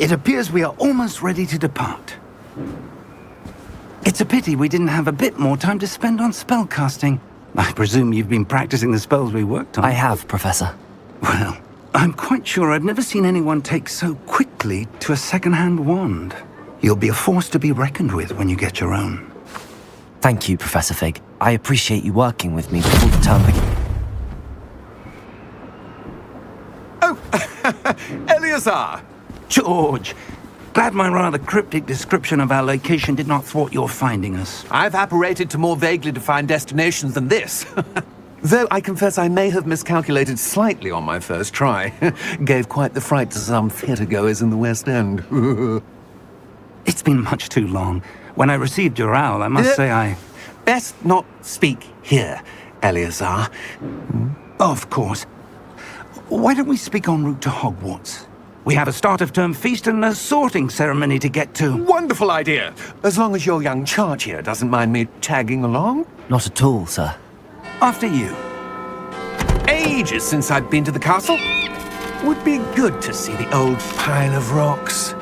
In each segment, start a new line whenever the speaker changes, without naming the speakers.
It appears we are almost ready to depart. It's a pity we didn't have a bit more time to spend on spellcasting. I presume you've been practicing the spells we worked on.
I have, Professor.
Well, I'm quite sure I've never seen anyone take so quickly to a second-hand wand. You'll be a force to be reckoned with when you get your own.
Thank you, Professor Fig. I appreciate you working with me before the term begins.
Oh, Eleazar!
George! Glad my rather cryptic description of our location did not thwart your finding us.
I've apparated to more vaguely defined destinations than this. Though I confess I may have miscalculated slightly on my first try. Gave quite the fright to some theatre-goers in the West End.
It's been much too long. When I received your owl, I must say I...
Best not speak here, Eleazar.
Of course. Why don't we speak en route to Hogwarts? We have a start-of-term feast and a sorting ceremony to get to.
Wonderful idea! As long as your young charge here doesn't mind me tagging along.
Not at all, sir.
After you.
Ages since I've been to the castle. Would be good to see the old pile of rocks.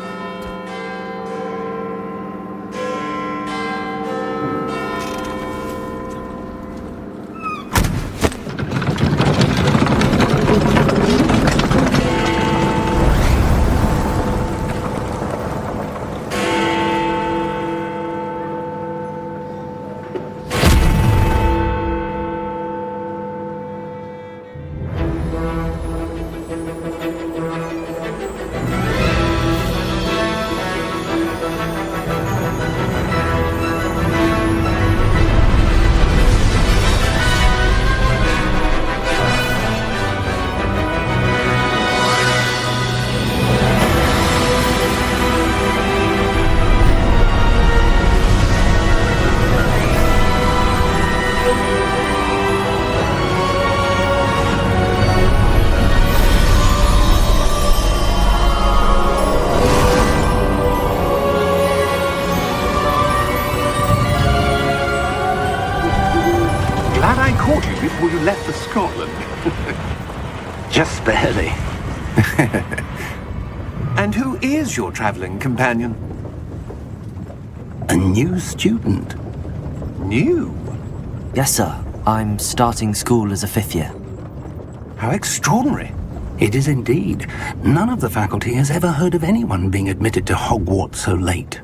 Before you left for Scotland.
Just barely.
And who is your traveling companion?
A new student.
New?
Yes, sir. I'm starting school as a 5th year.
How extraordinary.
It is indeed. None of the faculty has ever heard of anyone being admitted to Hogwarts so late.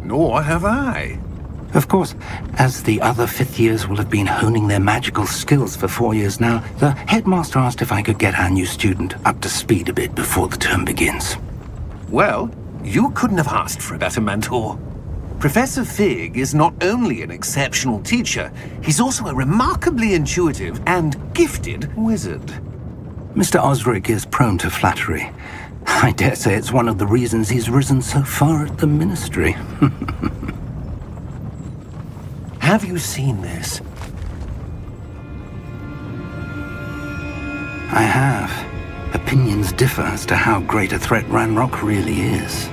Nor have I.
Of course, as the other 5th years will have been honing their magical skills for 4 years now, the headmaster asked if I could get our new student up to speed a bit before the term begins.
Well, you couldn't have asked for a better mentor. Professor Fig is not only an exceptional teacher, he's also a remarkably intuitive and gifted wizard.
Mr. Osric is prone to flattery. I dare say it's one of the reasons he's risen so far at the ministry.
Have you seen this?
I have. Opinions differ as to how great a threat Ranrock really is.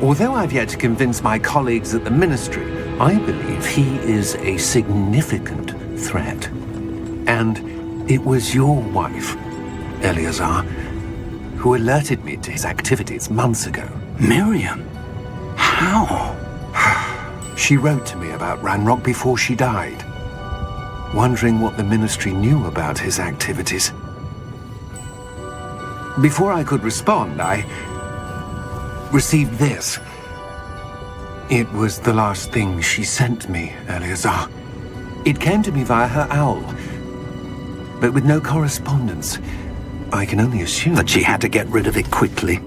Although I've yet to convince my colleagues at the Ministry, I believe he is a significant threat. And it was your wife, Eleazar, who alerted me to his activities months ago.
Miriam? How?
She wrote to me about Ranrock before she died, wondering what the Ministry knew about his activities. Before I could respond, I received this. It was the last thing she sent me, Eleazar. It came to me via her owl, but with no correspondence. I can only assume
that she had to get rid of it quickly,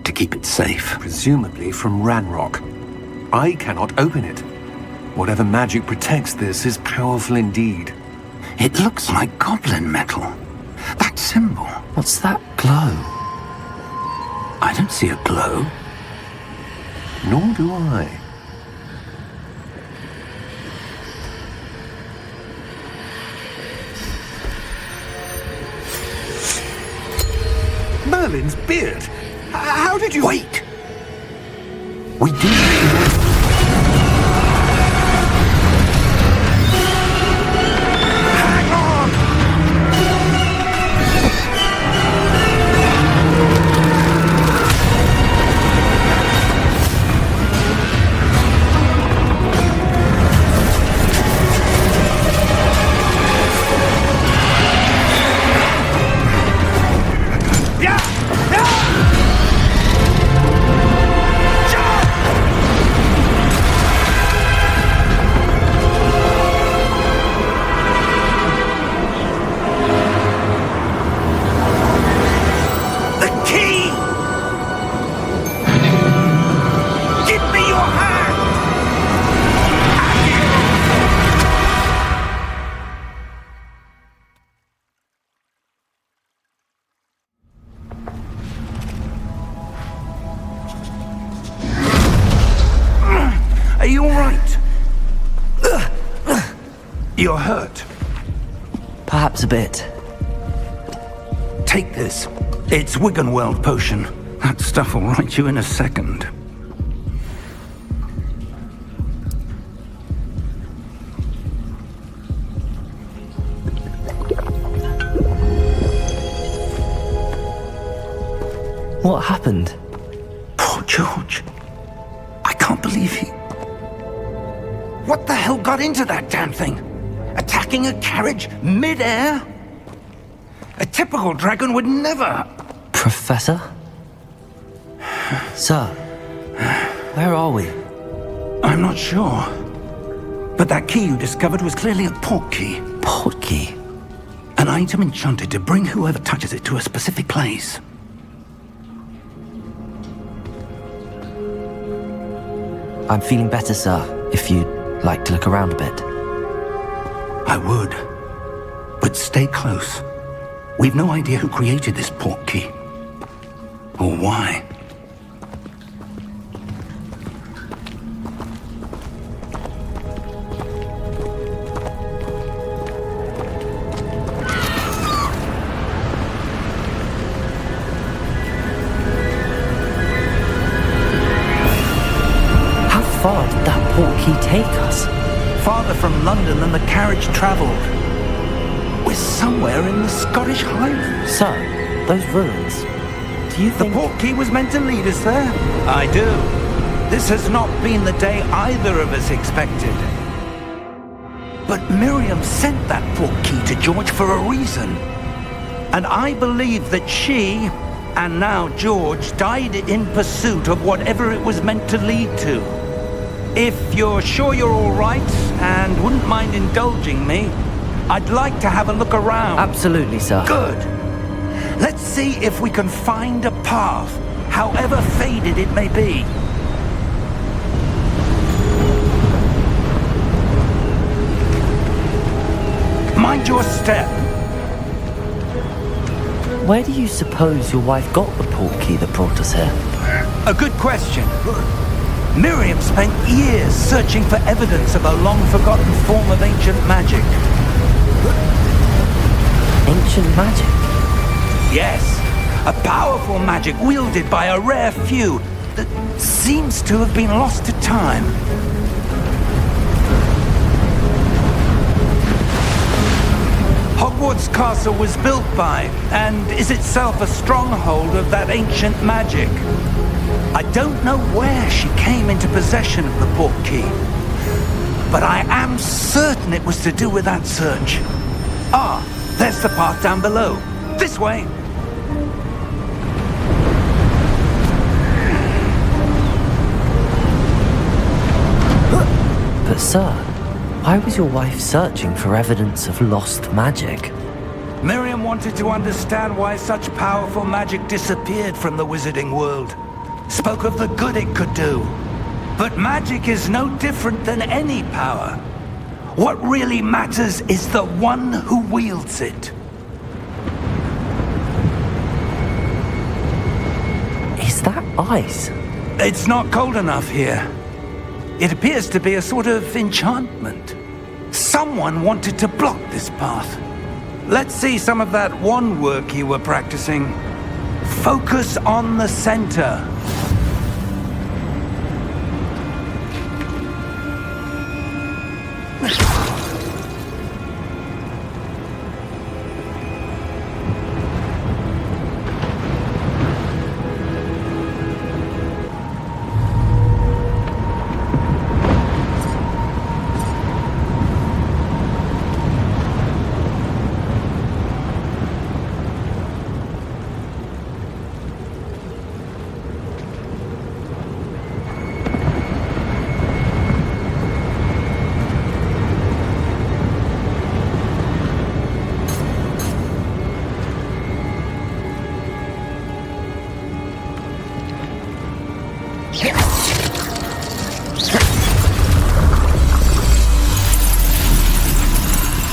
to keep it safe.
Presumably from Ranrock. I cannot open it. Whatever magic protects this is powerful indeed.
It looks like goblin metal. That symbol.
What's that glow?
I don't see a glow.
Nor do I. Merlin's beard. How did you...
Wait! We did... you all right? You're hurt.
Perhaps a bit.
Take this. It's Wiggenweld potion. That stuff will right you in a second.
What happened?
Poor George. I can't believe he... What the hell got into that damn thing? Attacking a carriage mid-air? A typical dragon would never...
Professor? Sir, where are we?
I'm not sure. But that key you discovered was clearly a port key.
Port key?
An item enchanted to bring whoever touches it to a specific place.
I'm feeling better, sir, if you'd like to look around a bit.
I would. But stay close. We've no idea who created this port key. Or why.
How far did that port key take us?
Farther from London than the carriage travelled. We're somewhere in the Scottish Highlands.
Sir, those ruins. Do you think...
The port key was meant to lead us there? I do. This has not been the day either of us expected. But Miriam sent that port key to George for a reason. And I believe that she, and now George, died in pursuit of whatever it was meant to lead to. If you're sure you're all right and wouldn't mind indulging me, I'd like to have a look around.
Absolutely, sir.
Good. Let's see if we can find a path, however faded it may be. Mind your step.
Where do you suppose your wife got the port key that brought us here?
A good question. Miriam spent years searching for evidence of a long-forgotten form of ancient magic.
Ancient magic?
Yes, a powerful magic wielded by a rare few that seems to have been lost to time. Hogwarts Castle was built by, and is itself a stronghold of that ancient magic. I don't know where she came into possession of the port key, but I am certain it was to do with that search. Ah, there's the path down below. This way.
But sir, why was your wife searching for evidence of lost magic?
Miriam wanted to understand why such powerful magic disappeared from the wizarding world. Spoke of the good it could do. But magic is no different than any power. What really matters is the one who wields it.
Is that ice?
It's not cold enough here. It appears to be a sort of enchantment. Someone wanted to block this path. Let's see some of that wand work you were practicing. Focus on the center.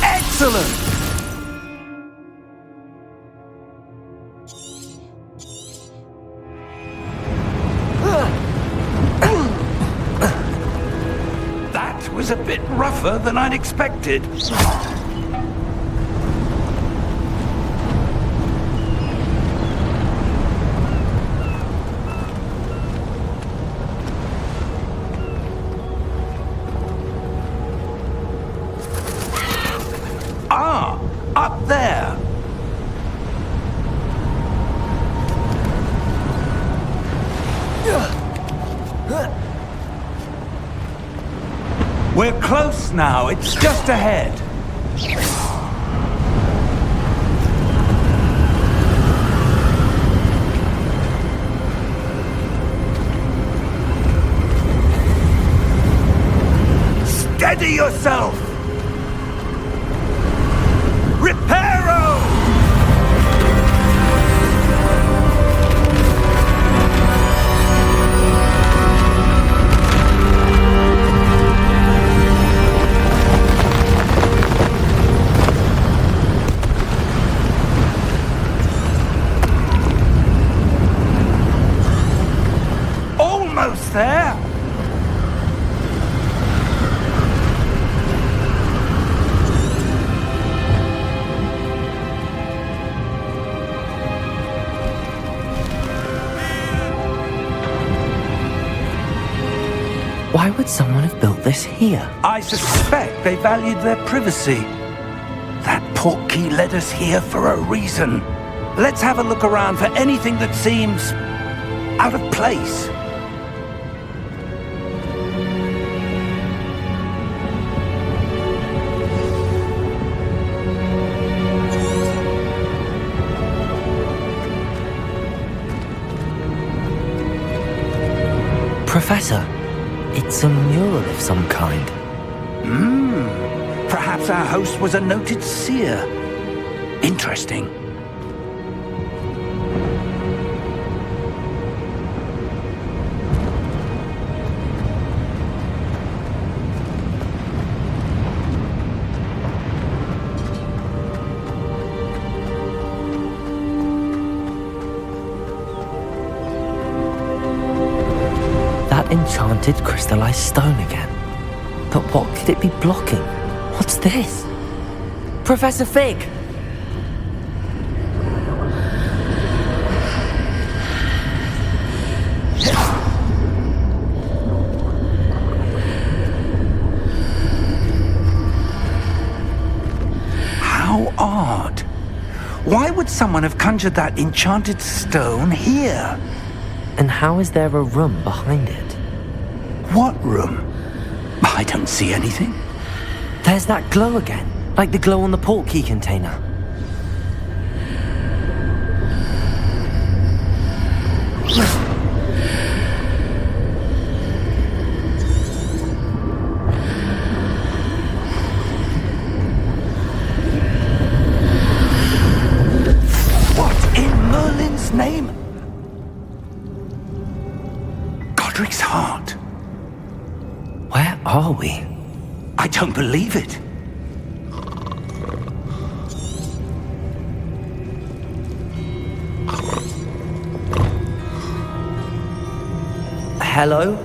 Excellent! was a bit rougher than I'd expected. Ah, up there. We're close now. It's just ahead. Steady yourself! Reparo! Almost there!
Why would someone have built this here?
I suspect they valued their privacy. That portkey led us here for a reason. Let's have a look around for anything that seems out of place.
Professor, it's a mural of some kind.
Perhaps our host was a noted seer. Interesting.
That enchanted crystallized stone again. But what could it be blocking? What's this? Professor Fig!
How odd. Why would someone have conjured that enchanted stone here?
And how is there a room behind it?
What room? I don't see anything.
There's that glow again, like the glow on the portkey container.
What in Merlin's name? Godric's heart.
Where are we?
I don't believe it.
Hello?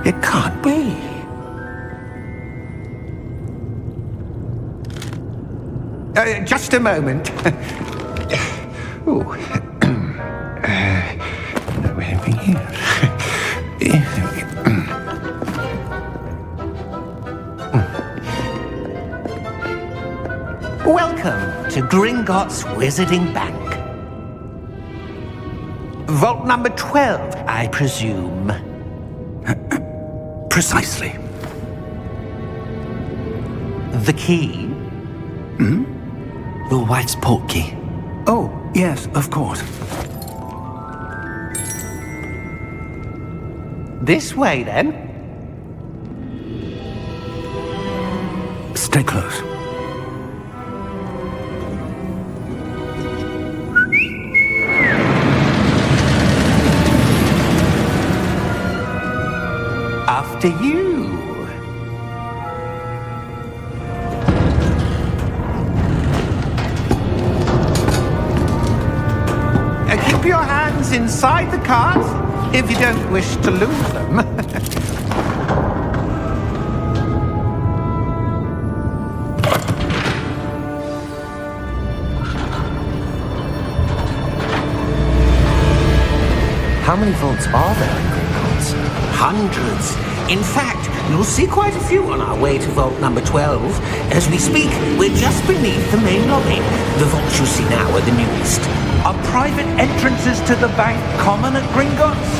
It can't be. Just a moment. Oh. Anything here? Welcome to Gringotts Wizarding Bank. Vault number 12, I presume.
Precisely.
The key?
Your wife's portkey.
Oh, yes, of course.
This way, then.
Stay close.
after you. Keep your hands inside the cart if you don't wish to lose them.
How many vaults are there in Gringotts?
Hundreds. In fact, you'll see quite a few on our way to vault number 12. As we speak, we're just beneath the main lobby. The vaults you see now are the newest.
Are private entrances to the bank common at Gringotts?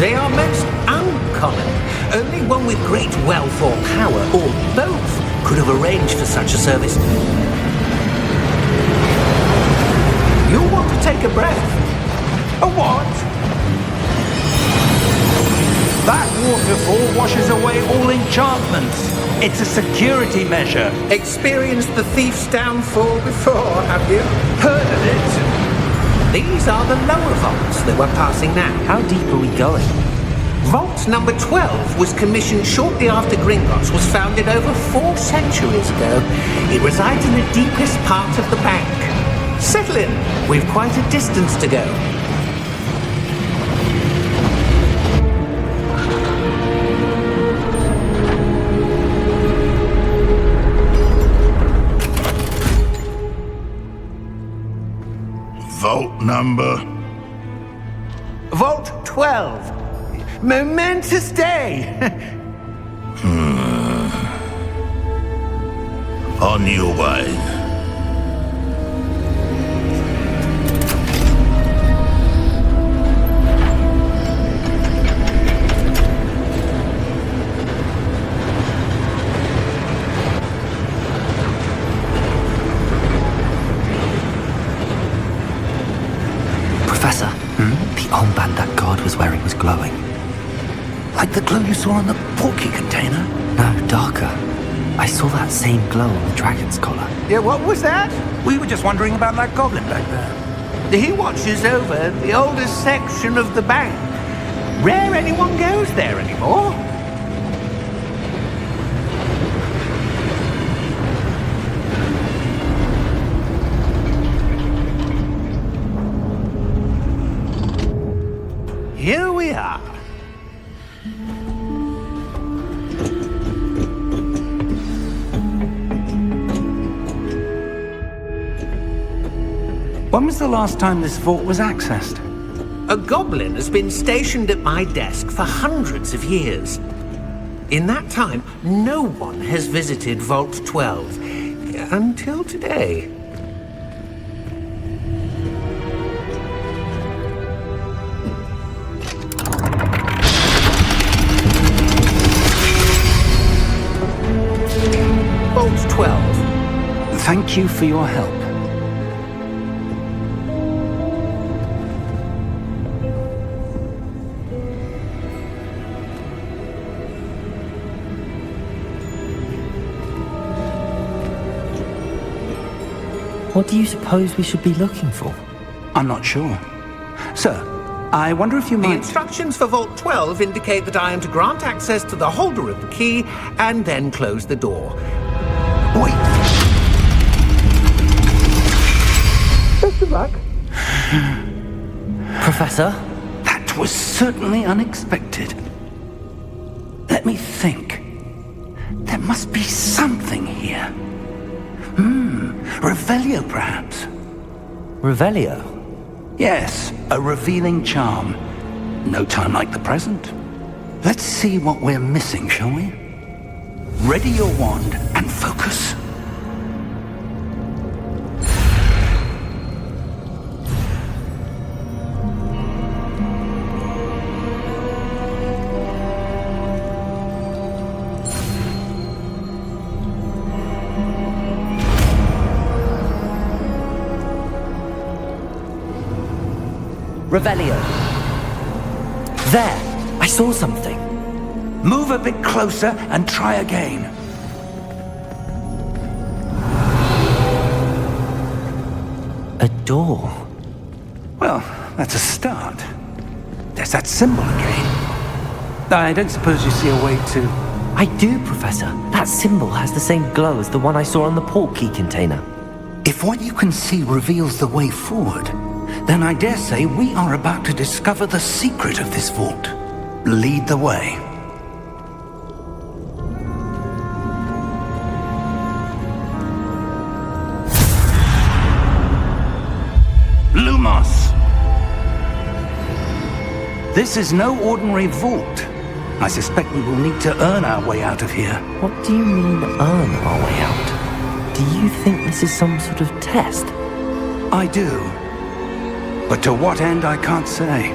They are most uncommon. Only one with great wealth or power, or both, could have arranged for such a service. You'll want to take a breath.
A what? That waterfall washes away all enchantments. It's a security measure.
Experienced the thief's downfall before, have you?
Heard of it?
These are the lower vaults that we're passing now.
How deep are we going?
Vault number 12 was commissioned shortly after Gringotts was founded over 4 centuries ago. It resides in the deepest part of the bank. Settle in. We've quite a distance to go.
Vault number?
Vault 12. Momentous day.
On your way.
Professor, the armband that guard was wearing was glowing.
Like the glow you saw in the porky container?
No, darker. I saw that same glow on the dragon's collar.
Yeah, what was that?
We were just wondering about that goblin back there.
He watches over the oldest section of the bank. Rare anyone goes there anymore. Here we are.
When was the last time this vault was accessed?
A goblin has been stationed at my desk for hundreds of years. In that time, no one has visited Vault 12 until today. Vault 12.
Thank you for your help.
What do you suppose we should be looking for?
I'm not sure. Sir, I wonder if you
The
might...
instructions for Vault 12 indicate that I am to grant access to the holder of the key and then close the door.
Wait.
Best of luck.
Professor?
That was certainly unexpected. Let me think. There must be something here. Revelio, perhaps?
Revelio?
Yes, a revealing charm. No time like the present. Let's see what we're missing, shall we? Ready your wand and focus.
Revelio. There! I saw something.
Move a bit closer and try again.
A door.
Well, that's a start. There's that symbol again. I don't suppose you see a way to...
I do, Professor. That symbol has the same glow as the one I saw on the portkey container.
If what you can see reveals the way forward, then I dare say we are about to discover the secret of this vault. Lead the way. Lumos! This is no ordinary vault. I suspect we will need to earn our way out of here.
What do you mean, earn our way out? Do you think this is some sort of test?
I do. But to what end, I can't say.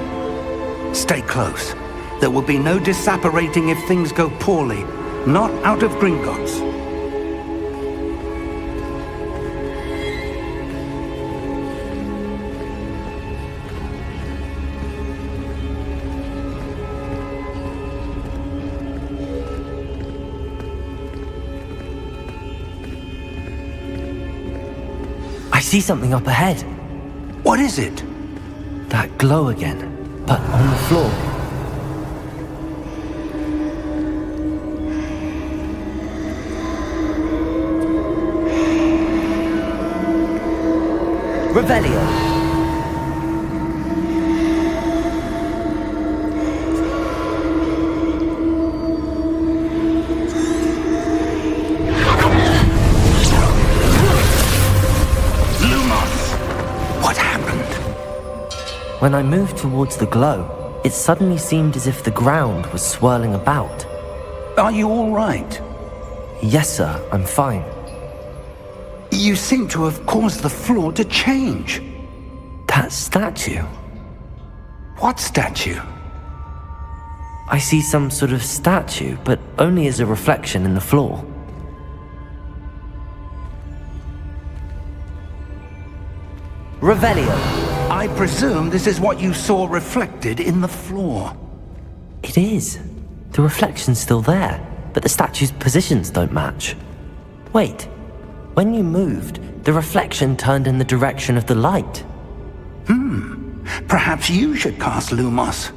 Stay close. There will be no disapparating if things go poorly. Not out of Gringotts.
I see something up ahead.
What is it?
That glow again, but on the floor. Revelio. When I moved towards the glow, it suddenly seemed as if the ground was swirling about.
Are you all right?
Yes, sir, I'm fine.
You seem to have caused the floor to change.
That statue?
What statue?
I see some sort of statue, but only as a reflection in the floor. Revelio.
I presume this is what you saw reflected in the floor.
It is. The reflection's still there, but the statue's positions don't match. Wait, when you moved, the reflection turned in the direction of the light.
Perhaps you should cast Lumos.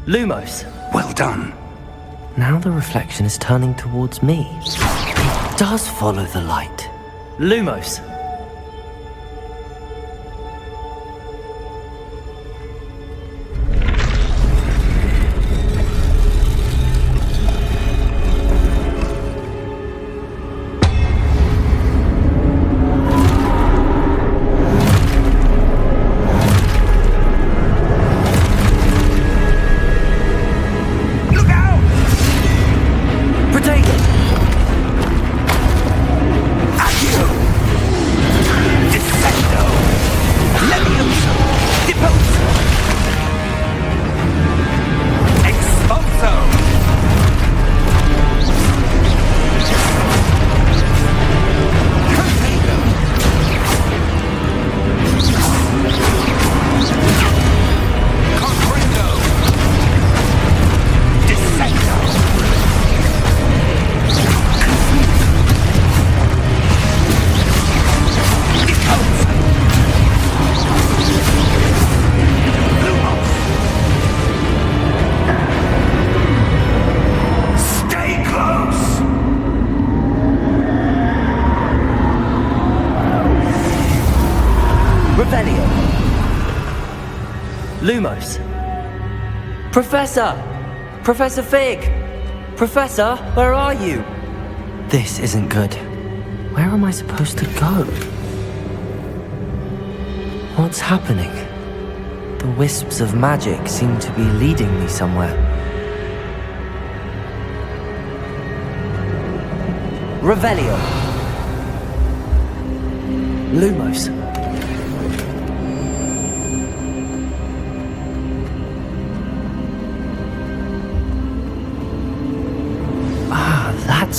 Lumos.
Well done.
Now the reflection is turning towards me. It does follow the light. Lumos. Lumos. Professor! Professor Fig! Professor, where are you? This isn't good. Where am I supposed to go? What's happening? The wisps of magic seem to be leading me somewhere. Revelio. Lumos.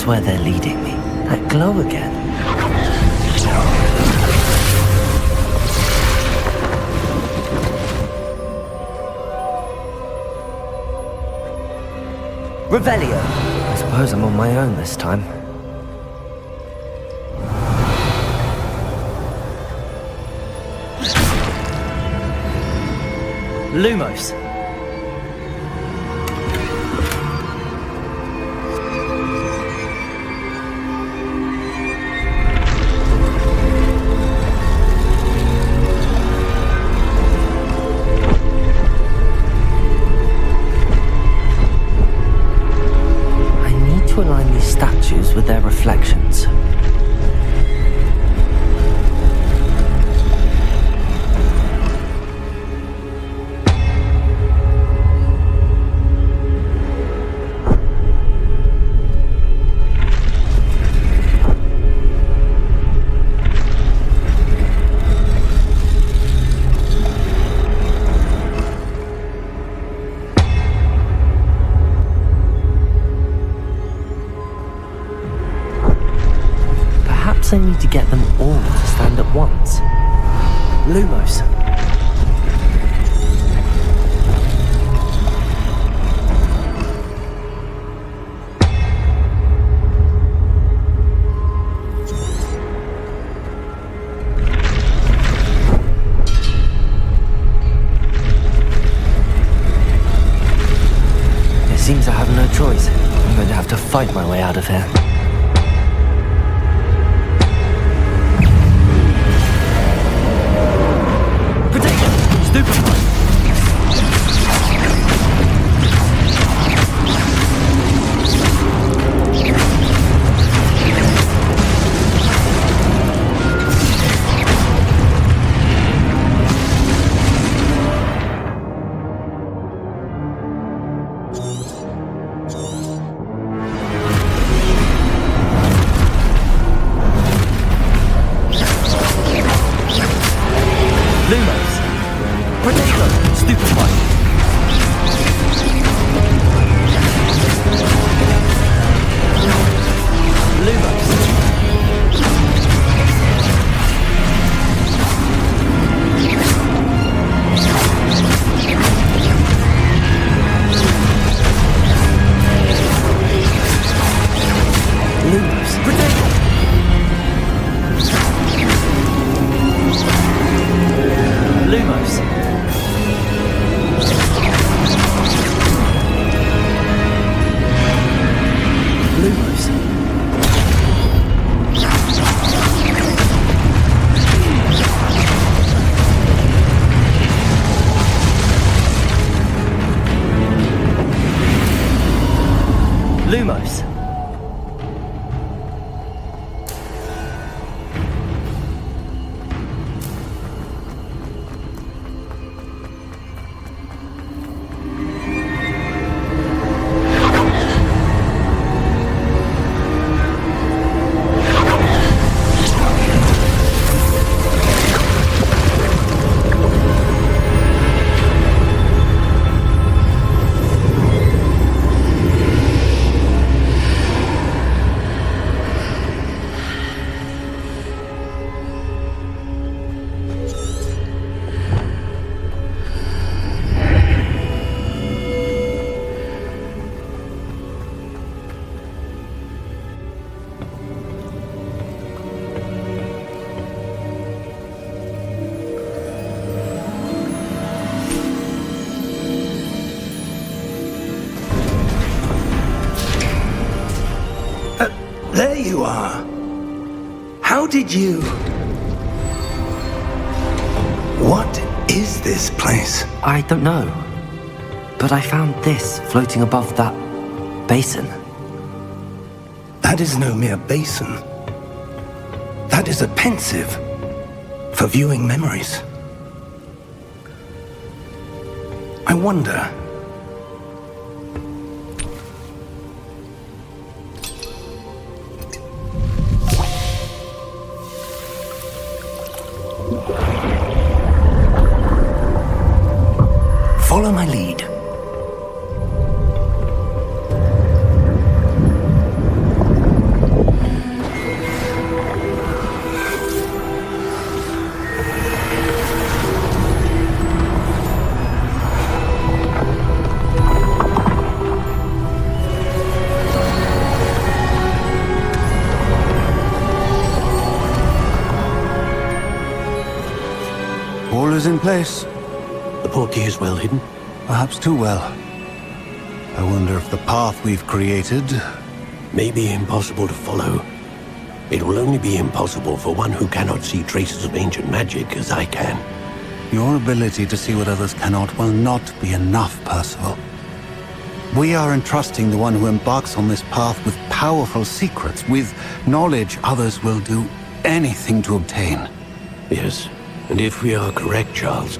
swear they're leading me. That glow again. Revelio! I suppose I'm on my own this time. Lumos. To align these statues with their reflections. I need to get them all to stand at once. Lumos. It seems I have no choice. I'm going to have to fight my way out of here. Lumos.
There you are. How did you... What is this place?
I don't know. But I found this floating above that basin.
That is no mere basin. That is a pensive for viewing memories. I wonder... Follow my lead.
All is in place.
The portkey is well hidden.
Perhaps too well. I wonder if the path we've created...
May be impossible to follow. It will only be impossible for one who cannot see traces of ancient magic as I can.
Your ability to see what others cannot will not be enough, Percival. We are entrusting the one who embarks on this path with powerful secrets, with knowledge others will do anything to obtain.
Yes, and if we are correct, Charles,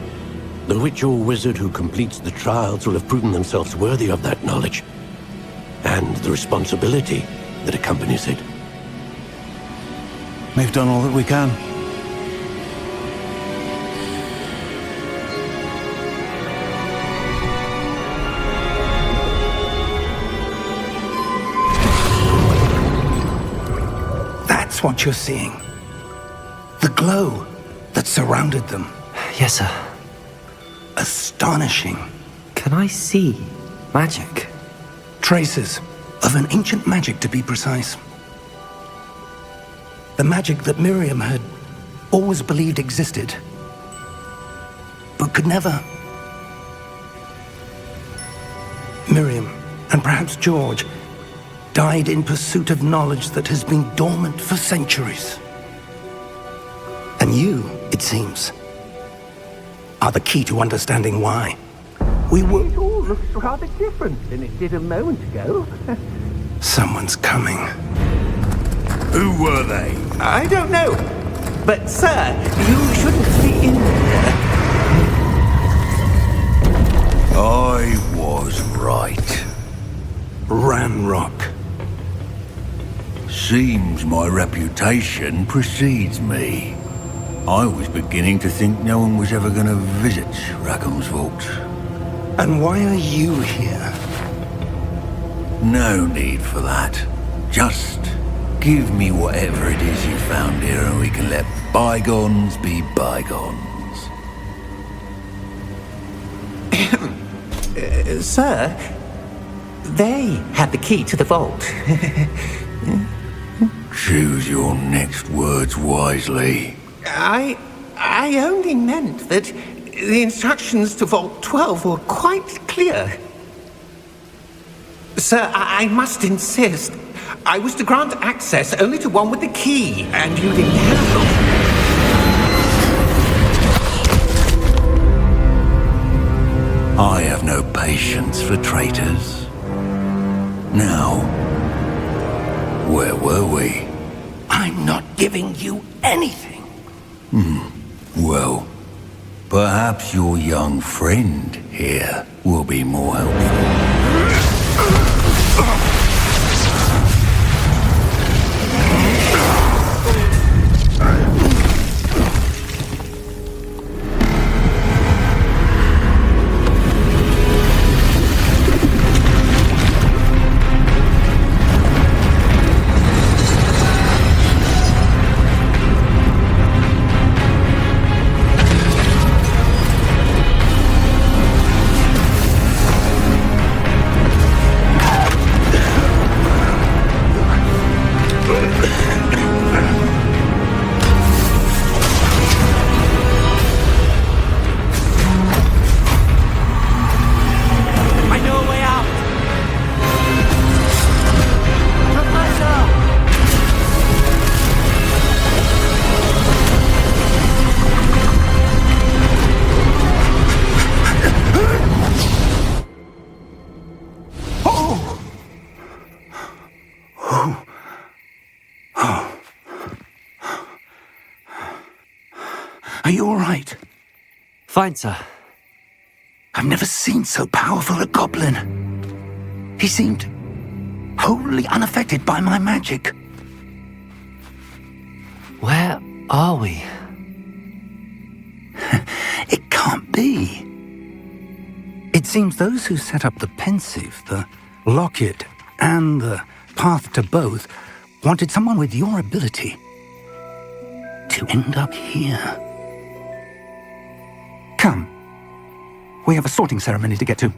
the witch or wizard who completes the trials will have proven themselves worthy of that knowledge, and the responsibility that accompanies it.
We've done all that we can.
That's what you're seeing. The glow that surrounded them.
Yes, sir.
Astonishing.
Can I see magic?
Traces of an ancient magic, to be precise. The magic that Miriam had always believed existed, but could never. Miriam, and perhaps George, died in pursuit of knowledge that has been dormant for centuries. And you, it seems, are the key to understanding why.
It all looks rather different than it did a moment ago.
Someone's coming.
Who were they?
I don't know. But, sir, you shouldn't be in here.
I was right.
Ranrock.
Seems my reputation precedes me. I was beginning to think no one was ever going to visit Rackham's vault.
And why are you here?
No need for that. Just give me whatever it is you found here and we can let bygones be bygones.
Sir, they had the key to the vault.
Choose your next words wisely.
I only meant that the instructions to Vault 12 were quite clear. Sir, I must insist. I was to grant access only to one with the key, and you didn't have it.
I have no patience for traitors. Now, where were we?
I'm not giving you anything.
Well, perhaps your young friend here will be more helpful.
Are you all right?
Fine, sir.
I've never seen so powerful a goblin. He seemed wholly unaffected by my magic.
Where are we?
It can't be. It seems those who set up the pensive, the locket, and the path to both wanted someone with your ability to end up here. Come. We have a sorting ceremony to get to.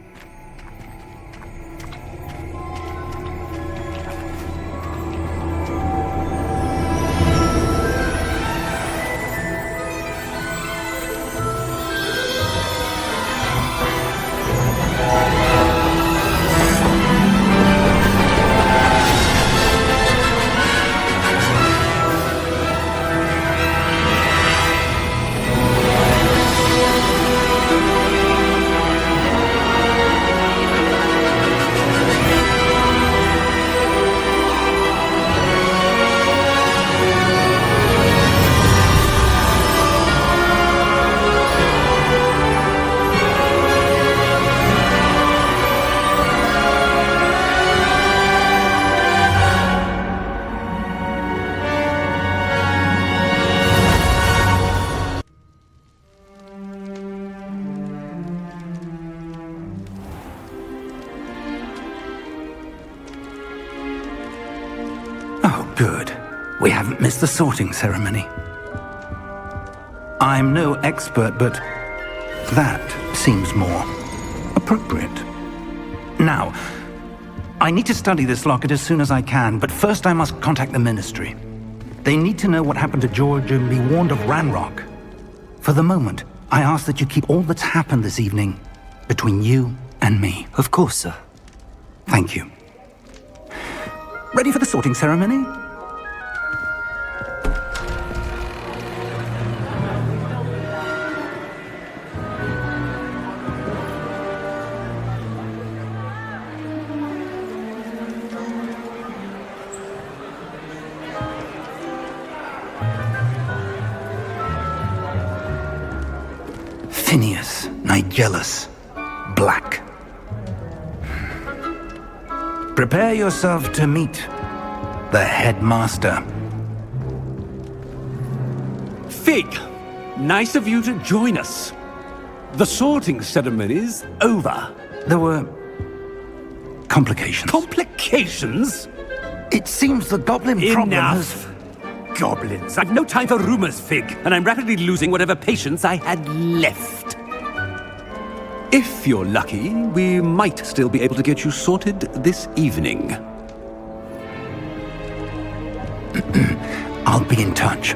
Good. We haven't missed the sorting ceremony. I'm no expert, but that seems more appropriate. Now, I need to study this locket as soon as I can, but first I must contact the Ministry. They need to know what happened to George and be warned of Ranrock. For the moment, I ask that you keep all that's happened this evening between you and me.
Of course, sir.
Thank you. Ready for the sorting ceremony? Phineas, Nigellus, Black. Prepare yourself to meet the headmaster.
Fig, nice of you to join us. The sorting ceremony's over.
There were complications.
Complications?
It seems the goblin problem has...
Enough! Goblins. I've no time for rumors, Fig, and I'm rapidly losing whatever patience I had left. If you're lucky, we might still be able to get you sorted this evening.
I'll be in touch.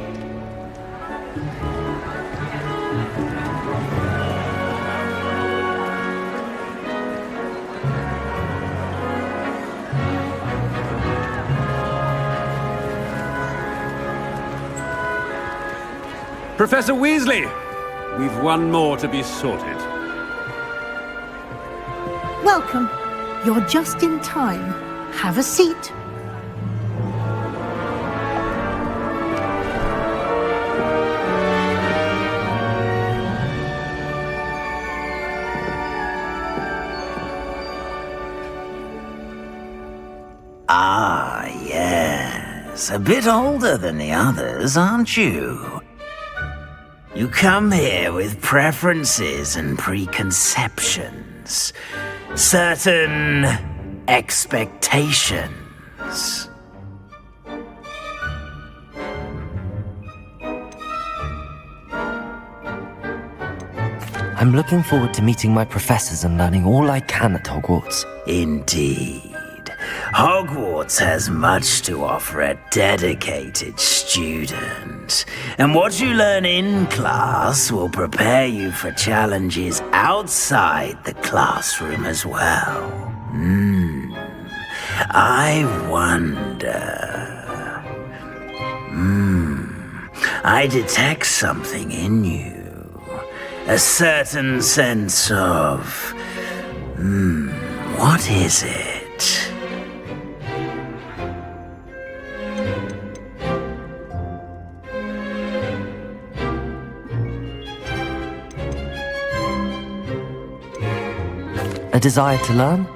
Professor Weasley, we've one more to be sorted.
Welcome. You're just in time. Have a seat.
Ah, yes. A bit older than the others, aren't you? You come here with preferences and preconceptions. Certain expectations.
I'm looking forward to meeting my professors and learning all I can at Hogwarts.
Indeed. Hogwarts has much to offer a dedicated student. And what you learn in class will prepare you for challenges outside the classroom as well. I wonder... I detect something in you. A certain sense of... what is it?
A desire to learn?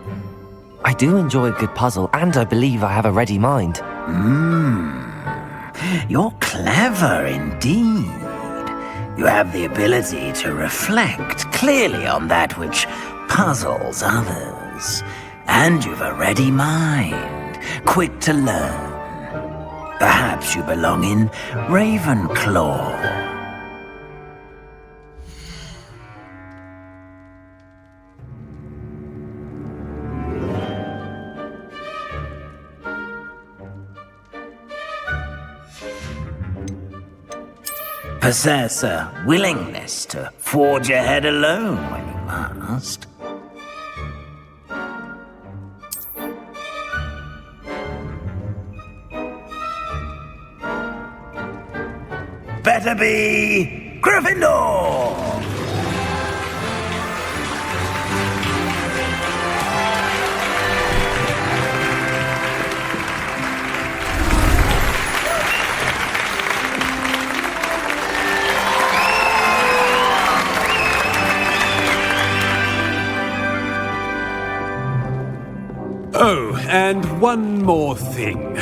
I do enjoy a good puzzle, and I believe I have a ready mind.
You're clever indeed. You have the ability to reflect clearly on that which puzzles others. And you've a ready mind, quick to learn. Perhaps you belong in Ravenclaw. Possess a willingness to forge ahead alone when you must. Better be Gryffindor!
Oh, and one more thing.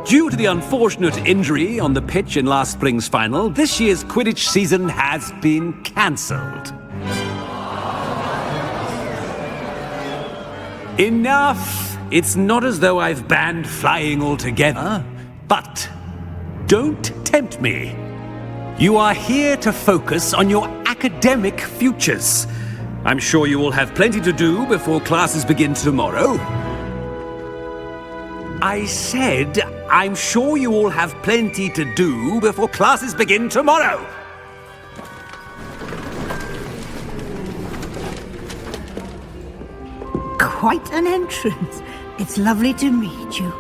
Due to the unfortunate injury on the pitch in last spring's final, this year's Quidditch season has been cancelled. Enough! It's not as though I've banned flying altogether.
But don't tempt me. You are here to focus on your academic futures. I'm sure you will have plenty to do before classes begin tomorrow. I said, I'm sure you all have plenty to do before classes begin tomorrow.
Quite an entrance. It's lovely to meet you.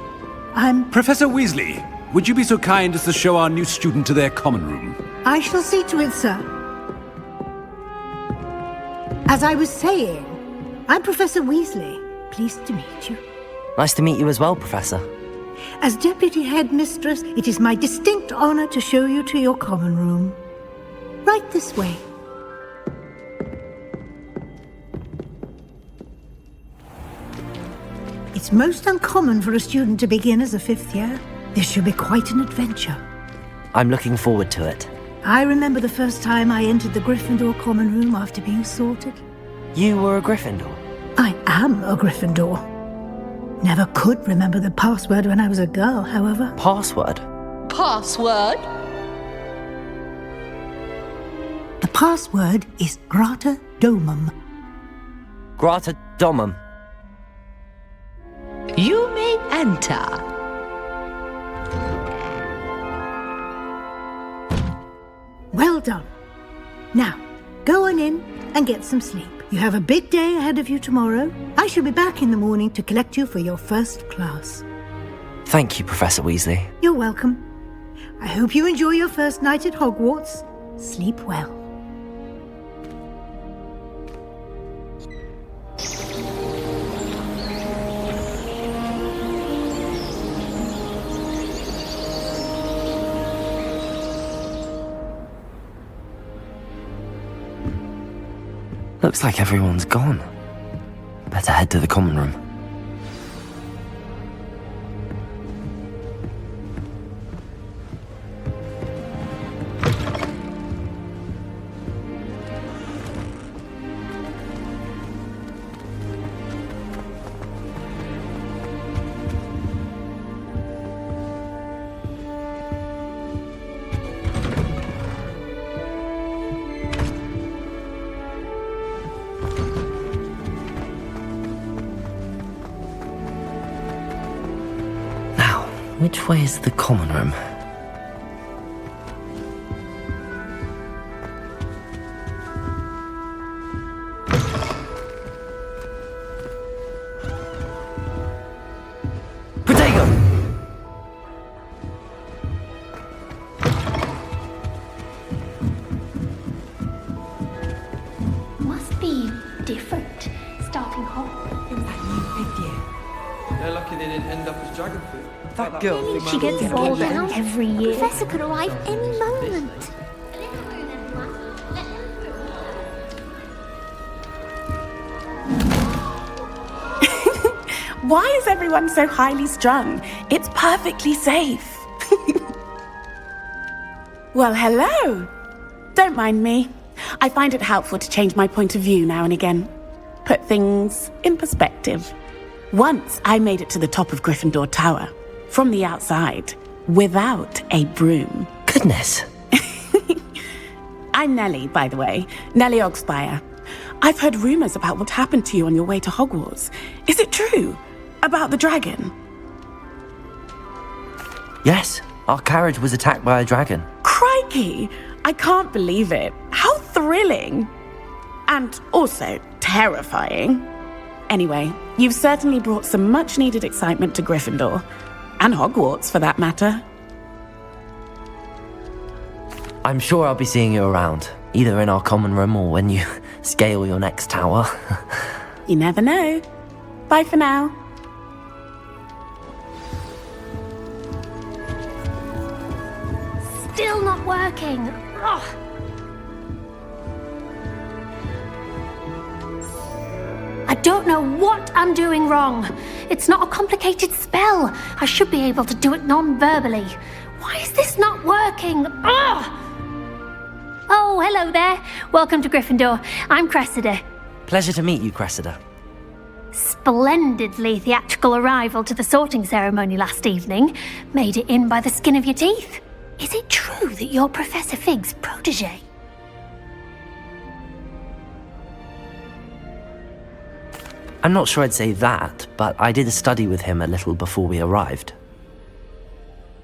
I'm...
Professor Weasley, would you be so kind as to show our new student to their common room?
I shall see to it, sir. As I was saying, I'm Professor Weasley. Pleased to meet you.
Nice to meet you as well, Professor.
As Deputy Headmistress, it is my distinct honor to show you to your common room. Right this way. It's most uncommon for a student to begin as a 5th year. This should be quite an adventure.
I'm looking forward to it.
I remember the first time I entered the Gryffindor common room after being sorted.
You were a Gryffindor?
I am a Gryffindor. Never could remember the password when I was a girl, however.
Password?
Password?
The password is Grata Domum.
Grata Domum.
You may enter.
Well done. Now, go on in and get some sleep. You have a big day ahead of you tomorrow. I shall be back in the morning to collect you for your first class.
Thank you, Professor Weasley.
You're welcome. I hope you enjoy your first night at Hogwarts. Sleep well.
Looks like everyone's gone. Better head to the common room. Which way is the common room? Protego!
Must be different starting Hogwarts in that new big year.
They're lucky they didn't end up as dragon fruit.
That girl. She gets rolled down every year. The professor could arrive any moment.
Why is everyone so highly strung? It's perfectly safe. Well, hello. Don't mind me. I find it helpful to change my point of view now and again. Put things in perspective. Once I made it to the top of Gryffindor Tower. From the outside, without a broom.
Goodness.
I'm Nellie, by the way. Nellie Ogspire. I've heard rumors about what happened to you on your way to Hogwarts. Is it true? About the dragon?
Yes, our carriage was attacked by a dragon.
Crikey! I can't believe it. How thrilling! And also terrifying. Anyway, you've certainly brought some much-needed excitement to Gryffindor. And Hogwarts, for that matter.
I'm sure I'll be seeing you around, either in our common room or when you scale your next tower.
You never know. Bye for now.
Still not working. Ugh. I don't know what I'm doing wrong. It's not a complicated spell. I should be able to do it non-verbally. Why is this not working? Ugh! Oh, hello there. Welcome to Gryffindor. I'm Cressida.
Pleasure to meet you, Cressida.
splendidly theatrical arrival to the sorting ceremony last evening made it in by the skin of your teeth. Is it true that you're Professor Fig's protege?
I'm not sure I'd say that, but I did a study with him a little before we arrived.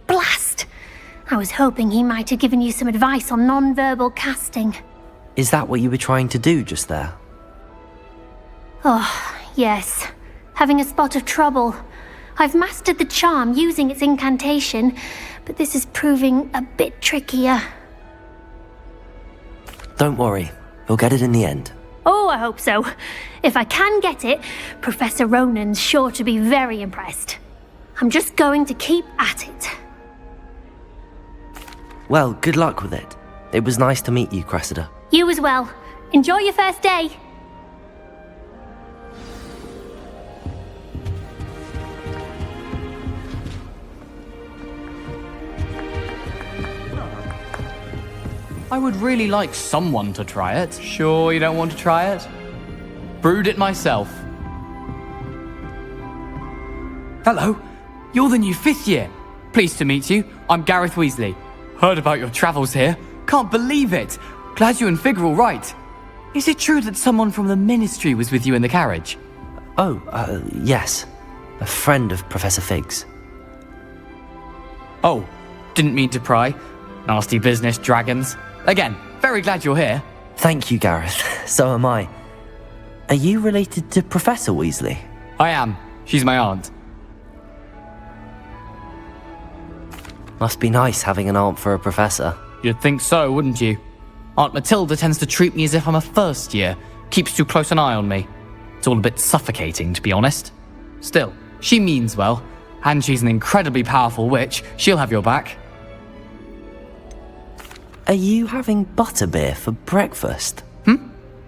Blast! I was hoping he might have given you some advice on non-verbal casting.
Is that what you were trying to do just there?
Oh, yes. Having a spot of trouble. I've mastered the charm using its incantation, but this is proving a bit trickier.
Don't worry, we'll get it in the end.
Oh, I hope so. If I can get it, Professor Ronan's sure to be very impressed. I'm just going to keep at it.
Well, good luck with it. It was nice to meet you, Cressida.
You as well. Enjoy your first day.
I would really like someone to try it. Sure you don't want to try it? Brewed it myself. Hello, you're the new 5th year. Pleased to meet you. I'm Gareth Weasley. Heard about your travels here. Can't believe it. Glad you and Fig are all right. Is it true that someone from the Ministry was with you in the carriage?
Yes. A friend of Professor Fig's.
Oh, didn't mean to pry. Nasty business, dragons. Again, very glad you're here.
Thank you, Gareth. So am I. Are you related to Professor Weasley?
I am. She's my aunt.
Must be nice having an aunt for a professor.
You'd think so, wouldn't you? Aunt Matilda tends to treat me as if I'm a first year. Keeps too close an eye on me. It's all a bit suffocating, to be honest. Still, she means well. And she's an incredibly powerful witch. She'll have your back.
Are you having butterbeer for breakfast?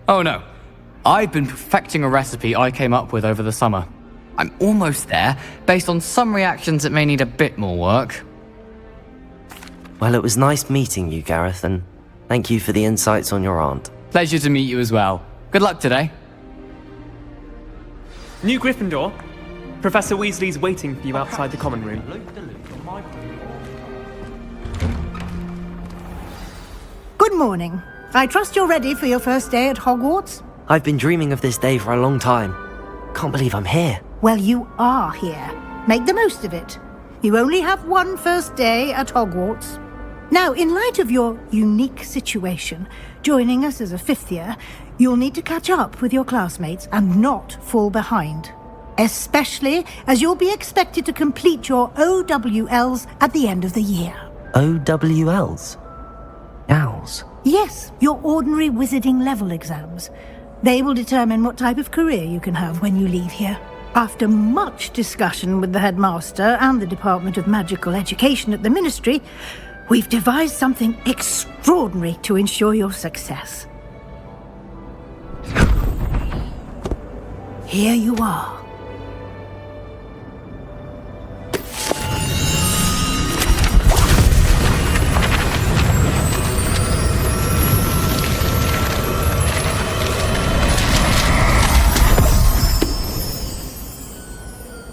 Oh no. I've been perfecting a recipe I came up with over the summer. I'm almost there, based on some reactions that may need a bit more work.
Well, it was nice meeting you, Gareth, and thank you for the insights on your aunt.
Pleasure to meet you as well. Good luck today.
New Gryffindor. Professor Weasley's waiting for you outside the common room.
Good morning. I trust you're ready for your first day at Hogwarts?
I've been dreaming of this day for a long time. Can't believe I'm here.
Well, you are here. Make the most of it. You only have one first day at Hogwarts. Now, in light of your unique situation, joining us as a 5th year, you'll need to catch up with your classmates and not fall behind. Especially as you'll be expected to complete your OWLs at the end of the year.
OWLs? Owls?
Yes, your ordinary wizarding level exams. They will determine what type of career you can have when you leave here. After much discussion with the headmaster and the Department of Magical Education at the Ministry, we've devised something extraordinary to ensure your success. Here you are.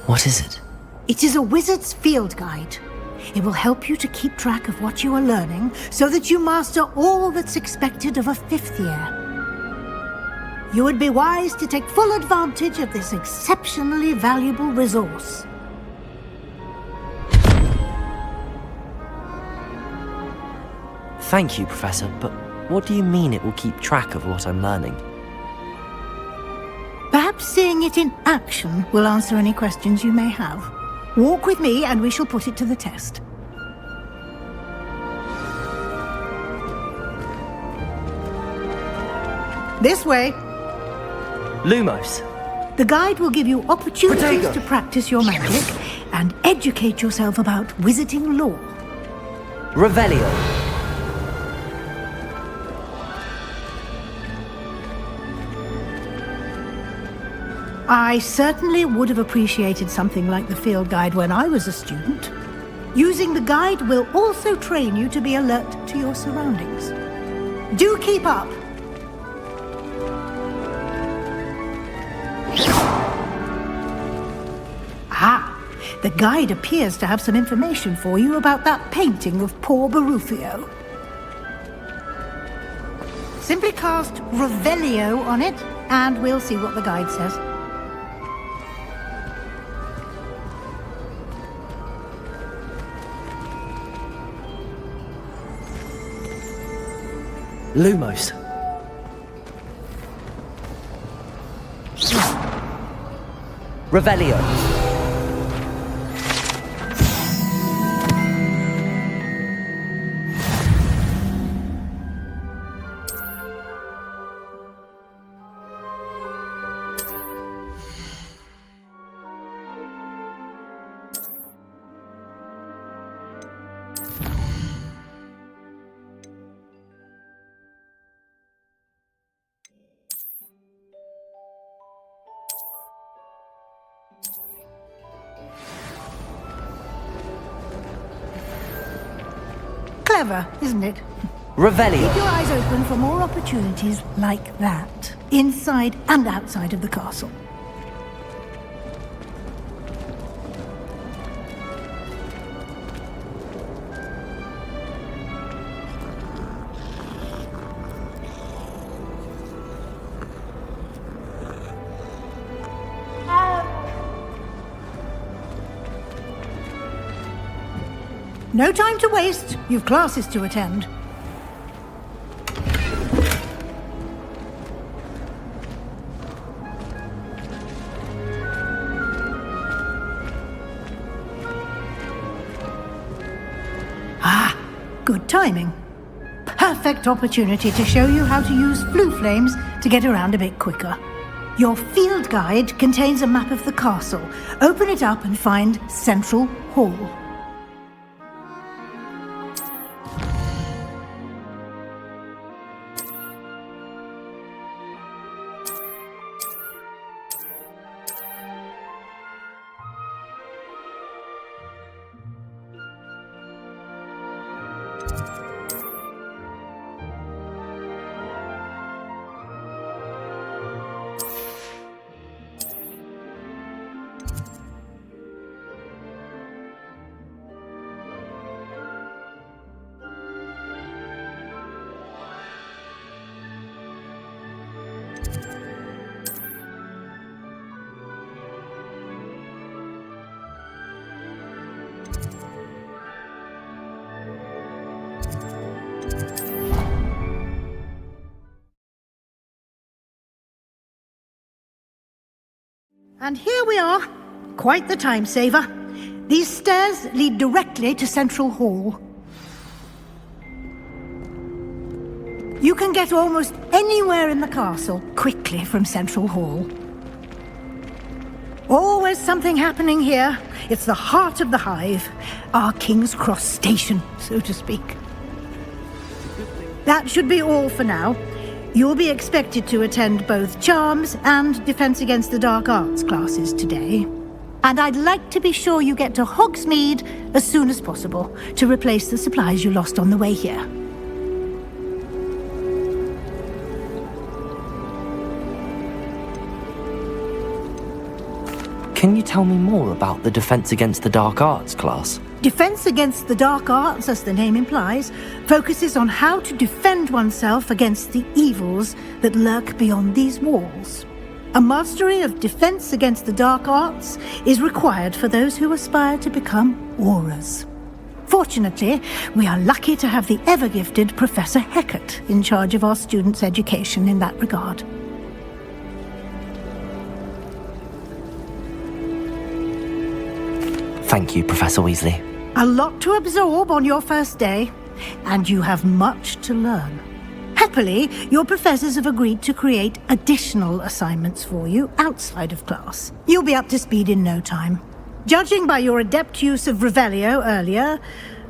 What is it?
It is a wizard's field guide. It will help you to keep track of what you are learning so that you master all that's expected of a 5th year. You would be wise to take full advantage of this exceptionally valuable resource.
Thank you, Professor, but what do you mean it will keep track of what I'm learning?
Perhaps seeing it in action will answer any questions you may have. Walk with me and we shall put it to the test. This way.
Lumos.
The guide will give you opportunities to practice your magic and educate yourself about wizarding lore.
Revelio.
I certainly would have appreciated something like the field guide when I was a student. Using the guide will also train you to be alert to your surroundings. Do keep up! The guide appears to have some information for you about that painting of poor Barufio. Simply cast Revelio on it, and we'll see what the guide says.
Lumos. Revelio.
Clever, isn't it?
Revelio.
Keep your eyes open for more opportunities like that, inside and outside of the castle. No time to waste. You've classes to attend. Ah, good timing. Perfect opportunity to show you how to use flue flames to get around a bit quicker. Your field guide contains a map of the castle. Open it up and find Central Hall. And here we are. Quite the time saver. These stairs lead directly to Central Hall. You can get almost anywhere in the castle quickly from Central Hall. Always something happening here. It's the heart of the hive. Our King's Cross station, so to speak. That should be all for now. You'll be expected to attend both Charms and Defense Against the Dark Arts classes today. And I'd like to be sure you get to Hogsmeade as soon as possible to replace the supplies you lost on the way here.
Can you tell me more about the Defense Against the Dark Arts class?
Defense Against the Dark Arts, as the name implies, focuses on how to defend oneself against the evils that lurk beyond these walls. A mastery of Defense Against the Dark Arts is required for those who aspire to become Aurors. Fortunately, we are lucky to have the ever-gifted Professor Hecat in charge of our students' education in that regard.
Thank you, Professor Weasley.
A lot to absorb on your first day, and you have much to learn. Happily, your professors have agreed to create additional assignments for you outside of class. You'll be up to speed in no time. Judging by your adept use of Revelio earlier,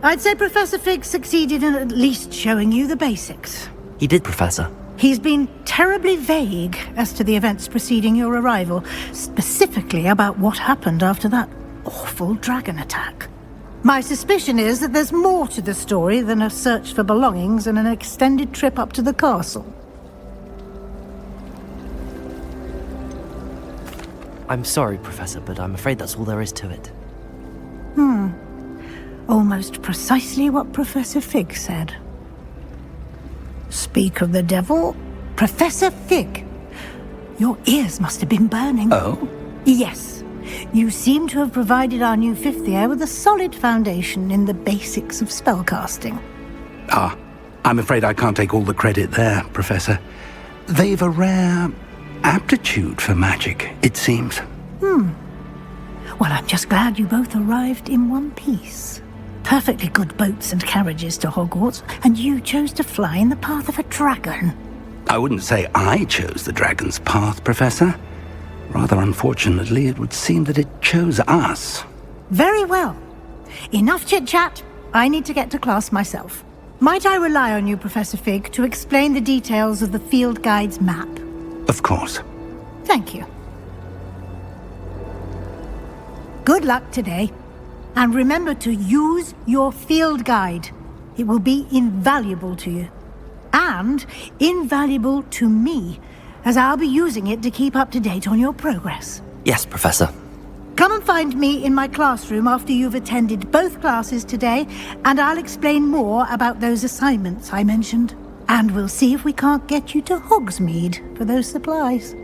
I'd say Professor Fig succeeded in at least showing you the basics.
He did, Professor.
He's been terribly vague as to the events preceding your arrival, specifically about what happened after that awful dragon attack. My suspicion is that there's more to the story than a search for belongings and an extended trip up to the castle.
I'm sorry, Professor, but I'm afraid that's all there is to it.
Almost precisely what Professor Fig said. Speak of the devil, Professor Fig. Your ears must have been burning.
Oh?
Yes. You seem to have provided our new fifth year with a solid foundation in the basics of spellcasting.
Ah, I'm afraid I can't take all the credit there, Professor. They've a rare aptitude for magic, it seems.
Well, I'm just glad you both arrived in one piece. Perfectly good boats and carriages to Hogwarts, and you chose to fly in the path of a dragon.
I wouldn't say I chose the dragon's path, Professor. Rather unfortunately, it would seem that it chose us.
Very well. Enough chit-chat. I need to get to class myself. Might I rely on you, Professor Fig, to explain the details of the field guide's map?
Of course.
Thank you. Good luck today. And remember to use your field guide. It will be invaluable to you. And invaluable to me, as I'll be using it to keep up to date on your progress.
Yes, Professor.
Come and find me in my classroom after you've attended both classes today, and I'll explain more about those assignments I mentioned. And we'll see if we can't get you to Hogsmeade for those supplies.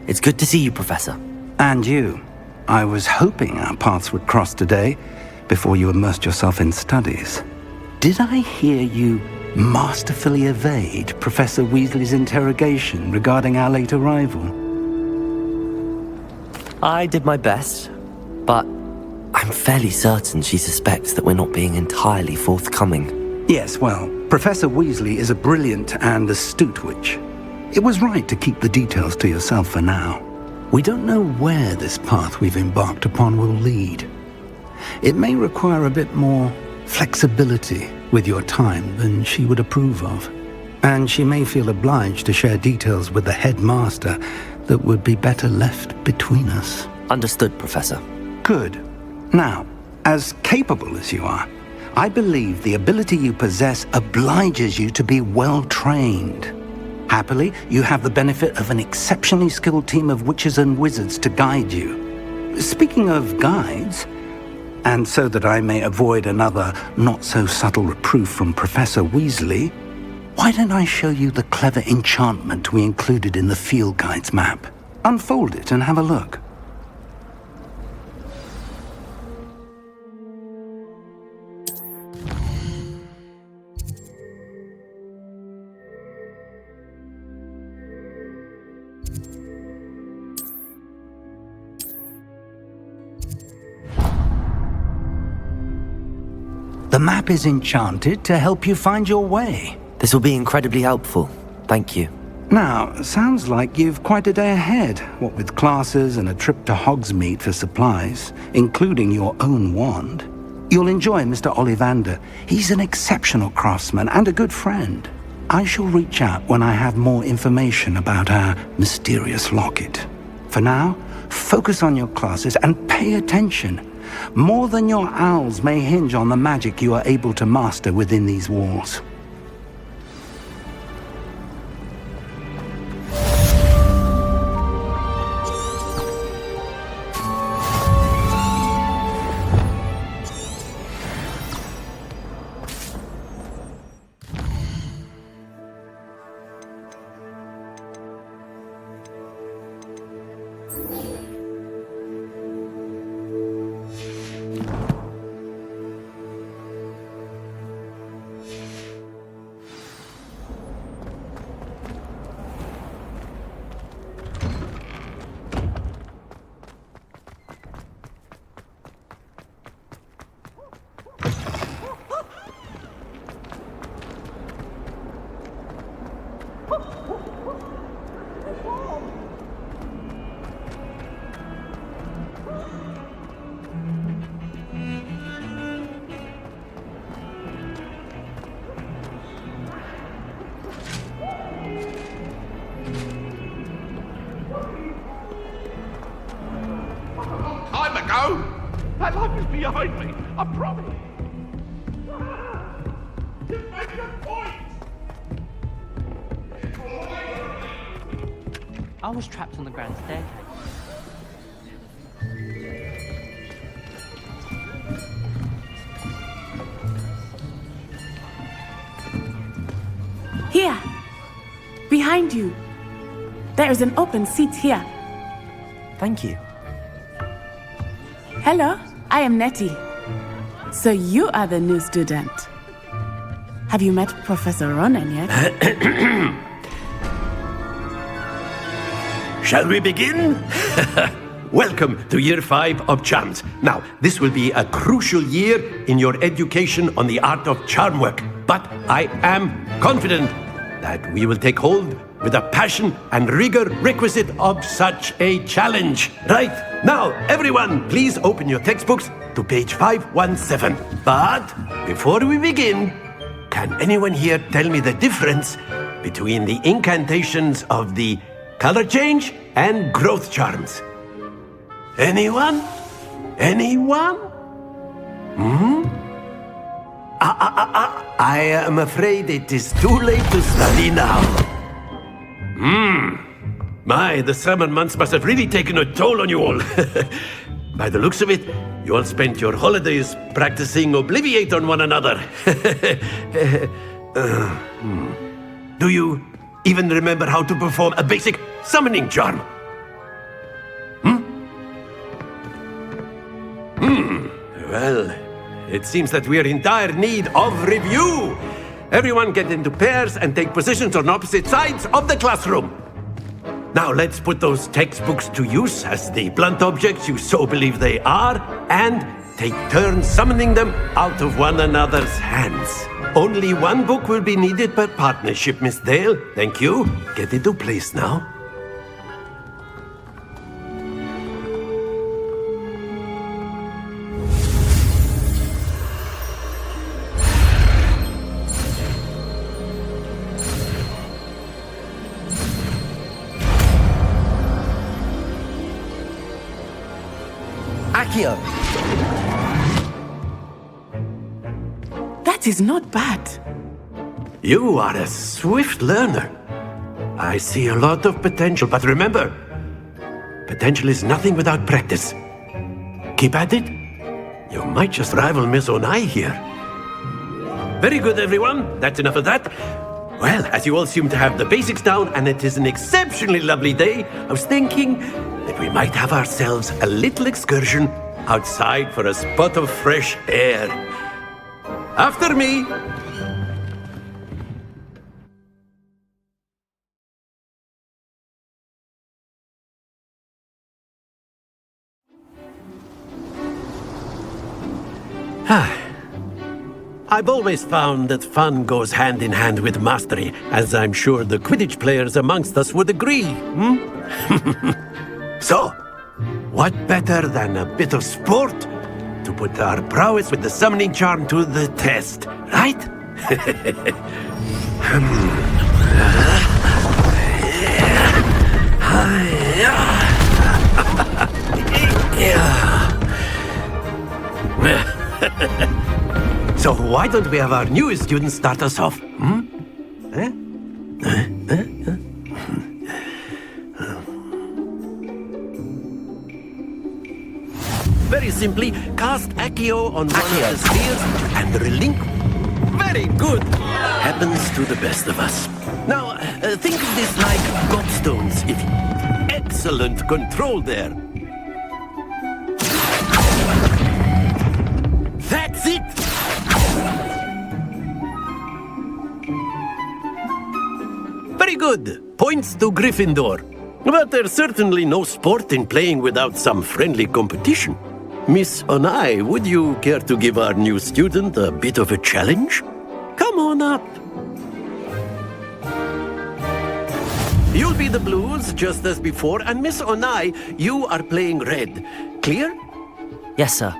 It's good to see you, Professor.
And you. I was hoping our paths would cross today, before you immersed yourself in studies. Did I hear you masterfully evade Professor Weasley's interrogation regarding our late arrival?
I did my best, but I'm fairly certain she suspects that we're not being entirely forthcoming.
Yes, well, Professor Weasley is a brilliant and astute witch. It was right to keep the details to yourself for now. We don't know where this path we've embarked upon will lead. It may require a bit more flexibility with your time than she would approve of. And she may feel obliged to share details with the headmaster that would be better left between us.
Understood, Professor.
Good. Now, as capable as you are, I believe the ability you possess obliges you to be well trained. Happily, you have the benefit of an exceptionally skilled team of witches and wizards to guide you. Speaking of guides, and so that I may avoid another not-so-subtle reproof from Professor Weasley, why don't I show you the clever enchantment we included in the field guide's map? Unfold it and have a look. The map is enchanted to help you find your way.
This will be incredibly helpful. Thank you.
Now, sounds like you've quite a day ahead, what with classes and a trip to Hogsmeade for supplies, including your own wand. You'll enjoy Mr. Ollivander. He's an exceptional craftsman and a good friend. I shall reach out when I have more information about our mysterious locket. For now, focus on your classes and pay attention. More than your owls may hinge on the magic you are able to master within these walls.
That life is behind me, I promise. You make a point.
I was trapped on the grand staircase.
Here! Behind you! There is an open seat here.
Thank you.
Hello, I am Nettie. So you are the new student. Have you met Professor Ronan yet?
Shall we begin? Welcome to Year 5 of Charms. Now, this will be a crucial year in your education on the art of charm work. But I am confident that we will take hold with the passion and rigor requisite of such a challenge. Right, now, everyone, please open your textbooks to page 517. But before we begin, can anyone here tell me the difference between the incantations of the color change and growth charms? Anyone? Anyone? I am afraid it is too late to study now. My, the summer months must have really taken a toll on you all. By the looks of it, you all spent your holidays practicing Obliviate on one another. Do you even remember how to perform a basic summoning charm? Well, it seems that we are in dire need of review. Everyone get into pairs and take positions on opposite sides of the classroom. Now let's put those textbooks to use as the blunt objects you so believe they are, and take turns summoning them out of one another's hands. Only one book will be needed per partnership, Miss Dale. Thank you. Get into place now.
Accio!
That is not bad.
You are a swift learner. I see a lot of potential, but remember, potential is nothing without practice. Keep at it. You might just rival Miss Onai here. Very good, everyone. That's enough of that. Well, as you all seem to have the basics down, and it is an exceptionally lovely day, I was thinking that we might have ourselves a little excursion outside for a spot of fresh air. After me! I've always found that fun goes hand in hand with mastery, as I'm sure the Quidditch players amongst us would agree. So, what better than a bit of sport to put our prowess with the summoning charm to the test, right? So why don't we have our newest student start us off? Very simply, cast Accio on one of the spheres and relinquish. Very good! Happens to the best of us. Now, think of this like gobstones, if you... Excellent control there. That's it! Very good. Points to Gryffindor. But there's certainly no sport in playing without some friendly competition. Miss Onai, would you care to give our new student a bit of a challenge? Come on up. You'll be the blues, just as before, and Miss Onai, you are playing red. Clear?
Yes, sir.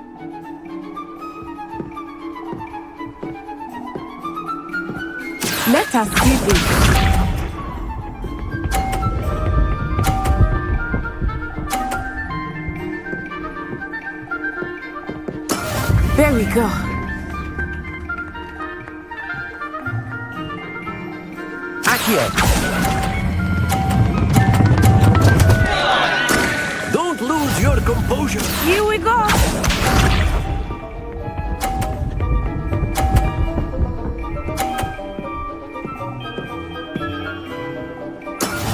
Let us see this. There we go.
Accio!
composure.
Here we go.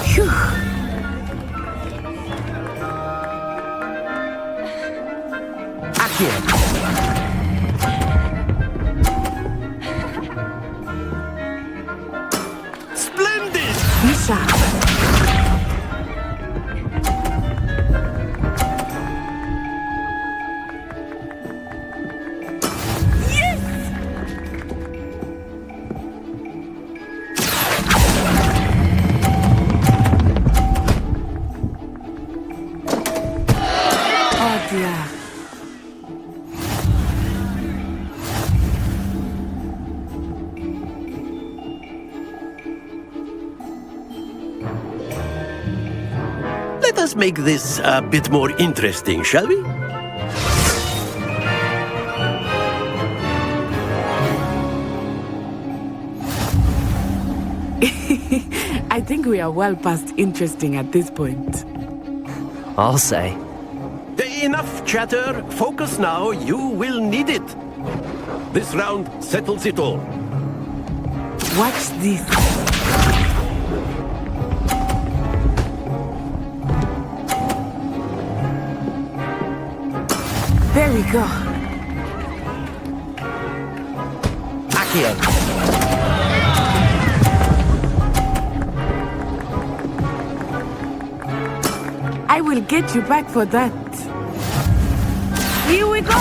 Phew.
Accio. Splendid!
Bishop.
Let us make this a bit more interesting, shall we?
I think we are well past interesting at this point.
I'll say.
Enough chatter. Focus now. You will need it. This round settles it all.
Watch this. There we go.
Accio.
I will get you back for that. Here we go.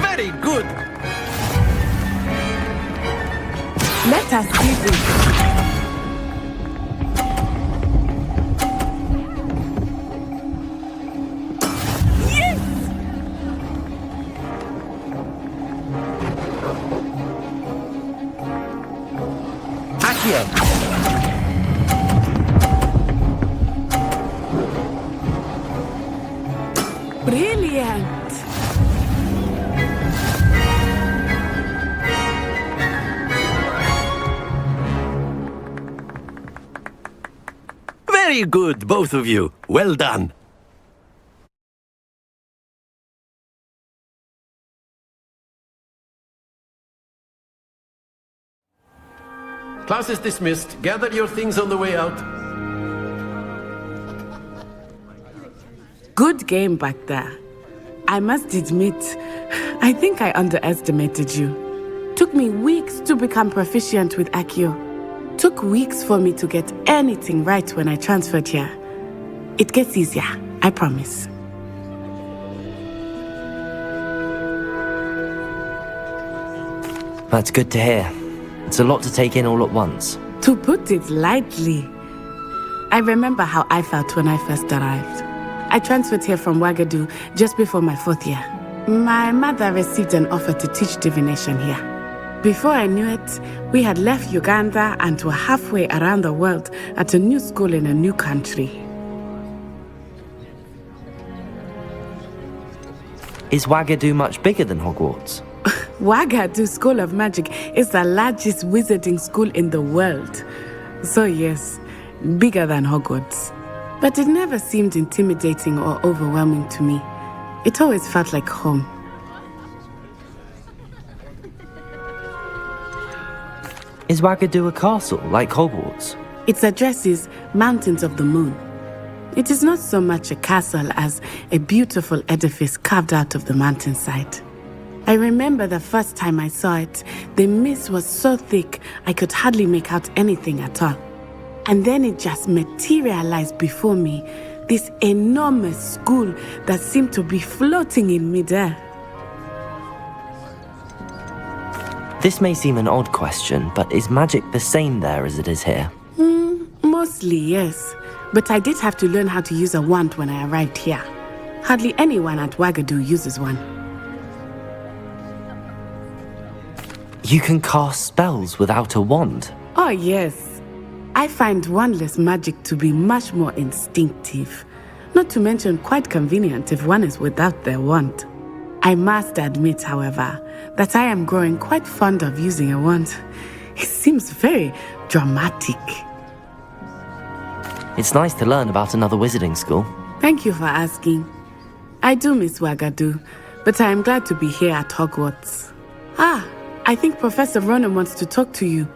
Very good.
Let us see this. Yes!
Accio.
Brilliant.
Very good, both of you. Well done. Class is dismissed. Gather your things on the way out.
Good game back there. I must admit, I think I underestimated you. Took me weeks to become proficient with Accio. Took weeks for me to get anything right when I transferred here. It gets easier, I promise.
That's good to hear. It's a lot to take in all at once.
To put it lightly, I remember how I felt when I first arrived. I transferred here from Wagadu just before my 4th year. My mother received an offer to teach divination here. Before I knew it, we had left Uganda and were halfway around the world at a new school in a new country.
Is Wagadu much bigger than Hogwarts?
Wagadu School of Magic is the largest wizarding school in the world. So yes, bigger than Hogwarts. But it never seemed intimidating or overwhelming to me. It always felt like home.
Is Wagadu a castle, like Hogwarts?
Its address is Mountains of the Moon. It is not so much a castle as a beautiful edifice carved out of the mountainside. I remember the first time I saw it, the mist was so thick I could hardly make out anything at all. And then it just materialized before me, this enormous school that seemed to be floating in midair.
This may seem an odd question, but is magic the same there as it is here?
Mostly, yes. But I did have to learn how to use a wand when I arrived here. Hardly anyone at Wagadu uses one.
You can cast spells without a wand?
Oh, yes. I find wandless magic to be much more instinctive. Not to mention quite convenient if one is without their wand. I must admit, however, that I am growing quite fond of using a wand. It seems very dramatic.
It's nice to learn about another wizarding school.
Thank you for asking. I do miss Wagadu, but I am glad to be here at Hogwarts. Ah, I think Professor Ronan wants to talk to you.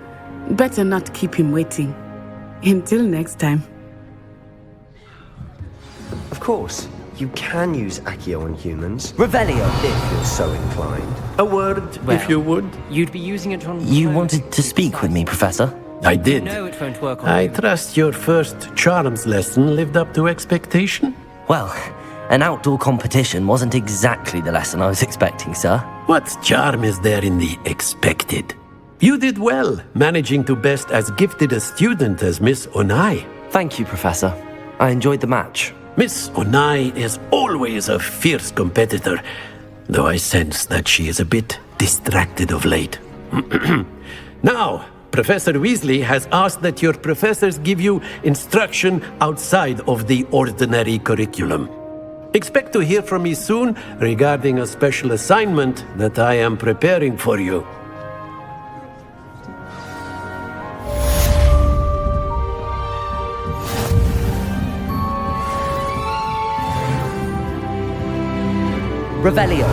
Better not keep him waiting. Until next time.
Of course, you can use Accio on humans.
Revelio!
If you're so inclined.
A word, if you would.
You'd be using it on...
You wanted to speak with me, Professor?
I did.
No, it won't work on
I
you.
trust your first charms lesson lived up to expectation?
Well, an outdoor competition wasn't exactly the lesson I was expecting, sir.
What charm is there in the expected? You did well, managing to best as gifted a student as Miss Onai.
Thank you, Professor. I enjoyed the match.
Miss Onai is always a fierce competitor, though I sense that she is a bit distracted of late. Now, Professor Weasley has asked that your professors give you instruction outside of the ordinary curriculum. Expect to hear from me soon regarding a special assignment that I am preparing for you.
Revelio.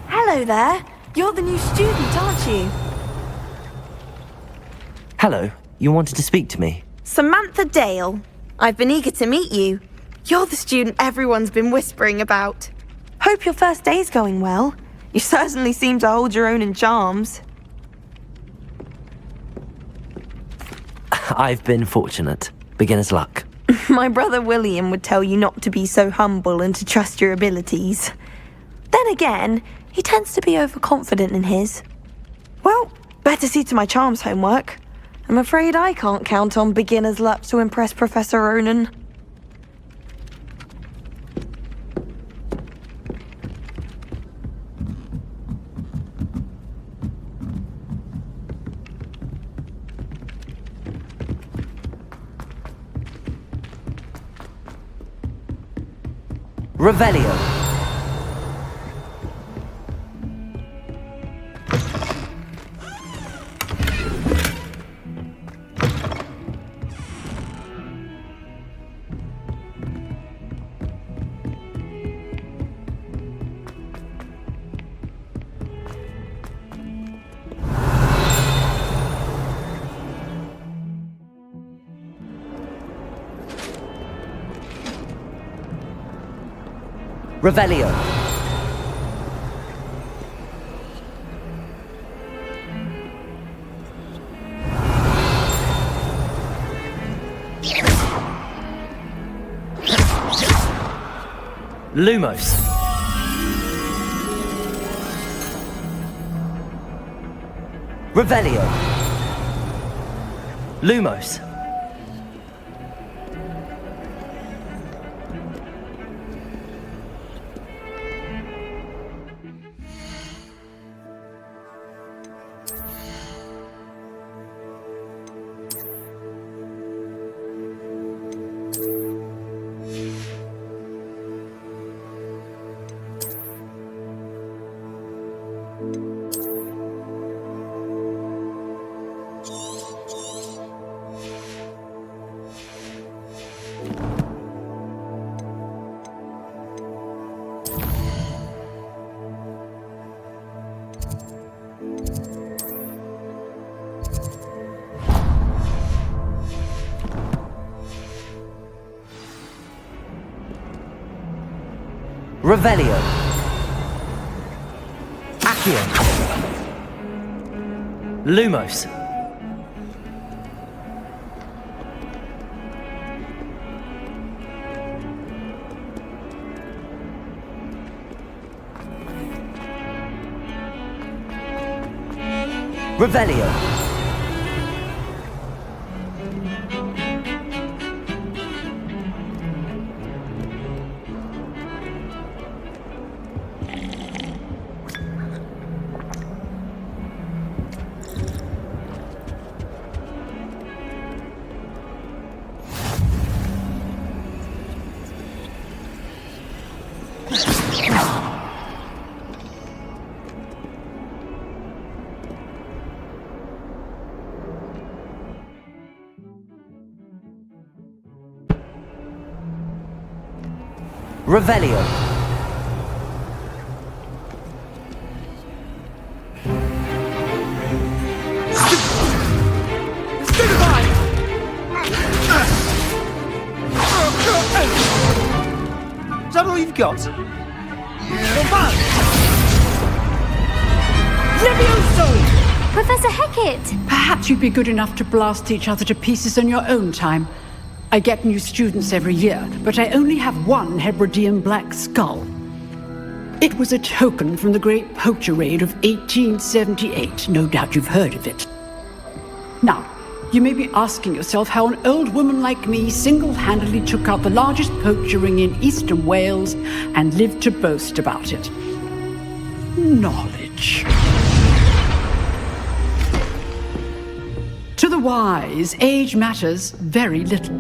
Hello there. You're the new student, aren't you?
Hello. You wanted to speak to me?
Samantha Dale. I've been eager to meet you. You're the student everyone's been whispering about. Hope your first day's going well. You certainly seem to hold your own in charms.
I've been fortunate. Beginner's luck.
My brother William would tell you not to be so humble and to trust your abilities. Then again, he tends to be overconfident in his. Well, better see to my charms homework. I'm afraid I can't count on beginner's luck to impress Professor Ronan.
Revelio. Revelio. Lumos. Revelio. Lumos. Revelio. Accio. Lumos. Revelio. Revelio.
Is that all you've got?
Levioso!
Professor Hecat!
Perhaps you'd be good enough to blast each other to pieces on your own time. I get new students every year, but I only have one Hebridean black skull. It was a token from the Great Poacher Raid of 1878. No doubt you've heard of it. Now, you may be asking yourself how an old woman like me single-handedly took out the largest poacher ring in eastern Wales and lived to boast about it. Knowledge. To the wise, age matters very little.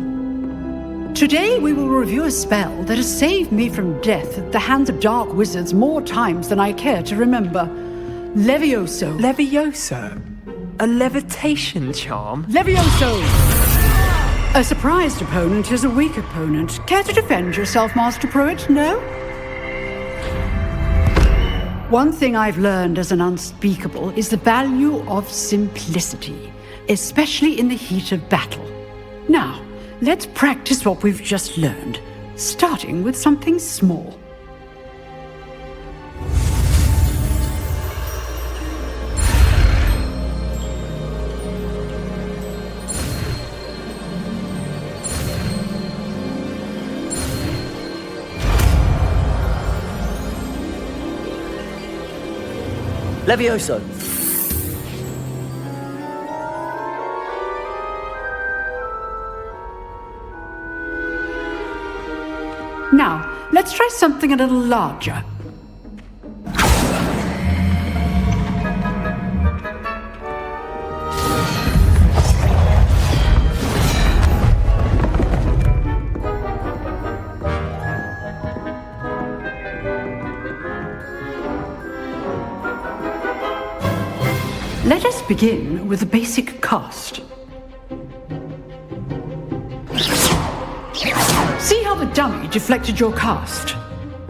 Today we will review a spell that has saved me from death at the hands of dark wizards more times than I care to remember. Levioso.
Levioso? A levitation charm?
Levioso! A surprised opponent is a weak opponent. Care to defend yourself, Master Pruitt? No? One thing I've learned as an unspeakable is the value of simplicity, especially in the heat of battle. Now, let's practice what we've just learned, starting with something small.
Levioso.
Now, let's try something a little larger. Let us begin with the basic cast. See how the dummy deflected your cast?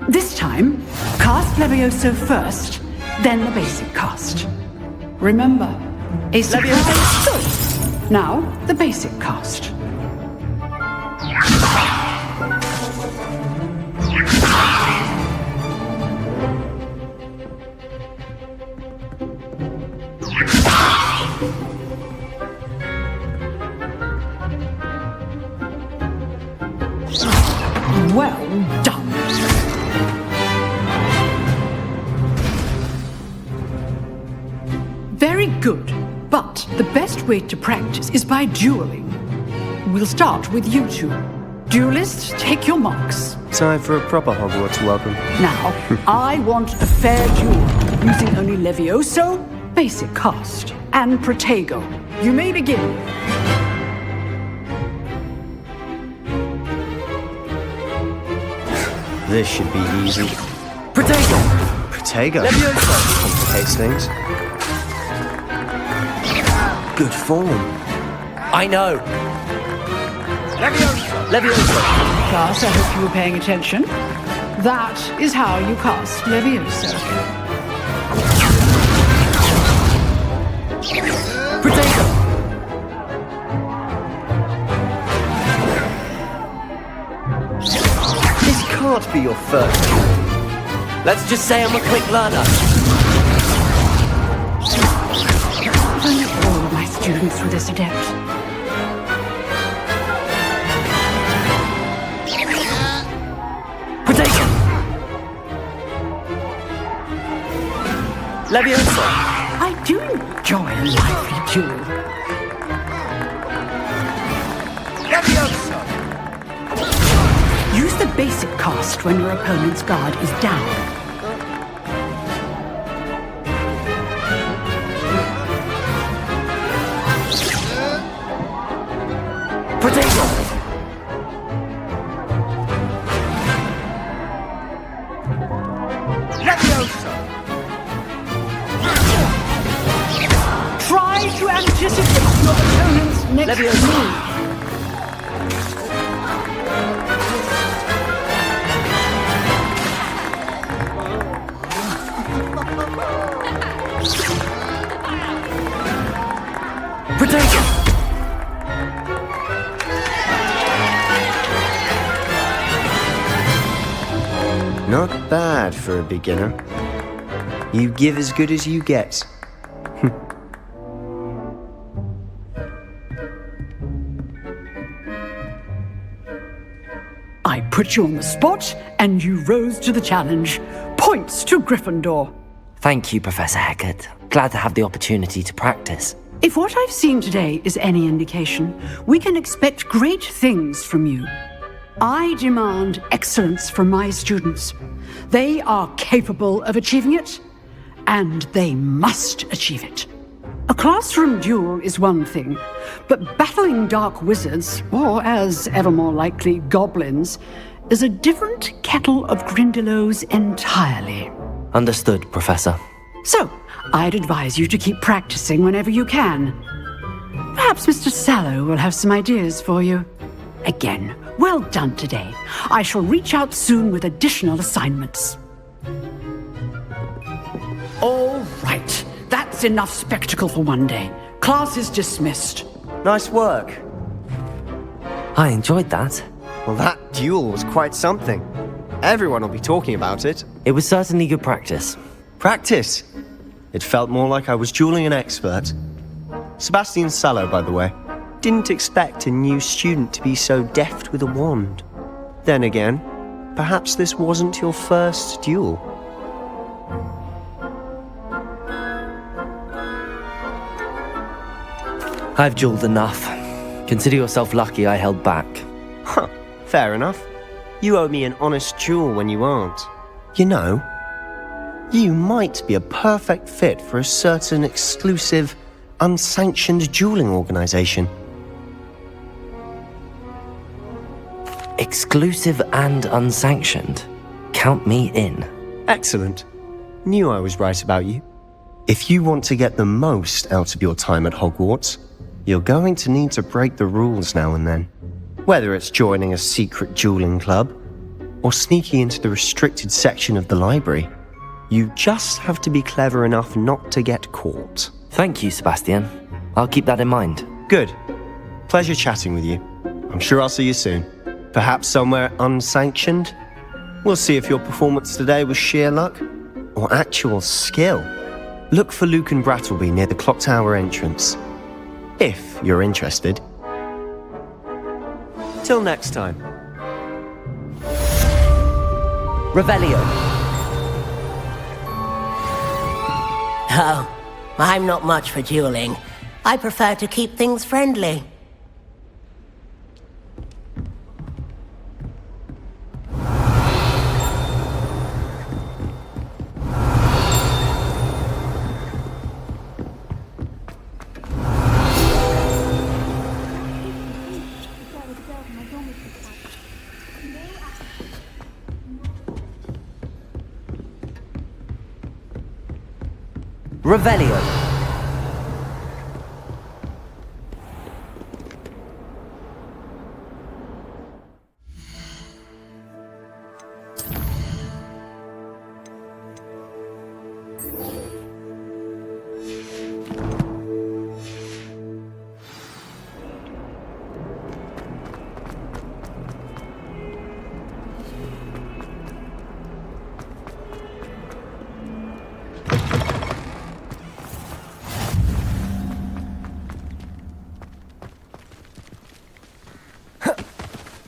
This time, cast Levioso first, then the basic cast. Remember, a surprise choice. Now, the basic cast. Well done. Very good, but the best way to practice is by dueling. We'll start with you two. Duelists, take your marks.
Time for a proper Hogwarts welcome.
Now, I want a fair duel, using only Levioso, basic cast, and Protego. You may begin.
This should be easy.
Protego!
Protego?
Levioso!
Complicates things. Good form.
I know. Levioso!
Class, I hope you were paying attention. That is how you cast Levioso.
Protego!
Can't be your first.
Let's just say I'm a quick learner.
If only all of my students were this adept.
Protego! Levioso!
I do enjoy a lively duel. Use the basic cast when your opponent's guard is down. Try to anticipate your opponent's next move.
Not bad for a beginner. You give as good as you get.
I put you on the spot, and you rose to the challenge. Points to Gryffindor.
Thank you, Professor Hecat. Glad to have the opportunity to practice.
If what I've seen today is any indication, we can expect great things from you. I demand excellence from my students. They are capable of achieving it, and they must achieve it. A classroom duel is one thing, but battling dark wizards, or as ever more likely, goblins, is a different kettle of Grindylows entirely.
Understood, Professor.
So, I'd advise you to keep practicing whenever you can. Perhaps Mr. Sallow will have some ideas for you. Again, well done today. I shall reach out soon with additional assignments. All right. That's enough spectacle for one day. Class is dismissed.
Nice work.
I enjoyed that.
Well, that duel was quite something. Everyone will be talking about it.
It was certainly good practice.
Practice? It felt more like I was dueling an expert. Sebastian Sallow, by the way. Didn't expect a new student to be so deft with a wand. Then again, perhaps this wasn't your first duel.
I've dueled enough. Consider yourself lucky I held back.
Huh, fair enough. You owe me an honest duel when you aren't. You know, you might be a perfect fit for a certain exclusive, unsanctioned dueling organization.
Exclusive and unsanctioned. Count me in.
Excellent. Knew I was right about you. If you want to get the most out of your time at Hogwarts, you're going to need to break the rules now and then. Whether it's joining a secret dueling club, or sneaking into the restricted section of the library, you just have to be clever enough not to get caught.
Thank you, Sebastian. I'll keep that in mind.
Good. Pleasure chatting with you. I'm sure I'll see you soon. Perhaps somewhere unsanctioned? We'll see if your performance today was sheer luck or actual skill. Look for Luke and Brattleby near the clock tower entrance. If you're interested. Till next time.
Revelio.
Oh, I'm not much for dueling. I prefer to keep things friendly.
Revelio.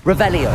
Revelio.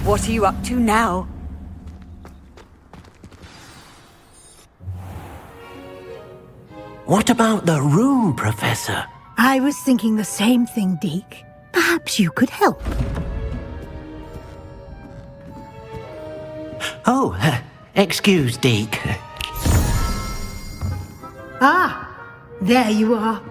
What are you up to now?
What about the room, Professor?
I was thinking the same thing, Deke. Perhaps you could help.
Oh, excuse, Deke.
Ah, there you are.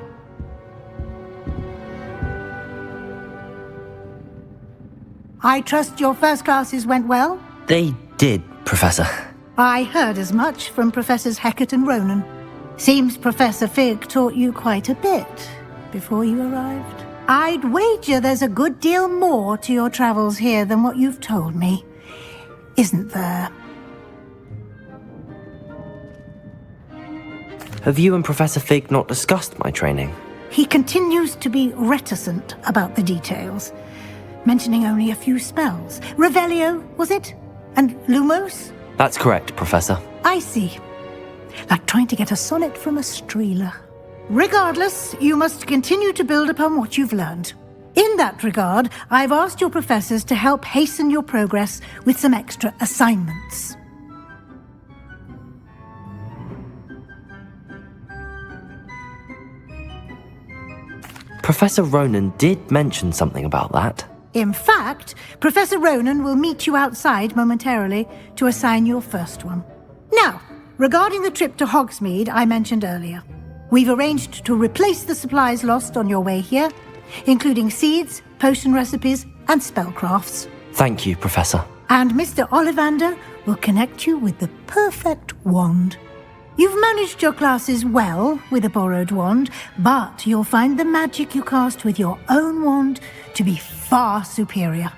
I trust your first classes went well?
They did, Professor.
I heard as much from Professors Hecat and Ronan. Seems Professor Fig taught you quite a bit before you arrived. I'd wager there's a good deal more to your travels here than what you've told me. Isn't there?
Have you and Professor Fig not discussed my training?
He continues to be reticent about the details, mentioning only a few spells. Revelio, was it? And Lumos?
That's correct, Professor.
I see. Like trying to get a sonnet from a streeler. Regardless, you must continue to build upon what you've learned. In that regard, I've asked your professors to help hasten your progress with some extra assignments.
Professor Ronan did mention something about that.
In fact, Professor Ronan will meet you outside momentarily to assign your first one. Now, regarding the trip to Hogsmeade I mentioned earlier, we've arranged to replace the supplies lost on your way here, including seeds, potion recipes, and spellcrafts.
Thank you, Professor.
And Mr. Ollivander will connect you with the perfect wand. You've managed your classes well with a borrowed wand, but you'll find the magic you cast with your own wand to be far superior.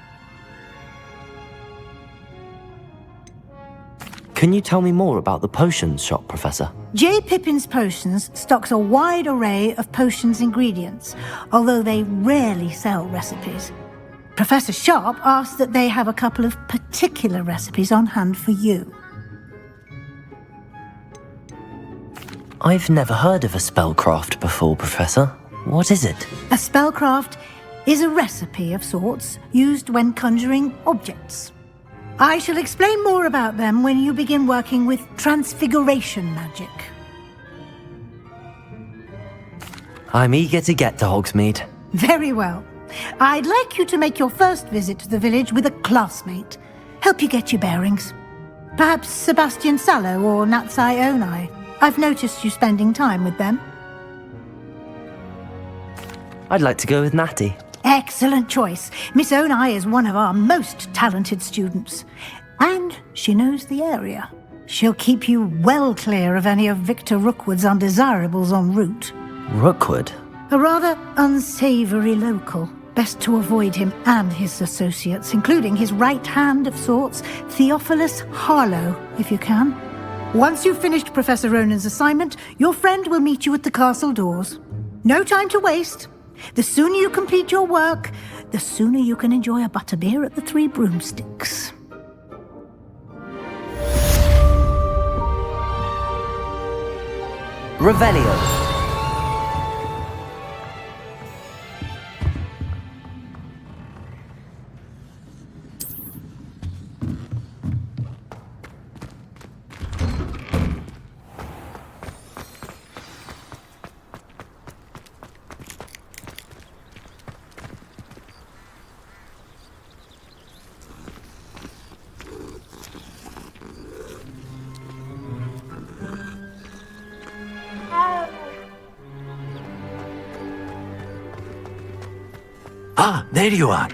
Can you tell me more about the potions shop, Professor?
J. Pippin's Potions stocks a wide array of potions ingredients, although they rarely sell recipes. Professor Sharp asked that they have a couple of particular recipes on hand for you.
I've never heard of a spellcraft before, Professor. What is it?
A spellcraft is a recipe of sorts used when conjuring objects. I shall explain more about them when you begin working with transfiguration magic.
I'm eager to get to Hogsmeade.
Very well. I'd like you to make your first visit to the village with a classmate. Help you get your bearings. Perhaps Sebastian Sallow or Natsai Onai. I've noticed you spending time with them.
I'd like to go with Natty.
Excellent choice. Miss Onai is one of our most talented students. And she knows the area. She'll keep you well clear of any of Victor Rookwood's undesirables en route.
Rookwood?
A rather unsavory local. Best to avoid him and his associates, including his right hand of sorts, Theophilus Harlow, if you can. Once you've finished Professor Ronan's assignment, your friend will meet you at the castle doors. No time to waste. The sooner you complete your work, the sooner you can enjoy a butterbeer at the Three Broomsticks.
Revelio.
Ah, there you are.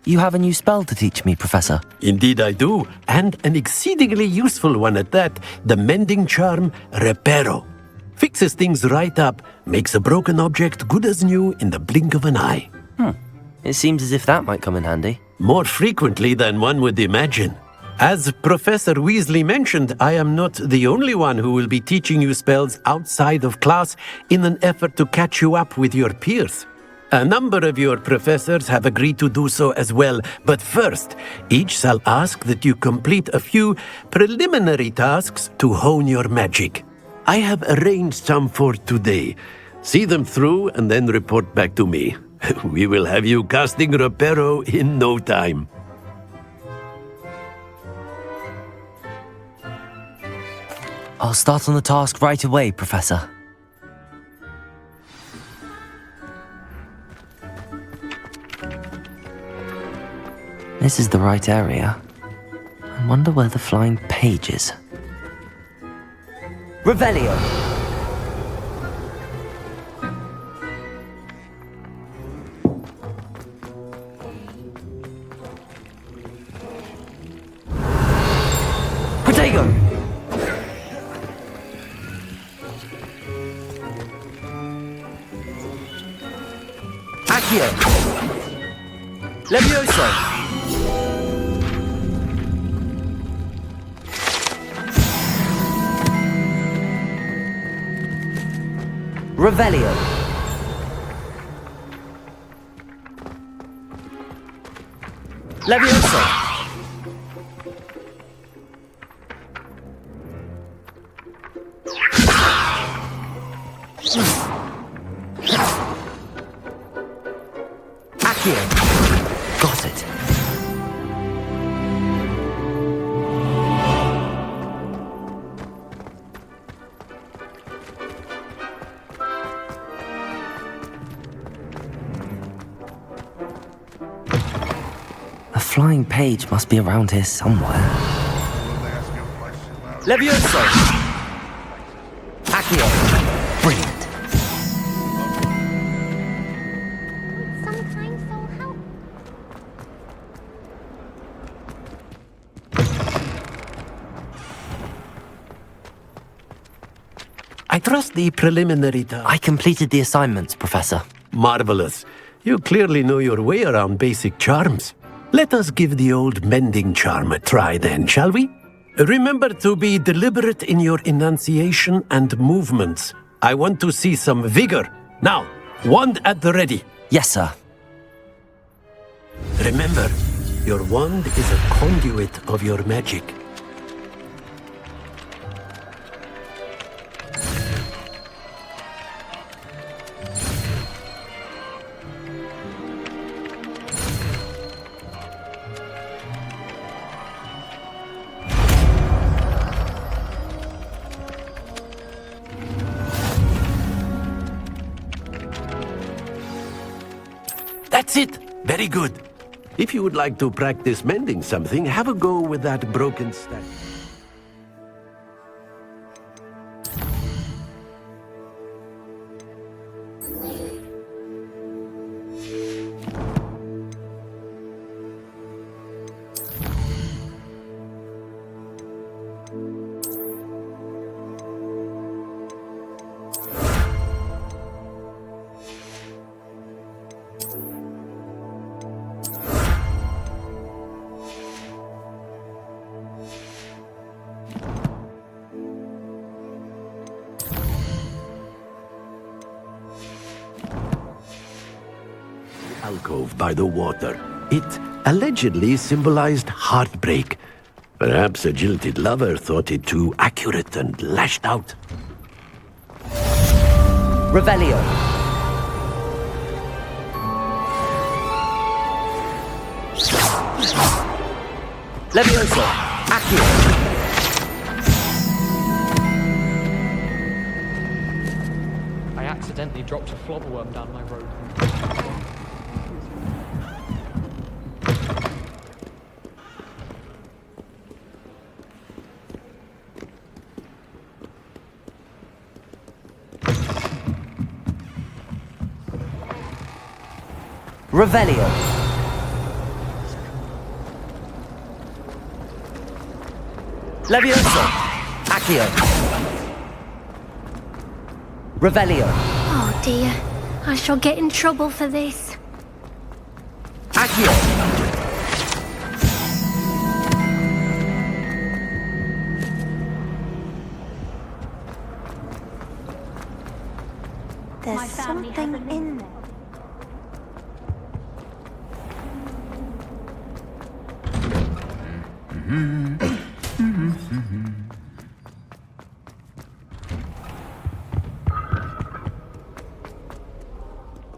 You have a new spell to teach me, Professor.
Indeed I do, and an exceedingly useful one at that. The mending charm, Reparo. Fixes things right up, makes a broken object good as new in the blink of an eye.
It seems as if that might come in handy.
More frequently than one would imagine. As Professor Weasley mentioned, I am not the only one who will be teaching you spells outside of class in an effort to catch you up with your peers. A number of your professors have agreed to do so as well, but first, each shall ask that you complete a few preliminary tasks to hone your magic. I have arranged some for today. See them through and then report back to me. We will have you casting Reparo in no time.
I'll start on the task right away, Professor. This is the right area. I wonder where the flying page is. Revelio! Protego! Accio! Levioso! Revelio. Levioso. Accio. Got it. A flying page must be around here somewhere. Levioso! Accio! Brilliant.
I trust the preliminary task.
I completed the assignments, Professor.
Marvelous. You clearly know your way around basic charms. Let us give the old mending charm a try then, shall we? Remember to be deliberate in your enunciation and movements. I want to see some vigor. Now, wand at the ready.
Yes, sir.
Remember, your wand is a conduit of your magic. That's it! Very good. If you would like to practice mending something, have a go with that broken statue. Alcove by the water. It allegedly symbolized heartbreak. Perhaps a jilted lover thought it too accurate and lashed out.
Revelio. Levioso. Accio.
I accidentally dropped a flobberworm down my road.
Revelio. Levioso. Accio. Revelio.
Oh dear. I shall get in trouble for this.
Accio.
There's something in there.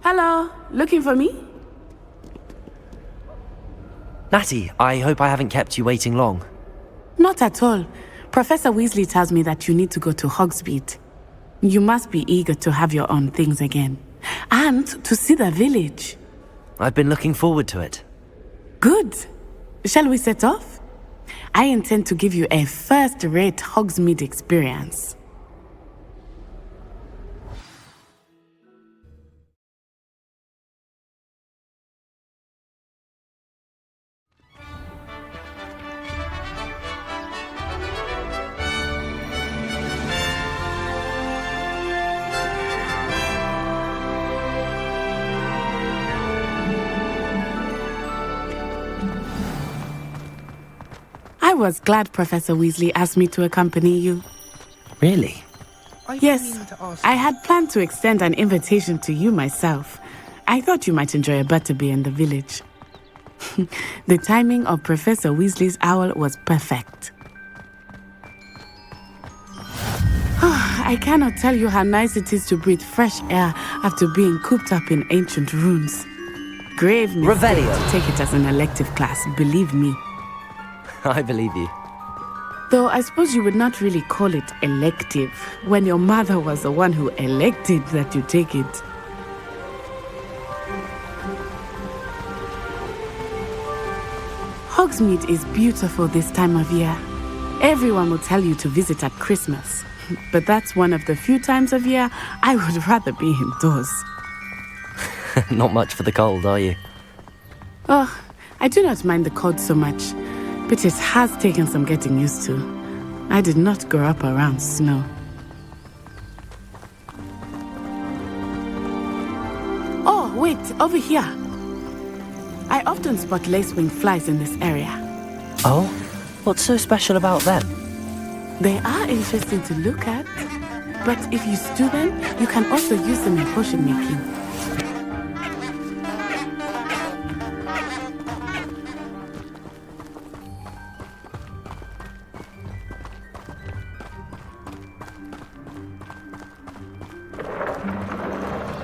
Hello, looking for me?
Natty, I hope I haven't kept you waiting long.
Not at all. Professor Weasley tells me that you need to go to Hogsmeade. You must be eager to have your own things again. And to see the village.
I've been looking forward to it.
Good. Shall we set off? I intend to give you a first-rate Hogsmeade experience. I was glad Professor Weasley asked me to accompany you.
Really?
Yes, I had planned to extend an invitation to you myself. I thought you might enjoy a butterbeer in the village. The timing of Professor Weasley's owl was perfect. I cannot tell you how nice it is to breathe fresh air after being cooped up in ancient ruins. Grave mistake to take it as an elective class, believe me.
I believe you.
Though I suppose you would not really call it elective when your mother was the one who elected that you take it. Hogsmeade is beautiful this time of year. Everyone will tell you to visit at Christmas, but that's one of the few times of year I would rather be indoors.
Not much for the cold, are you?
Oh, I do not mind the cold so much. But it has taken some getting used to. I did not grow up around snow. Oh, wait, over here. I often spot lacewing flies in this area.
Oh? What's so special about them?
They are interesting to look at. But if you stew them, you can also use them in potion making.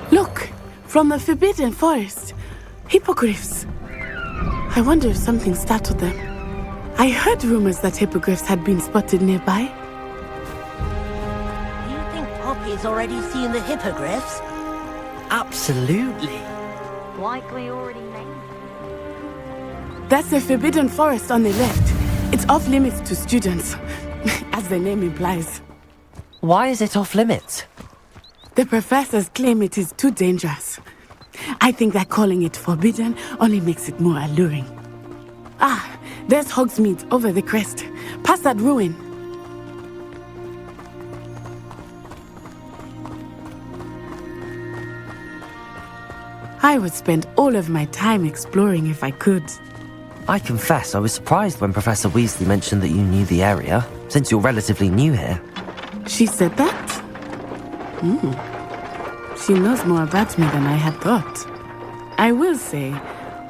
Look, from the Forbidden Forest. Hippogriffs. I wonder if something startled them. I heard rumors that hippogriffs had been spotted nearby.
You think Poppy's already seen the hippogriffs?
Absolutely.
Likely already named.
That's the Forbidden Forest on the left. It's off limits to students, as the name implies.
Why is it off limits?
The professors claim it is too dangerous. I think that calling it forbidden only makes it more alluring. Ah, there's Hogsmeade over the crest, past that ruin. I would spend all of my time exploring if I could.
I confess I was surprised when Professor Weasley mentioned that you knew the area, since you're relatively new here.
She said that? She knows more about me than I had thought. I will say,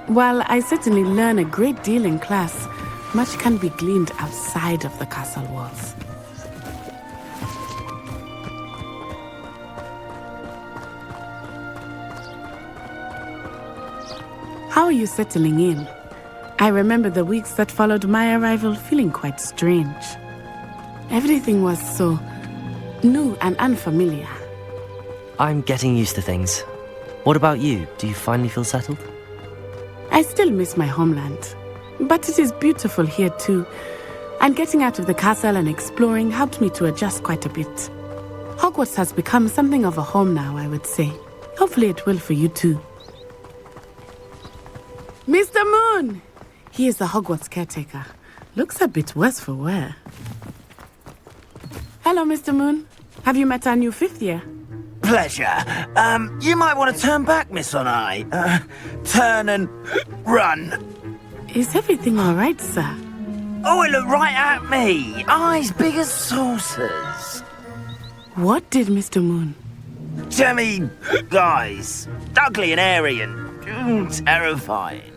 while I certainly learn a great deal in class, much can be gleaned outside of the castle walls. How are you settling in? I remember the weeks that followed my arrival feeling quite strange. Everything was so new and unfamiliar.
I'm getting used to things. What about you? Do you finally feel settled?
I still miss my homeland, but it is beautiful here too. And getting out of the castle and exploring helped me to adjust quite a bit. Hogwarts has become something of a home now, I would say. Hopefully it will for you too. Mr. Moon! He is the Hogwarts caretaker. Looks a bit worse for wear. Hello, Mr. Moon. Have you met our new fifth year?
Pleasure. You might want to turn back, Miss Onai. Turn and run.
Is everything all right, sir?
Oh, it looked right at me. Eyes big as saucers.
What did Mr. Moon?
Jemmy, guys. Ugly and airy and terrifying.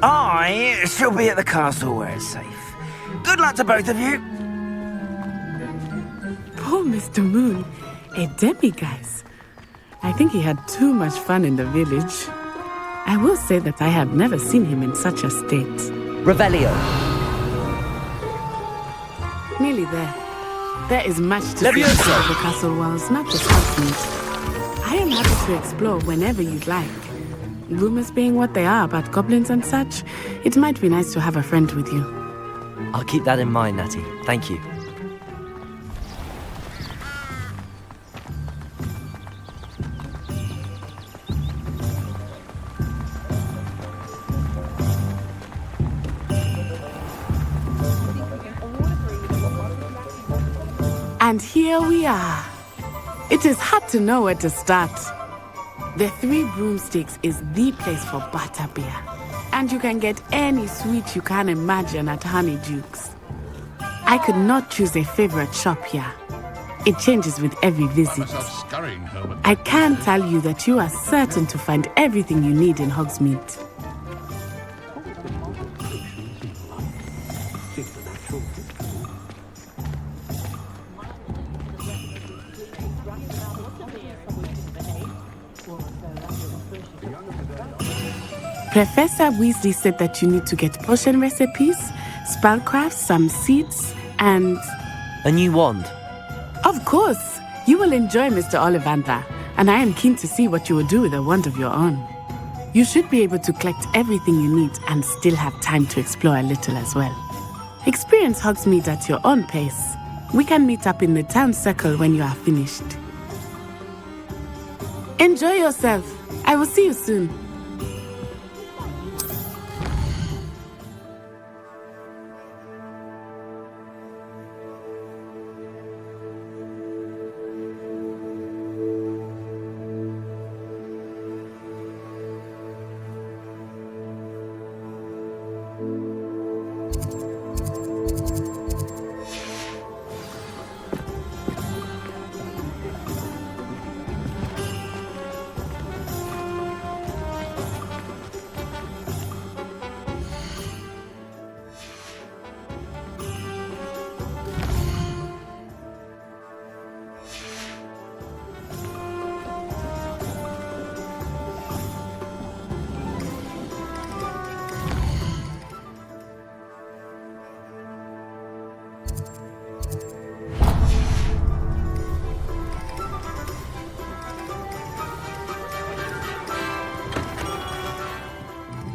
I shall be at the castle where it's safe. Good luck to both of you.
Poor Mr. Moon. A demiguise. I think he had too much fun in the village. I will say that I have never seen him in such a state.
Revelio.
Nearly there. There is much to see
Leviosa!
outside the castle walls, not just Hogsmeade. I am happy to explore whenever you'd like. Rumors being what they are about goblins and such, it might be nice to have a friend with you.
I'll keep that in mind, Natty. Thank you.
And here we are. It is hard to know where to start. The Three Broomsticks is the place for butterbeer. And you can get any sweet you can imagine at Honeyduke's. I could not choose a favorite shop here. It changes with every visit. I can tell you that you are certain to find everything you need in Hogsmeade. Professor Weasley said that you need to get potion recipes, spellcraft, some seeds, and...
A new wand.
Of course! You will enjoy Mr. Ollivander, and I am keen to see what you will do with a wand of your own. You should be able to collect everything you need and still have time to explore a little as well. Experience Hogsmeade at your own pace. We can meet up in the town circle when you are finished. Enjoy yourself. I will see you soon.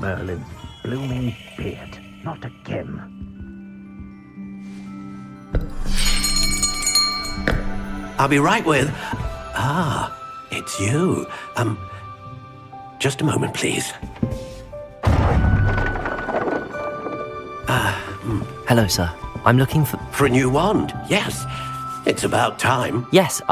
Merlin, blooming beard, not again.
I'll be right with... Ah, it's you. Just a moment, please.
Hello, sir. I'm looking for...
For a new wand, yes. It's about time.
Yes,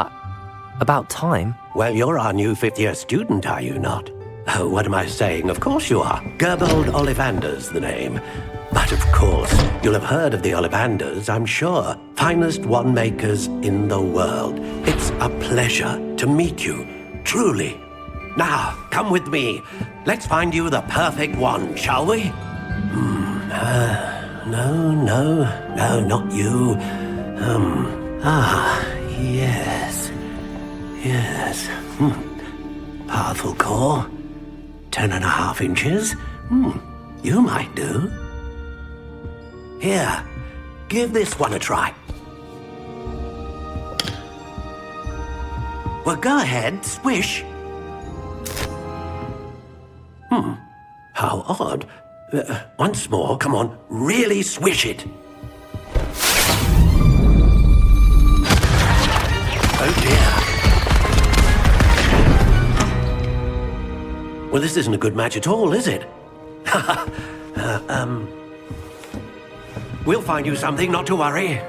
about time?
Well, you're our new fifth-year student, are you not? Oh, what am I saying? Of course you are. Gerbold Ollivander's the name. But of course, you'll have heard of the Ollivanders, I'm sure. Finest wand makers in the world. It's a pleasure to meet you, truly. Now, come with me. Let's find you the perfect wand, shall we? No, not you. Yes. Powerful core. 10.5 inches. You might do. Here, give this one a try. Well, go ahead, swish. How odd. Once more, come on, really swish it. Oh dear. Well, this isn't a good match at all, is it? We'll find you something, not to worry.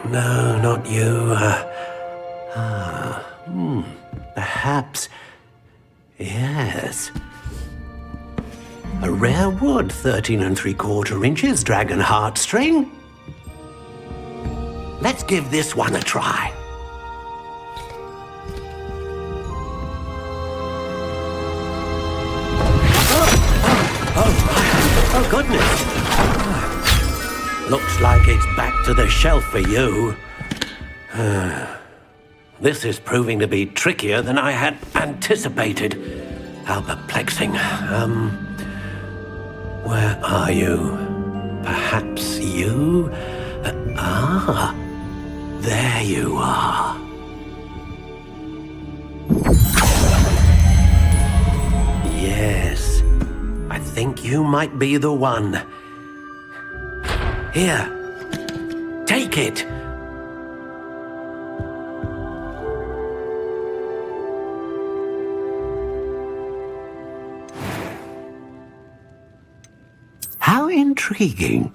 No, not you. Perhaps. Yes. A rare wood, 13 3/4 inches, dragon heartstring. Let's give this one a try. Oh, goodness. Looks like it's back to the shelf for you. This is proving to be trickier than I had anticipated. How perplexing. Where are you? Perhaps you? There you are. Yes, I think you might be the one. Here, take it. How intriguing.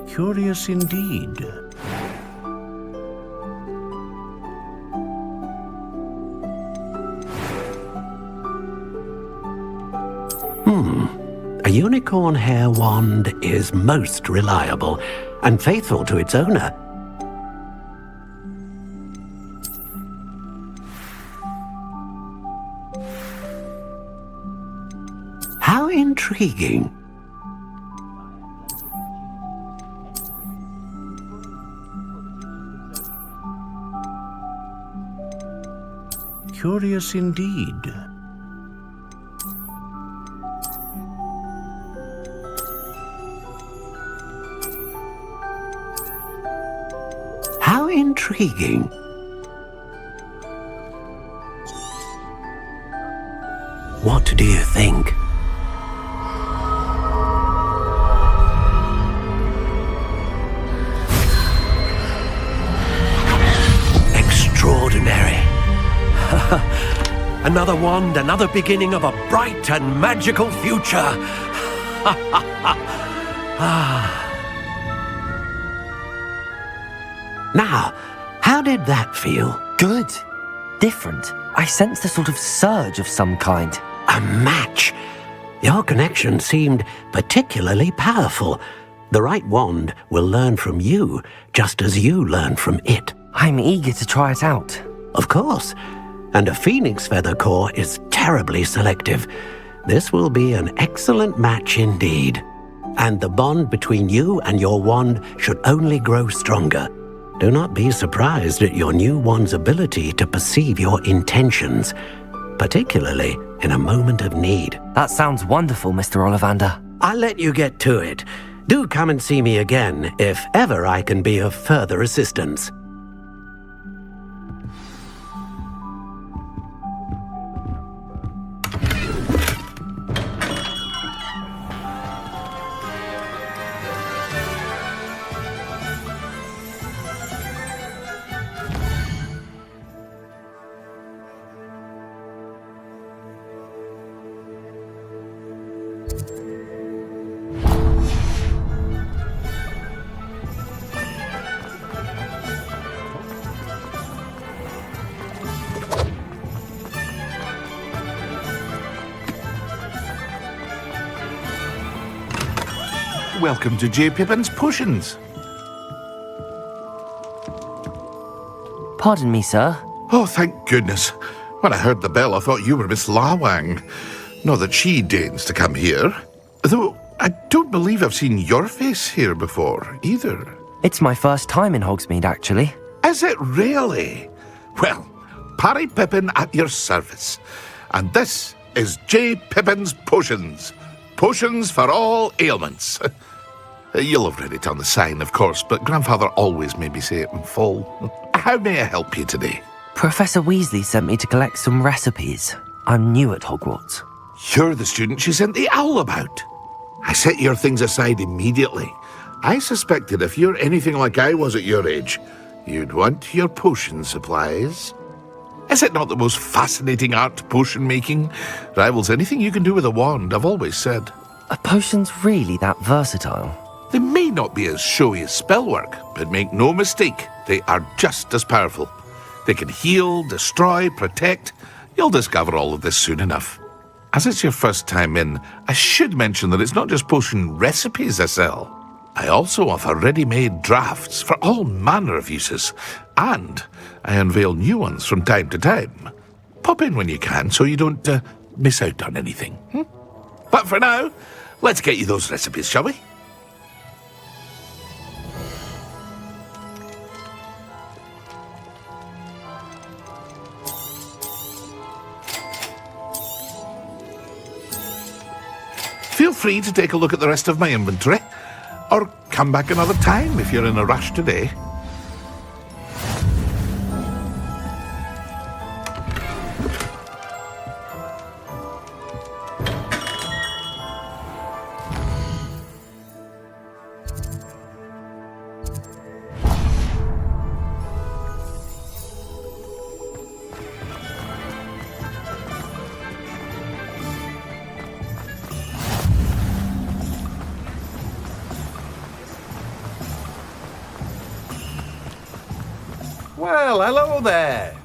Curious indeed.
A unicorn hair wand is most reliable and faithful to its owner. How intriguing.
Curious indeed.
How intriguing. What do you think? Extraordinary. Another wand, another beginning of a bright and magical future. Now, how did that feel?
Good. Different. I sensed a sort of surge of some kind.
A match. Your connection seemed particularly powerful. The right wand will learn from you, just as you learn from it.
I'm eager to try it out.
Of course. And a phoenix feather core is terribly selective. This will be an excellent match indeed. And the bond between you and your wand should only grow stronger. Do not be surprised at your new wand's ability to perceive your intentions, particularly in a moment of need.
That sounds wonderful, Mr. Ollivander.
I'll let you get to it. Do come and see me again if ever I can be of further assistance.
Welcome to J. Pippin's Potions.
Pardon me, sir.
Oh, thank goodness. When I heard the bell, I thought you were Miss Lawang. Not that she deigns to come here. Though, I don't believe I've seen your face here before, either.
It's my first time in Hogsmeade, actually.
Is it really? Well, Parry Pippin at your service. And this is J. Pippin's Potions. Potions for all ailments. You'll have read it on the sign, of course, but Grandfather always made me say it in full. How may I help you today?
Professor Weasley sent me to collect some recipes. I'm new at Hogwarts.
You're the student she sent the owl about. I set your things aside immediately. I suspected if you're anything like I was at your age, you'd want your potion supplies. Is it not the most fascinating art, potion making? Rivals anything you can do with a wand, I've always said.
Are potions really that versatile?
They may not be as showy as spellwork, but make no mistake, they are just as powerful. They can heal, destroy, protect. You'll discover all of this soon enough. As it's your first time in, I should mention that it's not just potion recipes I sell. I also offer ready-made drafts for all manner of uses, and I unveil new ones from time to time. Pop in when you can so you don't miss out on anything. But for now, let's get you those recipes, shall we? feel free to take a look at the rest of my inventory, or come back another time if you're in a rush today.
Well, hello there.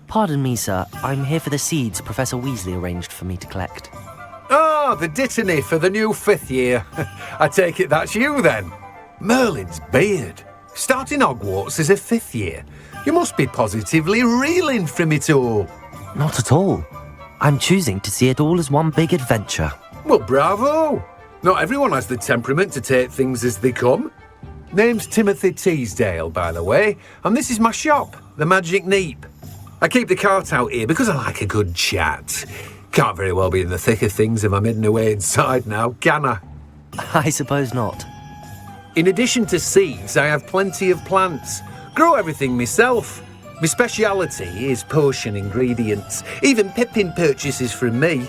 Pardon me, sir. I'm here for the seeds Professor Weasley arranged for me to collect.
Oh, the dittany for the new 5th year. I take it that's you then. Merlin's beard. Starting Hogwarts as a 5th year. You must be positively reeling from it all.
Not at all. I'm choosing to see it all as one big adventure.
Well, bravo. Not everyone has the temperament to take things as they come. Name's Timothy Teasdale, by the way, and this is my shop, the Magic Neep. I keep the cart out here because I like a good chat. Can't very well be in the thick of things if I'm hidden away inside now, can I?
I suppose not.
In addition to seeds, I have plenty of plants. Grow everything myself. My speciality is potion ingredients. Even Pippin purchases from me.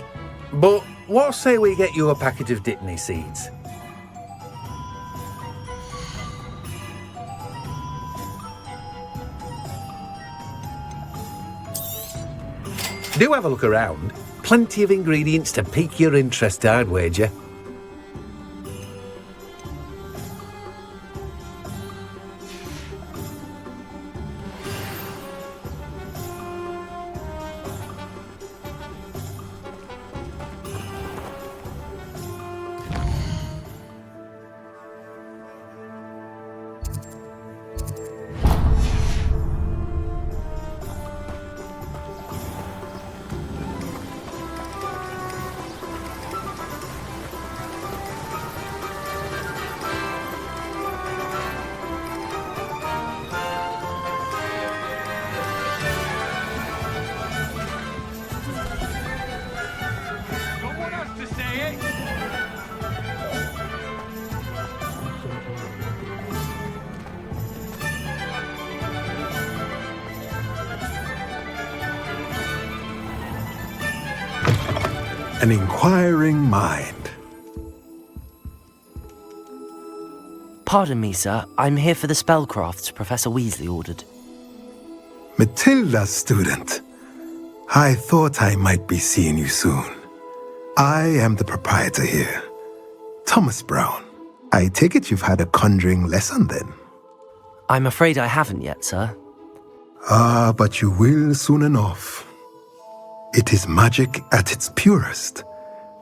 But what say we get you a packet of dittany seeds? Do have a look around. Plenty of ingredients to pique your interest, I'd wager.
An inquiring mind.
Pardon me, sir. I'm here for the spellcrafts Professor Weasley ordered.
Matilda, student. I thought I might be seeing you soon. I am the proprietor here, Thomas Brown. I take it you've had a conjuring lesson then?
I'm afraid I haven't yet, sir.
Ah, but you will soon enough. It is magic at its purest,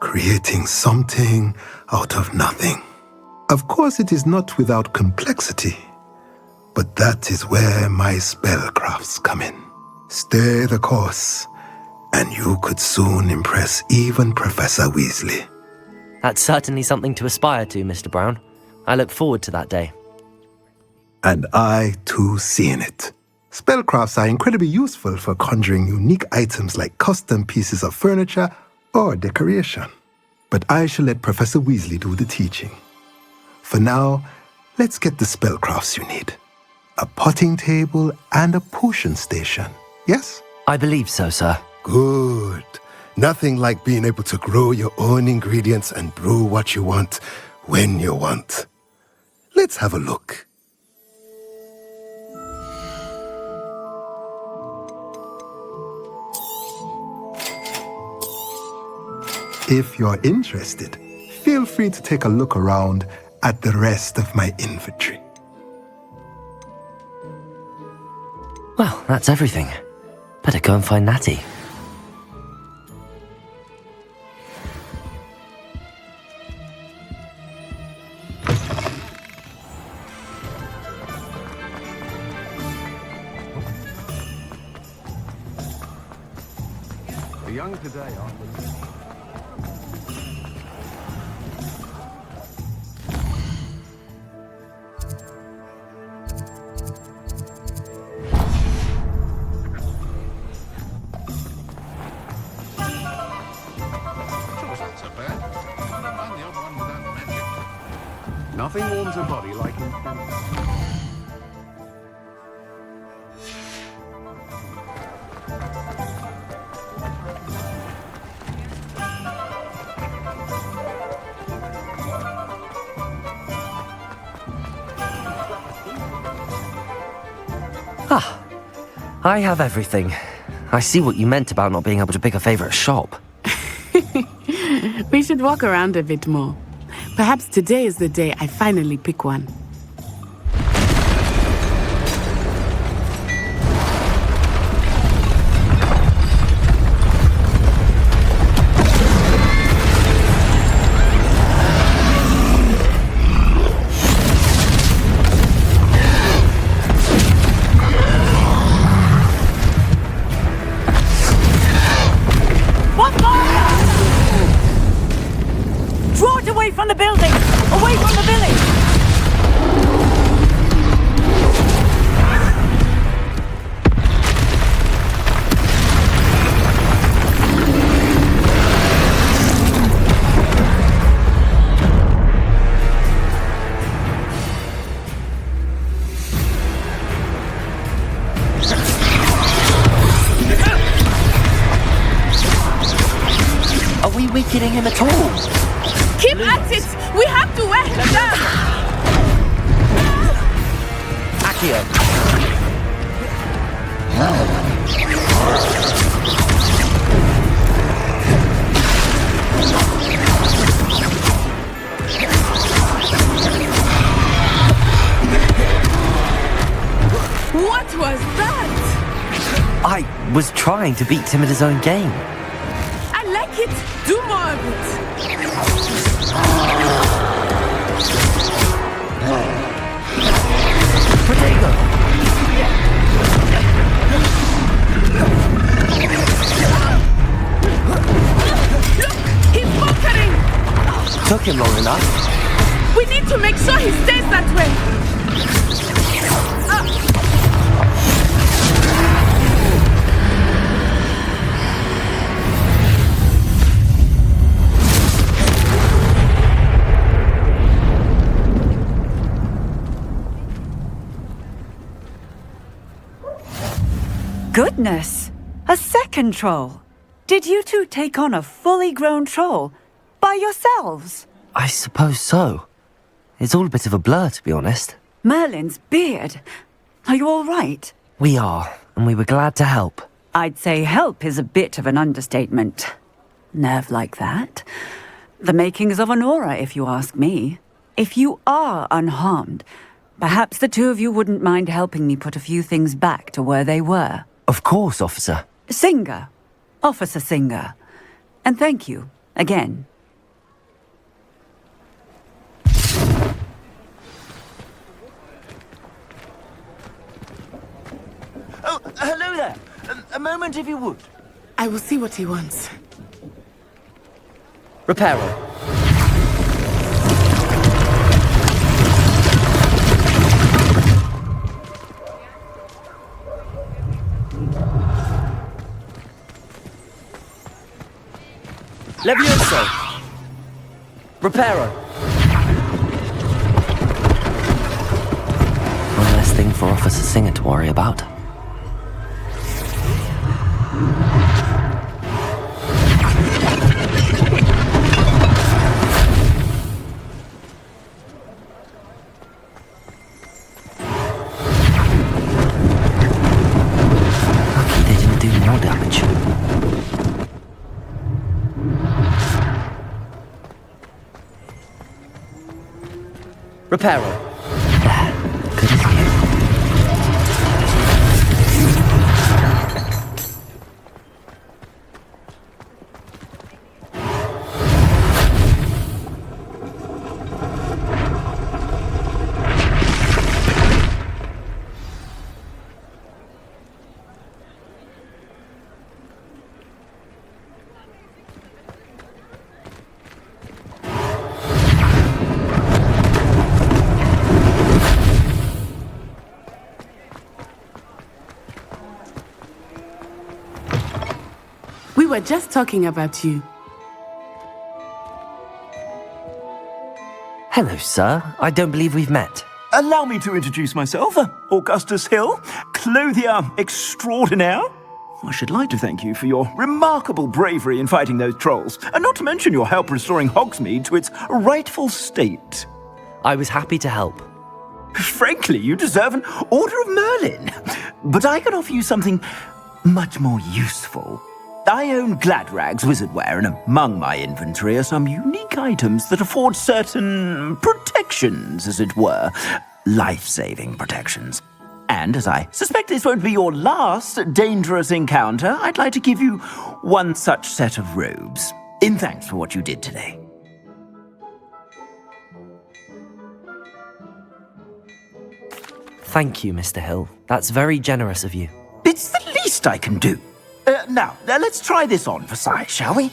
creating something out of nothing. Of course, it is not without complexity, but that is where my spellcrafts come in. Stay the course, and you could soon impress even Professor Weasley.
That's certainly something to aspire to, Mr. Brown. I look forward to that day.
And I, too, seeing it. Spellcrafts are incredibly useful for conjuring unique items like custom pieces of furniture or decoration. But I shall let Professor Weasley do the teaching. For now, let's get the spellcrafts you need. A potting table and a potion station, yes?
I believe so, sir.
Good. Nothing like being able to grow your own ingredients and brew what you want when you want. Let's have a look. If you're interested, feel free to take a look around at the rest of my inventory.
Well, that's everything. Better go and find Natty.
The young today are... Drains a body like
I have everything. I see what you meant about not being able to pick a favorite shop.
We should walk around a bit more. Perhaps today is the day I finally pick one.
From the building! Away from the village!
Are we weakening him at all?
Keep at it! We have to wear him down!
Accio!
What was that?
I was trying to beat him at his own game.
I like it! Do more of it!
Potato!
Look! He's bunkering!
Took him long enough.
We need to make sure he stays that way!
Goodness! A second troll! Did you two take on a fully grown troll? By yourselves?
I suppose so. It's all a bit of a blur, to be honest.
Merlin's beard. Are you all right?
We are, and we were glad to help.
I'd say help is a bit of an understatement. Nerve like that. The makings of an aura, if you ask me. If you are unharmed, perhaps the two of you wouldn't mind helping me put a few things back to where they were.
Of course, officer.
Singer. Officer Singer. And thank you, again.
Oh, hello there. A moment, if you would.
I will see what he wants.
Reparo. Levioso! Reparo! One less thing for Officer Singer to worry about. Lucky they didn't do more damage. Reparo. There. Good as new.
We were just talking about you.
Hello, sir. I don't believe we've met.
Allow me to introduce myself, Augustus Hill, clothier extraordinaire. I should like to thank you for your remarkable bravery in fighting those trolls, and not to mention your help restoring Hogsmeade to its rightful state.
I was happy to help.
Frankly, you deserve an Order of Merlin. But I can offer you something much more useful. I own Gladrag's wizardware, and among my inventory are some unique items that afford certain protections, as it were. Life-saving protections. And as I suspect this won't be your last dangerous encounter, I'd like to give you one such set of robes, in thanks for what you did today.
Thank you, Mr. Hill. That's very generous of you.
It's the least I can do. Now, let's try this on for size, shall we?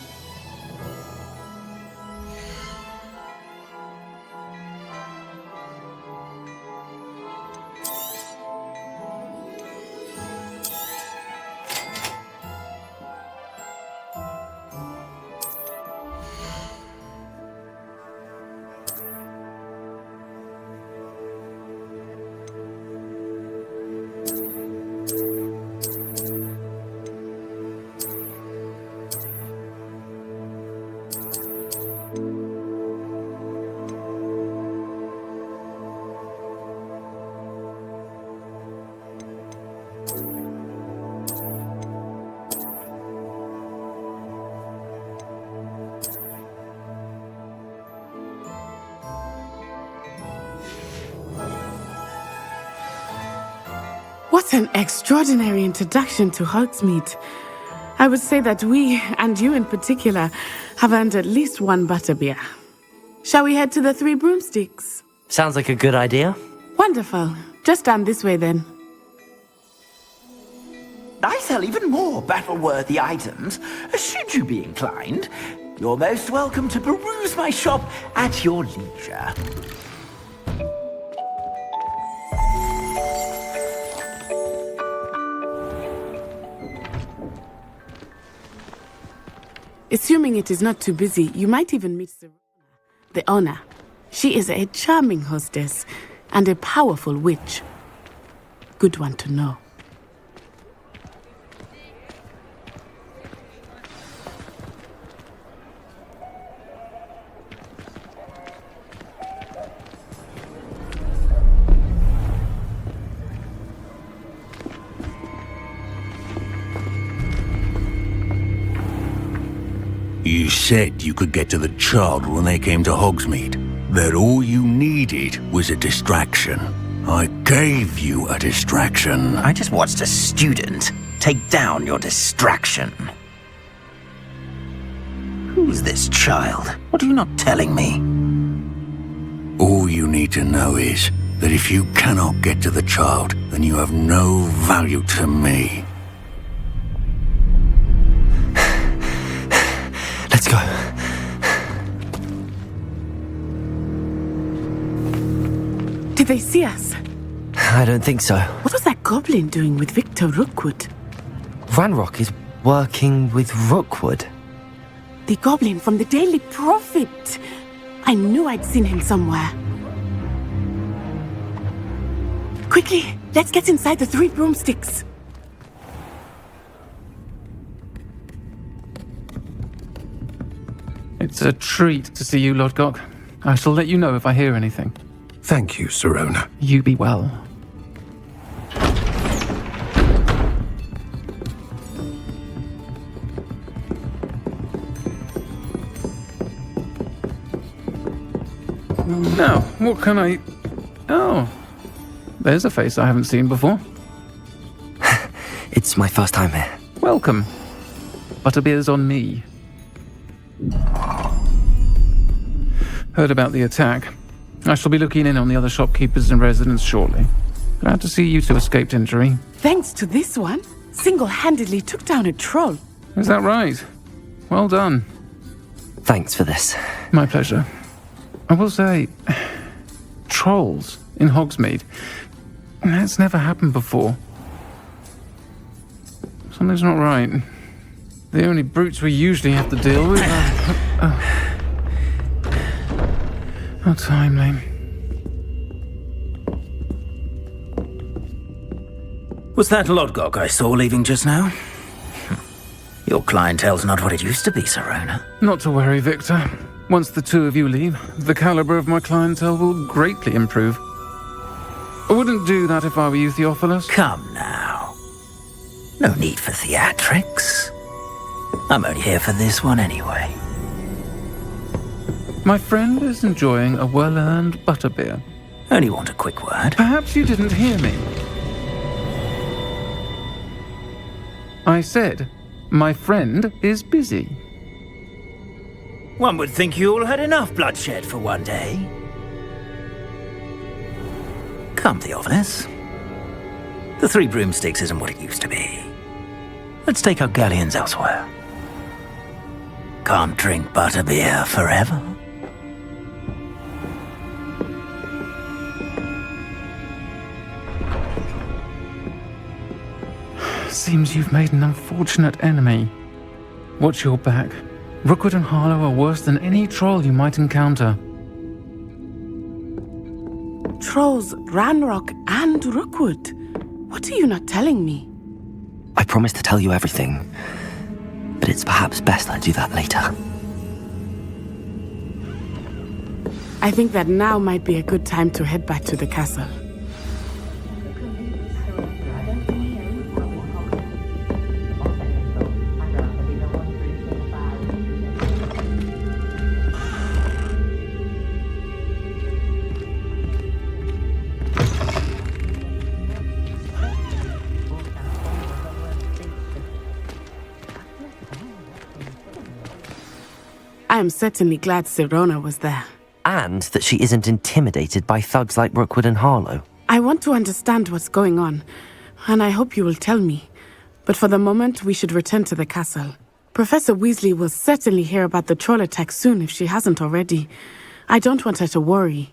What an extraordinary introduction to Hogsmeade. I would say that we, and you in particular, have earned at least one butterbeer. Shall we head to the Three Broomsticks?
Sounds like a good idea.
Wonderful. Just down this way then.
I sell even more battle-worthy items, should you be inclined. You're most welcome to peruse my shop at your leisure.
Assuming it is not too busy, you might even meet the owner. She is a charming hostess and a powerful witch. Good one to know.
You said you could get to the child when they came to Hogsmeade. That all you needed was a distraction. I gave you a distraction.
I just watched a student take down your distraction. Who's this child? What are you not telling me?
All you need to know is that if you cannot get to the child, then you have no value to me.
Let's go.
Did they see us?
I don't think so.
What was that goblin doing with Victor Rookwood?
Ranrock is working with Rookwood.
The goblin from the Daily Prophet. I knew I'd seen him somewhere. Quickly, let's get inside the Three Broomsticks.
It's a treat to see you, Lodgok. I shall let you know if I hear anything.
Thank you, Sirona.
You be well. Now, what can I... Oh, there's a face I haven't seen before.
It's my first time here.
Welcome. Butterbeer's on me. Heard about the attack. I shall be looking in on the other shopkeepers and residents shortly. Glad to see you two escaped injury.
Thanks to this one, single-handedly took down a troll.
Is that right? Well done.
Thanks for this.
My pleasure. I will say, trolls in Hogsmeade. That's never happened before. Something's not right. The only brutes we usually have to deal with are... How timely.
Was that Lodgok I saw leaving just now? Your clientele's not what it used to be, Serona.
Not to worry, Victor. Once the two of you leave, the caliber of my clientele will greatly improve. I wouldn't do that if I were you, Theophilus.
Come now. No need for theatrics. I'm only here for this one anyway.
My friend is enjoying a well-earned butterbeer.
Only want a quick word.
Perhaps you didn't hear me. I said, my friend is busy.
One would think you all had enough bloodshed for one day. Come, Theophilus. The Three Broomsticks isn't what it used to be. Let's take our galleons elsewhere. Can't drink butterbeer forever.
Seems you've made an unfortunate enemy. Watch your back. Rookwood and Harlow are worse than any troll you might encounter.
Trolls, Ranrock, and Rookwood. What are you not telling me?
I promised to tell you everything, but it's perhaps best I do that later.
I think that now might be a good time to head back to the castle. I am certainly glad Serona was there.
And that she isn't intimidated by thugs like Rookwood and Harlow.
I want to understand what's going on, and I hope you will tell me. But for the moment, we should return to the castle. Professor Weasley will certainly hear about the troll attack soon if she hasn't already. I don't want her to worry.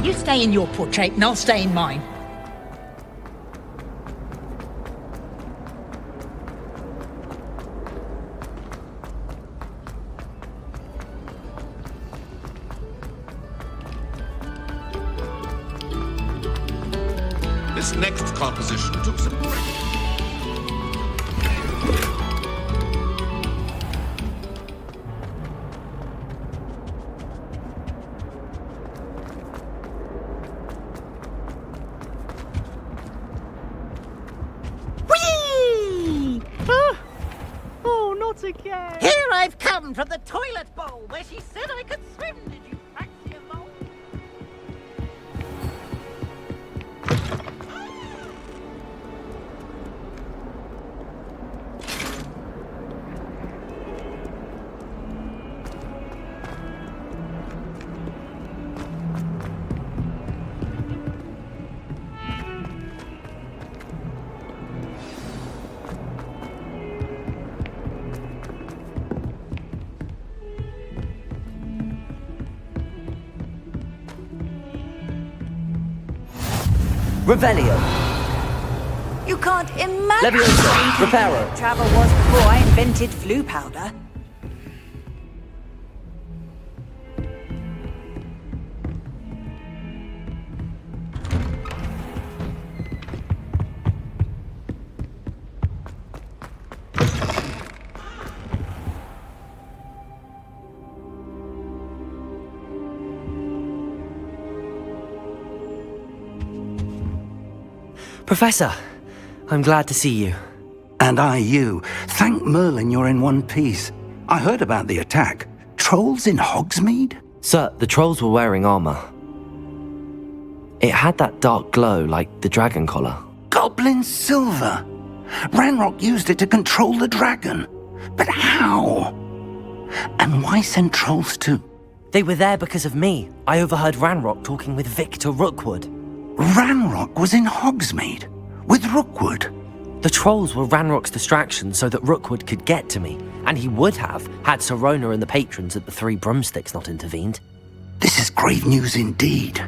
You stay in your portrait and I'll stay in mine.
This next composition took some
Whee!
Oh, not again!
Here I've come from the toilet bowl where she said I could swim. Did you fancy a bowl?
Revelio.
You can't imagine
Leviosa. Reparo.
travel was before I invented flu powder.
Professor, I'm glad to see you.
And I you. Thank Merlin you're in one piece. I heard about the attack. Trolls in Hogsmeade?
Sir, the trolls were wearing armor. It had that dark glow like the dragon collar.
Goblin silver! Ranrock used it to control the dragon. But how? And why send trolls too?
They were there because of me. I overheard Ranrock talking with Victor Rookwood.
Ranrock was in Hogsmeade? With Rookwood?
The trolls were Ranrock's distraction so that Rookwood could get to me, and he would have had Sirona and the patrons at the Three Broomsticks not intervened.
This is grave news indeed.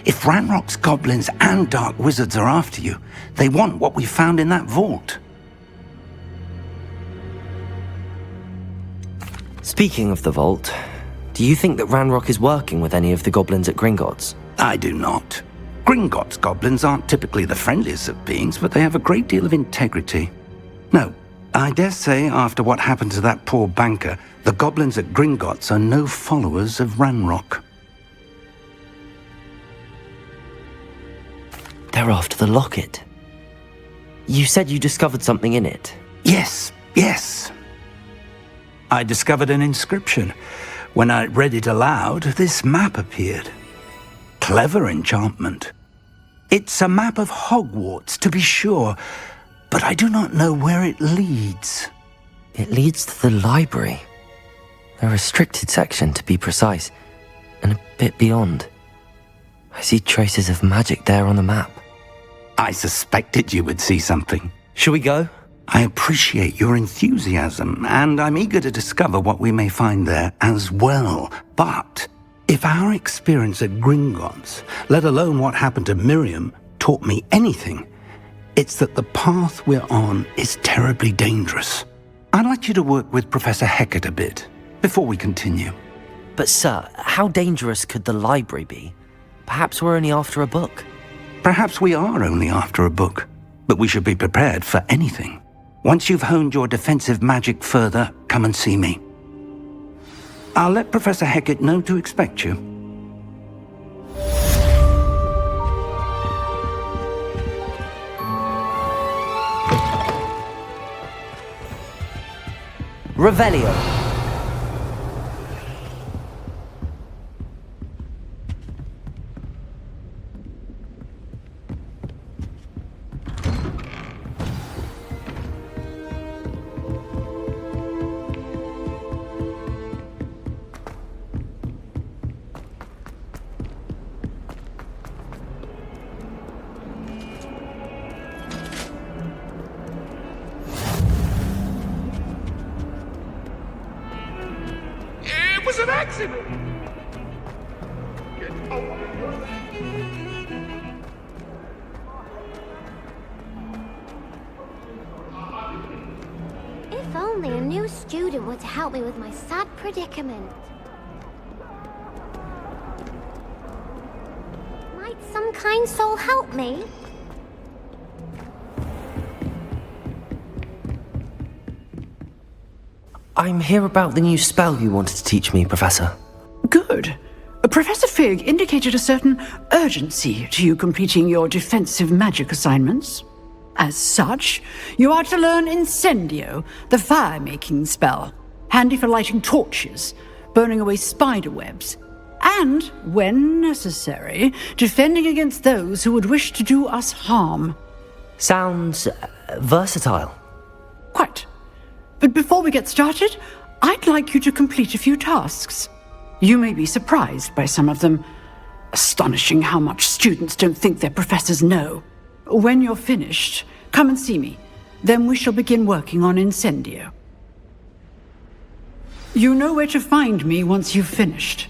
If Ranrock's goblins and dark wizards are after you, they want what we found in that vault.
Speaking of the vault, do you think that Ranrock is working with any of the goblins at Gringotts?
I do not. Gringotts goblins aren't typically the friendliest of beings, but they have a great deal of integrity. No, I dare say after what happened to that poor banker, the goblins at Gringotts are no followers of Ranrock.
They're after the locket. You said you discovered something in it.
Yes. I discovered an inscription. When I read it aloud, this map appeared. Clever enchantment. It's a map of Hogwarts, to be sure, but I do not know where it leads.
It leads to the library. A restricted section, to be precise, and a bit beyond. I see traces of magic there on the map.
I suspected you would see something.
Shall we go?
I appreciate your enthusiasm, and I'm eager to discover what we may find there as well. But if our experience at Gringotts, let alone what happened to Miriam, taught me anything, it's that the path we're on is terribly dangerous. I'd like you to work with Professor Hecat a bit before we continue.
But sir, how dangerous could the library be? Perhaps we're only after a book.
Perhaps we are only after a book, but we should be prepared for anything. Once you've honed your defensive magic further, come and see me. I'll let Professor Hecat know to expect you.
Revelio.
It was an accident! Get away.
only a new student were to help me with my sad predicament. Might some kind soul help me?
I'm here about the new spell you wanted to teach me, Professor.
Good. Professor Fig indicated a certain urgency to you completing your defensive magic assignments. As such, you are to learn Incendio, the fire-making spell, handy for lighting torches, burning away spider webs, and, when necessary, defending against those who would wish to do us harm.
Sounds versatile.
Quite. But before we get started, I'd like you to complete a few tasks. You may be surprised by some of them. Astonishing how much students don't think their professors know. When you're finished, come and see me. Then we shall begin working on Incendio. You know where to find me once you've finished.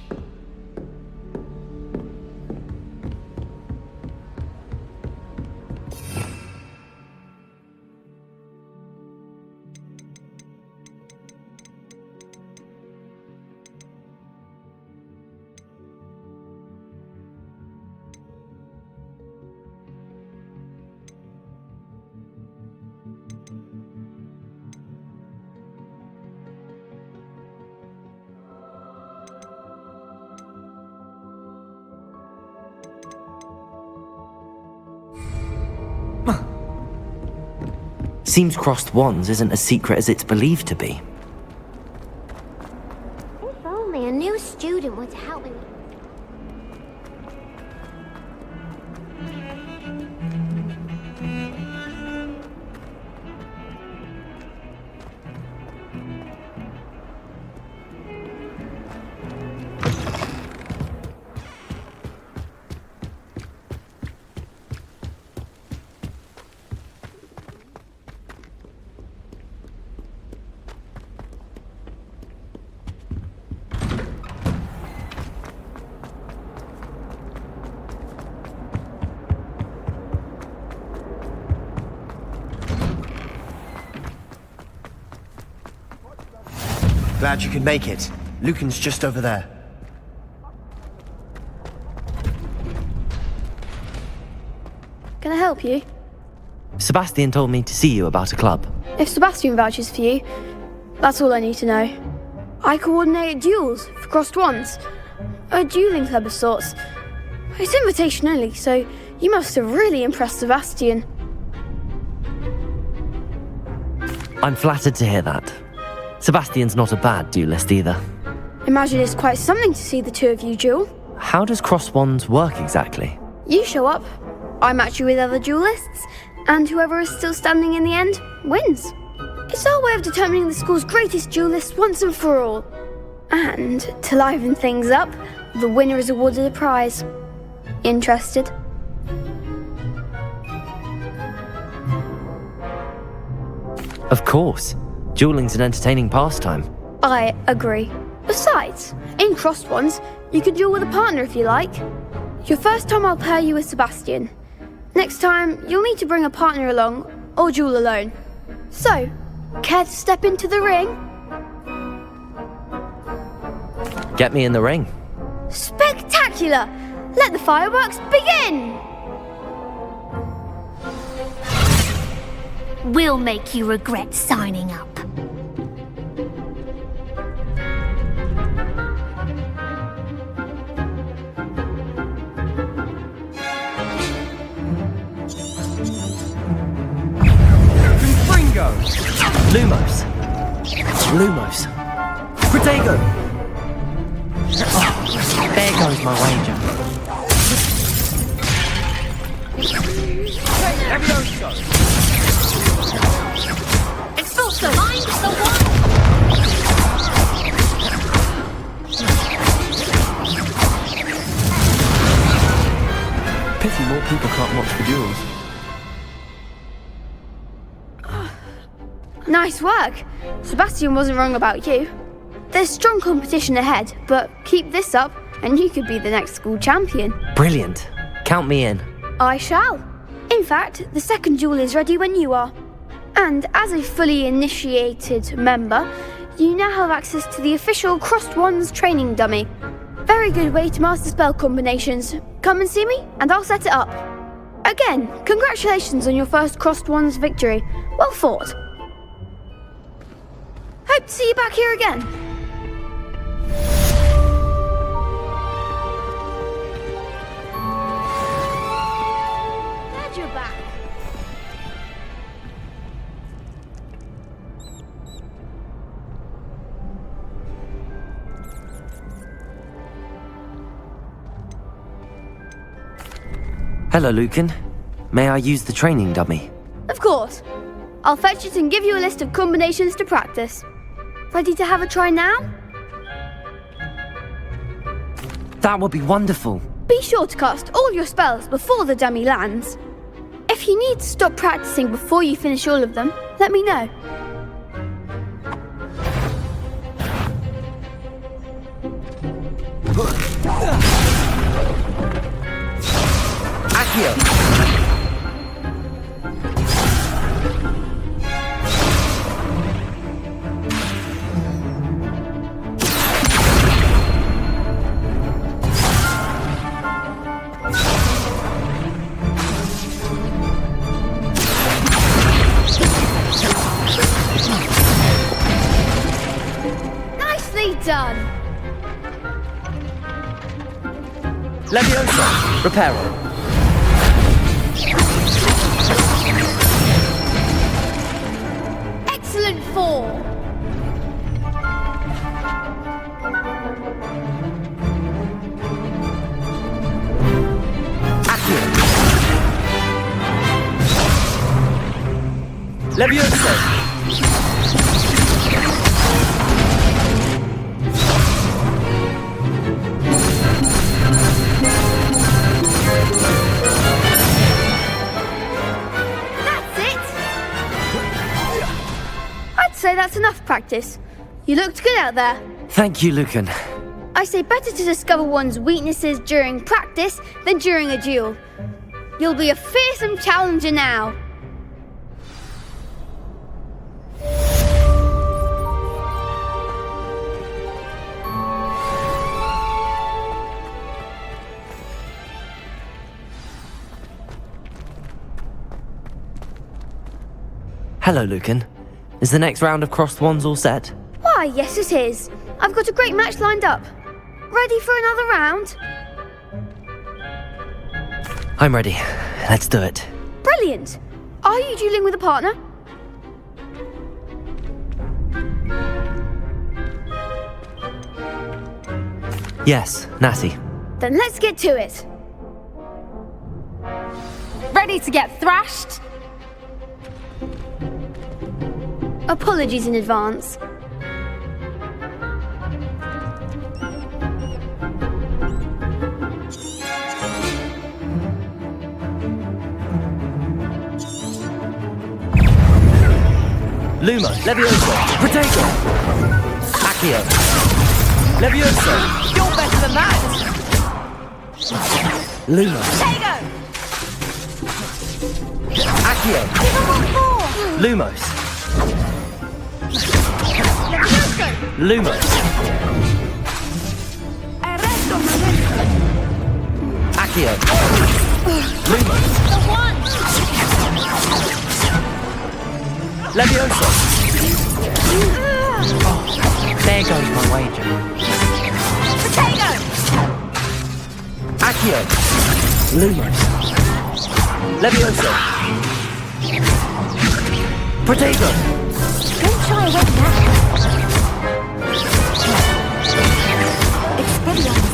Seems crossed wands isn't as secret as it's believed to be.
If only a new student were to help me.
Glad you could make it. Lucan's just over there.
Can I help you?
Sebastian told me to see you about a club.
If Sebastian vouches for you, that's all I need to know. I coordinate duels for crossed wands. A dueling club of sorts. It's invitation only, so you must have really impressed Sebastian.
I'm flattered to hear that. Sebastian's not a bad duelist either.
Imagine it's quite something to see the two of you duel.
How does cross wands work exactly?
You show up, I match you with other duelists, and whoever is still standing in the end wins. It's our way of determining the school's greatest duelist once and for all. And to liven things up, the winner is awarded a prize. Interested?
Of course. Dueling's an entertaining pastime.
I agree. Besides, in crossed wands, you can duel with a partner if you like. Your first time I'll pair you with Sebastian. Next time, you'll need to bring a partner along, or duel alone. So, care to step into the ring?
Get me in the ring.
Spectacular! Let the fireworks begin!
We'll make you regret signing up.
Lumos. Lumos. Protego! Oh, there goes my wager.
Expulso! Find the one!
Pity more people can't watch the duels.
Nice work. Sebastian wasn't wrong about you. There's strong competition ahead, but keep this up and you could be the next school champion.
Brilliant. Count me in.
I shall. In fact, the second duel is ready when you are. And as a fully initiated member, you now have access to the official Crossed Wands training dummy. Very good way to master spell combinations. Come and see me, and I'll set it up. Again, congratulations on your first Crossed Wands victory. Well fought. Hope to see you back here again. Glad you're back.
Hello, Lucan. May I use the training dummy?
Of course. I'll fetch it and give you a list of combinations to practice. Ready to have a try now?
That would be wonderful.
Be sure to cast all your spells before the dummy lands. If you need to stop practicing before you finish all of them, let me know.
Accio!
Nicely done!
Leviosa! Reparo!
Excellent form!
Accio! Leviosa!
I'd say that's enough practice. You looked good out there.
Thank you, Lucan.
I say better to discover one's weaknesses during practice than during a duel. You'll be a fearsome challenger now.
Hello, Lucan. Is the next round of Crossed Wands all set?
Why, yes it is. I've got a great match lined up. Ready for another round?
I'm ready. Let's do it.
Brilliant. Are you dueling with a partner?
Yes, Natty.
Then let's get to it.
Ready to get thrashed?
Apologies in advance.
Luma, Leviosa, Protego! Accio! Leviosa!
You're better than that!
Luma!
Protego!
Accio!
Give him one more!
Lumos!
Leviosa!
Lumos!
Arresto!
Accio! Lumos!
The one!
Leviosa! There goes my wager.
Potato!
Accio! Lumos! Leviosa! Protego!
Don't shy away now. Expelliarmus.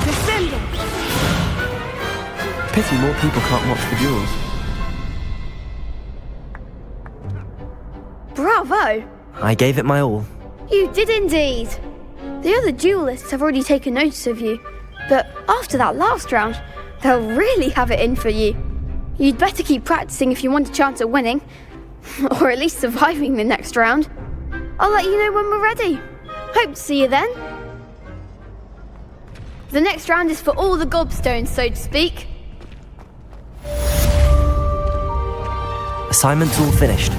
Descendo.
Pity more people can't watch the duels.
Bravo!
I gave it my all.
You did indeed. The other duelists have already taken notice of you, but after that last round, they'll really have it in for you. You'd better keep practicing if you want a chance at winning, or at least surviving the next round. I'll let you know when we're ready. Hope to see you then. The next round is for all the gobstones, so to speak.
Assignment's all finished.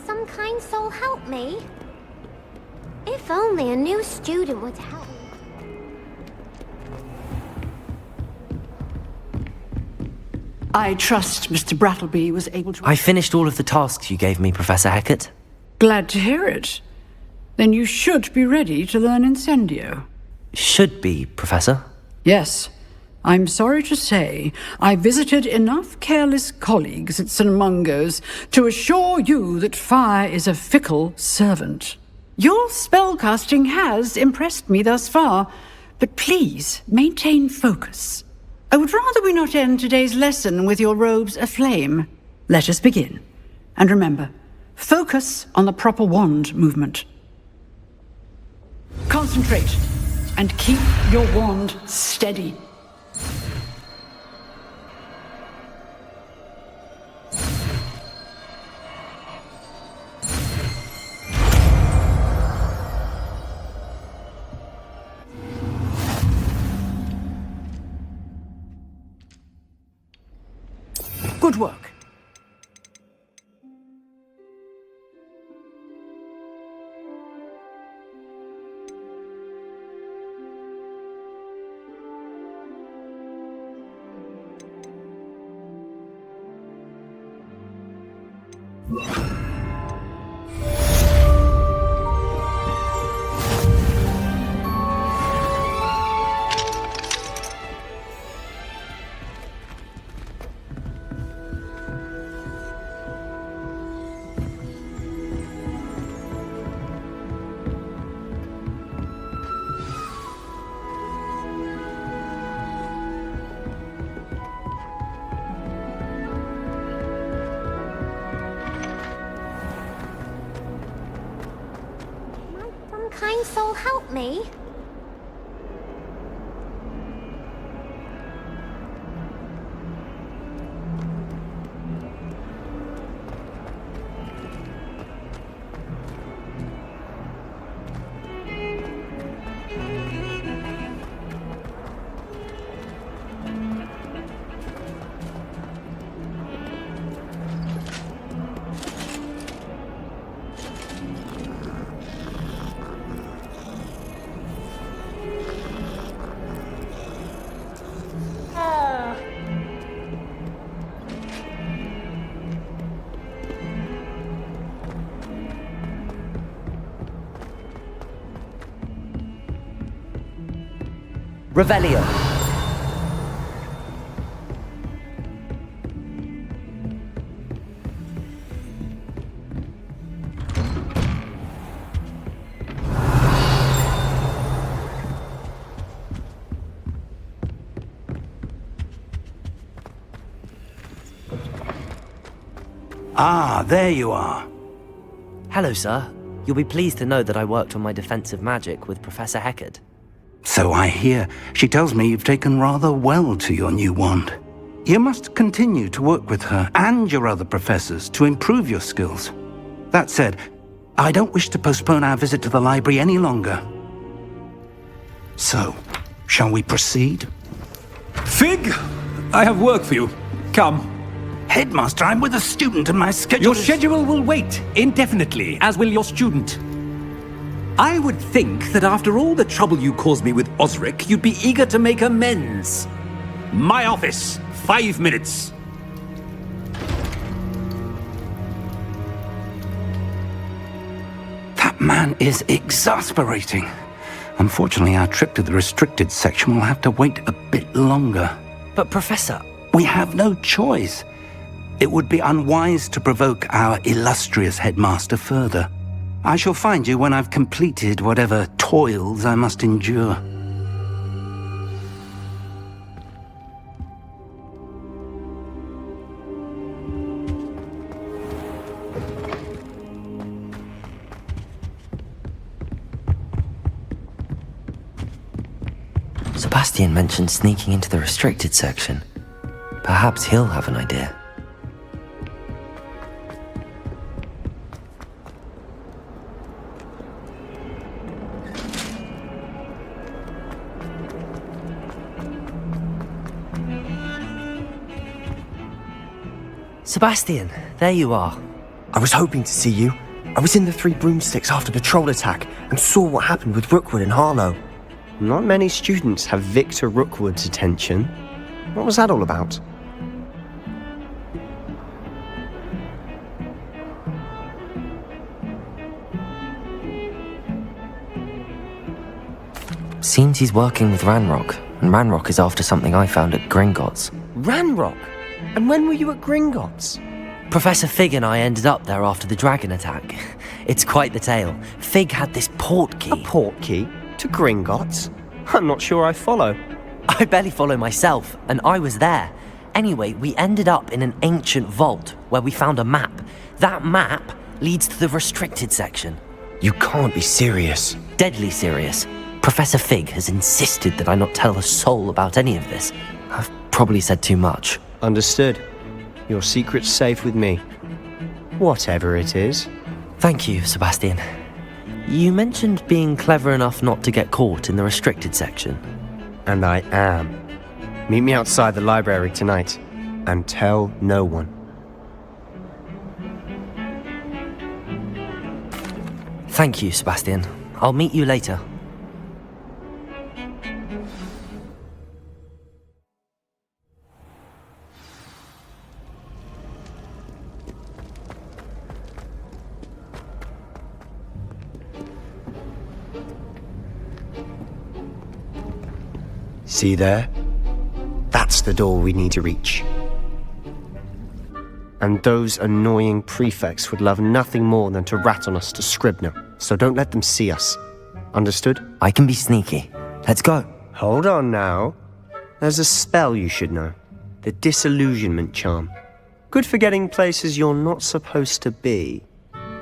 Some kind soul help me? If only a new student would help.
I trust Mr. Brattleby was able to...
I finished all of the tasks you gave me, Professor Hackett.
Glad to hear it. Then you should be ready to learn Incendio.
Should be, Professor.
Yes. I'm sorry to say, I visited enough careless colleagues at St. Mungo's to assure you that fire is a fickle servant. Your spellcasting has impressed me thus far, but please maintain focus. I would rather we not end today's lesson with your robes aflame. Let us begin. And remember, focus on the proper wand movement. Concentrate, and keep your wand steady. Good work.
Kind soul help me?
Revelio.
Ah, there you are.
Hello, sir. You'll be pleased to know that I worked on my defensive magic with Professor Hackett.
So I hear. She tells me you've taken rather well to your new wand. You must continue to work with her and your other professors to improve your skills. That said, I don't wish to postpone our visit to the library any longer. So, shall we proceed?
Fig, I have work for you. Come.
Headmaster, I'm with a student and my schedule
Your schedule will wait indefinitely, as will your student. I would think that after all the trouble you caused me with Osric, you'd be eager to make amends. My office, 5 minutes.
That man is exasperating. Unfortunately, our trip to the restricted section will have to wait a bit longer.
But Professor...
We have no choice. It would be unwise to provoke our illustrious headmaster further. I shall find you when I've completed whatever toils I must endure.
Sebastian mentioned sneaking into the restricted section. Perhaps he'll have an idea. Sebastian, there you are.
I was hoping to see you. I was in the Three Broomsticks after the troll attack and saw what happened with Rookwood and Harlow. Not many students have Victor Rookwood's attention. What was that all about?
Seems he's working with Ranrock, and Ranrock is after something I found at Gringotts.
Ranrock? And when were you at Gringotts?
Professor Fig and I ended up there after the dragon attack. It's quite the tale. Fig had this port key.
A port key? To Gringotts? I'm not sure I follow.
I barely follow myself, and I was there. Anyway, we ended up in an ancient vault where we found a map. That map leads to the restricted section.
You can't be serious.
Deadly serious. Professor Fig has insisted that I not tell a soul about any of this. I've probably said too much.
Understood. Your secret's safe with me. Whatever it is.
Thank you, Sebastian. You mentioned being clever enough not to get caught in the restricted section.
And I am. Meet me outside the library tonight, and tell no one.
Thank you, Sebastian. I'll meet you later.
See there? That's the door we need to reach. And those annoying prefects would love nothing more than to rat on us to Scribner, so don't let them see us. Understood?
I can be sneaky. Let's go.
Hold on now. There's a spell you should know. The Disillusionment Charm. Good for getting places you're not supposed to be.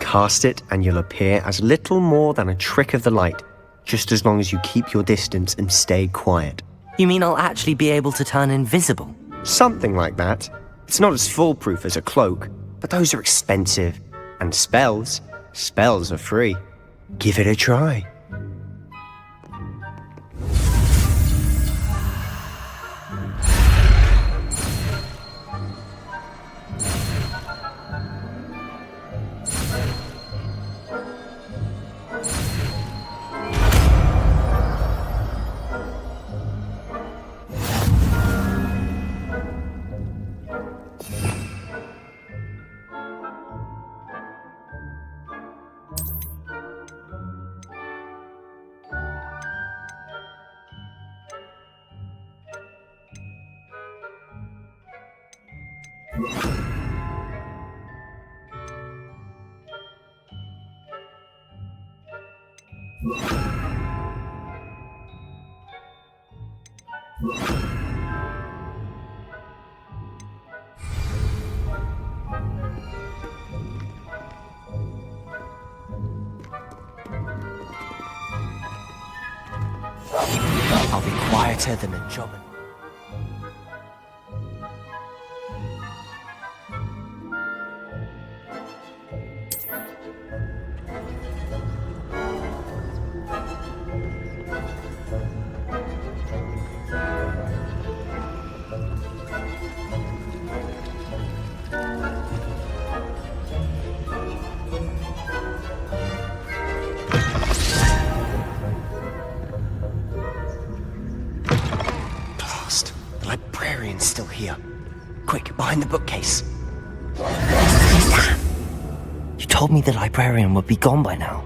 Cast it and you'll appear as little more than a trick of the light, just as long as you keep your distance and stay quiet.
You mean I'll actually be able to turn invisible?
Something like that. It's not as foolproof as a cloak, but those are expensive. And spells are free. Give it a try. I'll be quieter than a jobbin. The librarian's still here. Quick, behind the bookcase.
Damn! You told me the librarian would be gone by now.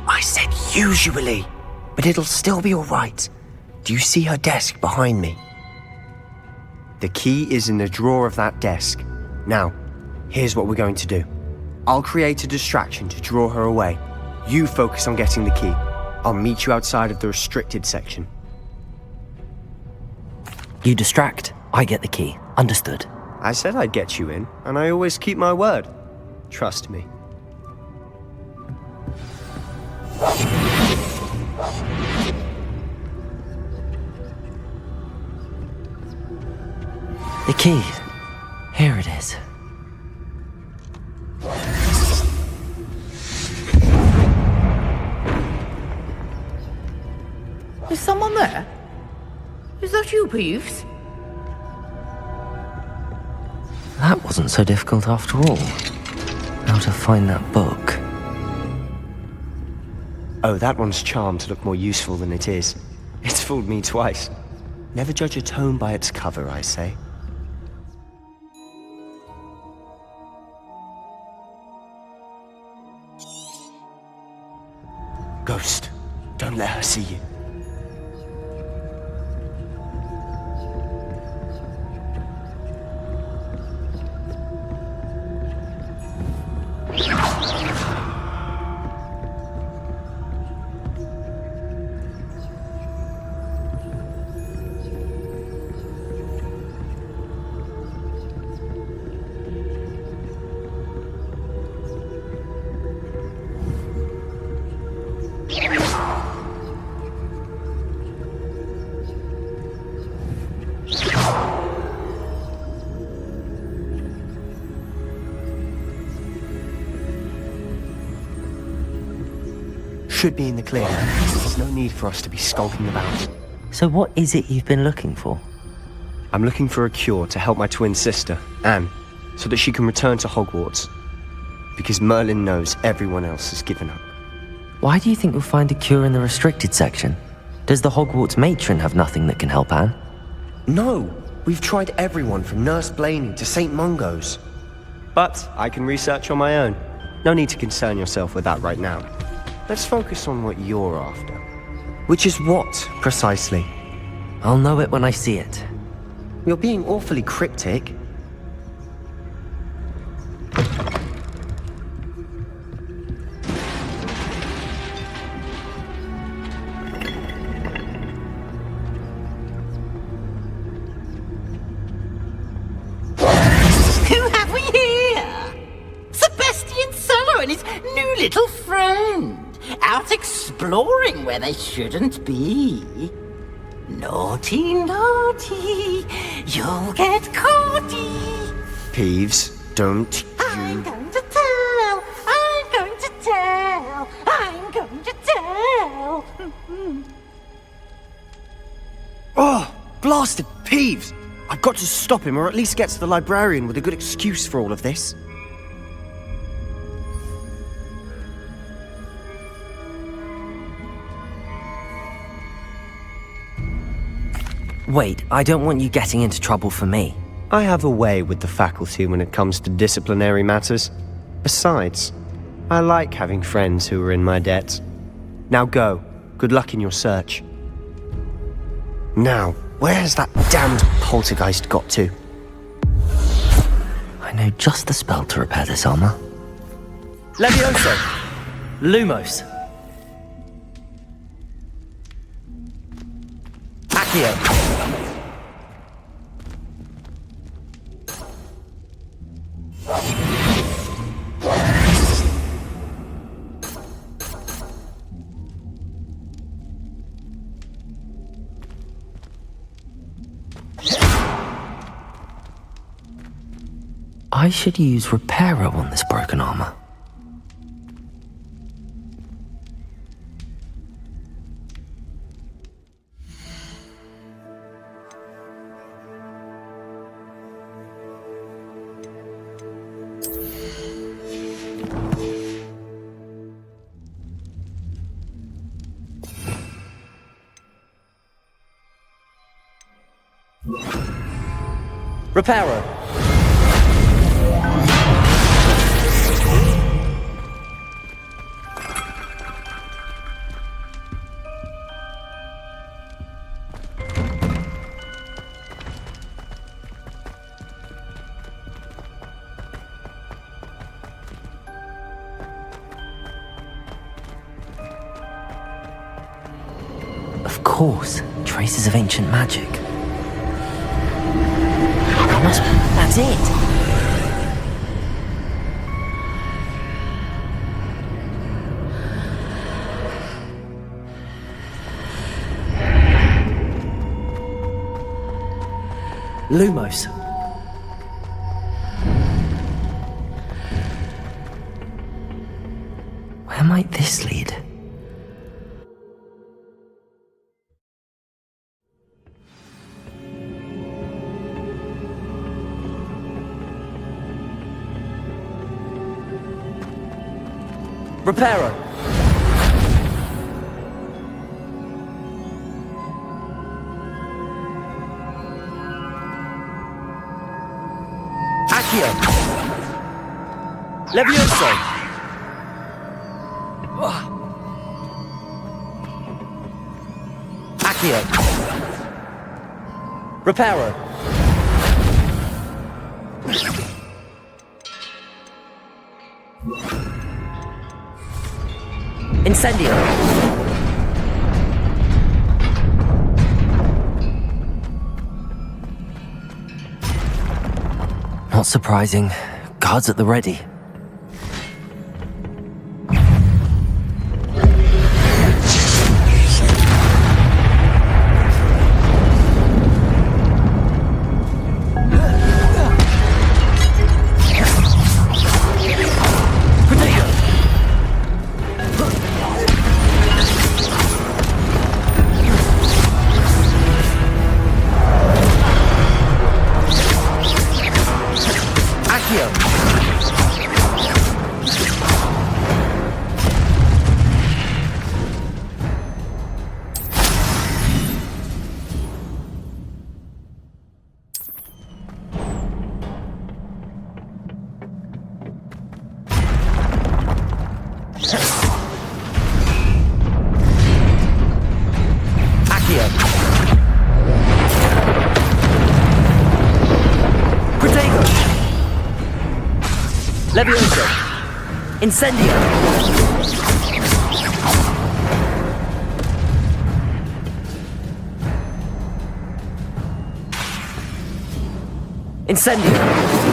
I said usually, but it'll still be alright. Do you see her desk behind me? The key is in the drawer of that desk. Now, here's what we're going to do. I'll create a distraction to draw her away. You focus on getting the key. I'll meet you outside of the restricted section.
You distract, I get the key. Understood.
I said I'd get you in, and I always keep my word. Trust me.
The key. Here it is.
Is someone there? Is that you, Peeves?
That wasn't so difficult after all. How to find that book.
Oh, that one's charmed to look more useful than it is. It's fooled me twice. Never judge a tome by its cover, I say. Ghost, don't let her see you. Should be in the clear. There's no need for us to be skulking about.
So what is it you've been looking for?
I'm looking for a cure to help my twin sister, Anne, so that she can return to Hogwarts. Because Merlin knows everyone else has given up.
Why do you think you'll find a cure in the restricted section? Does the Hogwarts matron have nothing that can help Anne?
No! We've tried everyone from Nurse Blaney to St. Mungo's. But I can research on my own. No need to concern yourself with that right now. Let's focus on what you're after. Which is what, precisely?
I'll know it when I see it.
You're being awfully cryptic.
Who have we here? Sebastian Cello and his new little friend. Out exploring where they shouldn't be. Naughty, naughty, you'll get caughty.
Peeves, don't
I'm going to tell, I'm going to tell, I'm going to tell.
Oh, blasted Peeves! I've got to stop him, or at least get to the librarian with a good excuse for all of this.
Wait, I don't want you getting into trouble for me.
I have a way with the faculty when it comes to disciplinary matters. Besides, I like having friends who are in my debt. Now go. Good luck in your search. Now, where's that damned poltergeist got to?
I know just the spell to repair this armor.
Levioso!
Lumos! Accio! I should use Reparo on this broken armor. Reparo. Of course, traces of ancient magic. That's it. Lumos. Where might this lead? Reparo. Accio. Levioso. Accio. Reparo. Incendio. Not surprising. Guards at the ready. Levioso. Incendio. Incendio.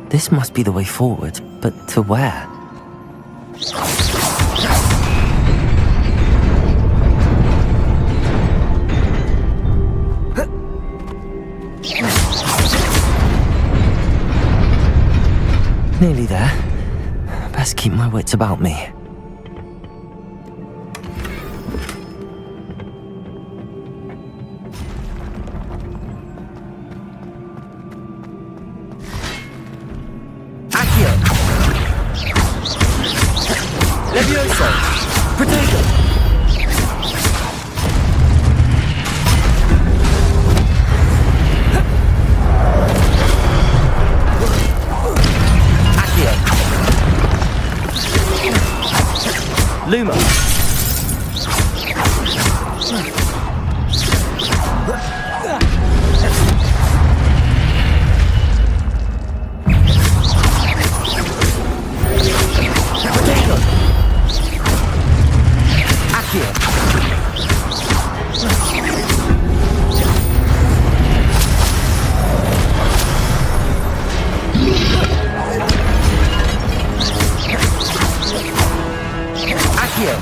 This must be the way forward, but to where? Nearly there. Best keep my wits about me. Levioso! Protego! Accio! Lumo! you!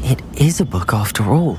It is a book after all.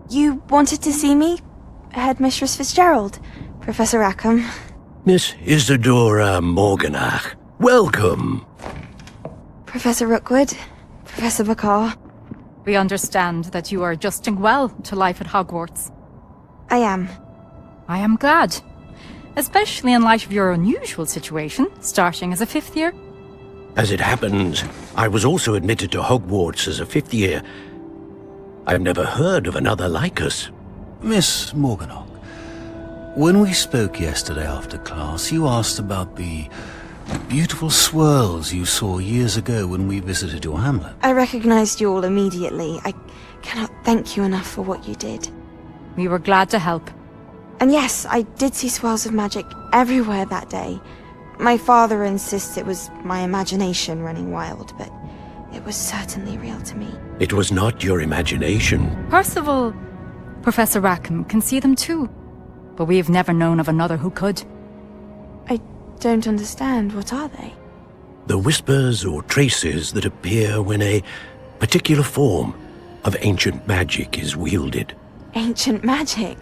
You wanted to see me? Headmistress Fitzgerald, Professor Rackham.
Miss Isadora Morganach, welcome.
Professor Rookwood, Professor Bakar.
We understand that you are adjusting well to life at Hogwarts.
I am.
I am glad. Especially in light of your unusual situation, starting as a 5th year.
As it happens, I was also admitted to Hogwarts as a 5th year. I've never heard of another like us.
Miss Morganach, when we spoke yesterday after class, you asked about the beautiful swirls you saw years ago when we visited your hamlet.
I recognized you all immediately. I cannot thank you enough for what you did.
We were glad to help.
And yes, I did see swirls of magic everywhere that day. My father insists it was my imagination running wild, but it was certainly real to me.
It was not your imagination.
Percival, Professor Rackham can see them too. But we have never known of another who could.
I don't understand. What are they?
The whispers or traces that appear when a particular form of ancient magic is wielded.
Ancient magic?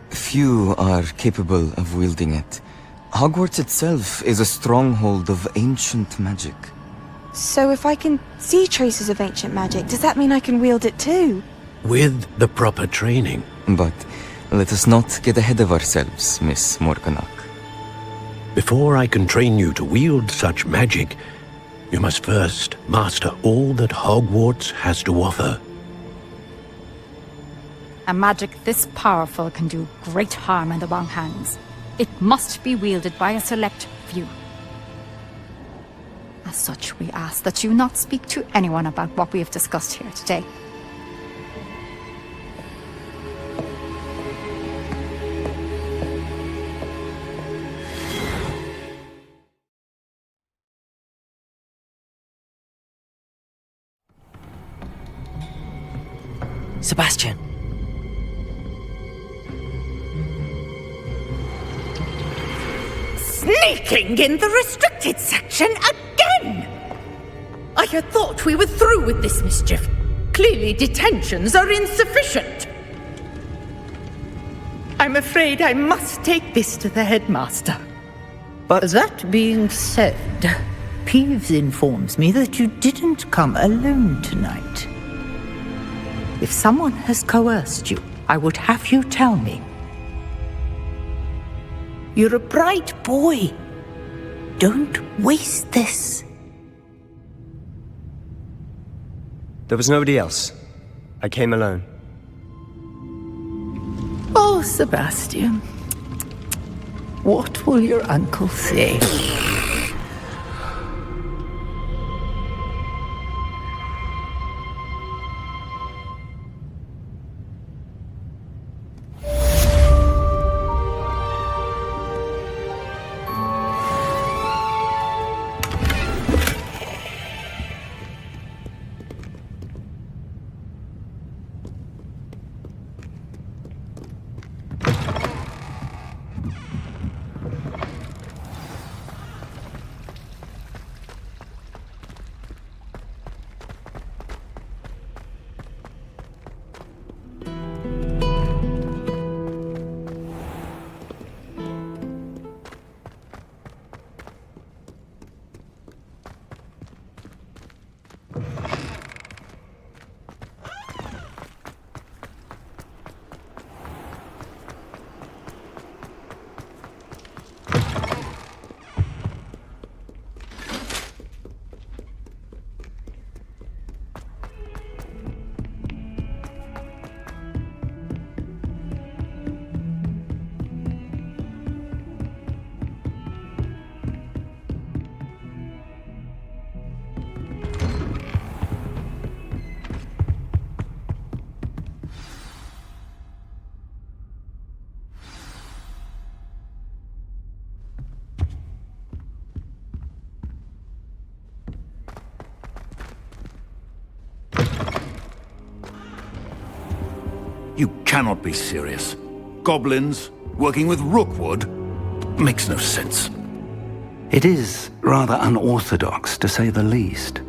Few are capable of wielding it. Hogwarts itself is a stronghold of ancient magic.
So if I can see traces of ancient magic, does that mean I can wield it too?
With the proper training.
But let us not get ahead of ourselves, Miss Morganach.
Before I can train you to wield such magic, you must first master all that Hogwarts has to offer.
A magic this powerful can do great harm in the wrong hands. It must be wielded by a select few. As such, we ask that you not speak to anyone about what we have discussed here today.
Sebastian.
Sneaking in the restricted section again!
I had thought we were through with this mischief. Clearly detentions are insufficient. I'm afraid I must take this to the headmaster.
But
that being said, Peeves informs me that you didn't come alone tonight. If someone has coerced you, I would have you tell me. You're a bright boy. Don't waste this.
there was nobody else. I came alone.
Oh, Sebastian. What will your uncle say?
You cannot be serious. Goblins working with Rookwood? Makes no sense.
It is rather unorthodox, to say the least.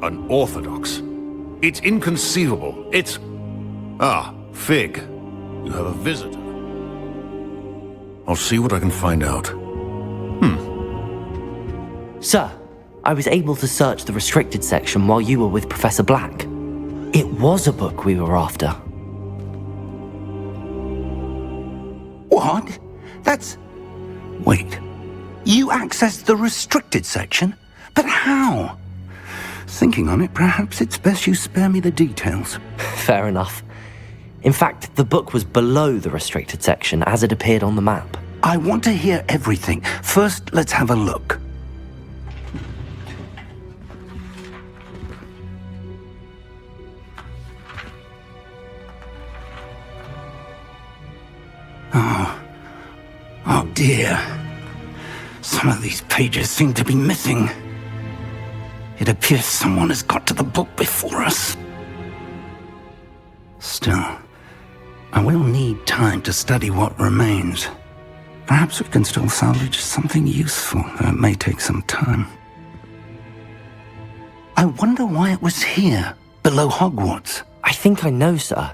Unorthodox? It's inconceivable. It's... Ah, Fig. You have a visitor. I'll see what I can find out.
Sir, I was able to search the restricted section while you were with Professor Black. It was a book we were after.
What? That's... Wait. You accessed the restricted section? But how? Thinking on it, perhaps it's best you spare me the details.
Fair enough. In fact, the book was below the restricted section as it appeared on the map.
I want to hear everything. First, let's have a look. Oh dear. Some of these pages seem to be missing. It appears someone has got to the book before us. Still, I will need time to study what remains. Perhaps we can still salvage something useful, though it may take some time. I wonder why it was here, below Hogwarts.
I think I know, sir.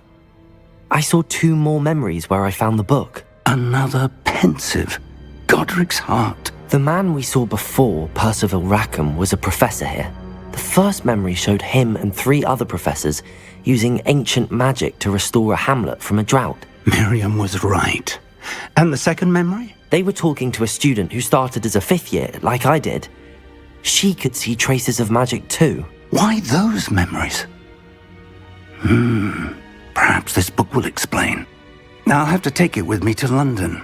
I saw 2 more memories where I found the book.
Another pensive Godric's heart.
The man we saw before, Percival Rackham, was a professor here. The first memory showed him and 3 other professors using ancient magic to restore a hamlet from a drought.
Miriam was right. And the second memory?
They were talking to a student who started as a 5th year, like I did. She could see traces of magic too.
Why those memories? Perhaps this book will explain. I'll have to take it with me to London.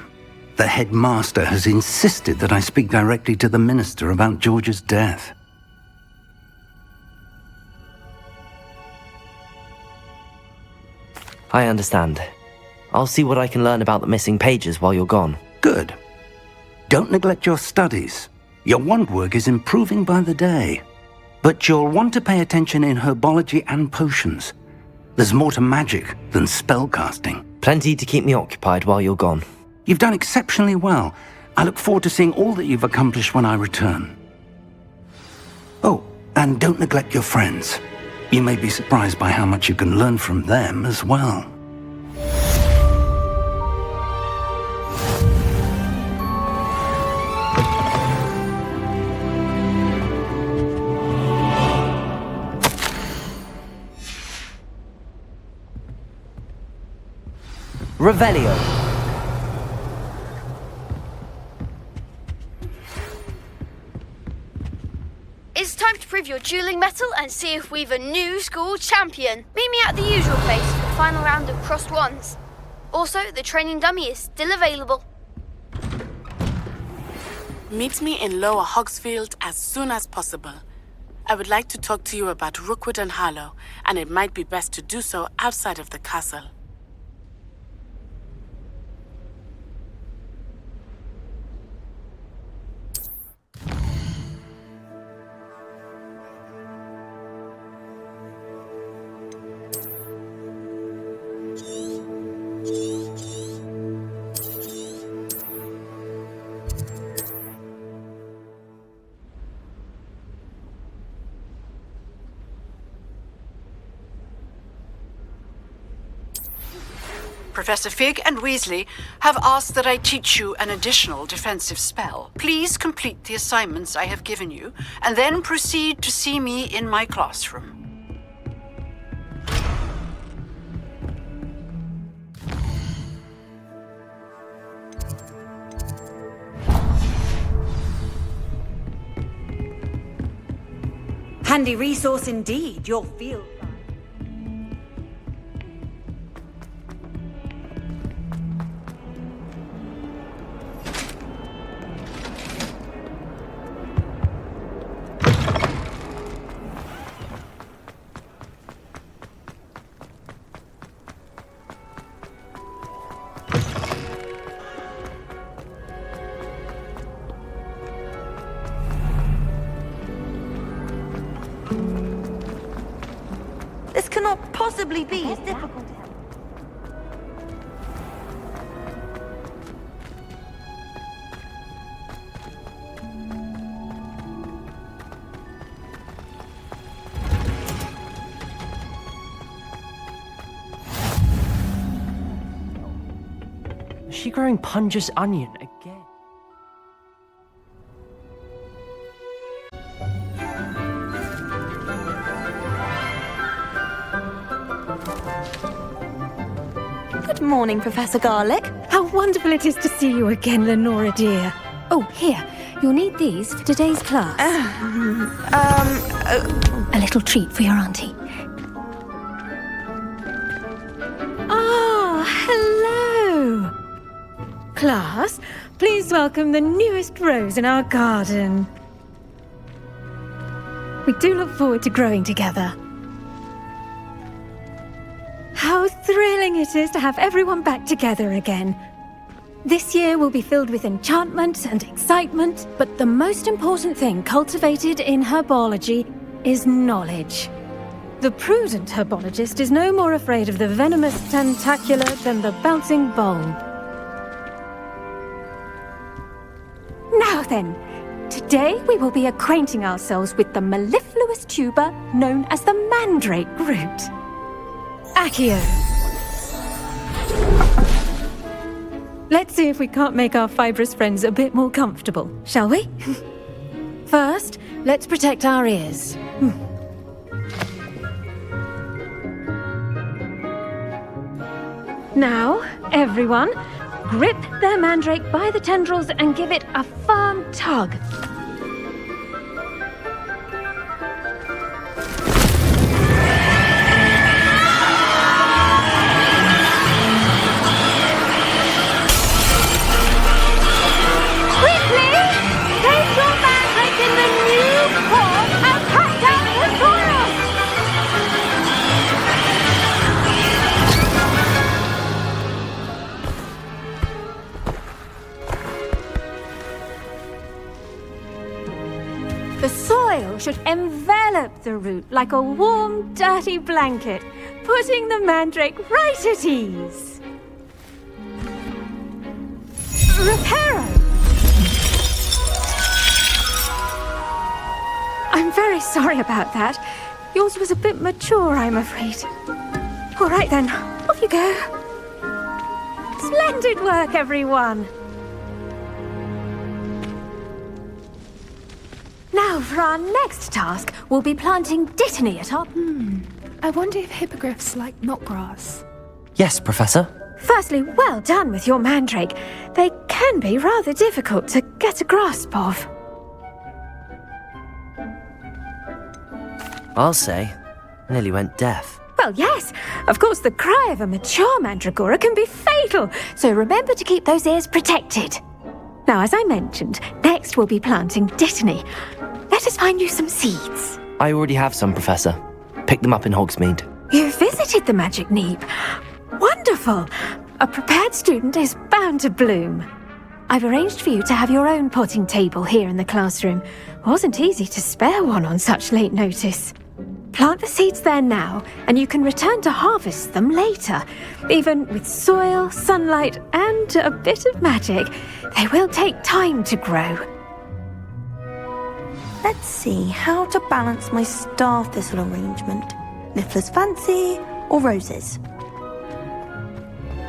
The headmaster has insisted that I speak directly to the minister about George's death.
I understand. I'll see what I can learn about the missing pages while you're gone.
Good. Don't neglect your studies. Your wand work is improving by the day. But you'll want to pay attention in herbology and potions. There's more to magic than spellcasting.
Plenty to keep me occupied while you're gone.
You've done exceptionally well. I look forward to seeing all that you've accomplished when I return. Oh, And don't neglect your friends. You may be surprised by how much you can learn from them as well.
Revelio.
It's time to prove your dueling mettle and see if we've a new school champion. Meet me at the usual place for the final round of crossed wands. Also, the training dummy is still available.
Meet me in Lower Hogsfield as soon as possible. I would like to talk to you about Rookwood and Harlow, and it might be best to do so outside of the castle.
Professor Fig and Weasley have asked that I teach you an additional defensive spell. Please complete the assignments I have given you, and then proceed to see me in my classroom.
Handy resource indeed, your field.
This cannot possibly be as difficult.
Is she growing Punja's onion again?
Good morning, Professor Garlick.
How wonderful it is to see you again, Lenora dear. Oh, here. You'll need these for today's class. A little treat for your auntie. Ah, hello. Class, please welcome the newest rose in our garden. We do look forward to growing together. How thrilling it is to have everyone back together again. This year will be filled with enchantment and excitement, but the most important thing cultivated in herbology is knowledge. The prudent herbologist is no more afraid of the venomous tentacula than the bouncing bulb. Now then, today we will be acquainting ourselves with the mellifluous tuber known as the mandrake root. Accio. Let's see if we can't make our fibrous friends a bit more comfortable, shall we? First, let's protect our ears. Now, everyone, grip their mandrake by the tendrils and give it a firm tug. The soil should envelop the root like a warm, dirty blanket, putting the mandrake right at ease. Reparo!
I'm very sorry about that. Yours was a bit mature, I'm afraid. All right then, off you go. Splendid work, everyone. Now, for our next task, we'll be planting dittany at our...
I wonder if hippogriffs like knotgrass.
Yes, Professor.
Firstly, well done with your mandrake. They can be rather difficult to get a grasp of.
I'll say. Nearly went deaf.
Well, yes. Of course, the cry of a mature mandragora can be fatal, so remember to keep those ears protected. Now, as I mentioned, next we'll be planting dittany. Let us find you some seeds.
I already have some, Professor. Picked them up in Hogsmeade.
You visited the Magic Neep. Wonderful. A prepared student is bound to bloom. I've arranged for you to have your own potting table here in the classroom. Wasn't easy to spare one on such late notice. Plant the seeds there now, and you can return to harvest them later. Even with soil, sunlight, and a bit of magic, they will take time to grow.
Let's see how to balance my star thistle arrangement. Niffler's fancy or roses?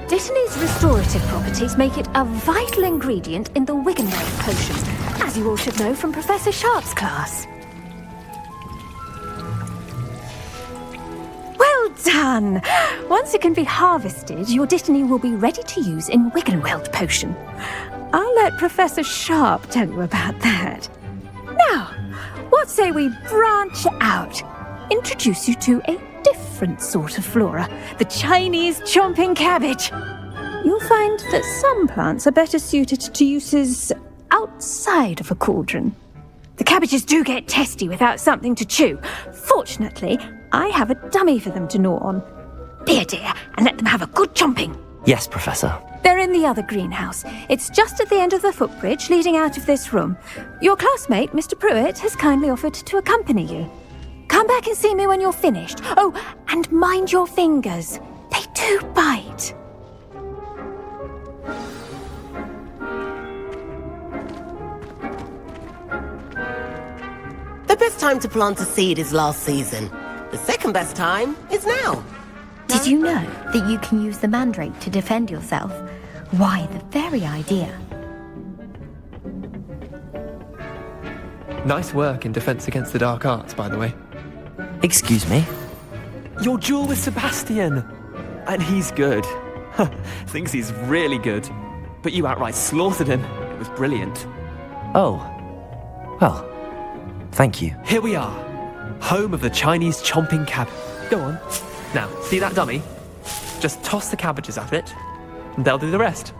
Dittany's restorative properties make it a vital ingredient in the Wiggenweld potions, as you all should know from Professor Sharp's class. Well done! Once it can be harvested, your dittany will be ready to use in Wiggenweld potion. I'll let Professor Sharp tell you about that. Now, what say we branch out? Introduce you to a different sort of flora, the Chinese chomping cabbage. You'll find that some plants are better suited to uses outside of a cauldron. The cabbages do get testy without something to chew. Fortunately, I have a dummy for them to gnaw on. Be a dear and let them have a good chomping.
Yes, Professor.
They're in the other greenhouse. It's just at the end of the footbridge leading out of this room. Your classmate, Mr. Pruitt, has kindly offered to accompany you. Come back and see me when you're finished. Oh, and mind your fingers. They do bite.
The best time to plant a seed is last season. The second best time is now.
Did you know that you can use the mandrake to defend yourself? Why, the very idea.
Nice work in defense against the dark arts, by the way.
Excuse me?
Your duel with Sebastian! And he's good. Thinks he's really good. But you outright slaughtered him. It was brilliant.
Oh. Well, thank you.
Here we are. Home of the Chinese chomping cabbage. Go on. Now, see that dummy? Just toss the cabbages at it, and they'll do the rest.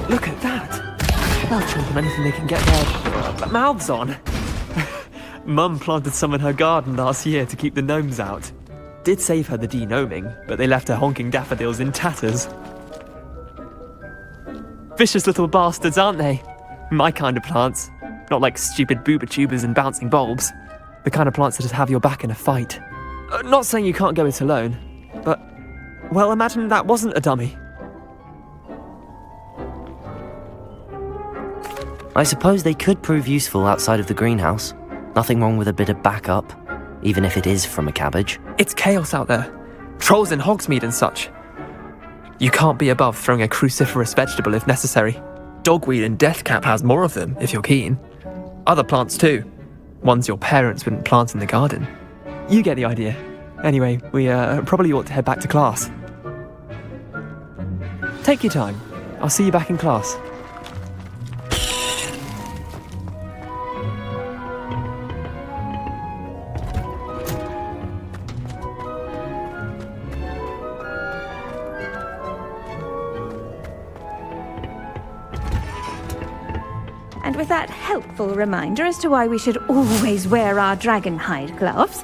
Look at that! They'll chomp on anything they can get their mouths on. Mum planted some in her garden last year to keep the gnomes out. Did save her the de-gnoming, but they left her honking daffodils in tatters. Vicious little bastards, aren't they? My kind of plants. Not like stupid booba tubers and bouncing bulbs. The kind of plants that just have your back in a fight. Not saying you can't go it alone, but... well, imagine that wasn't a dummy.
I suppose they could prove useful outside of the greenhouse. Nothing wrong with a bit of backup, even if it is from a cabbage.
It's chaos out there. Trolls in Hogsmeade and such. You can't be above throwing a cruciferous vegetable if necessary. Dogweed and deathcap has more of them, if you're keen. Other plants too. Ones your parents wouldn't plant in the garden. You get the idea. Anyway, we probably ought to head back to class. Take your time. I'll see you back in class.
And with that helpful reminder as to why we should always wear our dragon hide gloves...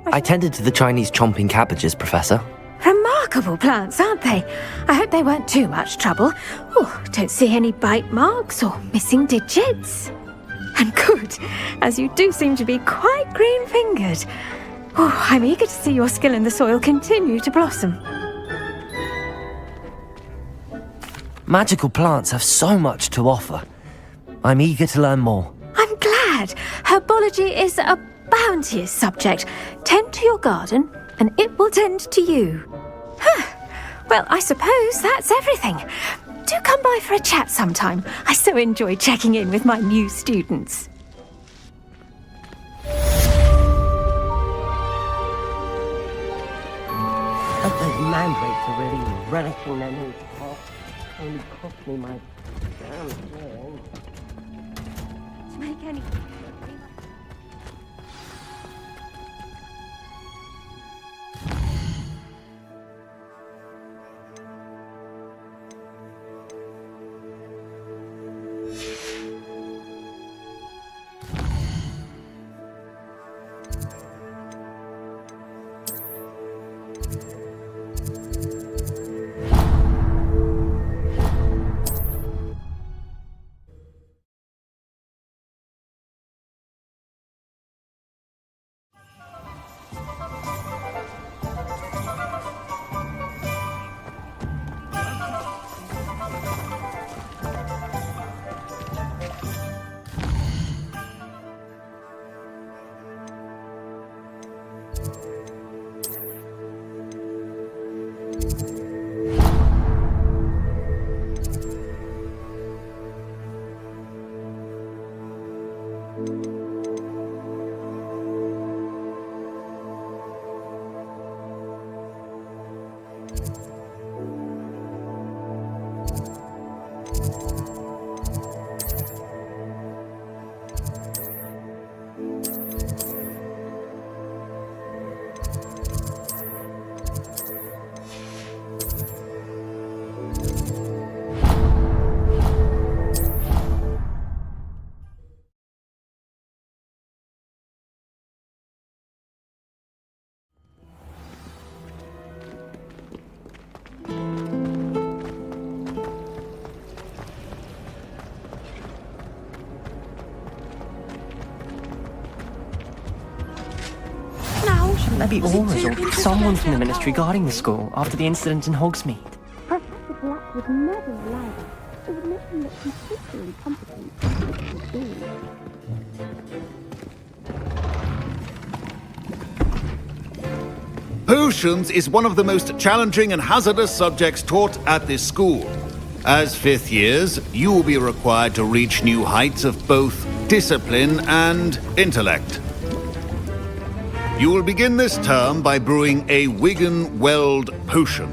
I tended to the Chinese chomping cabbages, Professor.
Remarkable! remarkable plants, aren't they? I hope they weren't too much trouble. Oh, don't see any bite marks or missing digits. And good, as you do seem to be quite green-fingered. Oh, I'm eager to see your skill in the soil continue to blossom.
Magical plants have so much to offer. I'm eager to learn more.
I'm glad. Herbology is a bounteous subject. Tend to your garden, and it will tend to you. Well, I suppose that's everything. Do come by for a chat sometime. I so enjoy checking in with my new students.
Those mandrakes are really relishing their new spot. Only cost me my damn thing.
To make any...
Maybe Aura's or someone from the Ministry guarding the school after the incident in Hogsmeade.
Professor Black would never allow that. It would make him look completely incompetent to school.
Potions is one of the most challenging and hazardous subjects taught at this school. As fifth years, you will be required to reach new heights of both discipline and intellect. You will begin this term by brewing a Wiggenweld potion.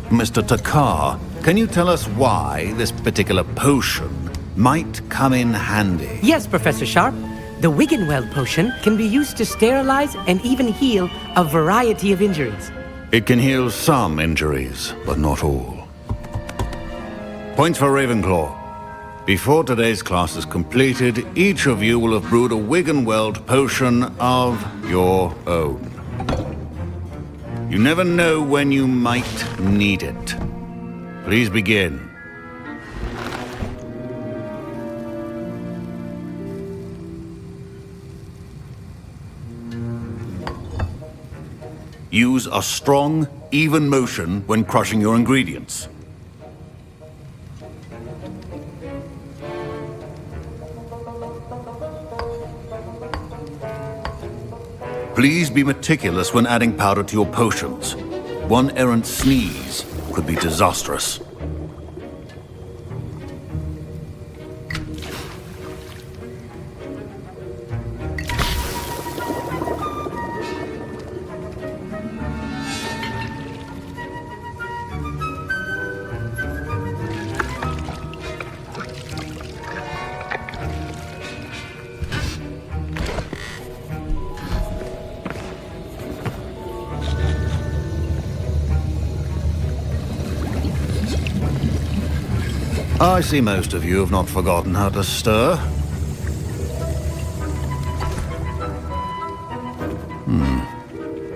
Mr. Takar, can you tell us why this particular potion might come in handy?
Yes, Professor Sharp. The Wiggenweld potion can be used to sterilize and even heal a variety of injuries.
It can heal some injuries, but not all. Points for Ravenclaw. Before today's class is completed, each of you will have brewed a Wiggenweld potion of your own. You never know when you might need it. Please begin. Use a strong, even motion when crushing your ingredients. Please be meticulous when adding powder to your potions. One errant sneeze could be disastrous. I see most of you have not forgotten how to stir.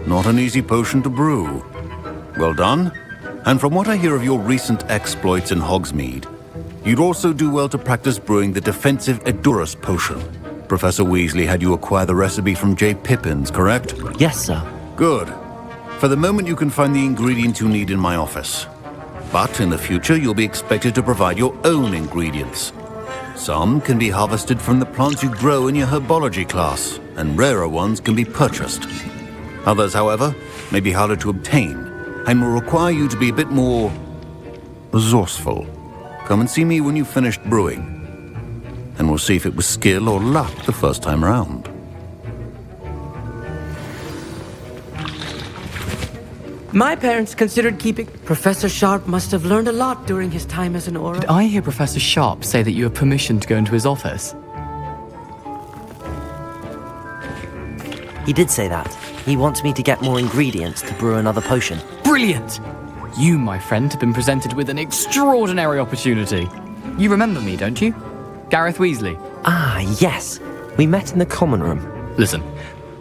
Not an easy potion to brew. Well done. And from what I hear of your recent exploits in Hogsmeade, you'd also do well to practice brewing the defensive Edurus potion. Professor Weasley had you acquire the recipe from J. Pippin's, correct?
Yes, sir.
Good. For the moment, you can find the ingredients you need in my office. But in the future, you'll be expected to provide your own ingredients. Some can be harvested from the plants you grow in your herbology class, and rarer ones can be purchased. Others, however, may be harder to obtain, and will require you to be a bit more resourceful. Come and see me when you've finished brewing, and we'll see if it was skill or luck the first time around.
My parents considered keeping... Professor Sharp must have learned a lot during his time as an Auror.
Did I hear Professor Sharp say that you have permission to go into his office?
He did say that. He wants me to get more ingredients to brew another potion.
Brilliant! You, my friend, have been presented with an extraordinary opportunity. You remember me, don't you? Gareth Weasley.
Ah, yes. We met in the common room.
Listen,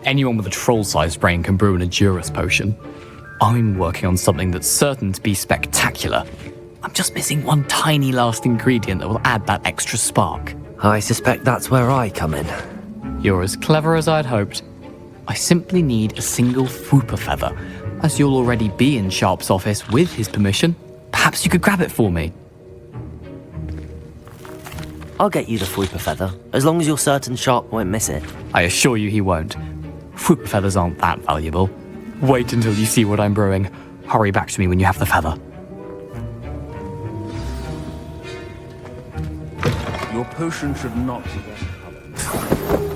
anyone with a troll-sized brain can brew an Edurus potion. I'm working on something that's certain to be spectacular. I'm just missing one tiny last ingredient that will add that extra spark.
I suspect that's where I come in.
You're as clever as I'd hoped. I simply need a single Fwooper feather. As you'll already be in Sharp's office with his permission, perhaps you could grab it for me.
I'll get you the Fwooper feather, as long as you're certain Sharp won't miss it.
I assure you he won't. Fwooper feathers aren't that valuable. Wait until you see what I'm brewing. Hurry back to me when you have the feather.
Your potion should not be that colored.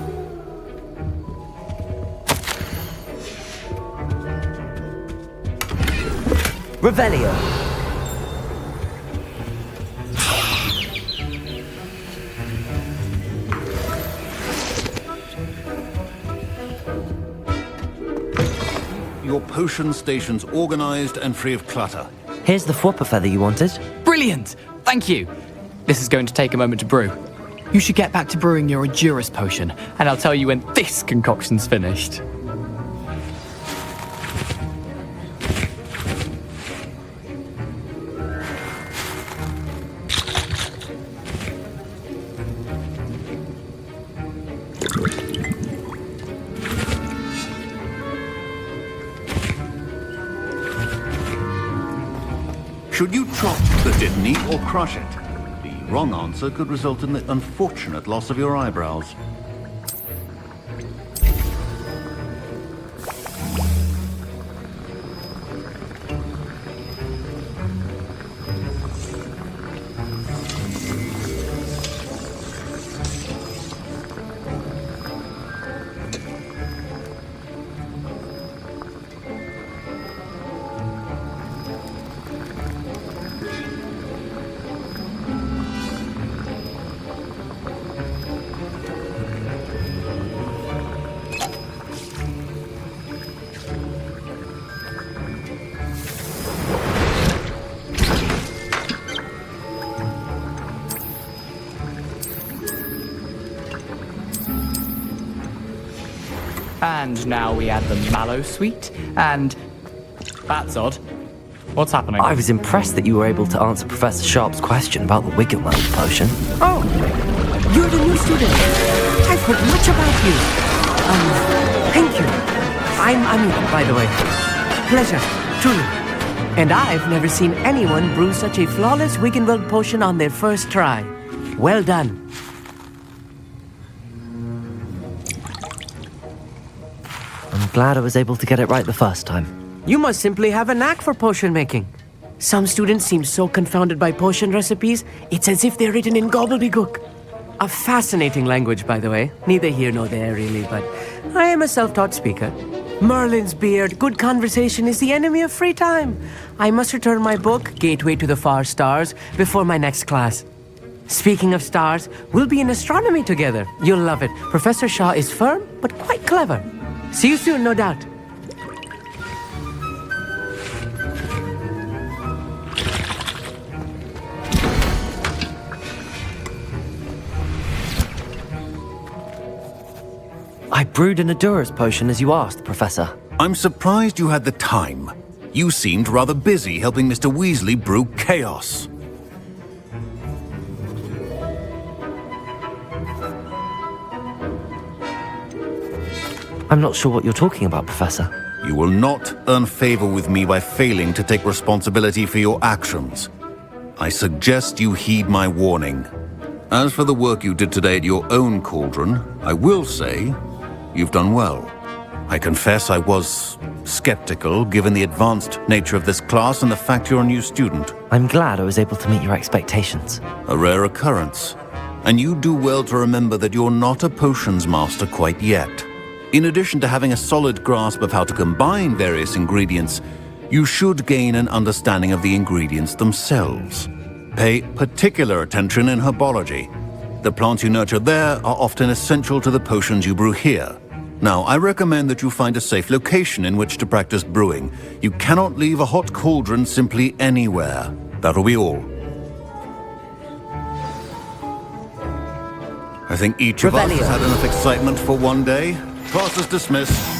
Revelio.
Your potion station's organized and free of clutter.
Here's the Fwooper feather you wanted.
Brilliant! Thank you! This is going to take a moment to brew. You should get back to brewing your Edurus potion, and I'll tell you when this concoction's finished.
Should you chop the dittany or crush it? The wrong answer could result in the unfortunate loss of your eyebrows.
And now we add the mallow sweet, and... That's odd. What's happening?
I was impressed that you were able to answer Professor Sharp's question about the Wiggenweld potion.
Oh, you're the new student. I've heard much about you. Thank you. I'm Anu, by the way. Pleasure, truly. And I've never seen anyone brew such a flawless Wiggenweld potion on their first try. Well done.
I'm glad I was able to get it right the first time.
You must simply have a knack for potion making. Some students seem so confounded by potion recipes, it's as if they're written in gobbledygook. A fascinating language, by the way. Neither here nor there, really, but I am a self-taught speaker. Merlin's beard, good conversation is the enemy of free time. I must return my book, Gateway to the Far Stars, before my next class. Speaking of stars, we'll be in astronomy together. You'll love it. Professor Shaw is firm, but quite clever. See you soon, no doubt.
I brewed an Edurus potion as you asked, Professor.
I'm surprised you had the time. You seemed rather busy helping Mr. Weasley brew chaos.
I'm not sure what you're talking about, Professor.
You will not earn favor with me by failing to take responsibility for your actions. I suggest you heed my warning. As for the work you did today at your own cauldron, I will say you've done well. I confess I was skeptical, given the advanced nature of this class and the fact you're a new student.
I'm glad I was able to meet your expectations.
A rare occurrence. And you do well to remember that you're not a potions master quite yet. In addition to having a solid grasp of how to combine various ingredients, you should gain an understanding of the ingredients themselves. Pay particular attention in herbology. The plants you nurture there are often essential to the potions you brew here. Now, I recommend that you find a safe location in which to practice brewing. You cannot leave a hot cauldron simply anywhere. That'll be all. I think each of us has had enough excitement for one day. Class is dismissed.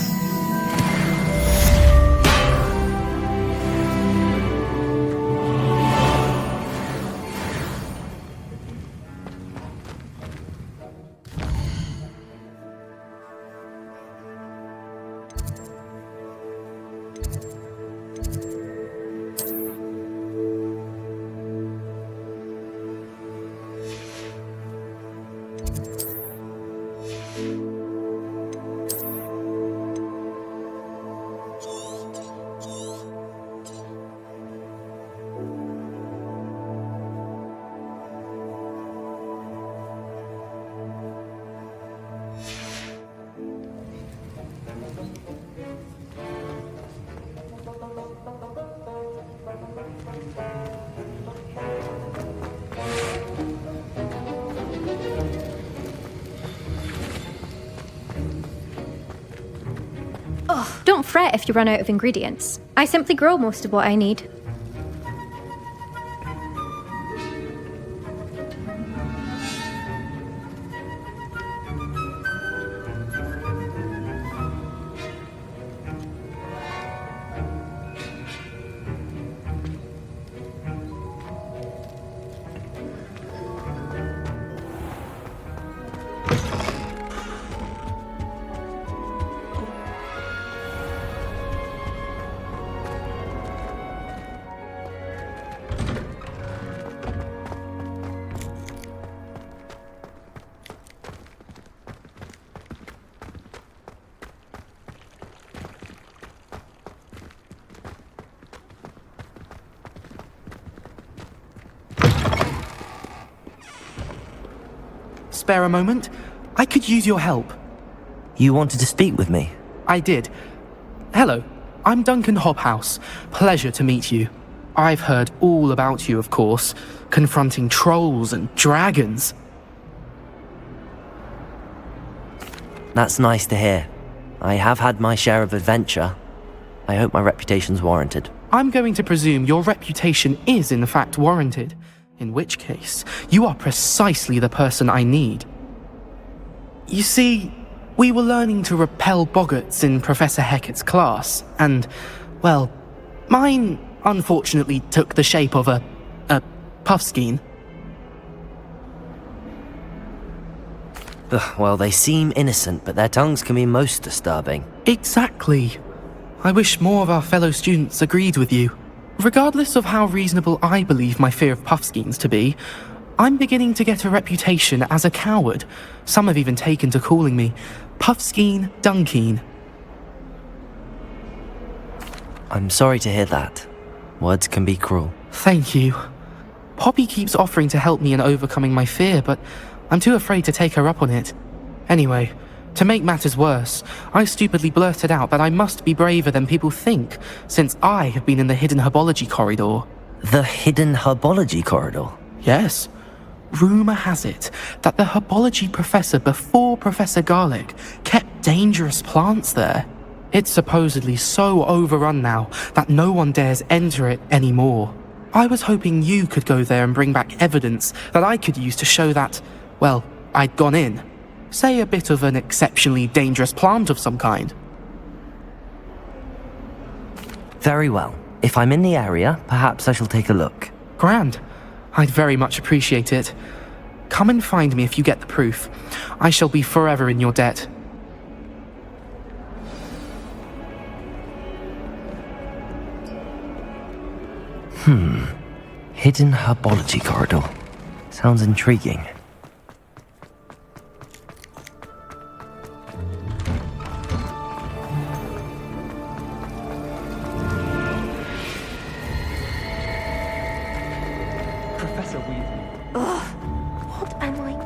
Don't fret if you run out of ingredients. I simply grow most of what I need.
Spare a moment? I could use your help.
You wanted to speak with me?
I did. Hello, I'm Duncan Hobhouse. Pleasure to meet you. I've heard all about you, of course, confronting trolls and dragons.
That's nice to hear. I have had my share of adventure. I hope my reputation's warranted.
I'm going to presume your reputation is in fact warranted. In which case, you are precisely the person I need. You see, we were learning to repel boggarts in Professor Hecat's class, and, well, mine unfortunately took the shape of a puffskein.
Well, they seem innocent, but their tongues can be most disturbing.
Exactly. I wish more of our fellow students agreed with you. Regardless of how reasonable I believe my fear of puffskeins to be, I'm beginning to get a reputation as a coward. Some have even taken to calling me Puffskein Dunkeen.
I'm sorry to hear that. Words can be cruel.
Thank you. Poppy keeps offering to help me in overcoming my fear, but I'm too afraid to take her up on it. Anyway, to make matters worse, I stupidly blurted out that I must be braver than people think, since I have been in the hidden herbology corridor.
The hidden herbology corridor?
Yes. Rumour has it that the herbology professor before Professor Garlick kept dangerous plants there. It's supposedly so overrun now that no one dares enter it anymore. I was hoping you could go there and bring back evidence that I could use to show that, well, I'd gone in. Say a bit of an exceptionally dangerous plant of some kind.
Very well. If I'm in the area, perhaps I shall take a look.
Grand. I'd very much appreciate it. Come and find me if you get the proof. I shall be forever in your debt.
Hidden herbology corridor. Sounds intriguing.
Professor Weasley.
Ugh, what am I...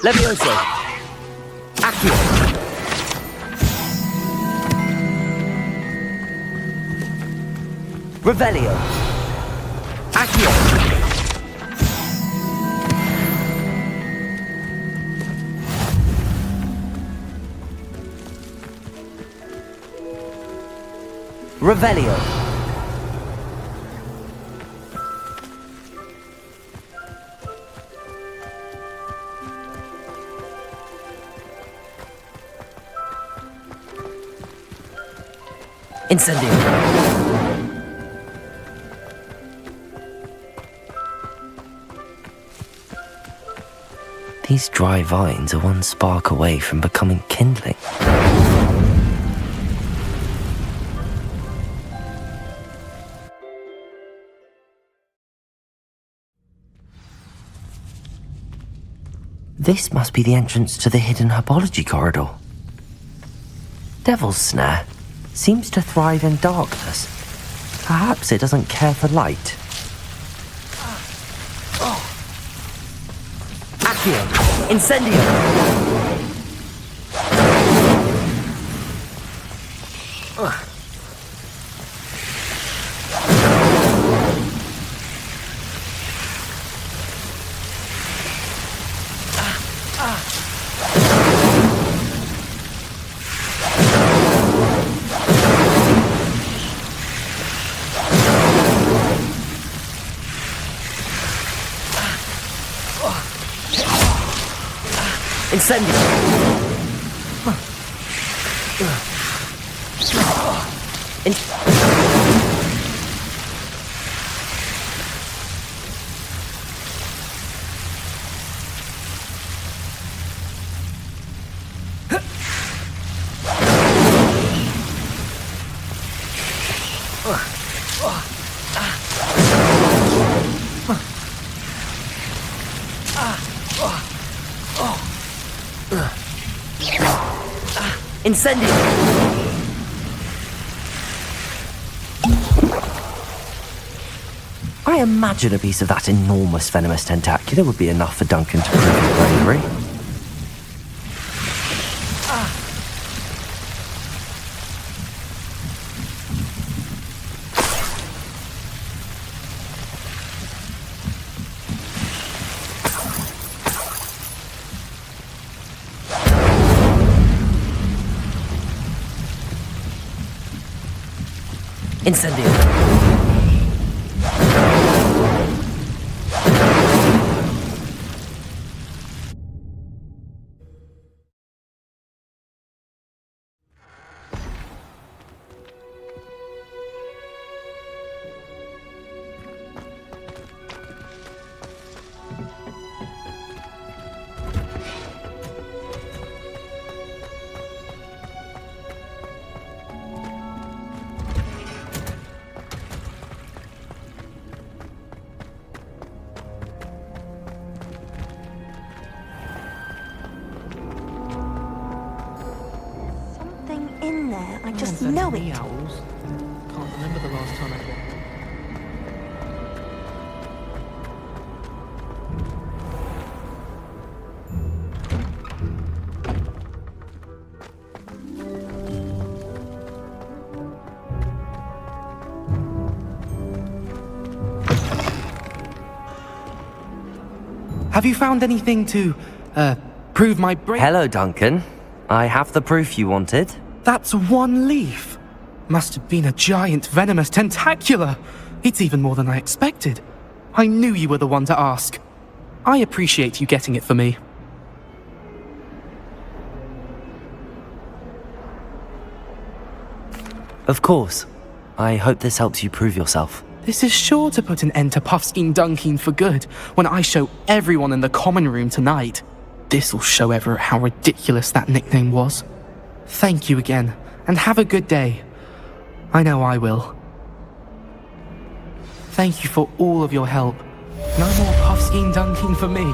Levioso! Accio! Revelio! Accio! Revelio! Incendio!
These dry vines are one spark away from becoming kindling. This must be the entrance to the hidden herbology corridor. Devil's Snare seems to thrive in darkness. Perhaps it doesn't care for light.
Accio! Incendio! Incendio! Incendio!
I imagine a piece of that enormous venomous tentacula would be enough for Duncan to prove his bravery.
Incendio!
In there, I just know it.
Owls. Can't remember the last time I Have you found anything to, prove my brain?
Hello, Duncan. I have the proof you wanted.
That's one leaf. Must have been a giant venomous tentacula. It's even more than I expected. I knew you were the one to ask. I appreciate you getting it for me.
Of course. I hope this helps you prove yourself.
This is sure to put an end to Puffskein Dunkeen for good when I show everyone in the common room tonight. This'll show Everett how ridiculous that nickname was. Thank you again, and have a good day. I know I will. Thank you for all of your help. No more Puffskein Dunkeen for me.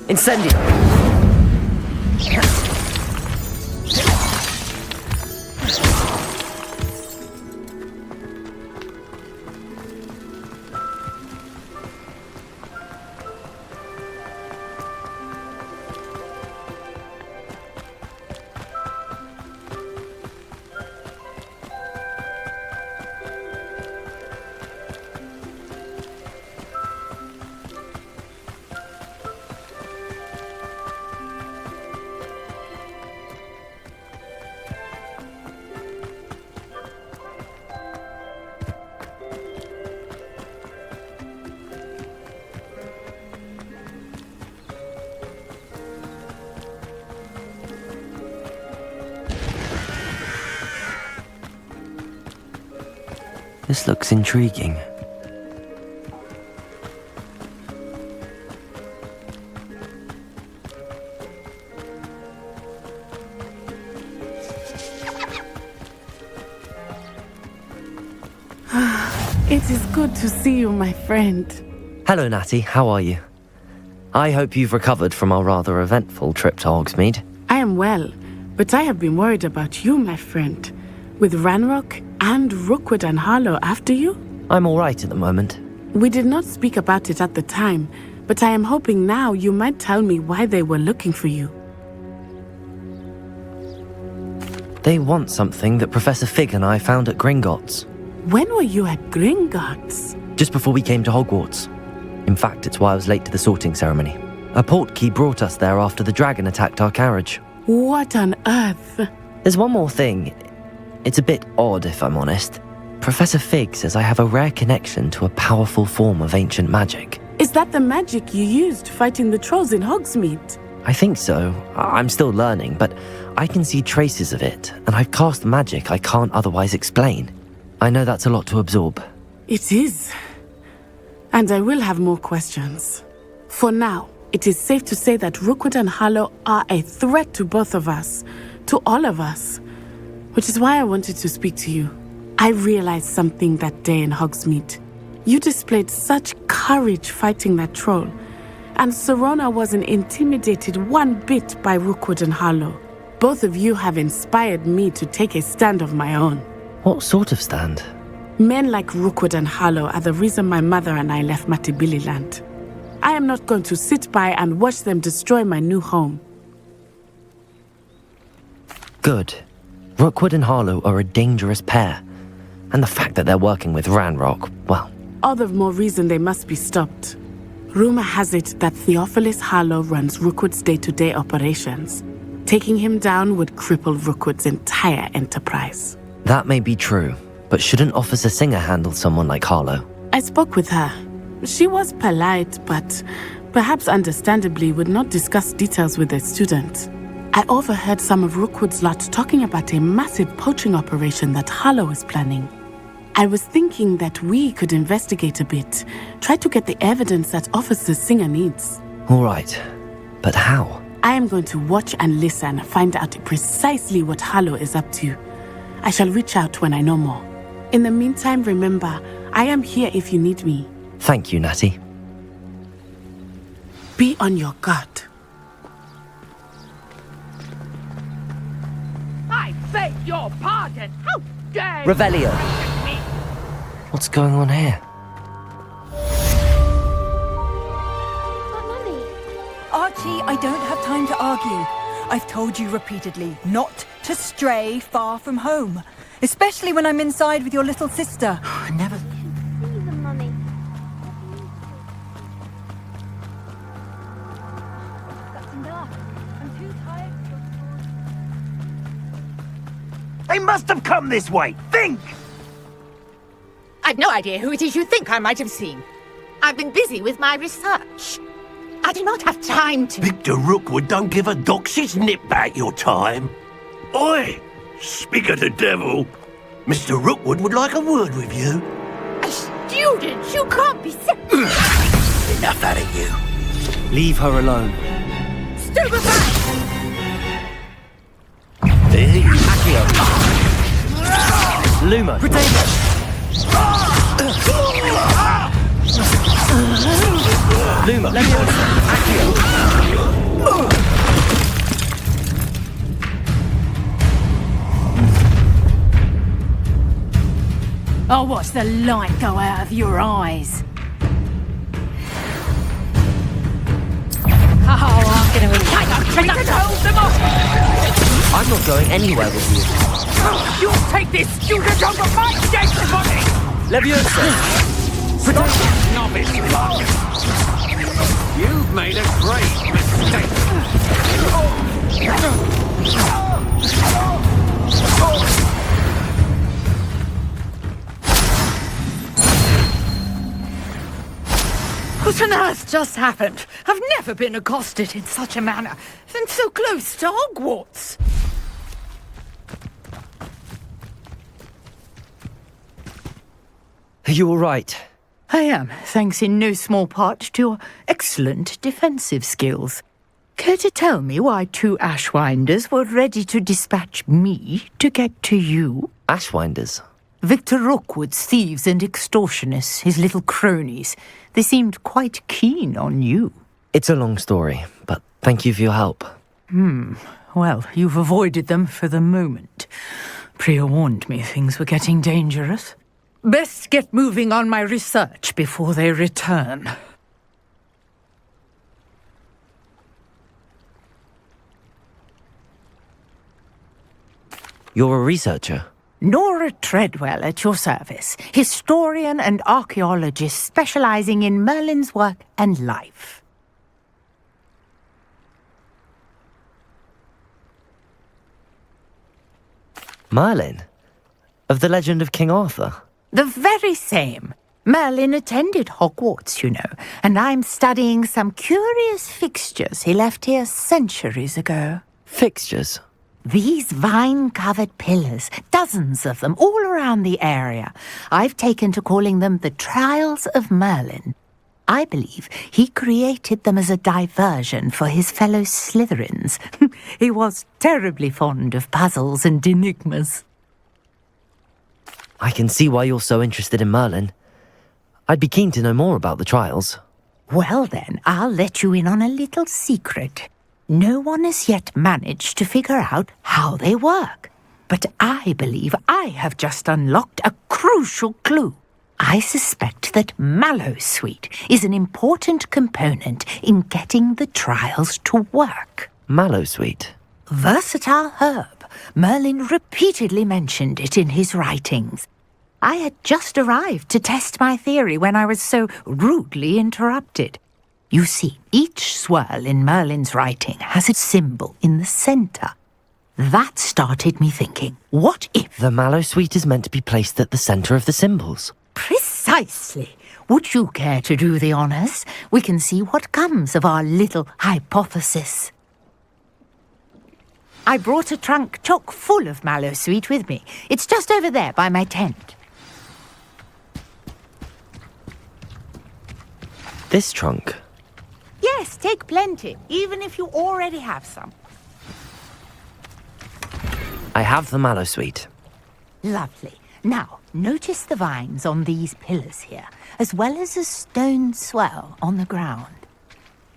Incendio! This looks intriguing.
It is good to see you, my friend.
Hello, Natty. How are you? I hope you've recovered from our rather eventful trip to Hogsmeade.
I am well, but I have been worried about you, my friend. With Ranrock, And Rookwood and Harlow after you?
I'm all right at the moment.
We did not speak about it at the time, but I am hoping now you might tell me why they were looking for you.
They want something that Professor Fig and I found at Gringotts.
When were you at Gringotts?
Just before we came to Hogwarts. In fact, it's why I was late to the sorting ceremony. A portkey brought us there after the dragon attacked our carriage.
What on earth?
There's one more thing. It's a bit odd, if I'm honest. Professor Fig says I have a rare connection to a powerful form of ancient magic.
Is that the magic you used fighting the trolls in Hogsmeade?
I think so. I'm still learning, but I can see traces of it, and I've cast magic I can't otherwise explain. I know that's a lot to absorb.
It is. And I will have more questions. For now, it is safe to say that Rookwood and Harlow are a threat to both of us, to all of us. Which is why I wanted to speak to you. I realized something that day in Hogsmeade. You displayed such courage fighting that troll, and Serona wasn't intimidated one bit by Rookwood and Harlow. Both of you have inspired me to take a stand of my own.
What sort of stand?
Men like Rookwood and Harlow are the reason my mother and I left Mattibilliland. I am not going to sit by and watch them destroy my new home.
Good. Rookwood and Harlow are a dangerous pair. And the fact that they're working with Ranrock, well...
All the more reason they must be stopped. Rumor has it that Theophilus Harlow runs Rookwood's day-to-day operations. Taking him down would cripple Rookwood's entire enterprise.
That may be true, but shouldn't Officer Singer handle someone like Harlow?
I spoke with her. She was polite, but perhaps understandably would not discuss details with a student. I overheard some of Rookwood's lot talking about a massive poaching operation that Harlow is planning. I was thinking that we could investigate a bit, try to get the evidence that Officer Singer needs.
All right, but how?
I am going to watch and listen, find out precisely what Harlow is up to. I shall reach out when I know more. In the meantime, remember, I am here if you need me.
Thank you, Natty.
Be on your guard.
I beg your pardon! How dare
Revelio!
you me?
What's going on here?
Archie, I don't have time to argue. I've told you repeatedly not to stray far from home. Especially when I'm inside with your little sister. I never...
They must have come this way. Think!
I've no idea who it is you think I might have seen. I've been busy with my research. I do not have time to...
Victor Rookwood don't give a doxy's nip back your time. Oi! Speak of the devil. Mr. Rookwood would like a word with you.
A student? You can't be...
Enough out of you.
Leave her alone.
Stupefy!
There you
Accio! Luma! Luma! Accio!
I'll watch the light go out of your eyes.
Oh, I'm gonna hold them off!
I'm not going anywhere with you.
You'll take this student over my dead body!
Leviosa!
Stop, novice blood! You've made a great mistake.
What on earth just happened? I've never been accosted in such a manner, and so close to Hogwarts.
Are you all right?
I am, thanks in no small part to your excellent defensive skills. Care to tell me why two Ashwinders were ready to dispatch me to get to you?
Ashwinders?
Victor Rookwood's thieves and extortionists, his little cronies. They seemed quite keen on you.
It's a long story, but thank you for your help.
Well, you've avoided them for the moment. Priya warned me things were getting dangerous. Best get moving on my research before they return.
You're a researcher?
Nora Treadwell at your service, historian and archaeologist specializing in Merlin's work and life.
Merlin? Of the legend of King Arthur?
The very same. Merlin attended Hogwarts, you know, and I'm studying some curious fixtures he left here centuries ago.
Fixtures?
These vine-covered pillars, dozens of them, all around the area. I've taken to calling them the Trials of Merlin. I believe he created them as a diversion for his fellow Slytherins. He was terribly fond of puzzles and enigmas.
I can see why you're so interested in Merlin. I'd be keen to know more about the trials.
Well then, I'll let you in on a little secret. No one has yet managed to figure out how they work. But I believe I have just unlocked a crucial clue. I suspect that Mallowsweet is an important component in getting the trials to work.
Mallowsweet?
Versatile herb. Merlin repeatedly mentioned it in his writings. I had just arrived to test my theory when I was so rudely interrupted. You see, each swirl in Merlin's writing has a symbol in the center. That started me thinking, what if...
The Mallowsweet is meant to be placed at the center of the symbols.
Precisely. Would you care to do the honors? We can see what comes of our little hypothesis. I brought a trunk chock full of Mallowsweet with me. It's just over there by my tent.
This trunk?
Yes, take plenty, even if you already have some.
I have the Mallowsweet.
Lovely. Now, notice the vines on these pillars here, as well as a stone swell on the ground.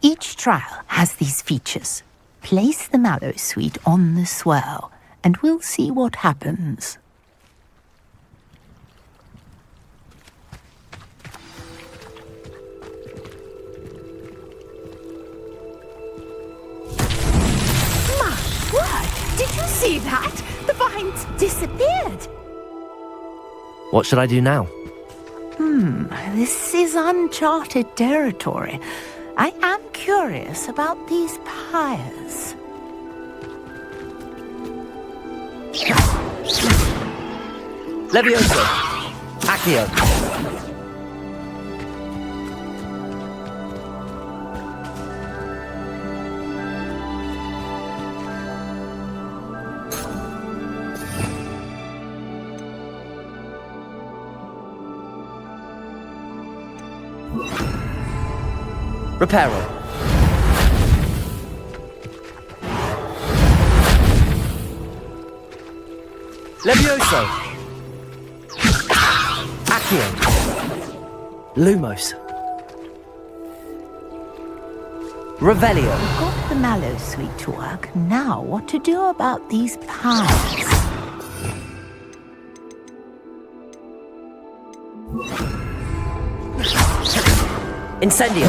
Each trial has these features. Place the Mallowsweet on the swell, and we'll see what happens. Did you see that? The vines disappeared.
What should I do now?
This is uncharted territory. I am curious about these pyres.
Levioso! Accio! Reparo. Levioso. Accio. Lumos. Revelio.
We've got the Mallowsweet to work. Now, what to do about these pyres?
Incendio.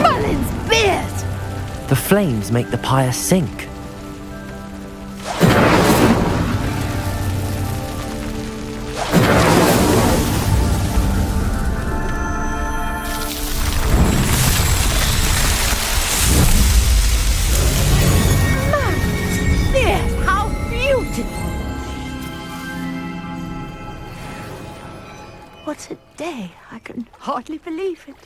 Merlin's beard!
The flames make the pyre sink.
Merlin's beard! How beautiful! What a day. I can hardly believe it.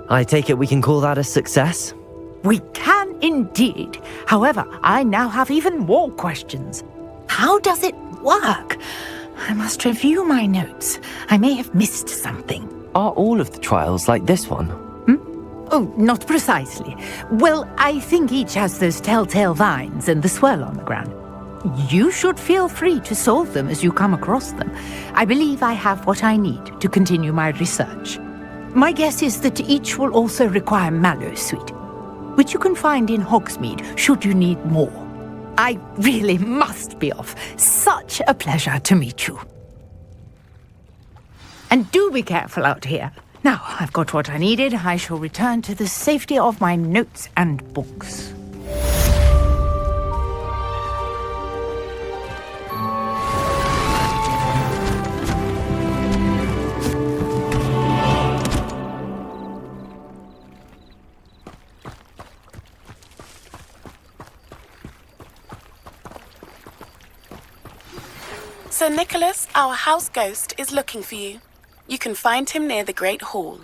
I take it we can call that a success?
We can indeed. However, I now have even more questions. How does it work? I must review my notes. I may have missed something.
Are all of the trials like this one?
Oh, not precisely. Well, I think each has those telltale vines and the swirl on the ground. You should feel free to solve them as you come across them. I believe I have what I need to continue my research. My guess is that each will also require mallow sweet, which you can find in Hogsmeade should you need more. I really must be off. Such a pleasure to meet you. And do be careful out here. Now, I've got what I needed. I shall return to the safety of my notes and books.
Sir Nicholas, our house ghost, is looking for you. You can find him near the Great Hall.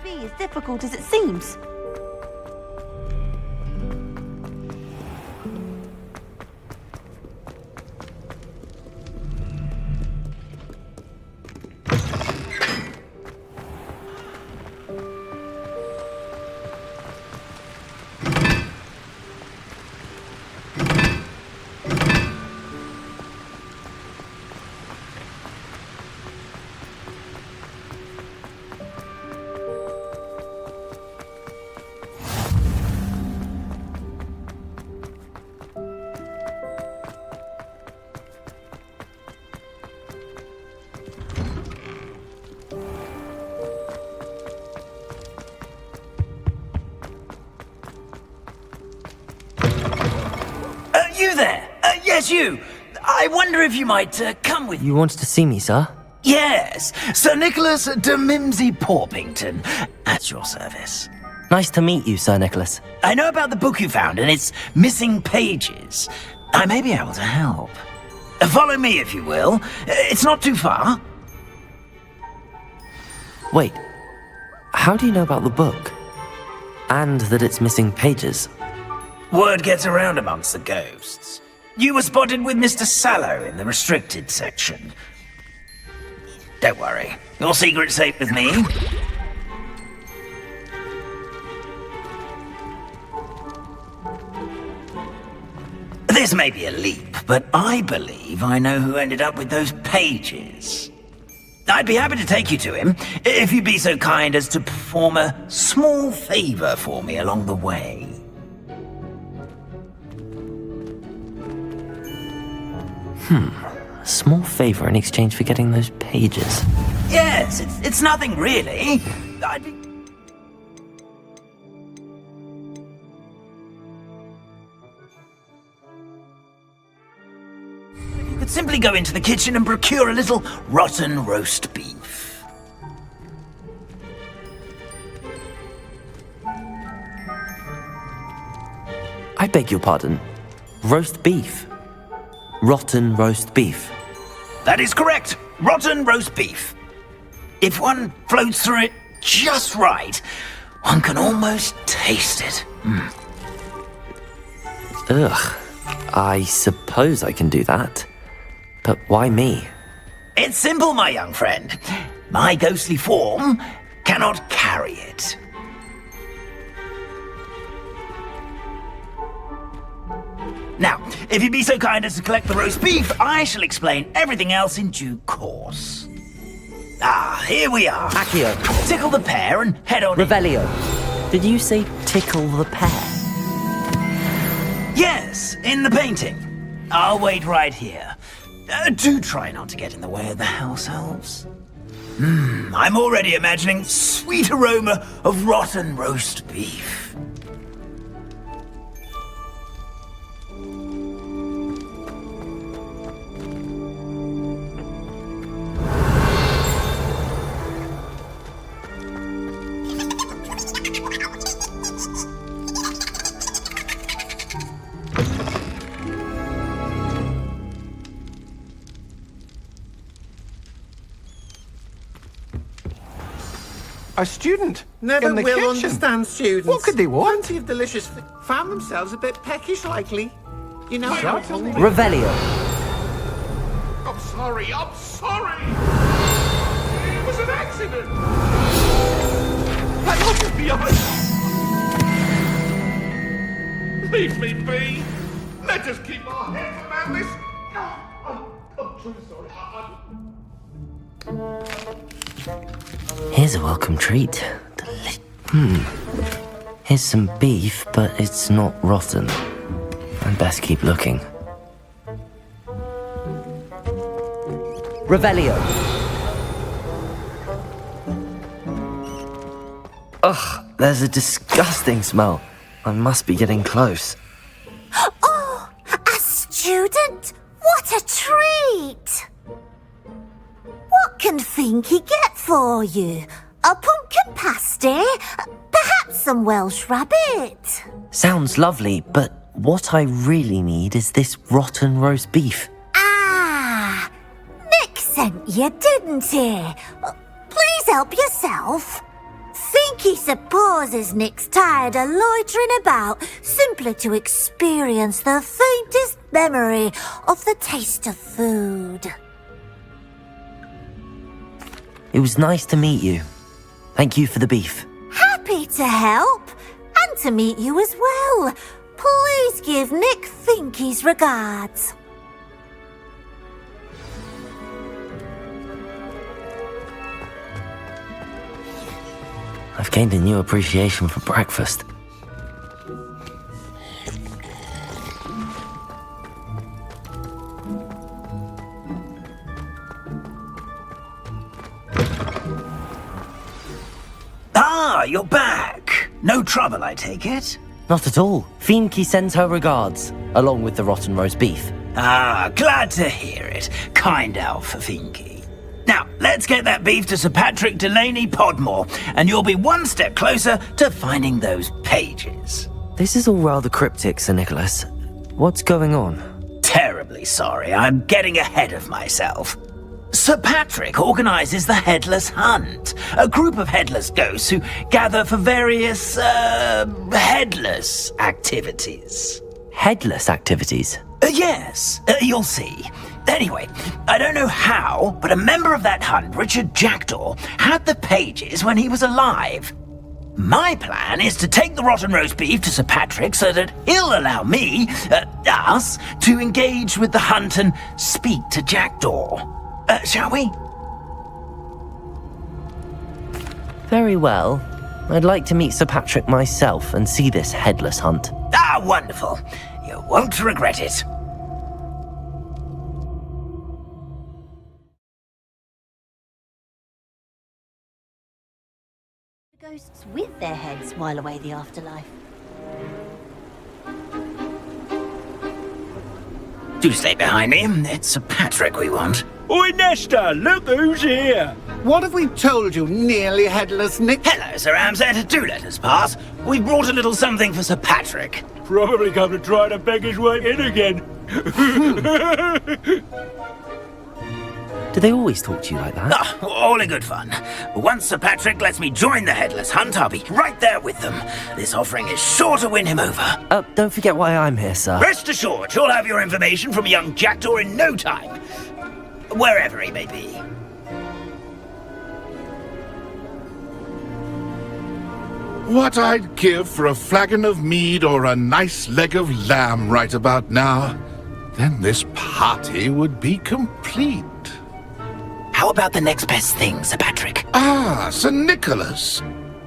Be as difficult as it seems.
You there? Yes, you. I wonder if you might come with...
You wanted to see me, sir?
Yes, Sir Nicholas de Mimsy Porpington, at your service.
Nice to meet you, Sir Nicholas.
I know about the book you found and its missing pages. I may be able to help. Follow me, if you will. It's not too far.
Wait, how do you know about the book? And that it's missing pages?
Word gets around amongst the ghosts. You were spotted with Mr. Sallow in the restricted section. Don't worry, your secret's safe with me. This may be a leap, but I believe I know who ended up with those pages. I'd be happy to take you to him, if you'd be so kind as to perform a small favor for me along the way.
A small favor in exchange for getting those pages.
Yes, it's nothing really. You could simply go into the kitchen and procure a little rotten roast beef.
I beg your pardon. Roast beef. Rotten roast beef.
That is correct. Rotten roast beef. If one floats through it just right, one can almost taste it.
Ugh. I suppose I can do that. But why me?
It's simple, my young friend. My ghostly form cannot carry it. Now, if you'd be so kind as to collect the roast beef, I shall explain everything else in due course. Ah, here we are.
Accio.
Tickle the pear and head on
Revelio. Did you say tickle the pear?
Yes, in the painting. I'll wait right here. Do try not to get in the way of the house elves. I'm already imagining sweet aroma of rotten roast beef.
A student
Never
in the
will
kitchen.
understand students.
What could they want?
Plenty of delicious found themselves a bit peckish likely. You know how it's only...
Revelio.
I'm sorry. It was an accident. Hang on to behind. Leave me be. Let us keep our heads around this. I'm truly sorry.
Here's a welcome treat. Here's some beef, but it's not rotten. I'd best keep looking. Revelio. Ugh, there's a disgusting smell. I must be getting close.
Oh, a student? What a treat! What can Finky get for you? A pumpkin pasty? Perhaps some Welsh rabbit?
Sounds lovely, but what I really need is this rotten roast beef.
Ah, Nick sent you, didn't he? Please help yourself. Finky supposes Nick's tired of loitering about simply to experience the faintest memory of the taste of food.
It was nice to meet you. Thank you for the beef.
Happy to help, and to meet you as well. Please give Nick Finky's regards.
I've gained a new appreciation for breakfast.
Ah, you're back. No trouble, I take it?
Not at all. Fienke sends her regards, along with the rotten roast beef.
Ah, glad to hear it. Kind elf, Finky. Now, let's get that beef to Sir Patrick Delaney Podmore, and you'll be one step closer to finding those pages.
This is all rather cryptic, Sir Nicholas. What's going on?
Terribly sorry, I'm getting ahead of myself. Sir Patrick organises the Headless Hunt, a group of headless ghosts who gather for various, headless activities.
Headless activities?
Yes, you'll see. Anyway, I don't know how, but a member of that hunt, Richard Jackdaw, had the pages when he was alive. My plan is to take the rotten roast beef to Sir Patrick so that he'll allow me, us, to engage with the hunt and speak to Jackdaw. Shall we?
Very well. I'd like to meet Sir Patrick myself and see this headless hunt.
Ah, wonderful. You won't regret it.
Ghosts with their heads while away the afterlife.
Do stay behind me. It's Sir Patrick we want.
Oi, Nesta, look who's here.
What have we told you, nearly headless Nick?
Hello, Sir Amset. Do let us pass. we brought a little something for Sir Patrick.
Probably come to try to beg his way in again.
Do they always talk to you like that?
Ah, all in good fun. Once Sir Patrick lets me join the Headless Hunt, I'll be right there with them. This offering is sure to win him over.
Don't forget why I'm here, sir.
Rest assured, you'll have your information from young Jackdaw in no time. Wherever he may be.
What I'd give for a flagon of mead or a nice leg of lamb right about now. Then this party would be complete.
How about the next best thing, Sir Patrick?
Ah, Sir Nicholas.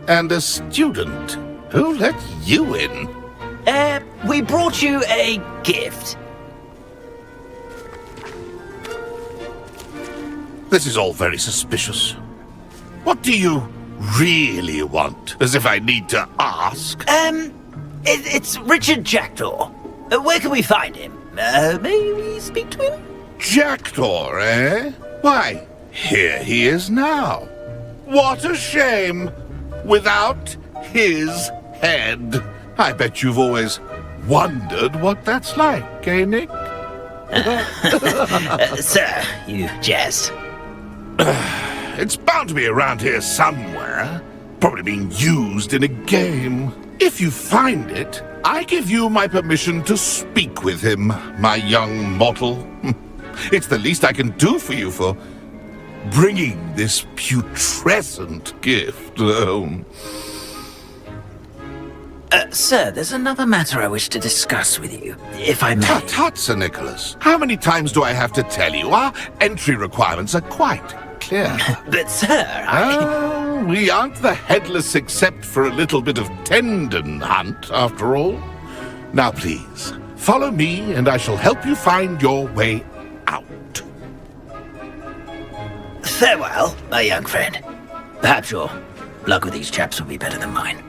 And a student. Who let you in?
We brought you a gift.
This is all very suspicious. What do you really want? As if I need to ask.
It's Richard Jackdaw. Where can we find him? May we speak to him?
Jackdaw, eh? Why, here he is now. What a shame. Without his head. I bet you've always wondered what that's like, eh, Nick?
Sir, you jest.
It's bound to be around here somewhere. Probably being used in a game. If you find it, I give you my permission to speak with him, my young mortal. It's the least I can do for you for bringing this putrescent gift home.
Sir, there's another matter I wish to discuss with you, if I may.
Tut, tut, Sir Nicholas. How many times do I have to tell you? Our entry requirements are quite clear.
But, sir,
we aren't the Headless except for a little bit of tendon hunt, after all. Now, please, follow me, and I shall help you find your way out.
Farewell, my young friend. Perhaps your luck with these chaps will be better than mine.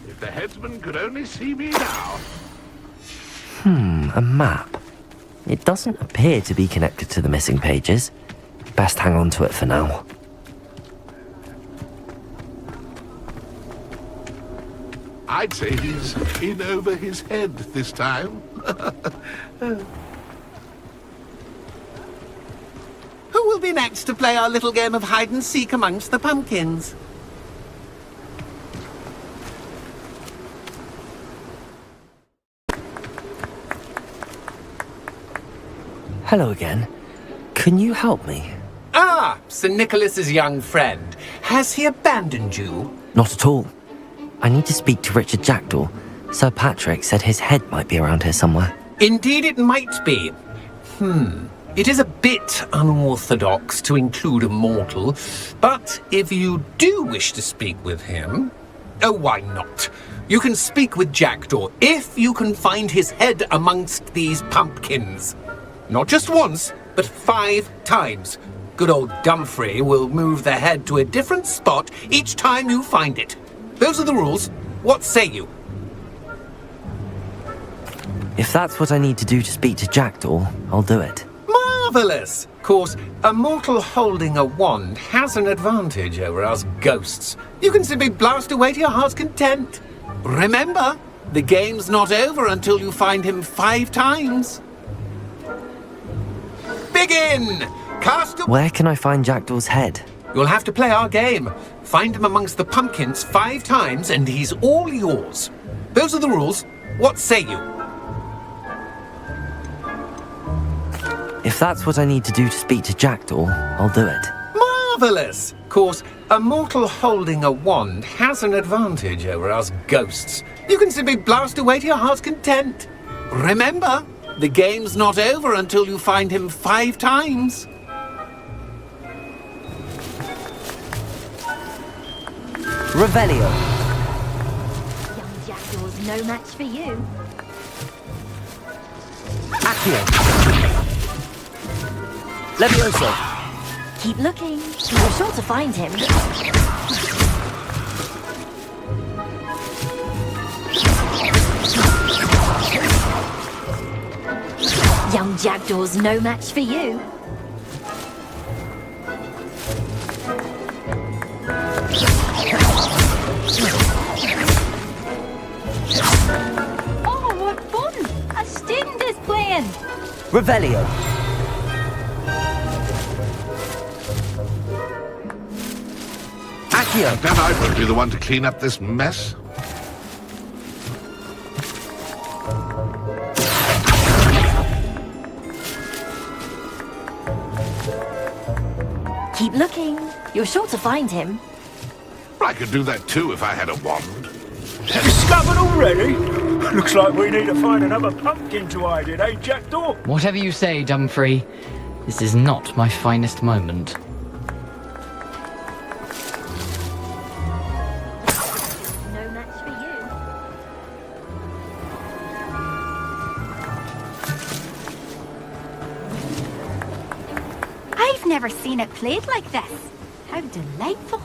If the headsman could only see me now.
A map. It doesn't appear to be connected to the missing pages. Best hang on to it for now.
I'd say he's in over his head this time.
Who will be next to play our little game of hide-and-seek amongst the pumpkins?
Hello again. Can you help me?
Ah, Sir Nicholas's young friend. Has he abandoned you?
Not at all. I need to speak to Richard Jackdaw. Sir Patrick said his head might be around here somewhere.
Indeed it might be. It is a bit unorthodox to include a mortal, but if you do wish to speak with him, oh, why not? You can speak with Jackdaw if you can find his head amongst these pumpkins. Not just once, but 5 times. Good old Dumfrey will move the head to a different spot each time you find it. Those are the rules. What say you?
If that's what I need to do to speak to Jackdaw, I'll do it.
Marvellous! Of course, a mortal holding a wand has an advantage over us ghosts. You can simply blast away to your heart's content. Remember, the game's not over until you find him 5 times. Begin! Cast a...
Where can I find Jackdaw's head?
You'll have to play our game. Find him amongst the pumpkins 5 times and he's all yours. Those are the rules. What say you?
If that's what I need to do to speak to Jackdaw, I'll do it.
Marvellous! Of course, a mortal holding a wand has an advantage over us ghosts. You can simply blast away to your heart's content. Remember, the game's not over until you find him 5 times.
Revelio.
Young Jackdaw's no match for you.
Accio. Levioso.
Keep looking. You're sure to find him. Young Jackdaw's no match for you. Oh, what fun! A student is playing!
Revelio. Accio.
Then I won't be the one to clean up this mess.
Keep looking. You're sure to find him.
I could do that too if I had a wand.
Discovered already? Looks like we need to find another pumpkin to hide in, eh, Jackdaw?
Whatever you say, Dumfrey. This is not my finest moment.
No match for you. I've never seen it played like this. How delightful.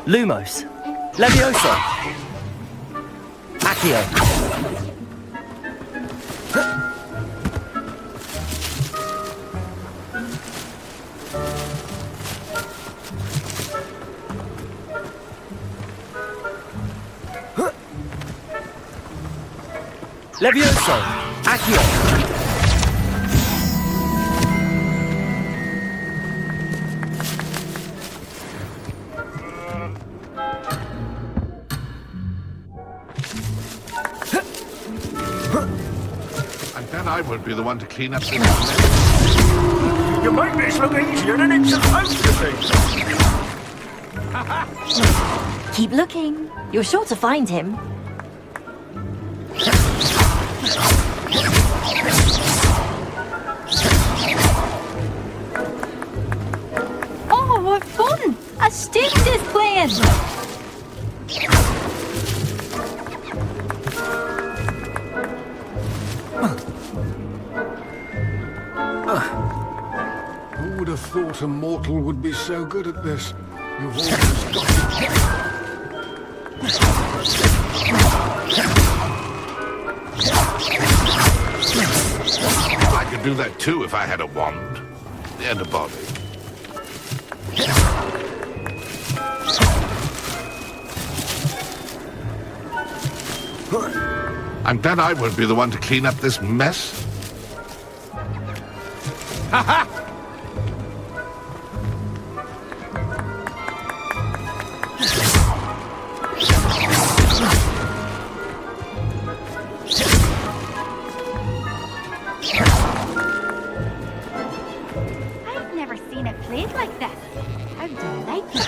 Lumos. Levioso. Accio. Levioso. Accio.
And then I won't be the one to clean up this mess.
You make this look easier than it's supposed to be.
Keep looking. You're sure to find him. Oh, what fun! A student is playing!
Who would have thought a mortal would be so good at this? You've almost got it.
I could do that too if I had a wand and a body. And then I won't be the one to clean up this mess. Ha ha!
I've never seen it played like this. How delightful.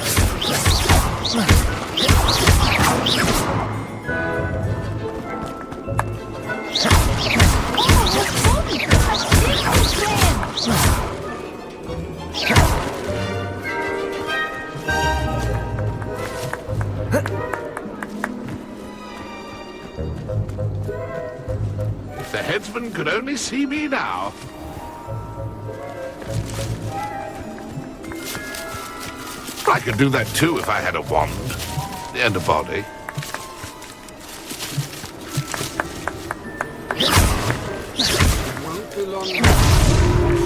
If the headsman could only see me now. I could do that too if I had a wand and a body.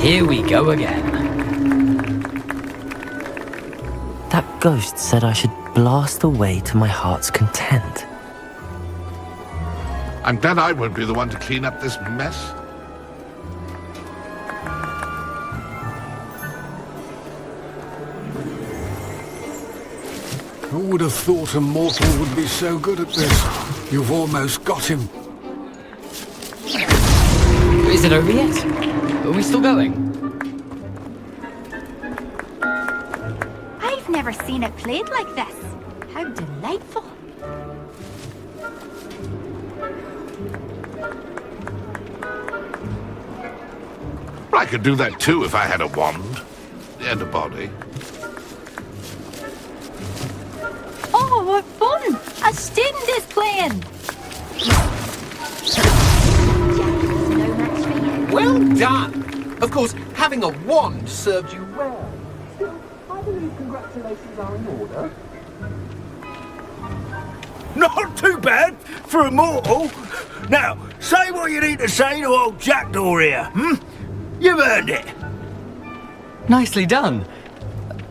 Here we go again.
That ghost said I should blast away to my heart's content.
And then I won't be the one to clean up this mess.
Who would have thought a mortal would be so good at this? You've almost got him.
Is it over yet? Are we still going?
I've never seen it played like this. How delightful.
I could do that too if I had a wand and a body.
Oh, what fun! A student is playing! No match for you.
Well done! Of course, having a wand served you well. Still, I believe congratulations are in order.
Not too bad for a mortal. Now, say what you need to say to old Jackdaw here, hmm? You've earned it.
Nicely done.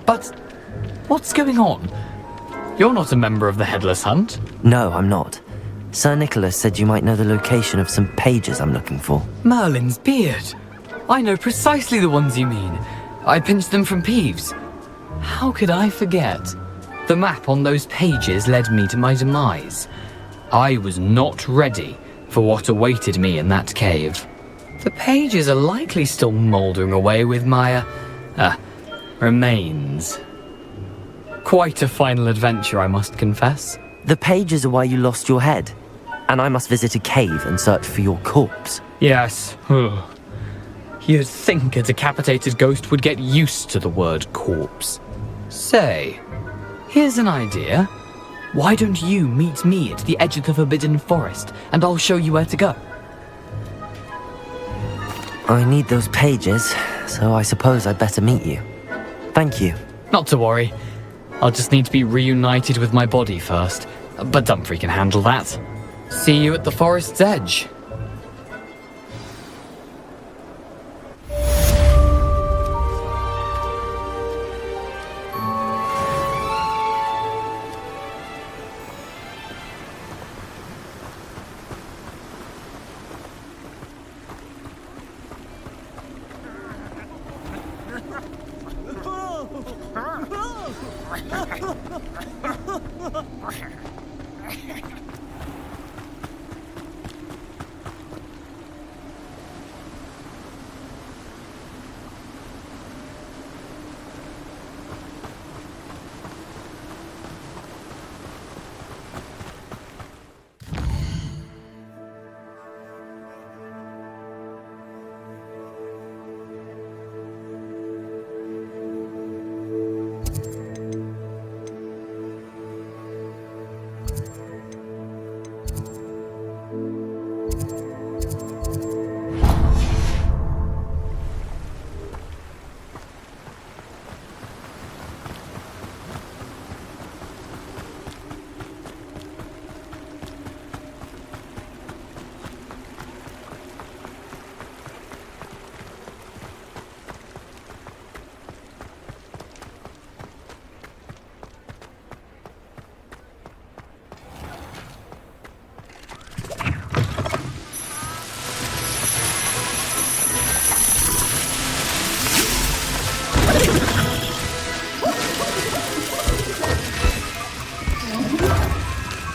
But what's going on? You're not a member of the Headless Hunt.
No, I'm not. Sir Nicholas said you might know the location of some pages I'm looking for.
Merlin's beard. I know precisely the ones you mean. I pinched them from Peeves. How could I forget? The map on those pages led me to my demise. I was not ready for what awaited me in that cave. The pages are likely still mouldering away with my, remains. Quite a final adventure, I must confess.
The pages are why you lost your head, and I must visit a cave and search for your corpse.
Yes. You'd think a decapitated ghost would get used to the word corpse. Say, here's an idea. Why don't you meet me at the edge of the Forbidden Forest, and I'll show you where to go?
I need those pages, so I suppose I'd better meet you. Thank you.
Not to worry. I'll just need to be reunited with my body first, but Dumfries can handle that. See you at the forest's edge.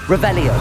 Revelio.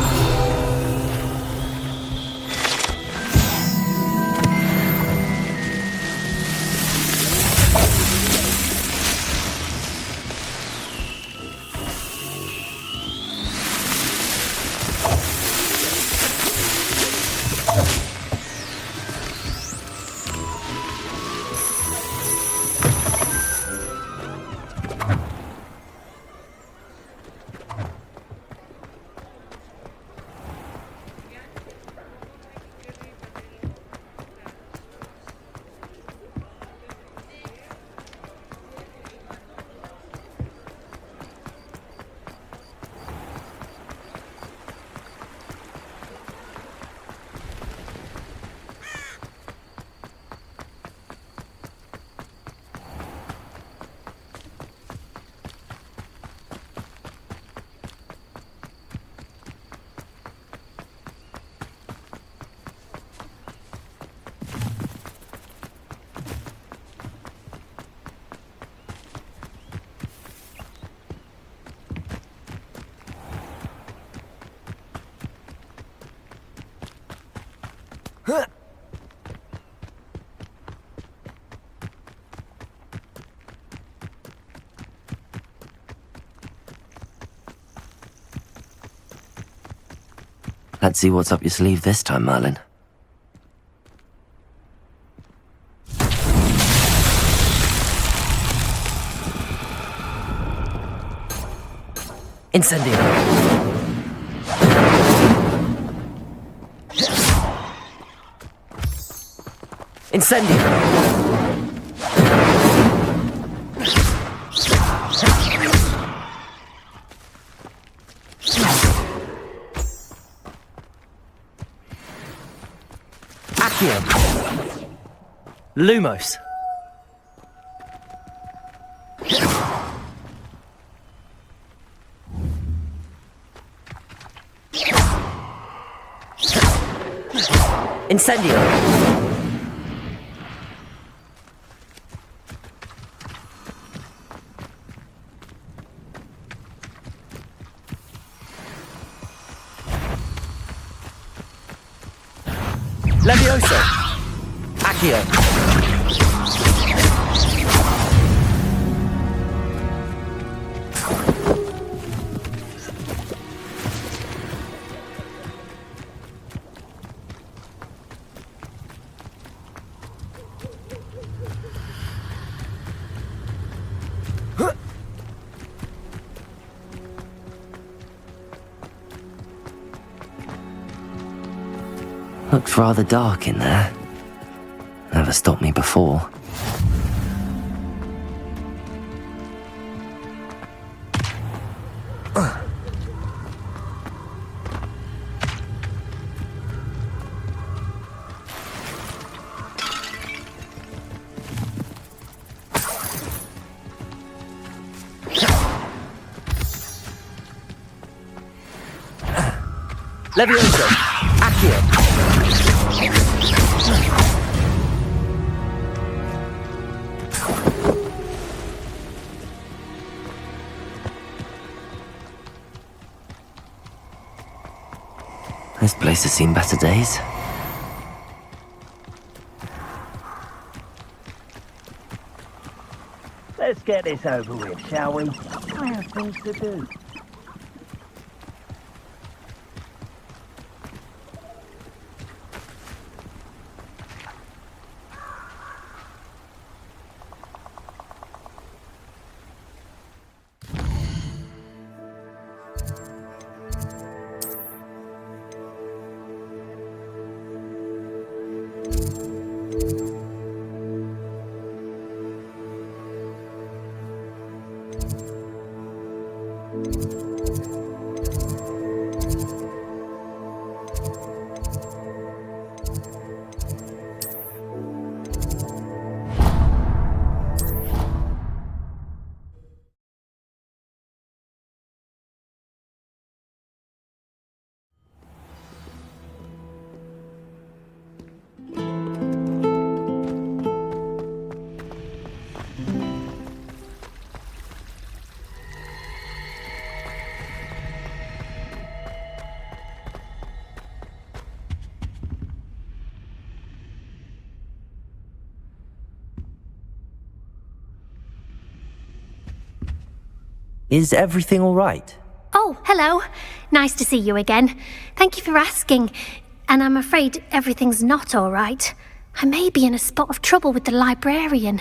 Let's see what's up your sleeve this time, Merlin. Incendio! Incendio! Lumos. Incendio. Levioso. Accio. Looks rather dark in there. Never stopped me before. Levioso. Accio. This place has seen better days.
Let's get this over with, shall we? I have things to do.
Is everything all right?
Oh, hello. Nice to see you again. Thank you for asking. And I'm afraid everything's not all right. I may be in a spot of trouble with the librarian.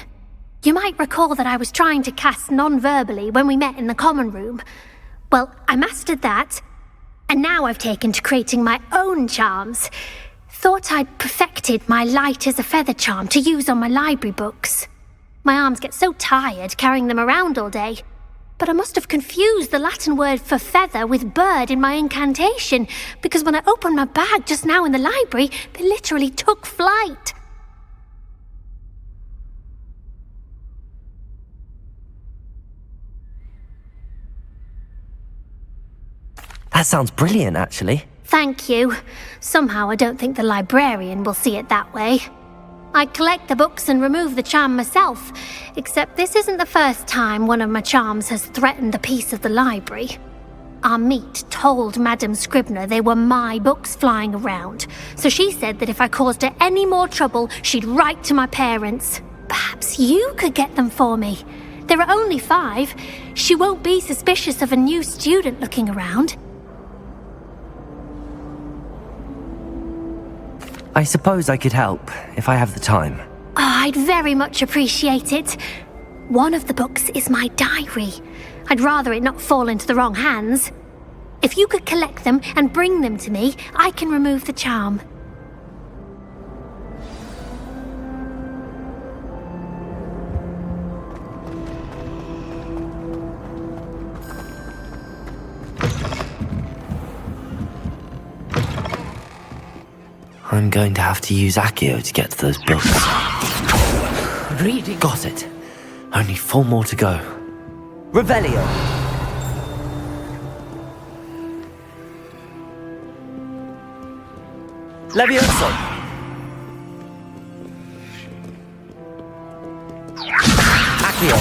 You might recall that I was trying to cast non-verbally when we met in the common room. Well, I mastered that. And now I've taken to creating my own charms. Thought I'd perfected my light as a feather charm to use on my library books. My arms get so tired carrying them around all day. But I must have confused the Latin word for feather with bird in my incantation, because when I opened my bag just now in the library, they literally took flight.
That sounds brilliant, actually.
Thank you. Somehow I don't think the librarian will see it that way. I collect the books and remove the charm myself, except this isn't the first time one of my charms has threatened the peace of the library. Our meet told Madame Scribner they were my books flying around, so she said that if I caused her any more trouble, she'd write to my parents. Perhaps you could get them for me. There are only 5. She won't be suspicious of a new student looking around.
I suppose I could help, if I have the time.
Oh, I'd very much appreciate it. One of the books is my diary. I'd rather it not fall into the wrong hands. If you could collect them and bring them to me, I can remove the charm.
I'm going to have to use Accio to get to those books.
Reading.
Got it. Only 4 more to go. Revelio. Levioso. Accio.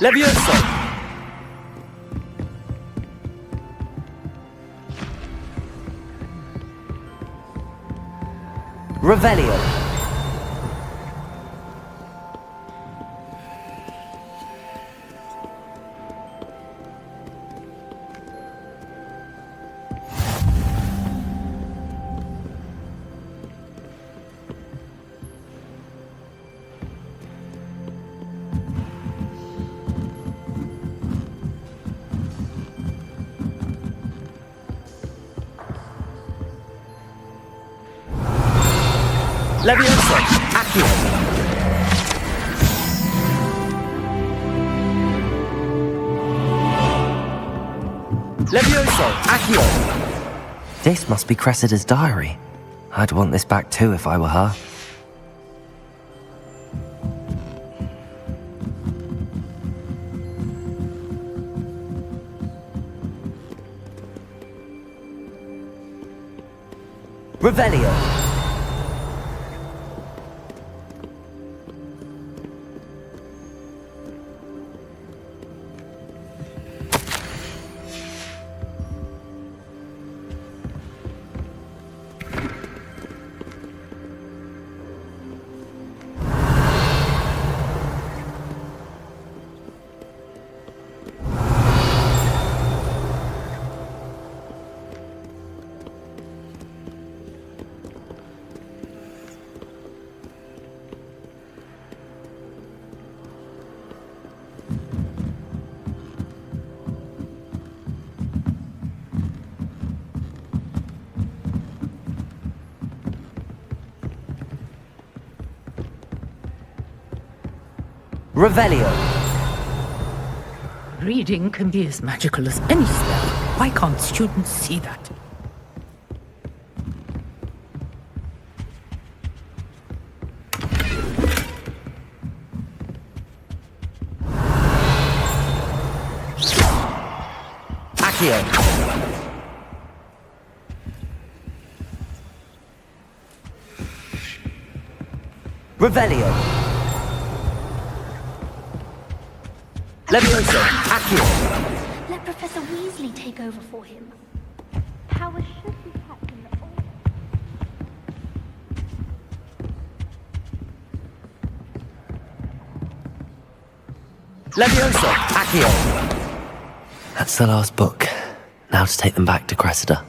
Levioso. Revelio. Levioso. Accio. Levioso. Accio. This must be Cressida's diary. I'd want this back too if I were her. Revelio. Revelio.
Reading can be as magical as any spell. Why can't students see that?
Accio. Revelio. Levioso. Accio.
Let Professor Weasley take over for him. Power should be kept in the order.
Levioso. Accio. That's the last book. Now to take them back to Cressida.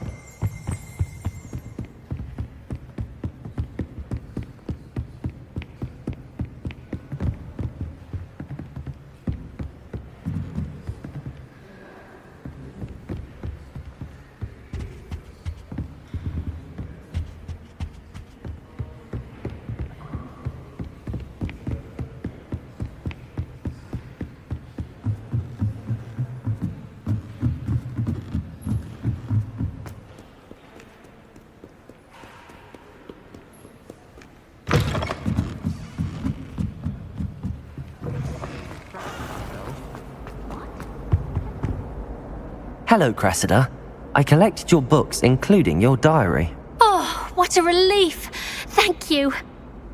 Hello, Cressida. I collected your books, including your diary.
Oh, what a relief. Thank you.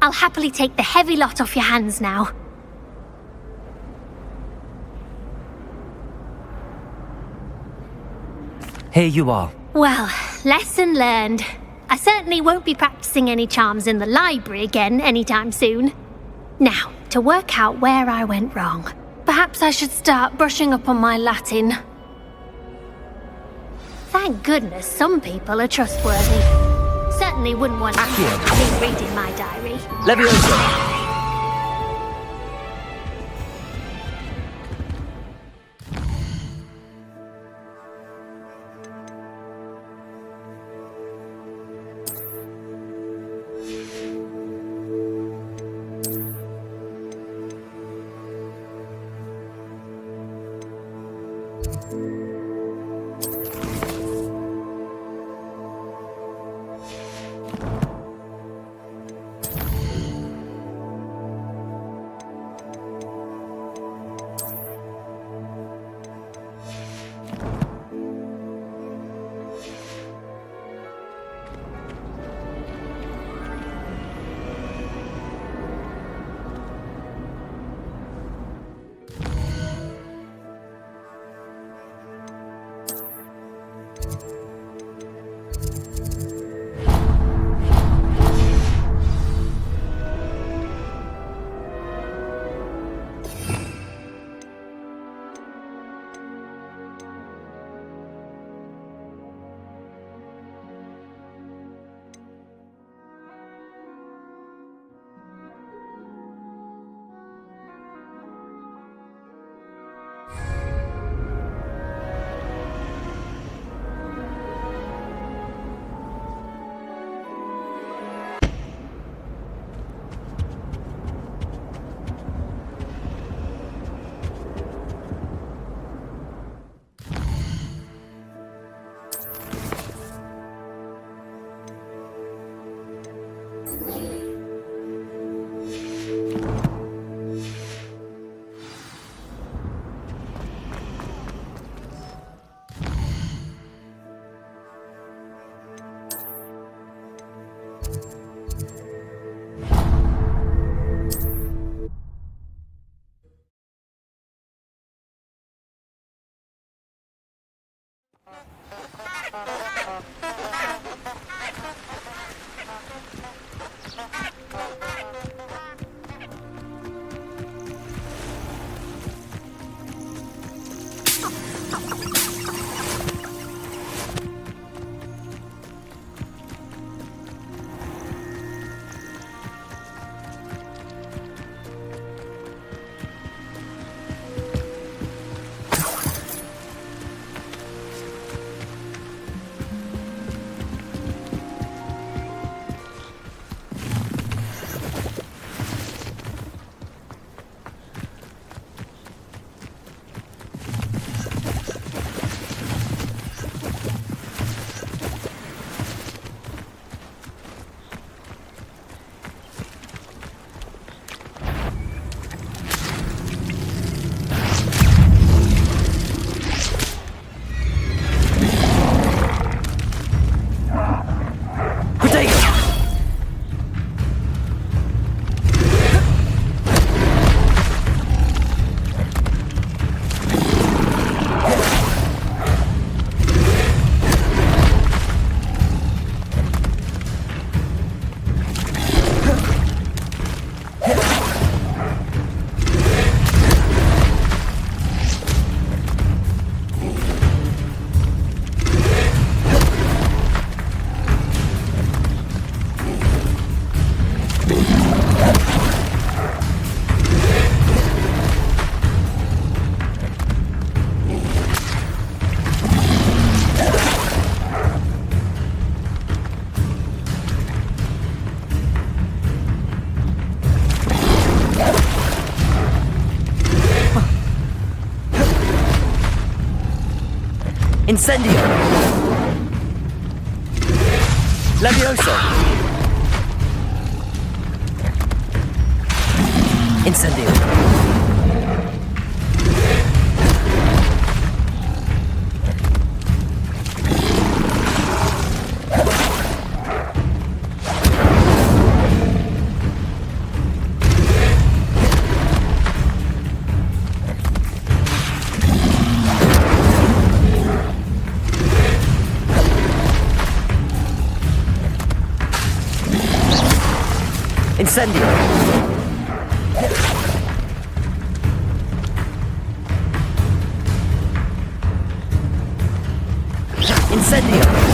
I'll happily take the heavy lot off your hands now.
Here you are.
Well, lesson learned. I certainly won't be practicing any charms in the library again anytime soon. Now, to work out where I went wrong. Perhaps I should start brushing up on my Latin. Thank goodness some people are trustworthy. Certainly wouldn't want me reading my diary.
Levioso. Incendio! Levioso! Incendio! Incendio! Incendio!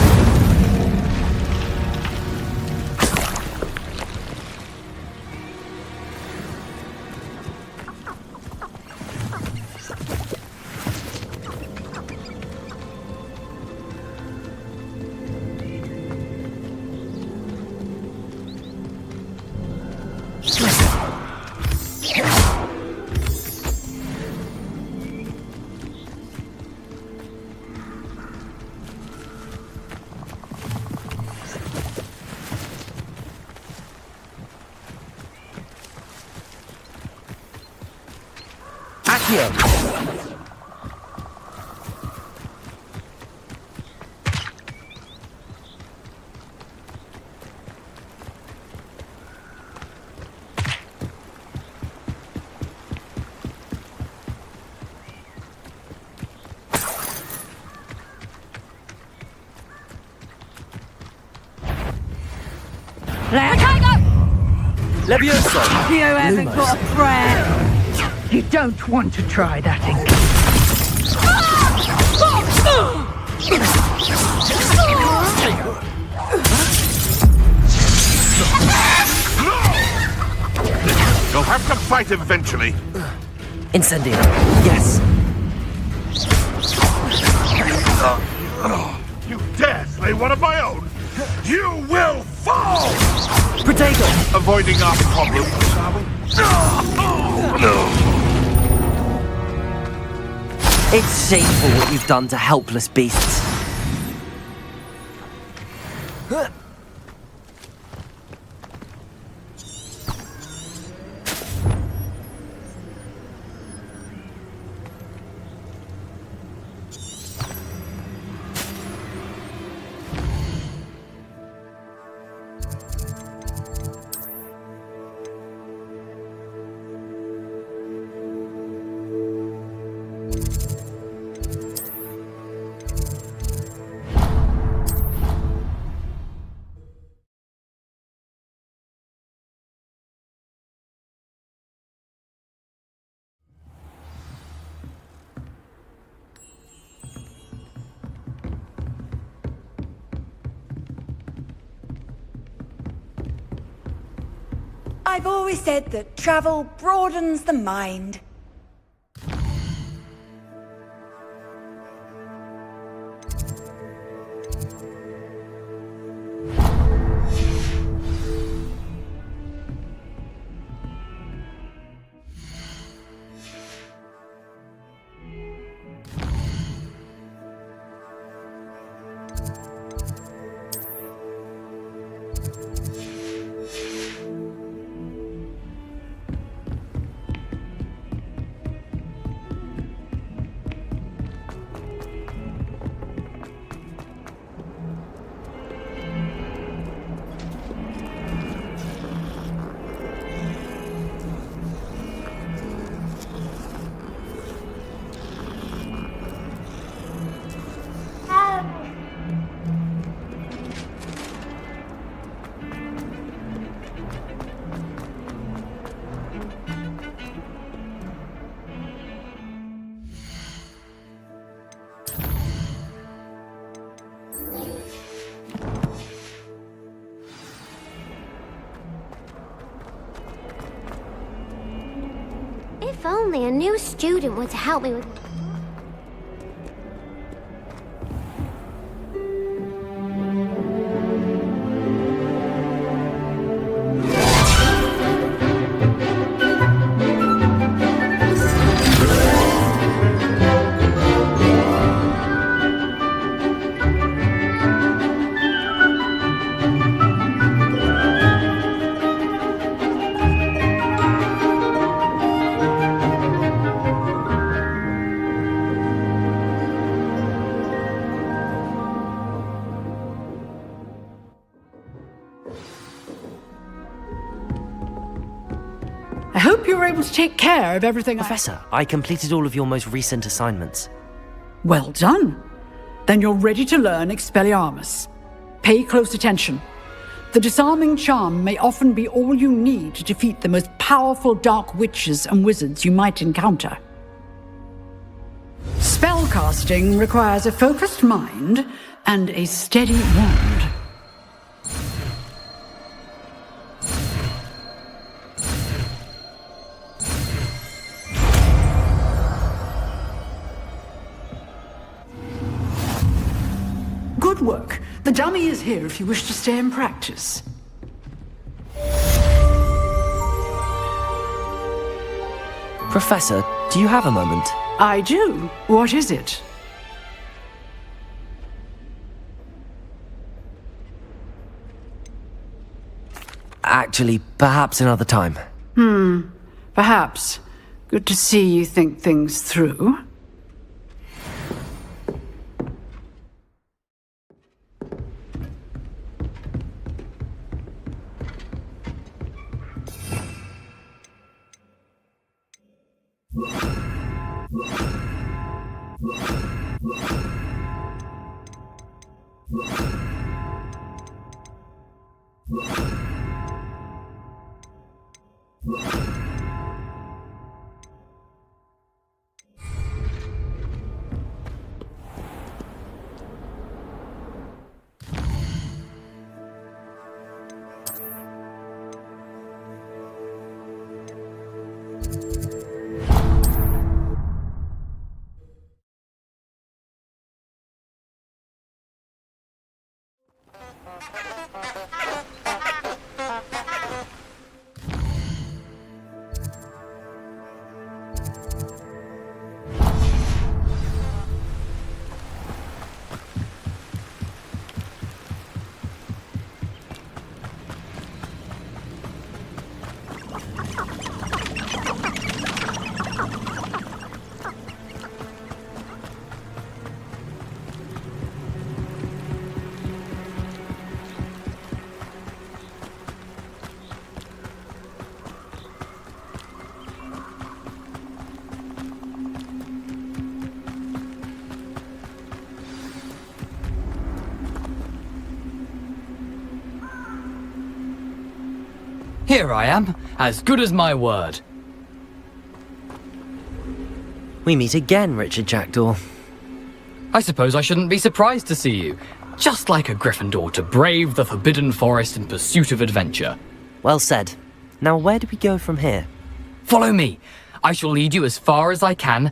I can't go!
Levioso!
You haven't
Lumos.
got a prayer. You don't want to try that again.
You'll have to fight eventually.
Incendio! Yes!
You dare slay one of my own? You will fall!
Protego!
Avoiding our problems, are we?
It's shameful what you've done to helpless beasts.
I've always said that travel broadens the mind.
If only a new student were to help me with...
I hope you were able to take care of everything.
Professor, I completed all of your most recent assignments.
Well done. Then you're ready to learn Expelliarmus. Pay close attention. The disarming charm may often be all you need to defeat the most powerful dark witches and wizards you might encounter. Spellcasting requires a focused mind and a steady wand. Good work. The dummy is here if you wish to stay and practice.
Professor, do you have a moment?
I do. What is it?
Actually, perhaps another time.
Perhaps. Good to see you think things through.
Here I am, as good as my word.
We meet again, Richard Jackdaw.
I suppose I shouldn't be surprised to see you. Just like a Gryffindor to brave the Forbidden Forest in pursuit of adventure.
Well said. Now where do we go from here?
Follow me. I shall lead you as far as I can,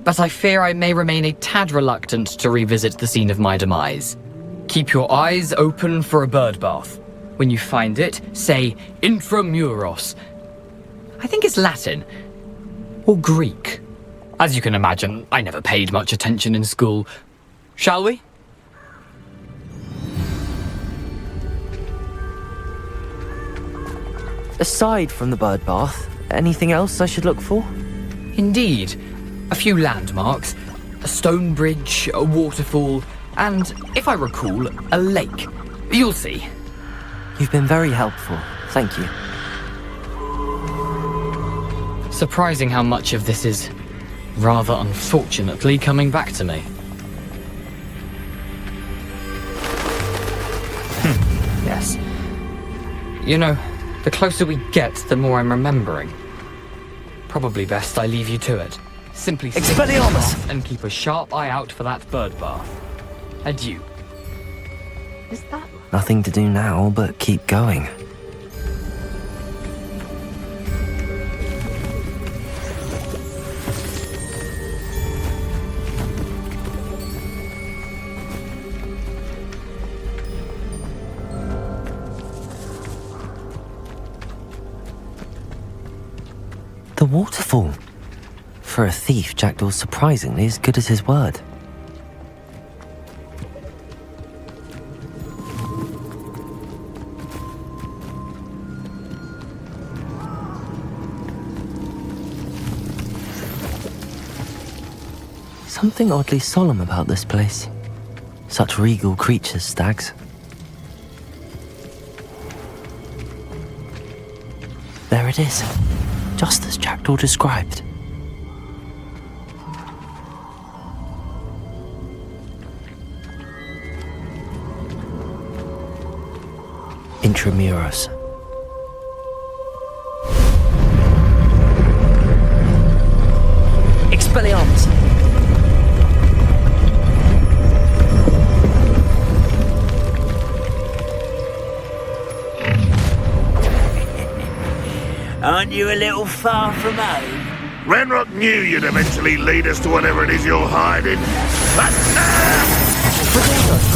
but I fear I may remain a tad reluctant to revisit the scene of my demise. Keep your eyes open for a bird bath. When you find it, say intramuros. I think it's Latin. Or Greek. As you can imagine, I never paid much attention in school. Shall we?
Aside from the bird bath, anything else I should look for?
Indeed. A few landmarks, a stone bridge, a waterfall, and, if I recall, a lake. You'll see.
You've been very helpful. Thank you.
Surprising how much of this is, rather unfortunately, coming back to me. Yes. You know, the closer we get, the more I'm remembering. Probably best I leave you to it. Simply
Expelliarmus!
And keep a sharp eye out for that bird bath. Adieu.
Is that...
Nothing to do now but keep going. The waterfall. For a thief, Jackdaw's surprisingly as good as his word. Something oddly solemn about this place. Such regal creatures, stags. There it is, just as Jackdaw described. Intramuros. Expelliarmus!
Aren't you a little far from home?
Ranrock knew you'd eventually lead us to whatever it is you're hiding. But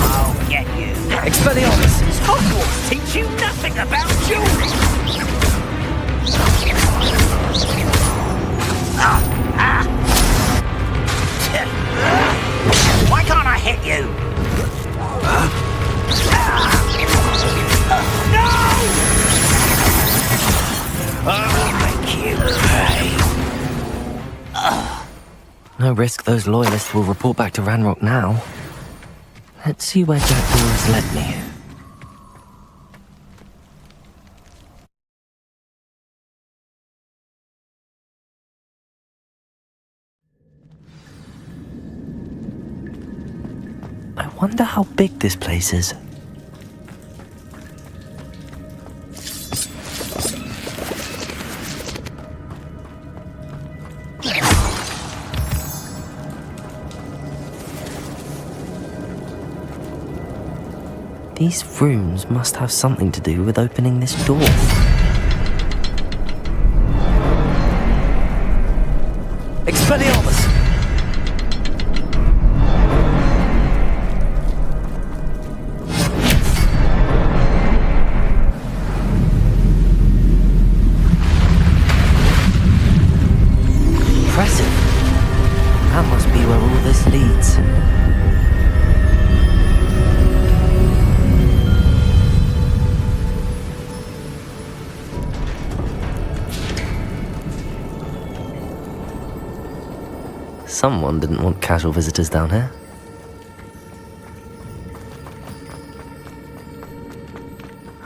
I'll get you.
Expelliarmus!
Hogwarts teach you nothing about jewelry. Why can't I hit you? No! I'll make you pay.
No risk those loyalists will report back to Ranrock now. Let's see where Jackdaw has led me. I wonder how big this place is. These rooms must have something to do with opening this door. Expelliarmus! Impressive. That must be where all this leads. Someone didn't want casual visitors down here.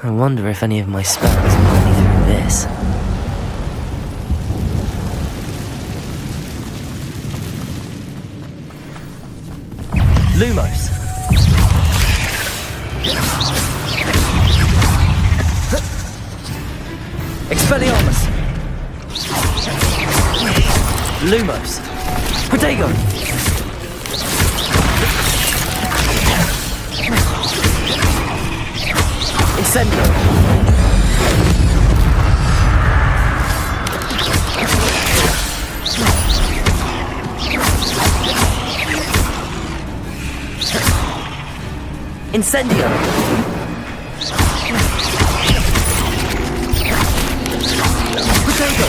I wonder if any of my spells are coming through this. Lumos! Expelliarmus! Lumos! Protego! Incendio! Incendio! Protego!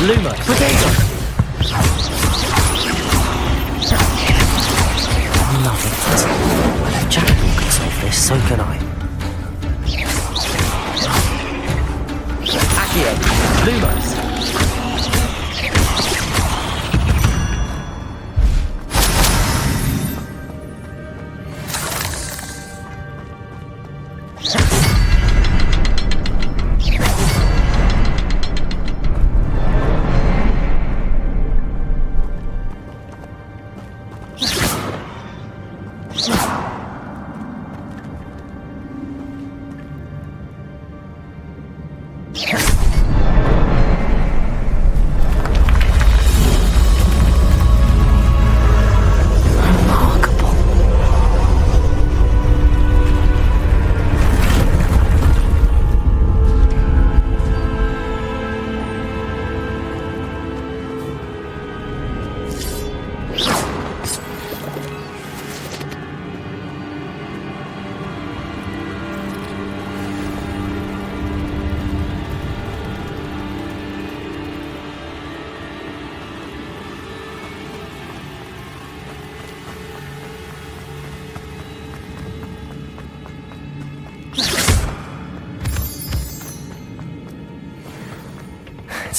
Luma, Protego! Nothing. Well, if Jackdaw can solve this, so can I. Accio, Lumos!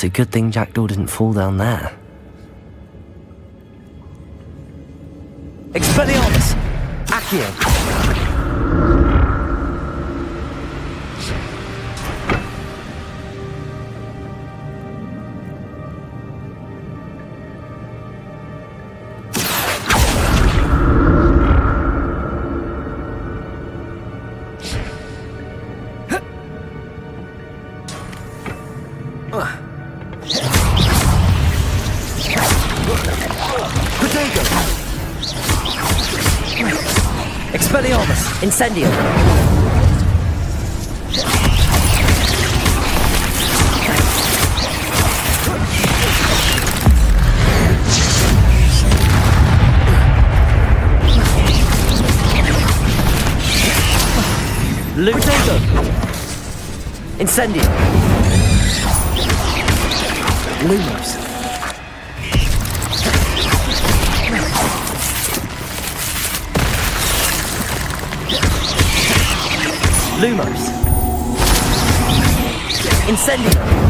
It's a good thing Jackdaw didn't fall down there. Expelliarmus! Accio! Expelliarmus! Incendio! Lutego! Incendio! Lumos! Lumos! Incendio!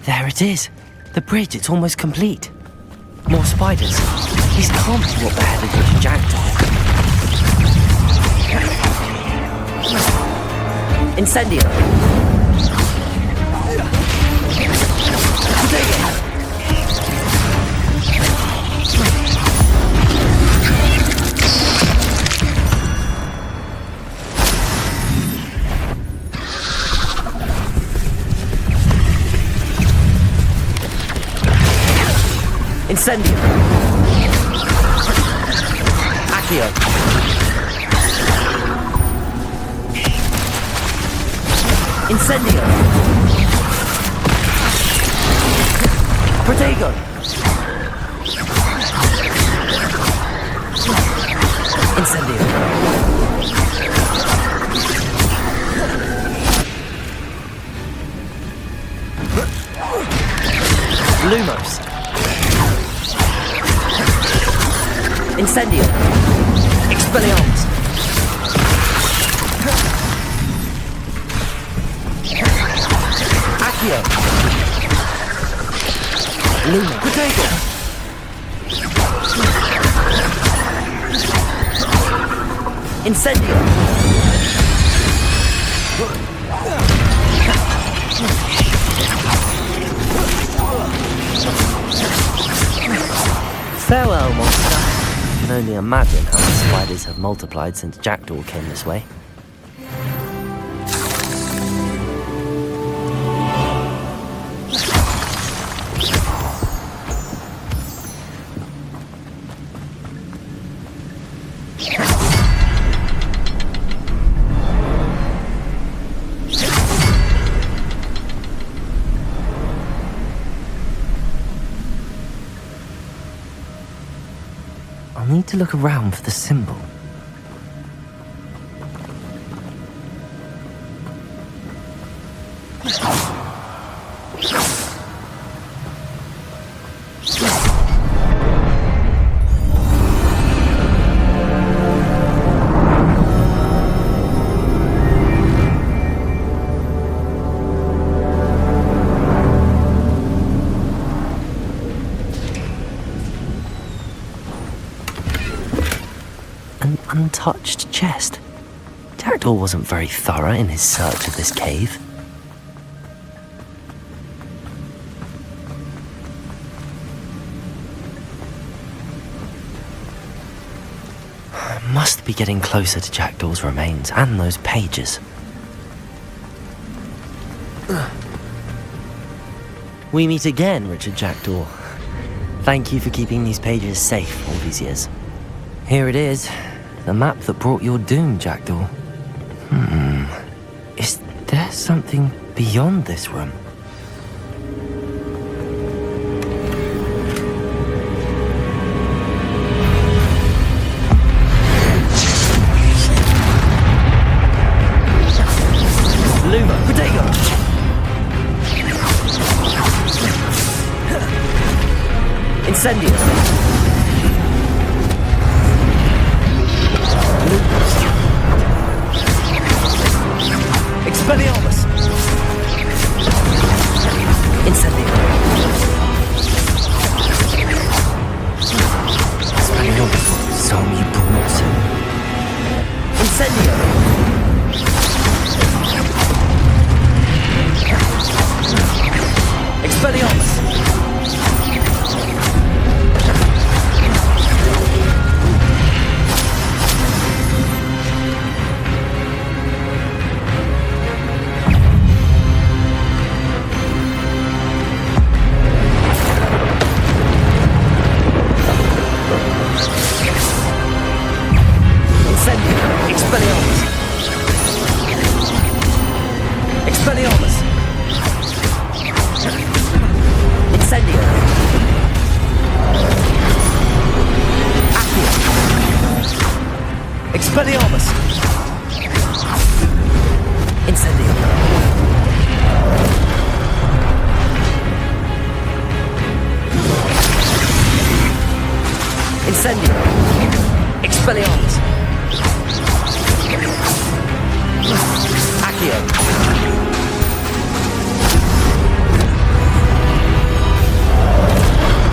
There it is. The bridge, it's almost complete. More spiders. These can't be what beheaded little Jackdaw. Incendio! Incendio! Accio! Incendio! Protego! Incendio! Lumos! Incendio! Expelliarmus! Accio! Lumo! Protego! Incendio! Farewell, monster. I can only imagine how the spiders have multiplied since Jackdaw came this way. I'll need to look around for the symbol. An untouched chest. Jackdaw wasn't very thorough in his search of this cave. must be getting closer to Jackdaw's remains and those pages. We meet again, Richard Jackdaw. Thank you for keeping these pages safe all these years. Here it is, the map that brought your doom, Jackdaw. Is there something beyond this room? Luma, Protego! Incendio! Expelliarmus! Incendio! Expelliarmus, so you brought. Incendio! Expelliarmus! Expelliarmus! Incendio! Incendio! Expelliarmus! Accio!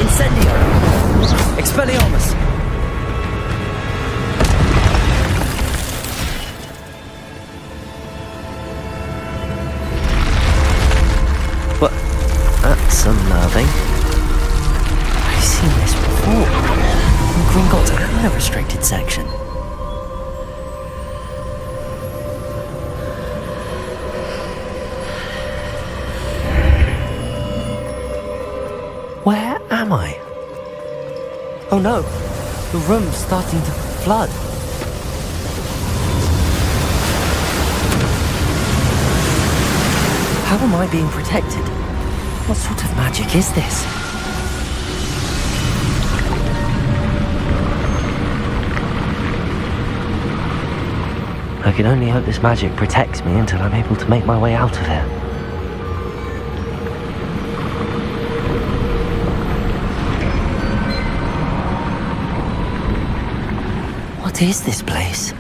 Incendio! Expelliarmus! What? That's unnerving. I've seen this before. In Gringotts and the restricted section. Where am I? Oh no, the room's starting to flood. How am I being protected? What sort of magic is this? I can only hope this magic protects me until I'm able to make my way out of here. What is this place?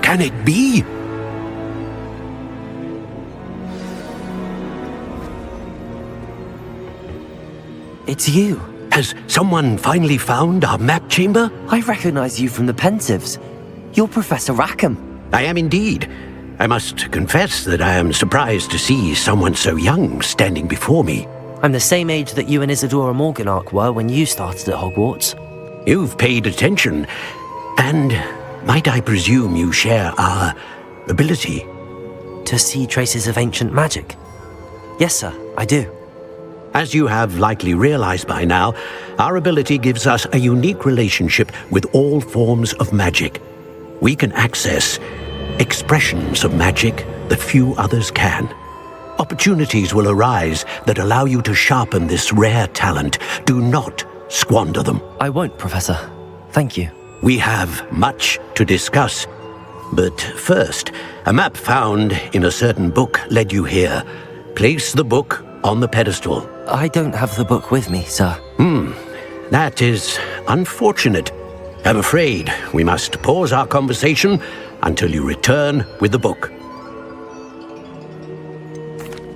Can it be?
It's you.
Has someone finally found our map chamber?
I recognize you from the Pensives. You're Professor Rackham.
I am indeed. I must confess that I am surprised to see someone so young standing before me.
I'm the same age that you and Isadora Morganach were when you started at Hogwarts.
You've paid attention, and might I presume you share our ability?
To see traces of ancient magic? Yes, sir, I do.
As you have likely realized by now, our ability gives us a unique relationship with all forms of magic. We can access expressions of magic that few others can. Opportunities will arise that allow you to sharpen this rare talent. Do not squander them.
I won't, Professor. Thank you.
We have much to discuss. But first, a map found in a certain book led you here. Place the book on the pedestal.
I don't have the book with me, sir.
That is unfortunate. I'm afraid we must pause our conversation until you return with the book.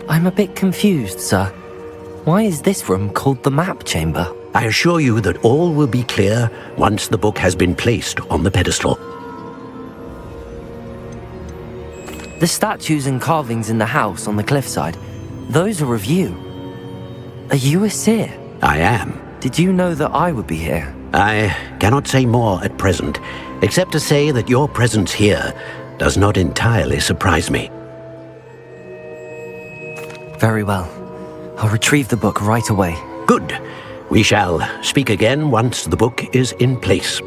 I'm a bit confused, sir. Why is this room called the map chamber?
I assure you that all will be clear once the book has been placed on the pedestal.
The statues and carvings in the house on the cliffside, those are of you. Are you a seer?
I am.
Did you know that I would be here?
I cannot say more at present, except to say that your presence here does not entirely surprise me.
Very well. I'll retrieve the book right away.
Good. We shall speak again once the book is in place.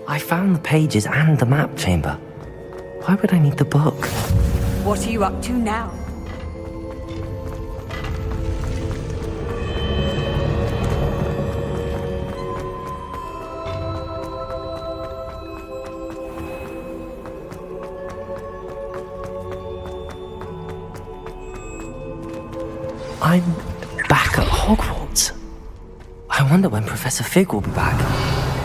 I found the pages and the map chamber. Why would I need the book?
What are you up to now?
I'm back at Hogwarts. I wonder when Professor Fig will be back.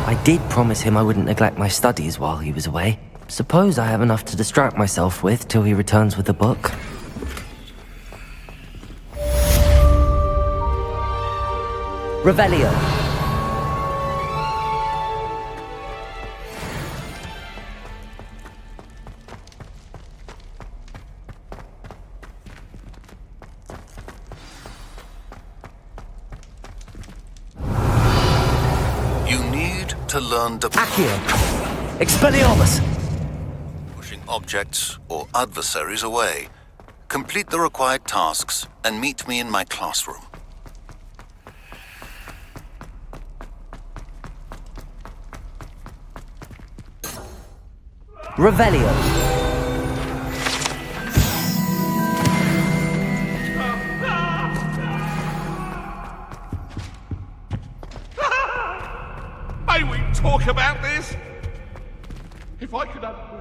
I did promise him I wouldn't neglect my studies while he was away. Suppose I have enough to distract myself with till he returns with the book. Revelio.
To learn to
Accio. Expelliarmus.
pushing objects or adversaries away. Complete the required tasks and meet me in my classroom.
Revelio.
May we talk about this? If I could have...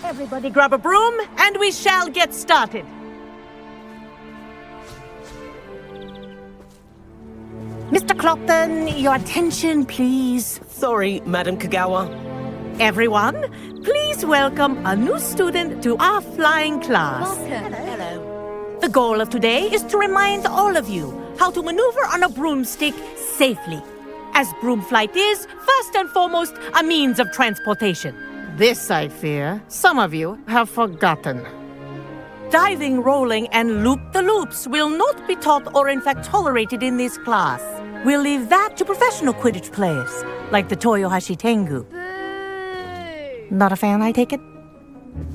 Everybody grab a broom, and we shall get started. Mr. Clopton, your attention, please.
Sorry, Madam Kagawa.
Everyone, please welcome a new student to our flying class.
Welcome. Hello.
The goal of today is to remind all of you how to maneuver on a broomstick safely, as broom flight is, first and foremost, a means of transportation. This, I fear, some of you have forgotten. Diving, rolling, and loop-the-loops will not be taught or in fact tolerated in this class. We'll leave that to professional Quidditch players, like the Toyohashi Tengu. Not a fan, I take it?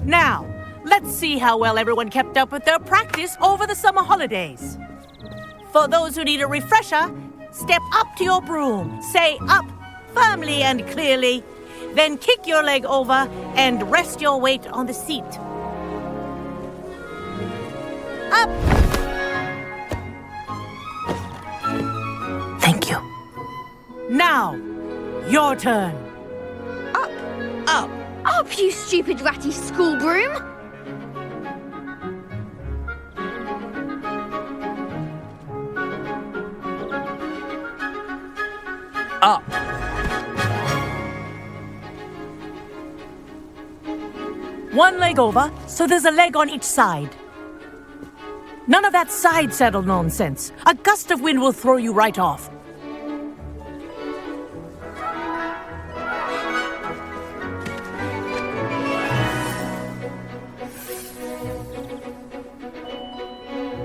Now, let's see how well everyone kept up with their practice over the summer holidays. For those who need a refresher, step up to your broom, say up firmly and clearly, then kick your leg over and rest your weight on the seat. Up! Thank you. Now, your turn.
Up.
Up.
Up, you stupid ratty school broom.
Up.
One leg over, so there's a leg on each side. None of that side saddle nonsense. A gust of wind will throw you right off.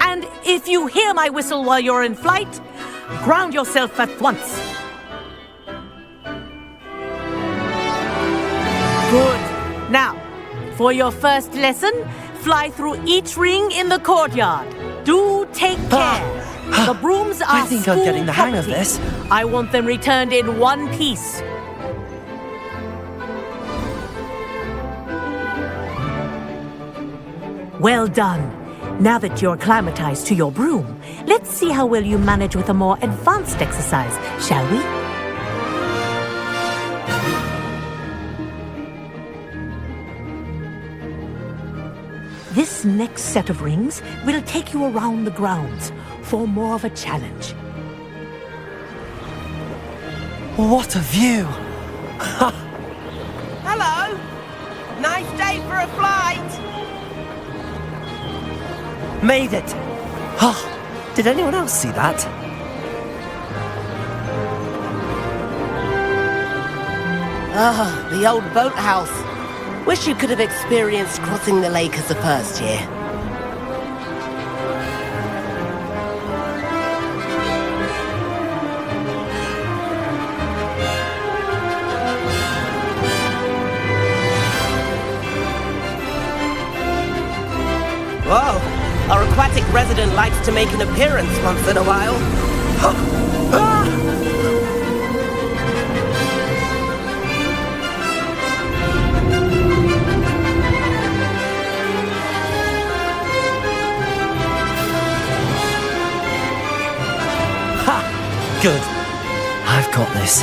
And if you hear my whistle while you're in flight, ground yourself at once. Good. Now, for your first lesson, fly through each ring in the courtyard. Do take care. The brooms are
I think I'm getting the hang of
property.
this.
I want them returned in one piece. Well done. Now that you're acclimatized to your broom, let's see how well you manage with a more advanced exercise, shall we? This next set of rings will take you around the grounds for more of a challenge.
What a view!
Hello. Nice day for a flight.
Made it! Oh, did anyone else see that?
Ah, the old boathouse. Wish you could have experienced crossing the lake as the first year. Whoa, our aquatic resident likes to make an appearance once in a while.
Good. I've got this.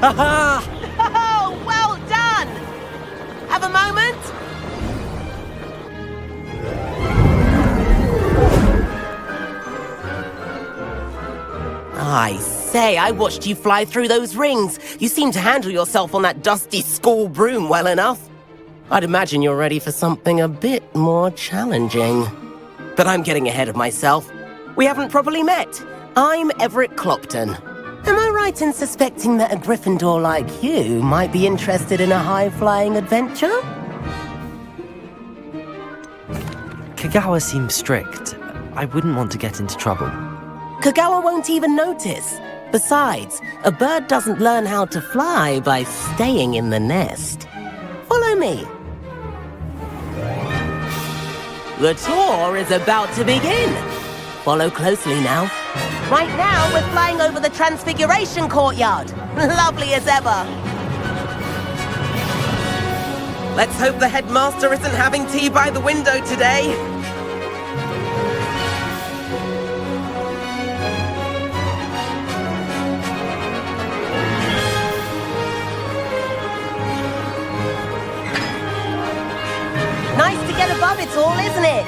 Ha Oh, well done! Have a moment? I say, I watched you fly through those rings. You seem to handle yourself on that dusty school broom well enough. I'd imagine you're ready for something a bit more challenging. But I'm getting ahead of myself. We haven't properly met. I'm Everett Clopton. Am I right in suspecting that a Gryffindor like you might be interested in a high-flying adventure?
Kagawa seems strict. I wouldn't want to get into trouble.
Kagawa won't even notice. Besides, a bird doesn't learn how to fly by staying in the nest. Follow me. The tour is about to begin. Follow closely now. Right now, we're flying over the Transfiguration Courtyard. Lovely as ever. Let's hope the headmaster isn't having tea by the window today. Nice to get above it all, isn't it?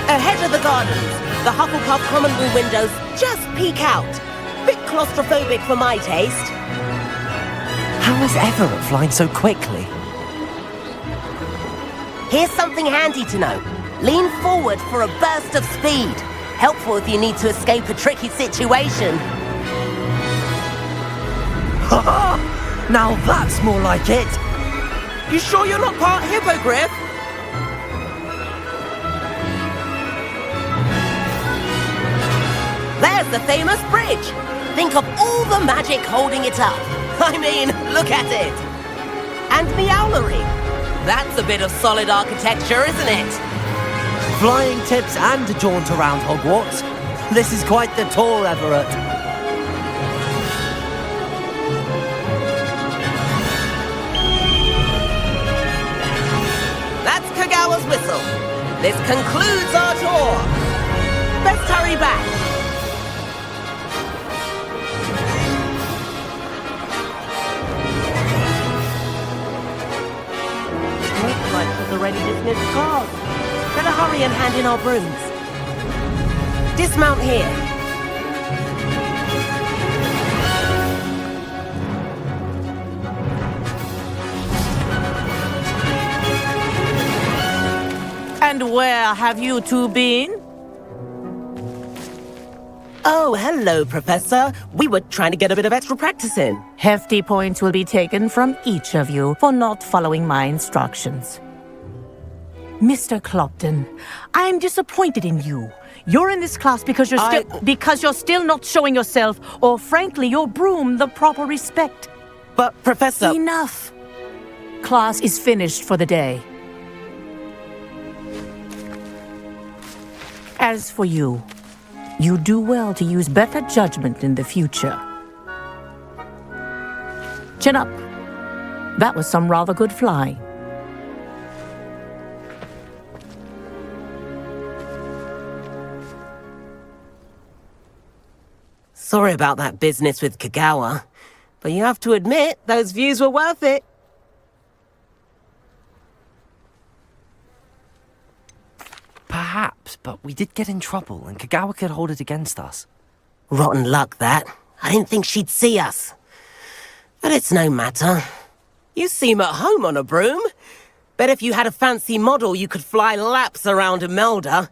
Ahead of the gardens, the Hufflepuff common room windows just peek out. Bit claustrophobic for my taste.
How is Everett flying so quickly?
Here's something handy to know. Lean forward for a burst of speed. Helpful if you need to escape a tricky situation.
Haha! Now that's more like it!
You sure you're not part hippogriff? There's the famous bridge. Think of all the magic holding it up. I mean, look at it. And the owlery. That's a bit of solid architecture, isn't it?
Flying tips and a jaunt around Hogwarts. This is quite the tour, Everett.
That's Kagawa's whistle. This concludes our tour. Best hurry back. Looks like she's already dismissed cars. Better hurry and hand in our brooms. Dismount here. And where have you two been? Oh, hello, Professor. We were trying to get a bit of extra practice in.
Hefty points will be taken from each of you for not following my instructions. Mr. Clopton, I'm disappointed in you. You're in this class because you're still not showing yourself, or frankly, your broom the proper respect.
But, Professor...
Enough. Class is finished for the day. As for you, you do well to use better judgment in the future. Chin up. That was some rather good flying.
Sorry about that business with Kagawa, but you have to admit, those views were worth it.
Perhaps, but we did get in trouble, and Kagawa could hold it against us.
Rotten luck, that. I didn't think she'd see us. But it's no matter. You seem at home on a broom. Bet if you had a fancy model, you could fly laps around Imelda.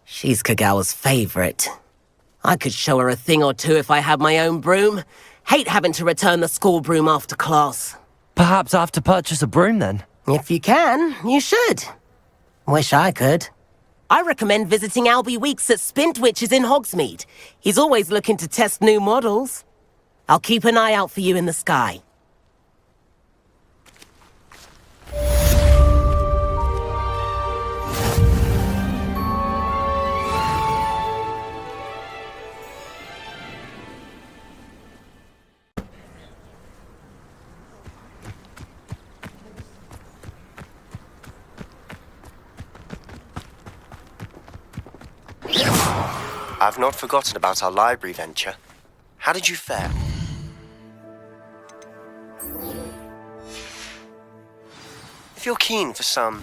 She's Kagawa's favorite. I could show her a thing or two if I had my own broom. Hate having to return the school broom after class.
Perhaps I have to purchase a broom, then?
If you can, you should. Wish I could. I recommend visiting Albie Weeks at Spintwitches in Hogsmeade. He's always looking to test new models. I'll keep an eye out for you in the sky.
I've not forgotten about our library venture. How did you fare? If you're keen for some...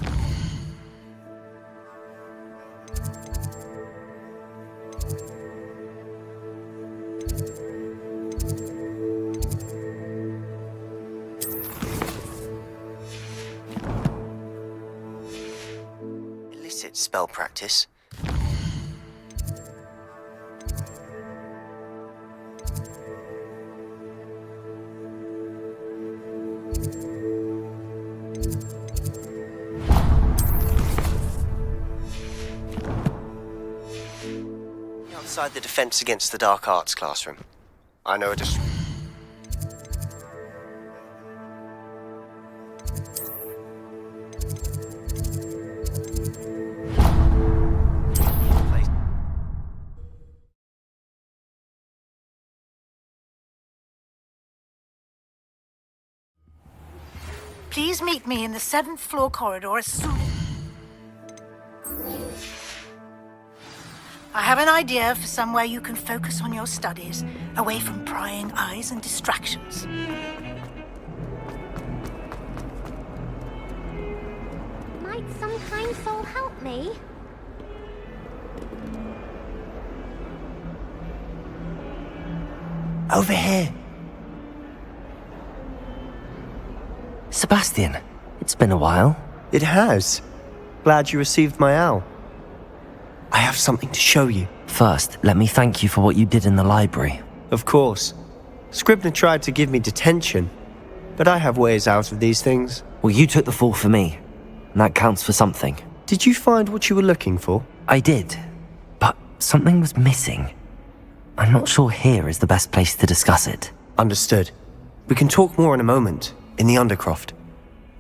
quiet spell practice. Outside the Defense Against the Dark Arts classroom. I know a
Please meet me in the 7th floor corridor as soon. I have an idea for somewhere you can focus on your studies, away from prying eyes and distractions.
Might some kind soul help me?
Over here.
Sebastian, it's been a while.
It has. Glad you received my owl. I have something to show you.
First, let me thank you for what you did in the library.
Of course. Scribner tried to give me detention, but I have ways out of these things.
Well, you took the fall for me, and that counts for something.
Did you find what you were looking for?
I did, but something was missing. I'm not sure here is the best place to discuss it.
Understood. We can talk more in a moment, in the Undercroft.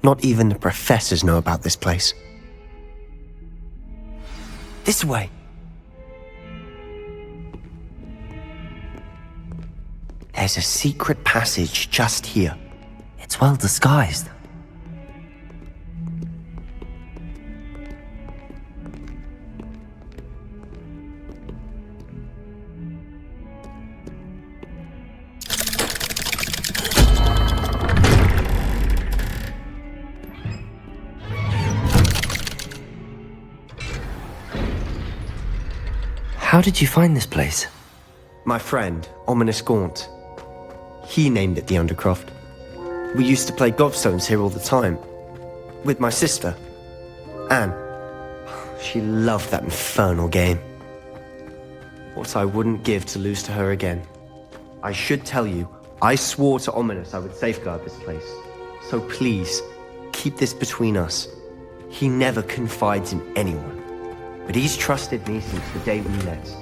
Not even the professors know about this place. This way. There's a secret passage just here.
It's well disguised. How did you find this place?
My friend, Ominous Gaunt. He named it the Undercroft. We used to play gobstones here all the time. With my sister, Anne. She loved that infernal game. What I wouldn't give to lose to her again. I should tell you, I swore to Ominous I would safeguard this place. So please, keep this between us. He never confides in anyone. But he's trusted me since the day we met.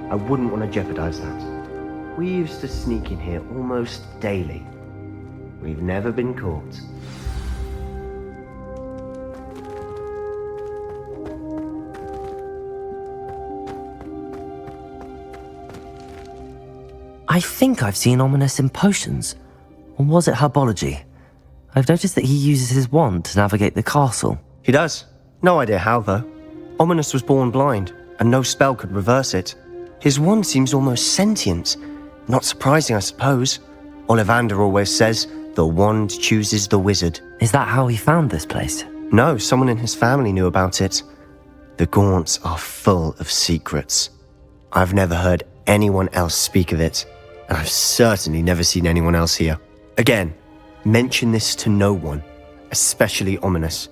I wouldn't want to jeopardize that. We used to sneak in here almost daily. We've never been caught.
I think I've seen Ominous in potions. Or was it herbology? I've noticed that he uses his wand to navigate the castle.
He does. No idea how, though. Ominous was born blind, and no spell could reverse it. His wand seems almost sentient. Not surprising, I suppose. Ollivander always says, the wand chooses the wizard.
Is that how he found this place?
No, someone in his family knew about it. The Gaunts are full of secrets. I've never heard anyone else speak of it, and I've certainly never seen anyone else here. Again, mention this to no one, especially Ominous.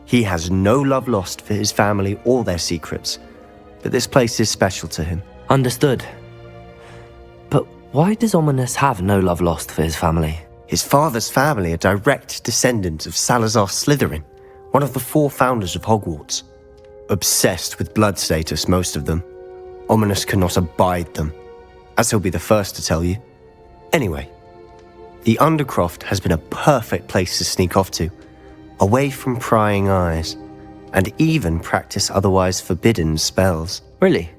He has no love lost for his family or their secrets, but this place is special to him.
Understood. But why does Ominous have no love lost for his family?
His father's family are direct descendants of Salazar Slytherin, one of the 4 founders of Hogwarts. Obsessed with blood status, most of them. Ominous cannot abide them, as he'll be the first to tell you. Anyway, the Undercroft has been a perfect place to sneak off to, away from prying eyes, and even practice otherwise forbidden spells.
Really?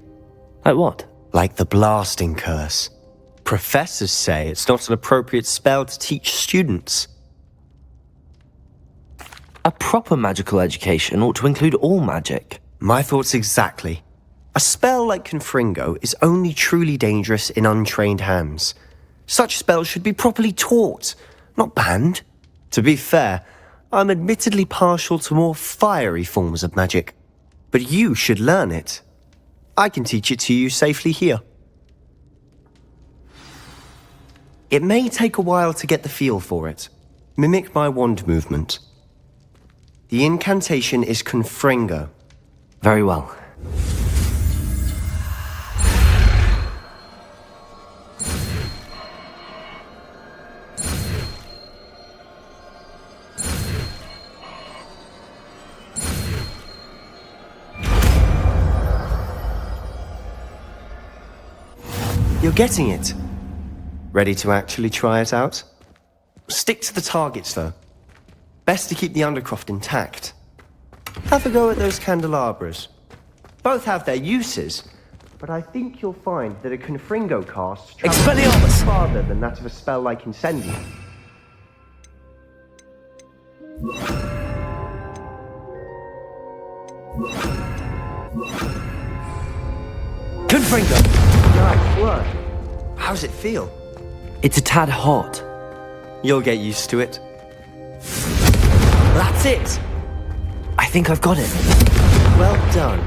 Like what?
Like the blasting curse. Professors say it's not an appropriate spell to teach students.
A proper magical education ought to include all magic.
My thoughts exactly. A spell like Confringo is only truly dangerous in untrained hands. Such spells should be properly taught, not banned. To be fair, I'm admittedly partial to more fiery forms of magic, but you should learn it. I can teach it to you safely here. It may take a while to get the feel for it. Mimic my wand movement. The incantation is Confringo.
Very well.
You're getting it. Ready to actually try it out? Stick to the targets, though. Best to keep the Undercroft intact. Have a go at those candelabras. Both have their uses, but I think you'll find that a Confringo cast travels farther than that of a spell like Incendium. Confringo! Nice work. How's it feel?
It's a tad hot.
You'll get used to it. That's it!
I think I've got it.
Well done.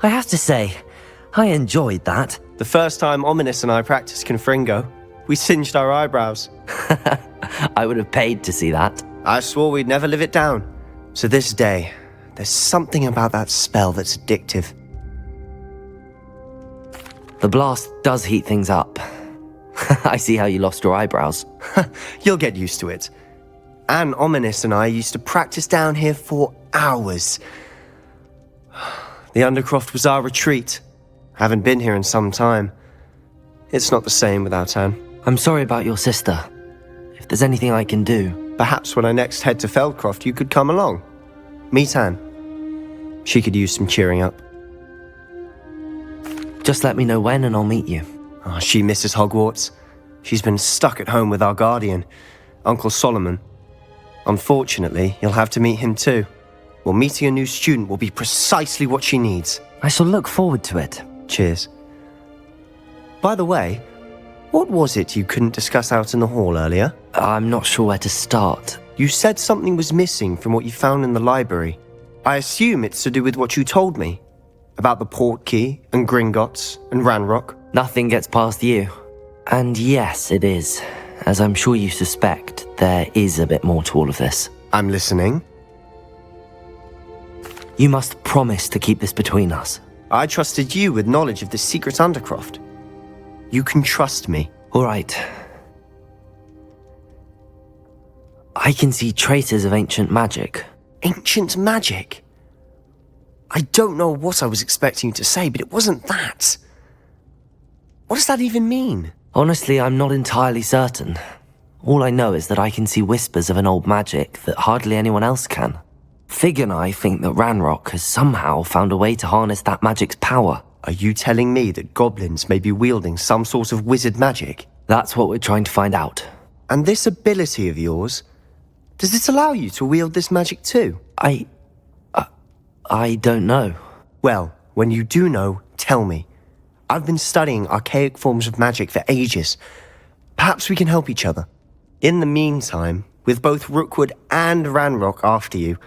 I have to say, I enjoyed that.
The first time Ominous and I practiced Confringo, we singed our eyebrows.
I would have paid to see that.
I swore we'd never live it down. So this day, there's something about that spell that's addictive.
The blast does heat things up. I see how you lost your eyebrows.
You'll get used to it. Anne, Ominous and I used to practice down here for hours. The Undercroft was our retreat. Haven't been here in some time. It's not the same without Anne.
I'm sorry about your sister. If there's anything I can do...
Perhaps when I next head to Feldcroft, you could come along. Meet Anne. She could use some cheering up.
Just let me know when and I'll meet you.
Oh, she misses Hogwarts. She's been stuck at home with our guardian, Uncle Solomon. Unfortunately, you'll have to meet him too. Well, meeting a new student will be precisely what she needs.
I shall look forward to it.
Cheers. By the way, what was it you couldn't discuss out in the hall earlier?
I'm not sure where to start.
You said something was missing from what you found in the library. I assume it's to do with what you told me. About the Portkey, and Gringotts, and Ranrock.
Nothing gets past you. And yes, it is. As I'm sure you suspect, there is a bit more to all of this.
I'm listening.
You must promise to keep this between us.
I trusted you with knowledge of the secret Undercroft. You can trust me.
All right. I can see traces of ancient magic.
Ancient magic? I don't know what I was expecting you to say, but it wasn't that. What does that even mean?
Honestly, I'm not entirely certain. All I know is that I can see whispers of an old magic that hardly anyone else can. Fig and I think that Ranrock has somehow found a way to harness that magic's power.
Are you telling me that goblins may be wielding some sort of wizard magic?
That's what we're trying to find out.
And this ability of yours, does it allow you to wield this magic too?
I don't know.
Well, when you do know, tell me. I've been studying archaic forms of magic for ages. Perhaps we can help each other. In the meantime, with both Rookwood and Ranrock after you,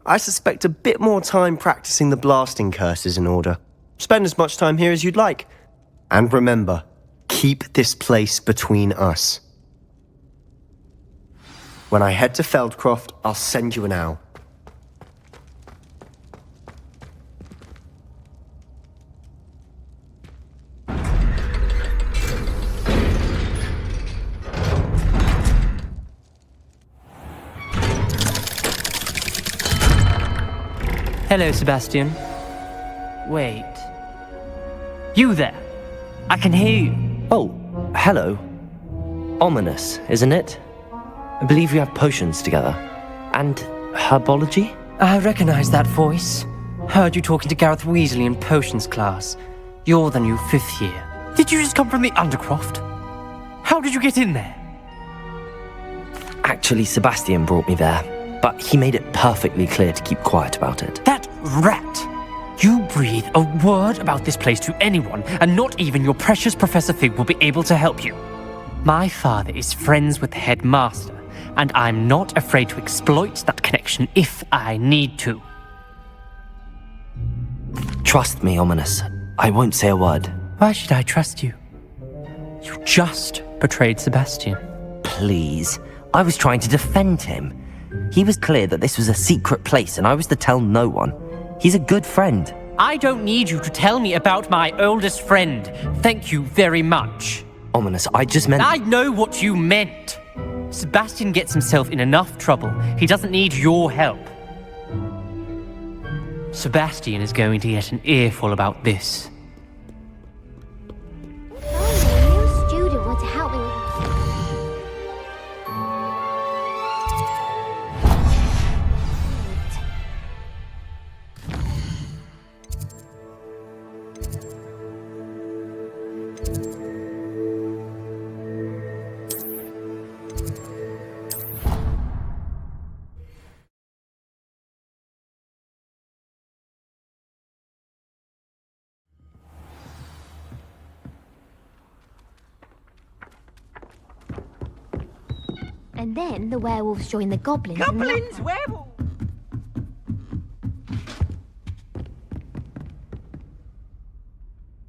I suspect a bit more time practicing the blasting curse is in order. Spend as much time here as you'd like. And remember, keep this place between us. When I head to Feldcroft, I'll send you an owl.
Hello, Sebastian. Wait. You there? I can hear you.
Oh, hello. Ominous, isn't it? I believe we have potions together. And herbology?
I recognize that voice. Heard you talking to Gareth Weasley in potions class. You're the new 5th year. Did you just come from the Undercroft? How did you get in there?
Actually, Sebastian brought me there. But he made it perfectly clear to keep quiet about it.
That rat! You breathe a word about this place to anyone, and not even your precious Professor Fig will be able to help you. My father is friends with the headmaster, and I'm not afraid to exploit that connection if I need to.
Trust me, Ominous. I won't say a word.
Why should I trust you? You just betrayed Sebastian.
Please. I was trying to defend him. He was clear that this was a secret place and I was to tell no one. He's a good friend.
I don't need you to tell me about my oldest friend. Thank you very much.
Ominous, I just meant...
I know what you meant. Sebastian gets himself in enough trouble. He doesn't need your help. Sebastian is going to get an earful about this.
New student want to help me with... And then the werewolves join the goblins.
Goblins, werewolves!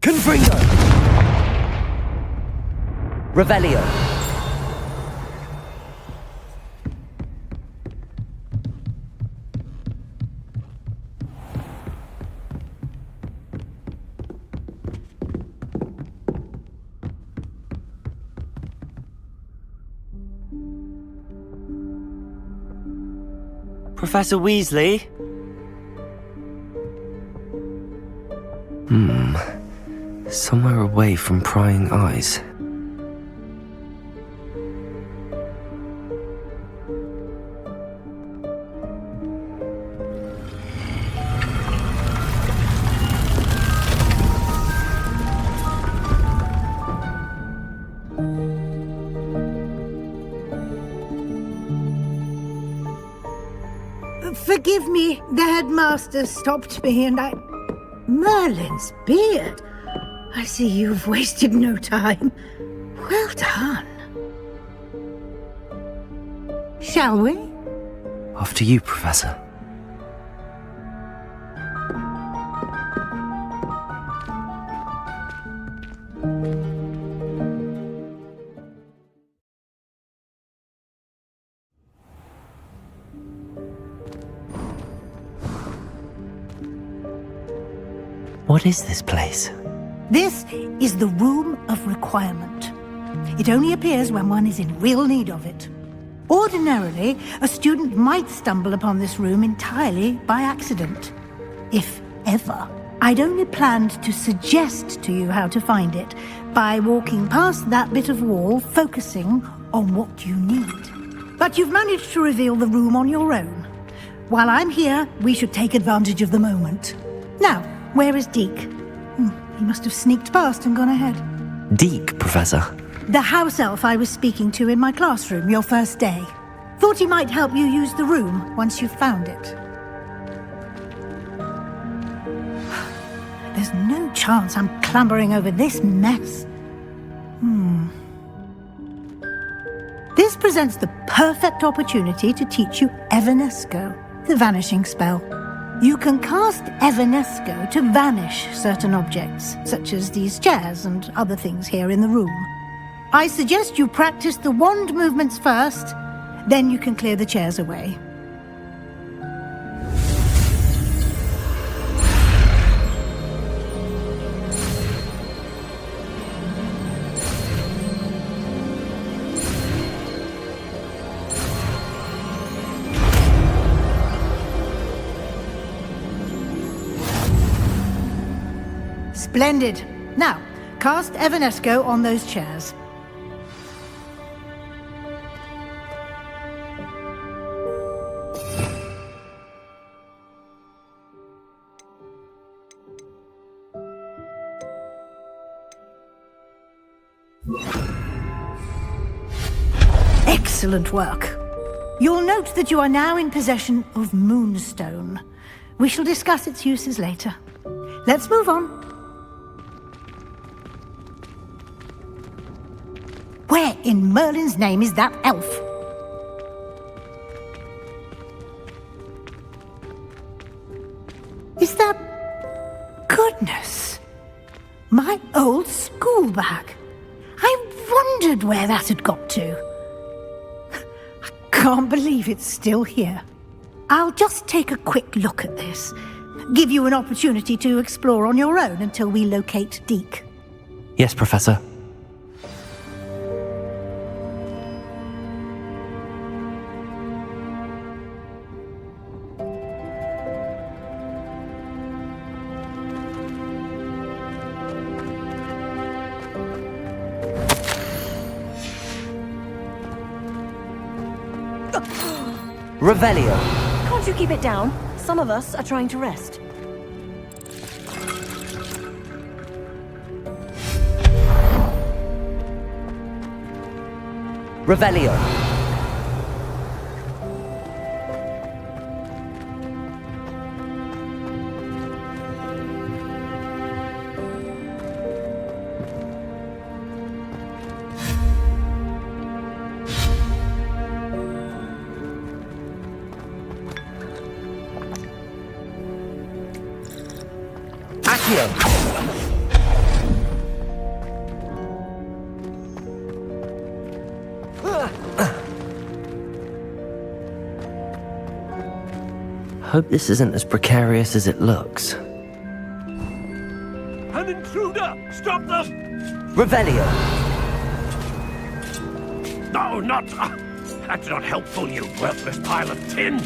Confringo! Revelio! Professor Weasley? Somewhere away from prying eyes.
Forgive me, the headmaster stopped me and I... Merlin's beard. I see you've wasted no time. Well done. Shall we?
After you, Professor. What is this place?
This is the Room of Requirement. It only appears when one is in real need of it. Ordinarily, a student might stumble upon this room entirely by accident. If ever. I'd only planned to suggest to you how to find it by walking past that bit of wall, focusing on what you need. But you've managed to reveal the room on your own. While I'm here, we should take advantage of the moment. Now, where is Deke? He must have sneaked past and gone ahead.
Deke, Professor.
The house elf I was speaking to in my classroom your first day. Thought he might help you use the room once you've found it. There's no chance I'm clambering over this mess. This presents the perfect opportunity to teach you Evanesco, the vanishing spell. You can cast Evanesco to vanish certain objects, such as these chairs and other things here in the room. I suggest you practice the wand movements first, then you can clear the chairs away. Splendid. Now, cast Evanesco on those chairs. Excellent work. You'll note that you are now in possession of Moonstone. We shall discuss its uses later. Let's move on. Where in Merlin's name is that elf? Is that... Goodness! My old school bag. I wondered where that had got to. I Can't believe it's still here. I'll just take a quick look at this. Give you an opportunity to explore on your own until we locate Deke.
Yes, Professor. Revelio.
Can't you keep it down? Some of us are trying to rest.
Revelio. Hope this isn't as precarious as it looks.
An intruder! Stop them!
Revelio!
No, not... that's not helpful, you worthless pile of tin!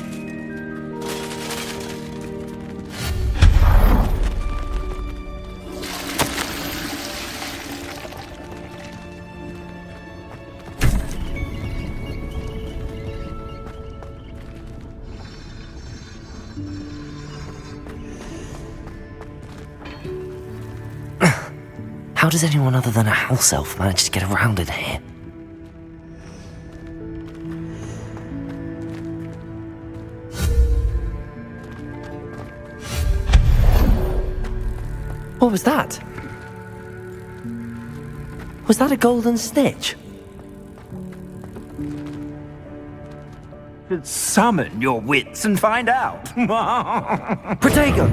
How does anyone other than a house elf manage to get around in here? What was that? Was that a golden snitch?
Summon your wits and find out.
Protego!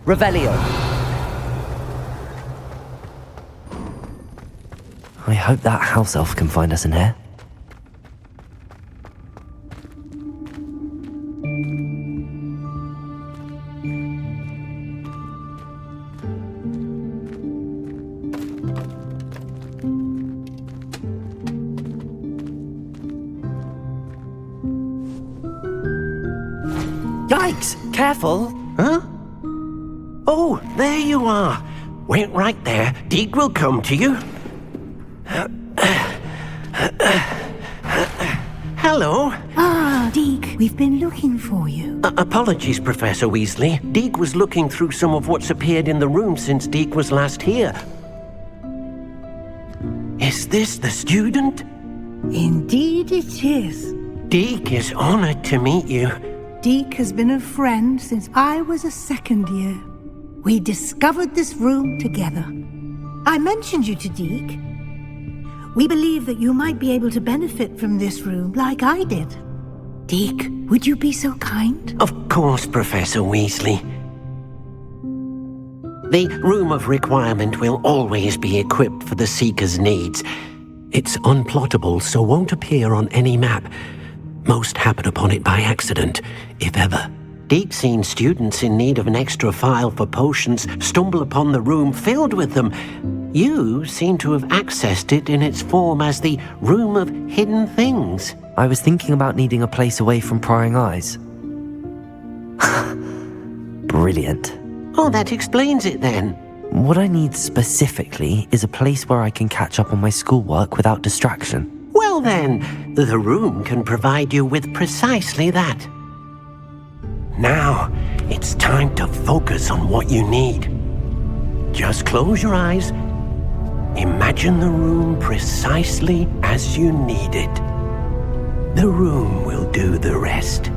Revelio. I hope that house elf can find us in here. Yikes! Careful!
Huh? Oh, there you are. Wait right there. Deke will come to you. Hello.
Ah, Deke, we've been looking for you.
Apologies, Professor Weasley. Deke was looking through some of what's appeared in the room since Deke was last here. Is this the student?
Indeed it is.
Deke is honored to meet you.
Deke has been a friend since I was a second year. We discovered this room together. I mentioned you to Deke. We believe that you might be able to benefit from this room like I did. Deke, would you be so kind?
Of course, Professor Weasley. The Room of Requirement will always be equipped for the Seeker's needs.
It's unplottable, so won't appear on any map. Most happen upon it by accident, if ever.
Deke's seen students in need of an extra file for potions stumble upon the room filled with them. You seem to have accessed it in its form as the Room of Hidden Things.
I was thinking about needing a place away from prying eyes. Brilliant.
Oh, that explains it then.
What I need specifically is a place where I can catch up on my schoolwork without distraction.
Well then, the room can provide you with precisely that. Now, it's time to focus on what you need. Just close your eyes. Imagine the room precisely as you need it. The room will do the rest.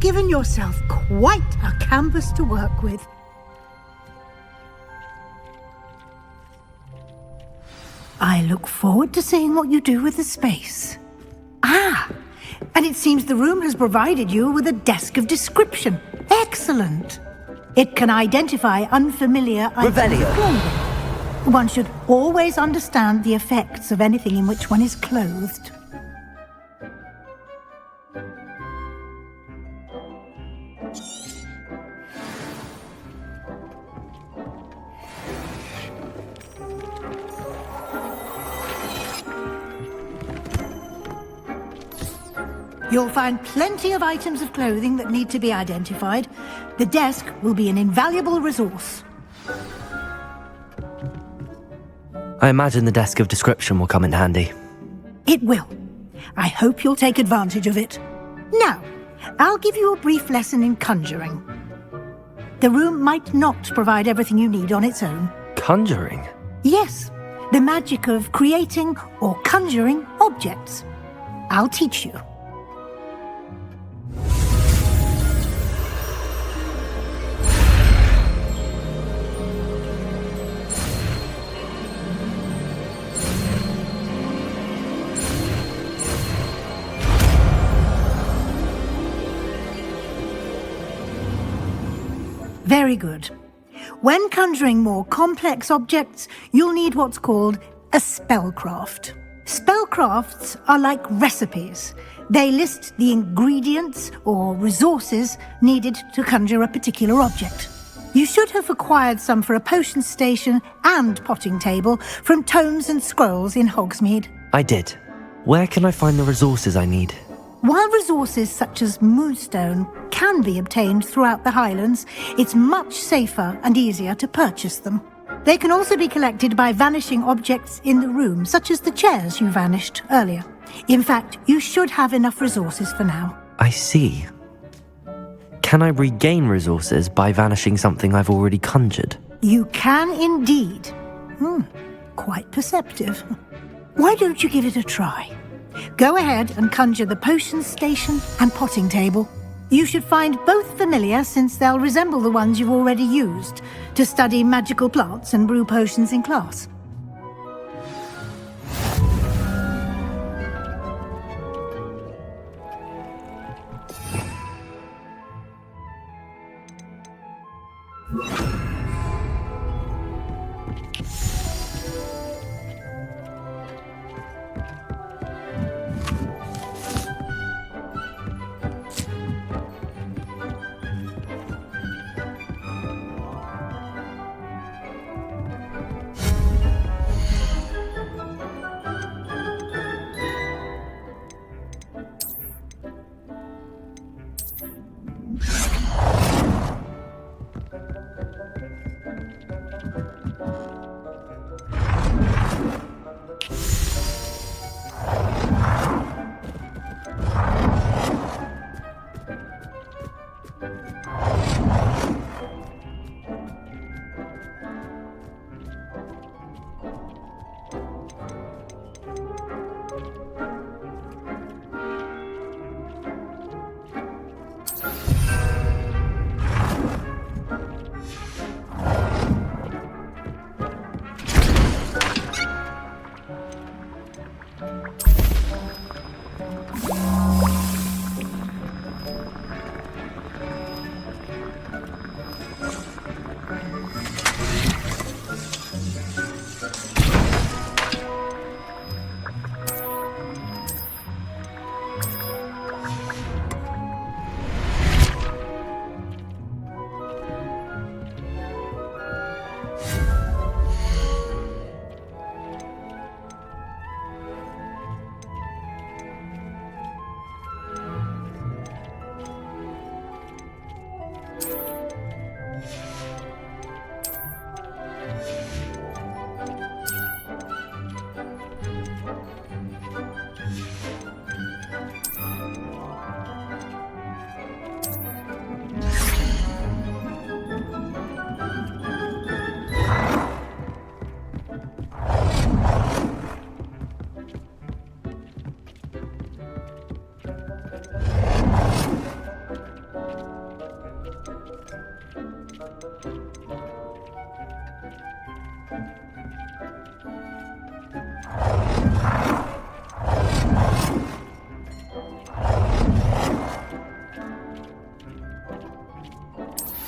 You've given yourself quite a canvas to work with. I look forward to seeing what you do with the space. Ah, and it seems the room has provided you with a desk of description. Excellent. It can identify unfamiliar items of clothing. One should always understand the effects of anything in which one is clothed. You'll find plenty of items of clothing that need to be identified. The desk will be an invaluable resource.
I imagine the desk of description will come in handy.
It will. I hope you'll take advantage of it. Now, I'll give you a brief lesson in conjuring. The room might not provide everything you need on its own.
Conjuring?
Yes, the magic of creating or conjuring objects. I'll teach you. Very good. When conjuring more complex objects, you'll need what's called a spellcraft. Spellcrafts are like recipes. They list the ingredients or resources needed to conjure a particular object. You should have acquired some for a potion station and potting table from tomes and scrolls in Hogsmeade.
I did. Where can I find the resources I need?
While resources such as moonstone can be obtained throughout the Highlands, it's much safer and easier to purchase them. They can also be collected by vanishing objects in the room, such as the chairs you vanished earlier. In fact, you should have enough resources for now.
I see. Can I regain resources by vanishing something I've already conjured?
You can indeed. Quite perceptive. Why don't you give it a try? Go ahead and conjure the potion station and potting table. You should find both familiar, since they'll resemble the ones you've already used to study magical plants and brew potions in class.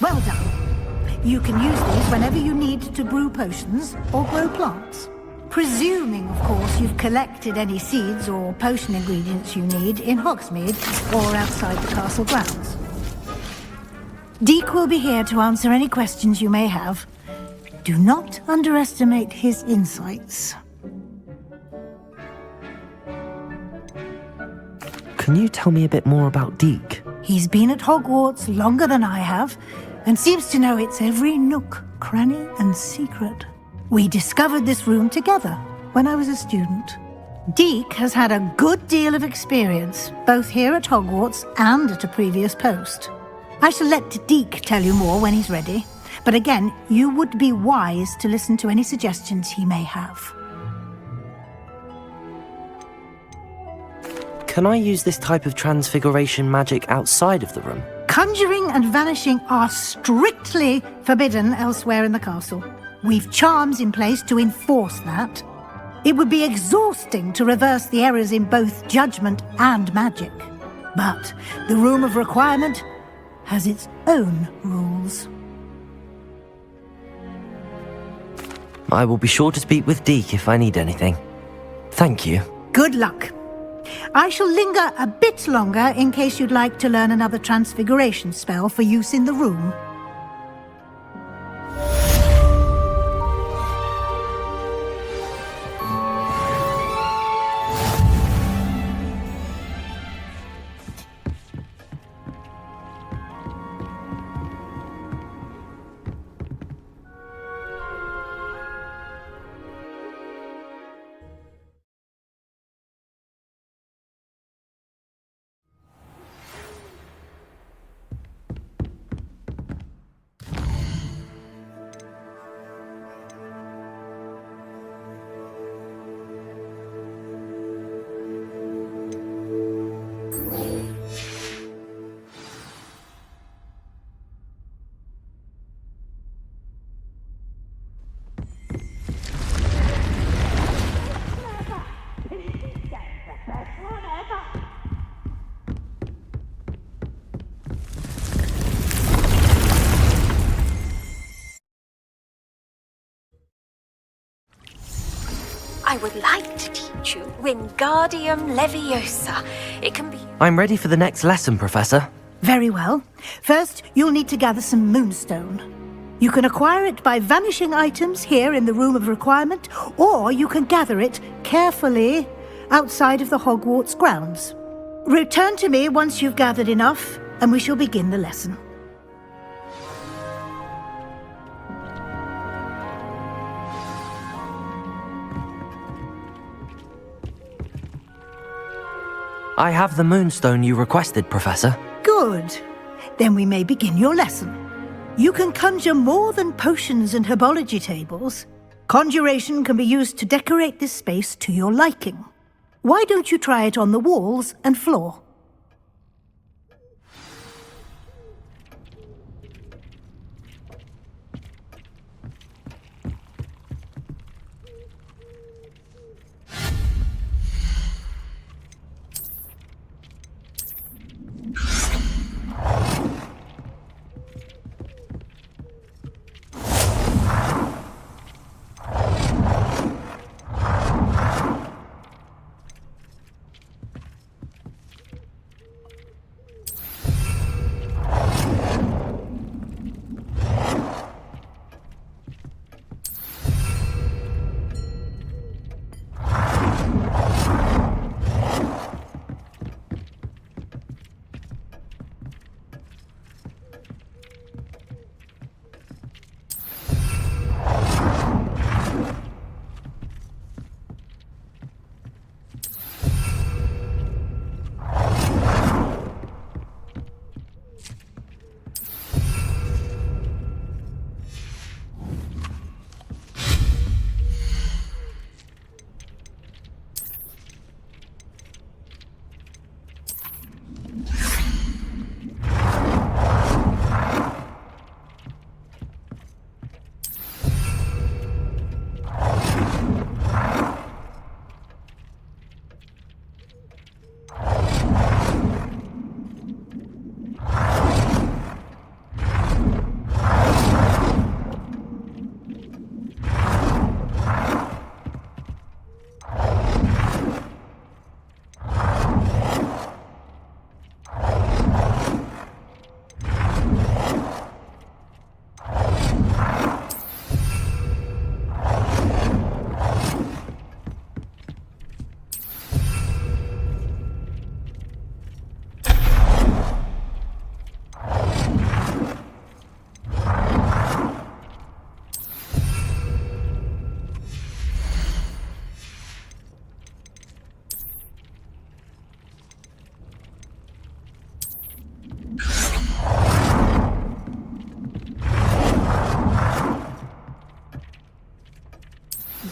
Well done. You can use these whenever you need to brew potions or grow plants. Presuming, of course, you've collected any seeds or potion ingredients you need in Hogsmeade or outside the castle grounds. Deek will be here to answer any questions you may have. Do not underestimate his insights.
Can you tell me a bit more about Deek?
He's been at Hogwarts longer than I have, and seems to know its every nook, cranny, and secret. We discovered this room together when I was a student. Deek has had a good deal of experience, both here at Hogwarts and at a previous post. I shall let Deek tell you more when he's ready, but again, you would be wise to listen to any suggestions he may have.
Can I use this type of transfiguration magic outside of the room?
Conjuring and vanishing are strictly forbidden elsewhere in the castle. We've charms in place to enforce that. It would be exhausting to reverse the errors in both judgment and magic. But the Room of Requirement has its own rules.
I will be sure to speak with Deek if I need anything. Thank you.
Good luck. I shall linger a bit longer in case you'd like to learn another transfiguration spell for use in the room.
I would like to teach you Wingardium Leviosa. It can be...
I'm ready for the next lesson, Professor.
Very well. First, you'll need to gather some moonstone. You can acquire it by vanishing items here in the Room of Requirement, or you can gather it carefully outside of the Hogwarts grounds. Return to me once you've gathered enough, and we shall begin the lesson.
I have the moonstone you requested, Professor.
Good. Then we may begin your lesson. You can conjure more than potions and herbology tables. Conjuration can be used to decorate this space to your liking. Why don't you try it on the walls and floor?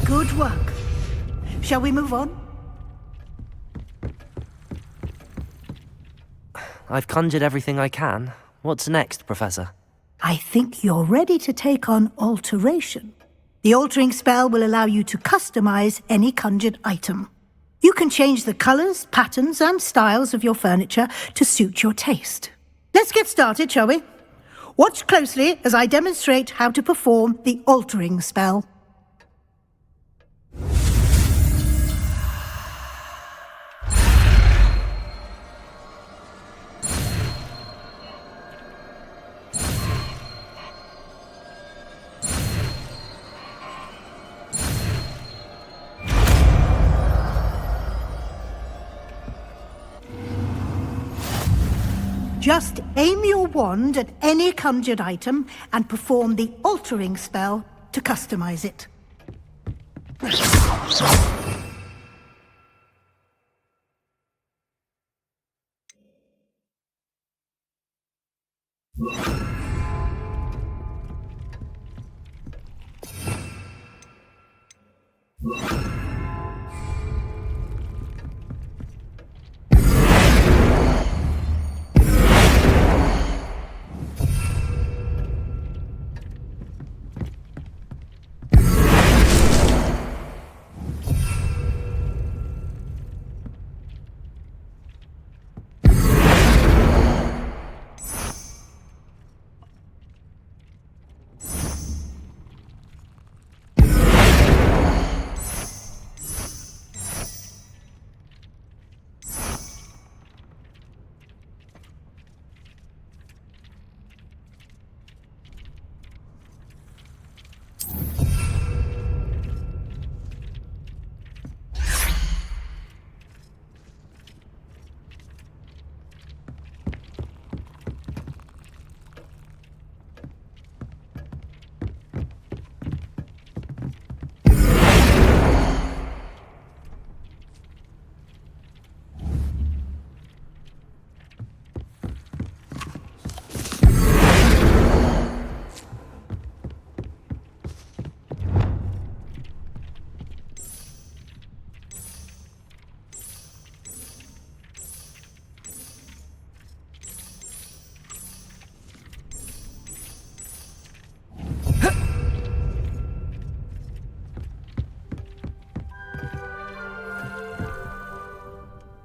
Good work. Shall we move on?
I've conjured everything I can. What's next, Professor?
I think you're ready to take on alteration. The altering spell will allow you to customize any conjured item. You can change the colors, patterns, and styles of your furniture to suit your taste. Let's get started, shall we? Watch closely as I demonstrate how to perform the altering spell. Just aim your wand at any conjured item and perform the altering spell to customize it.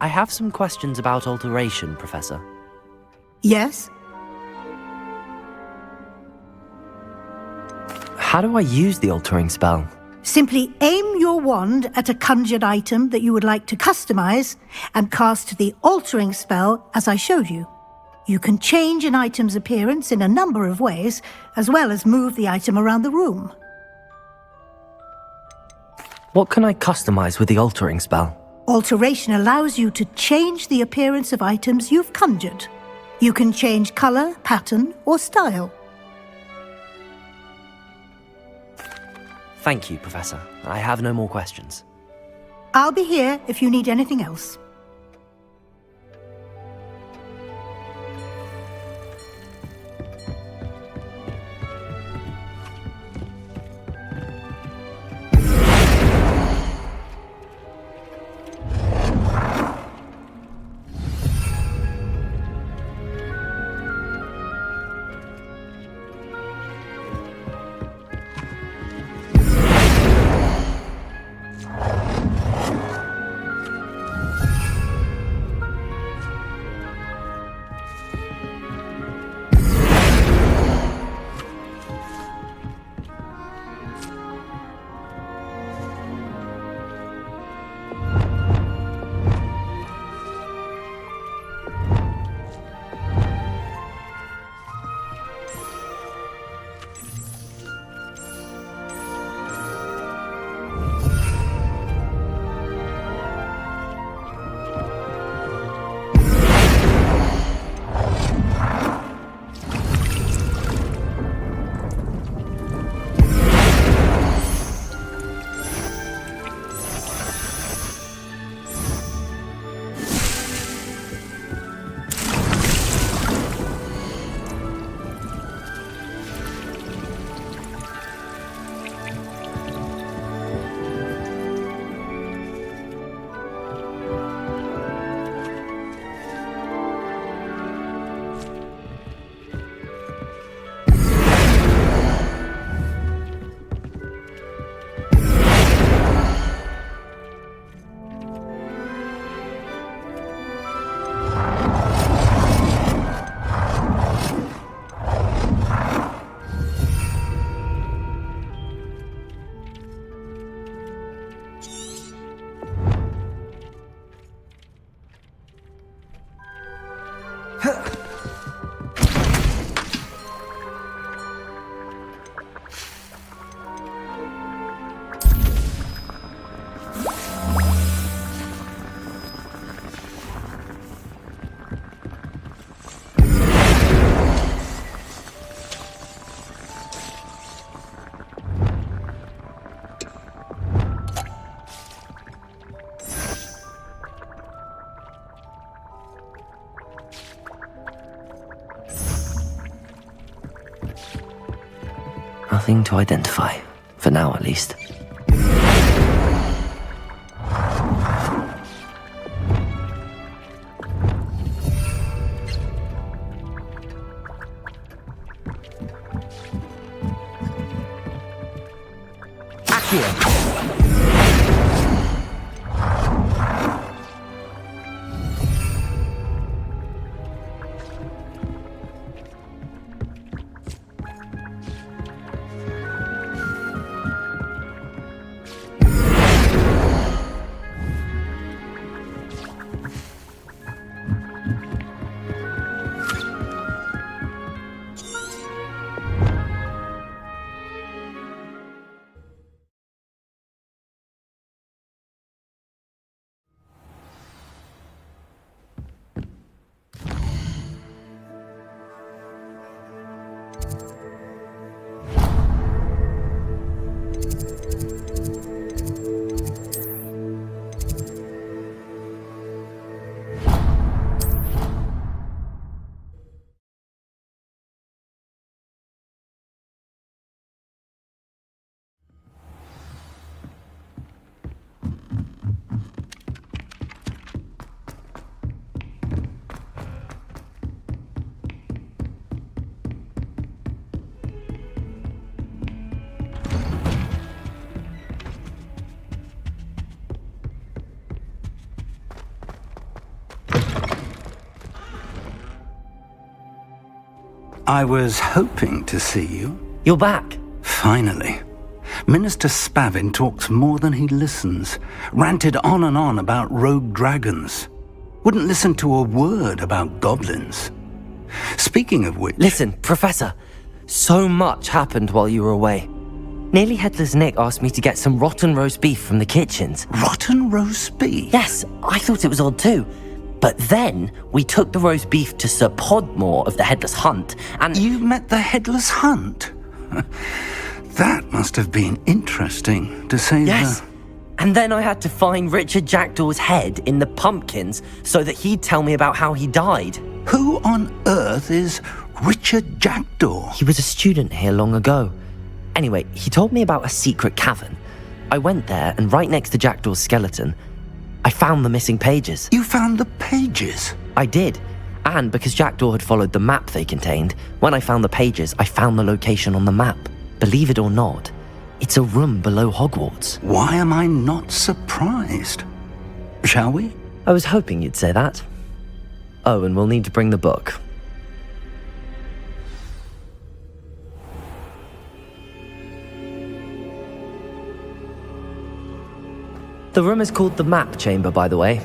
I have some questions about alteration, Professor.
Yes?
How do I use the altering spell?
Simply aim your wand at a conjured item that you would like to customize and cast the altering spell as I showed you. You can change an item's appearance in a number of ways, as well as move the item around the room.
What can I customize with the altering spell?
Alteration allows you to change the appearance of items you've conjured. You can change color, pattern, or style.
Thank you, Professor. I have no more questions.
I'll be here if you need anything else.
nothing to identify. For now, at least.
I was hoping to see you.
You're back.
Finally. Minister Spavin talks more than he listens. Ranted on and on about rogue dragons. Wouldn't listen to a word about goblins. Speaking of which...
Listen, Professor. So much happened while you were away. Nearly Headless Nick asked me to get some rotten roast beef from the kitchens.
Rotten roast beef?
Yes, I thought it was odd too. But then, we took the roast beef to Sir Podmore of the Headless Hunt, and...
You met the Headless Hunt? That must have been interesting, to say the...
Yes. And then I had to find Richard Jackdaw's head in the pumpkins so that he'd tell me about how he died.
Who on earth is Richard Jackdaw?
He was a student here long ago. Anyway, he told me about a secret cavern. I went there, and right next to Jackdaw's skeleton, I found the missing pages.
You found the pages?
I did. And because Jackdaw had followed the map they contained, when I found the pages, I found the location on the map. Believe it or not, it's a room below Hogwarts.
Why am I not surprised? Shall we?
I was hoping you'd say that. Oh, and we'll need to bring the book. The room is called the Map Chamber, by the way.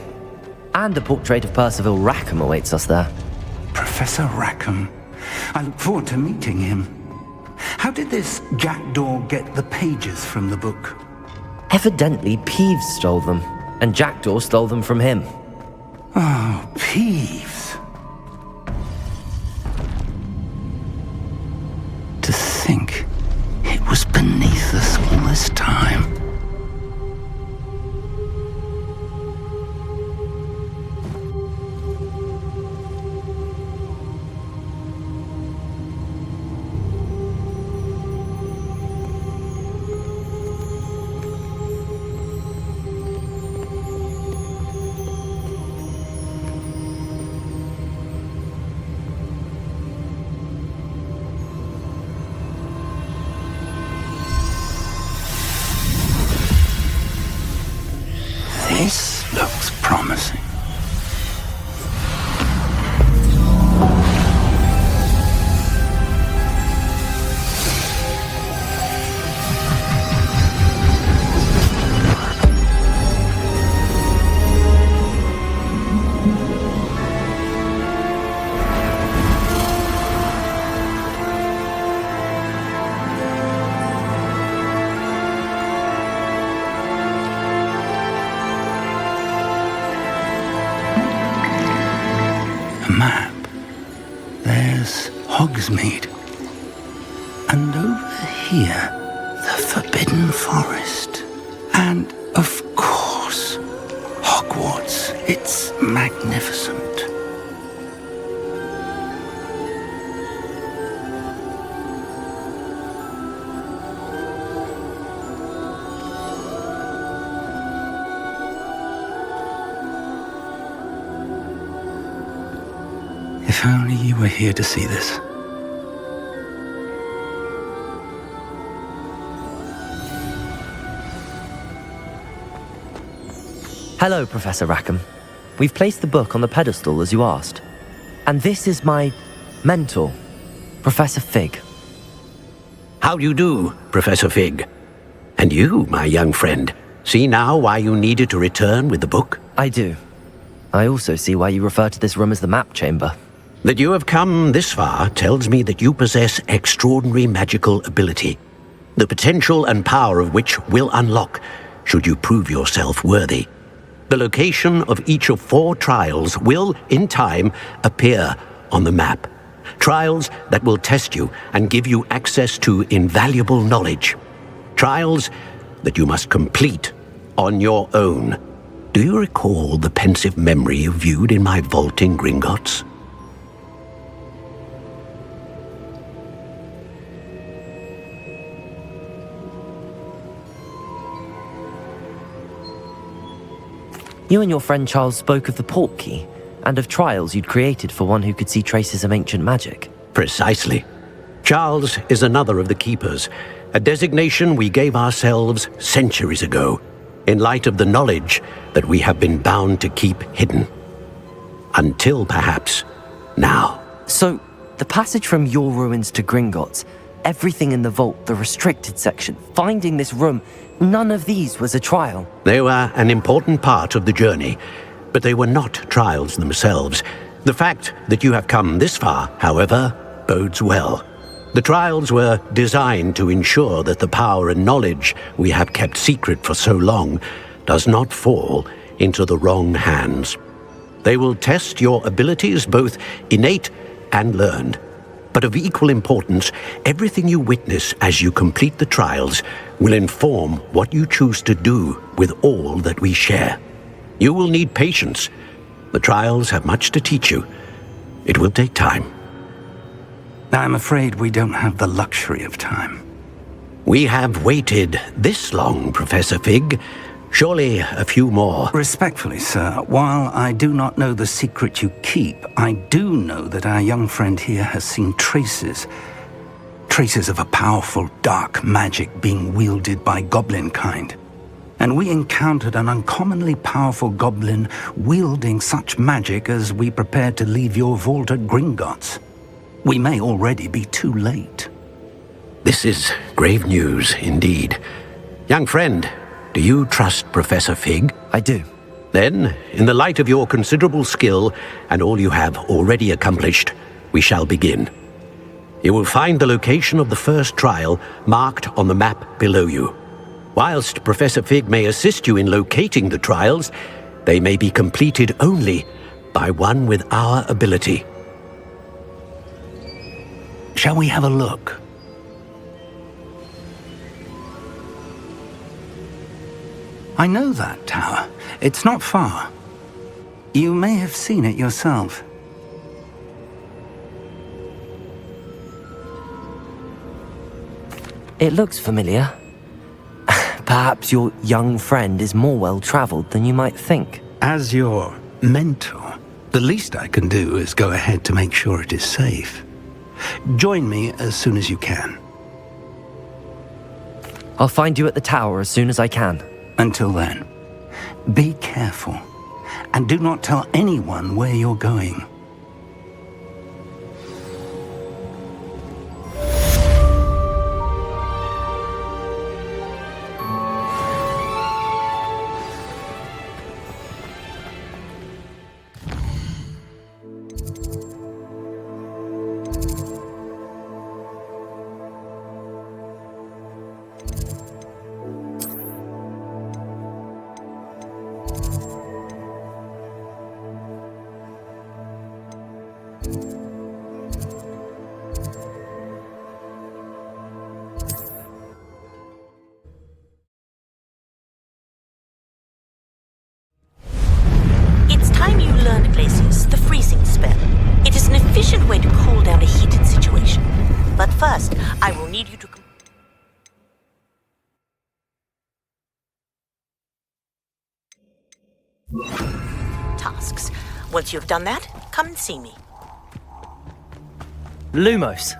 And a portrait of Percival Rackham awaits us there.
Professor Rackham. I look forward to meeting him. How did this Jackdaw get the pages from the book?
Evidently, Peeves stole them, and Jackdaw stole them from him.
Oh, Peeves. To think it was beneath us all this time. This looks promising. Map. There's Hogsmeade. And over here, the Forbidden Forest. And, of course, Hogwarts. It's magnificent. If only you were here to see this.
Hello, Professor Rackham. We've placed the book on the pedestal as you asked. And this is my mentor, Professor Fig.
How do you do, Professor Fig? And you, my young friend, see now why you needed to return with the book?
I do. I also see why you refer to this room as the map chamber.
That you have come this far tells me that you possess extraordinary magical ability, the potential and power of which will unlock should you prove yourself worthy. The location of each of 4 trials will, in time, appear on the map. Trials that will test you and give you access to invaluable knowledge. Trials that you must complete on your own. Do you recall the pensive memory you viewed in my vault in Gringotts?
You and your friend Charles spoke of the port key, and of trials you'd created for one who could see traces of ancient magic.
Precisely. Charles is another of the keepers, a designation we gave ourselves centuries ago, in light of the knowledge that we have been bound to keep hidden. Until, perhaps, now.
So, the passage from your ruins to Gringotts, everything in the vault, the restricted section, finding this room, none of these was a trial.
They were an important part of the journey, but they were not trials themselves. The fact that you have come this far, however, bodes well. The trials were designed to ensure that the power and knowledge we have kept secret for so long does not fall into the wrong hands. They will test your abilities, both innate and learned. But of equal importance, everything you witness as you complete the trials will inform what you choose to do with all that we share. You will need patience. The trials have much to teach you. It will take time.
I'm afraid we don't have the luxury of time.
We have waited this long, Professor Fig. Surely a few more.
Respectfully, sir, while I do not know the secret you keep, I do know that our young friend here has seen traces of a powerful dark magic being wielded by goblin kind. And we encountered an uncommonly powerful goblin wielding such magic as we prepared to leave your vault at Gringotts. We may already be too late.
This is grave news indeed. Young friend, do you trust Professor Fig?
I do.
Then, in the light of your considerable skill and all you have already accomplished, we shall begin. You will find the location of the first trial marked on the map below you. Whilst Professor Fig may assist you in locating the trials, they may be completed only by one with our ability.
Shall we have a look? I know that tower. It's not far. You may have seen it yourself.
It looks familiar. Perhaps your young friend is more well-traveled than you might think.
As your mentor, the least I can do is go ahead to make sure it is safe. Join me as soon as you can.
I'll find you at the tower as soon as I can.
Until then, be careful, and do not tell anyone where you're going.
First, I will need you to... tasks. Once you have done that, come and see me.
Lumos.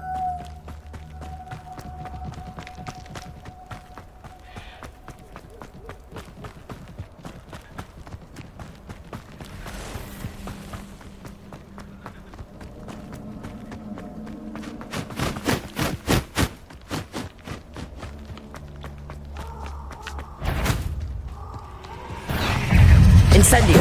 Incendio.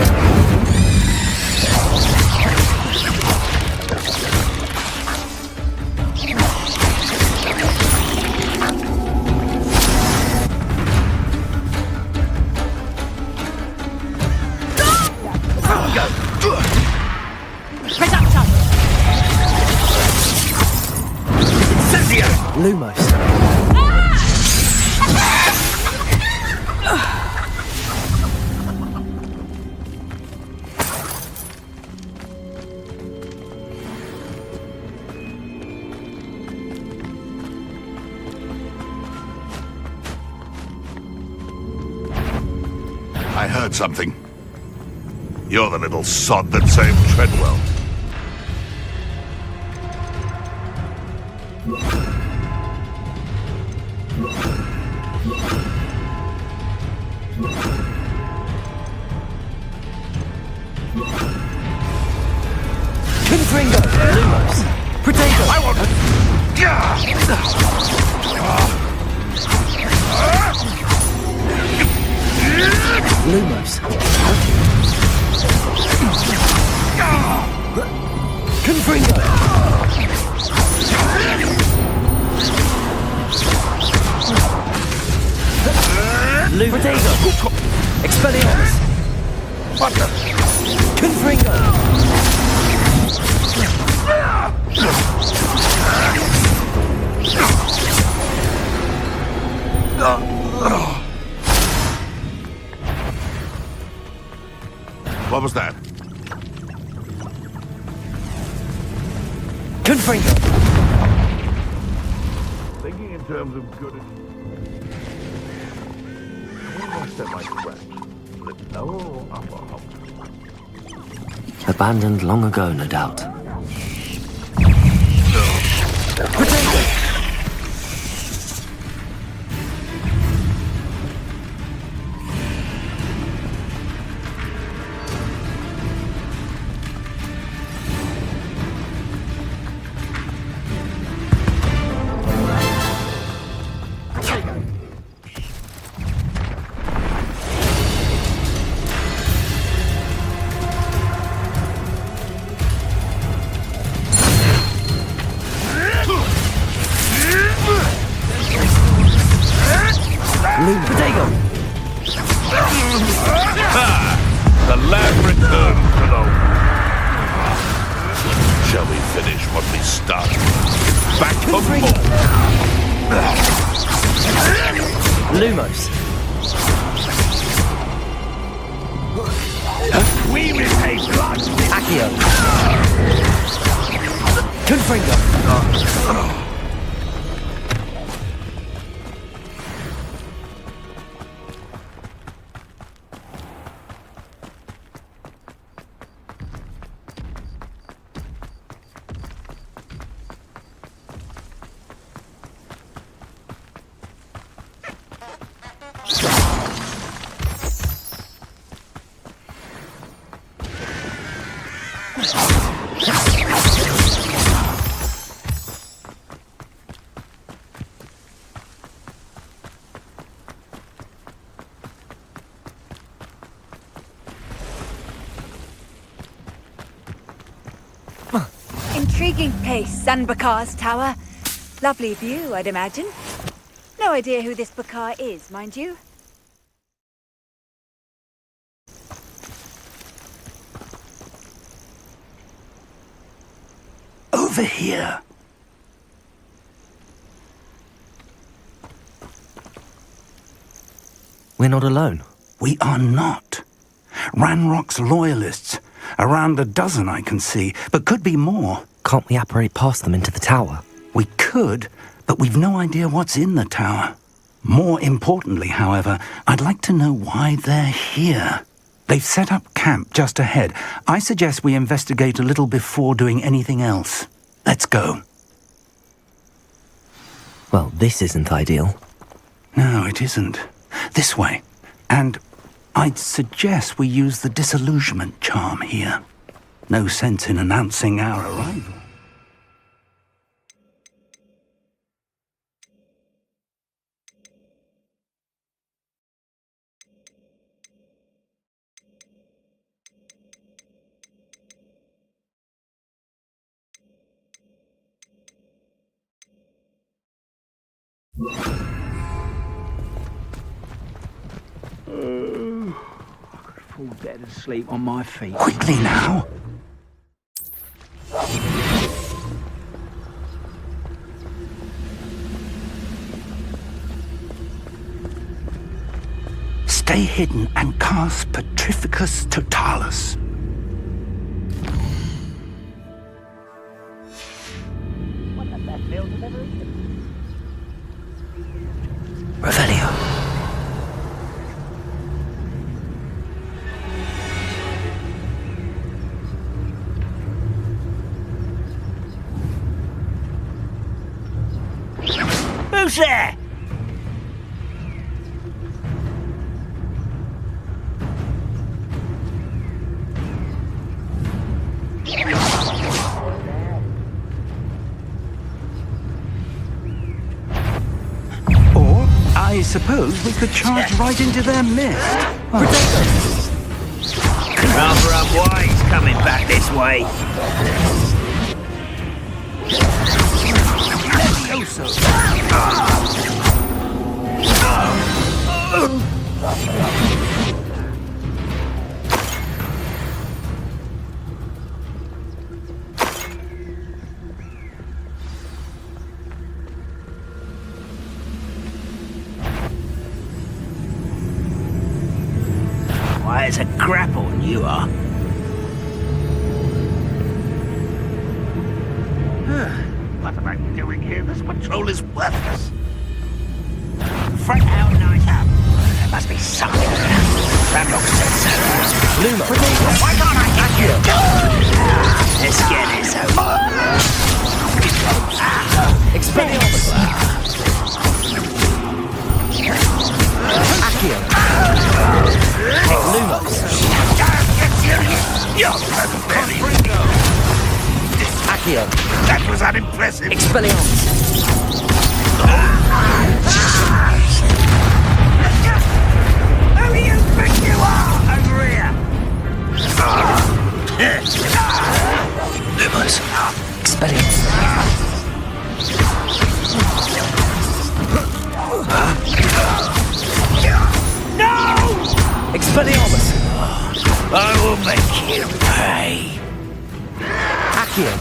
Lumos.
I heard something. You're the little sod that saved Treadwell.
Confringo. Lumos. Protego.
I want it.
Lumos. Confringo. Protego. Expelliarmus.
What the?
Confringo.
What was that?
Confringo.
Thinking in terms of good and... Almost set my scratch. The lower or upper half?
Abandoned long ago, no doubt.
The lab returns to the... Shall we finish what we started? Back for more!
Lumos.
We repay blood!
Accio. Confringo.
Intriguing place, Sanbakar's tower. Lovely view, I'd imagine. No idea who this Bakar is, mind you.
Over here.
We're not alone.
We are not. Ranrock's loyalists. Around a dozen I can see, but could be more.
Can't we apparate past them into the tower?
We could, but we've no idea what's in the tower. More importantly, however, I'd like to know why they're here. They've set up camp just ahead. I suggest we investigate a little before doing anything else. Let's go.
Well, this isn't ideal.
No, it isn't. This way. And I'd suggest we use the disillusionment charm here. No sense in announcing our arrival.
I could fall dead asleep on my feet.
Quickly now! Stay hidden and cast Petrificus Totalis.
What the best meals I've ever eaten.
Revelio.
Who's there?
Or, I suppose we could charge right into their midst.
Rather unwise coming back this way. Why, it's a grapple and you are. What am I doing here? This patrol is worthless. Front out night up. There must be something around. That looks sensible.
Luma.
Why can't I get you? Let's get this over.
Expelliarmus. Accio. Lumos. Accio.
That was unimpressive.
Expelliarmus.
Who do you think you are over here?
Lumos. Expelliarmus.
No!
Expelliarmus.
I will make you pay.
Accio.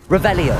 Revelio.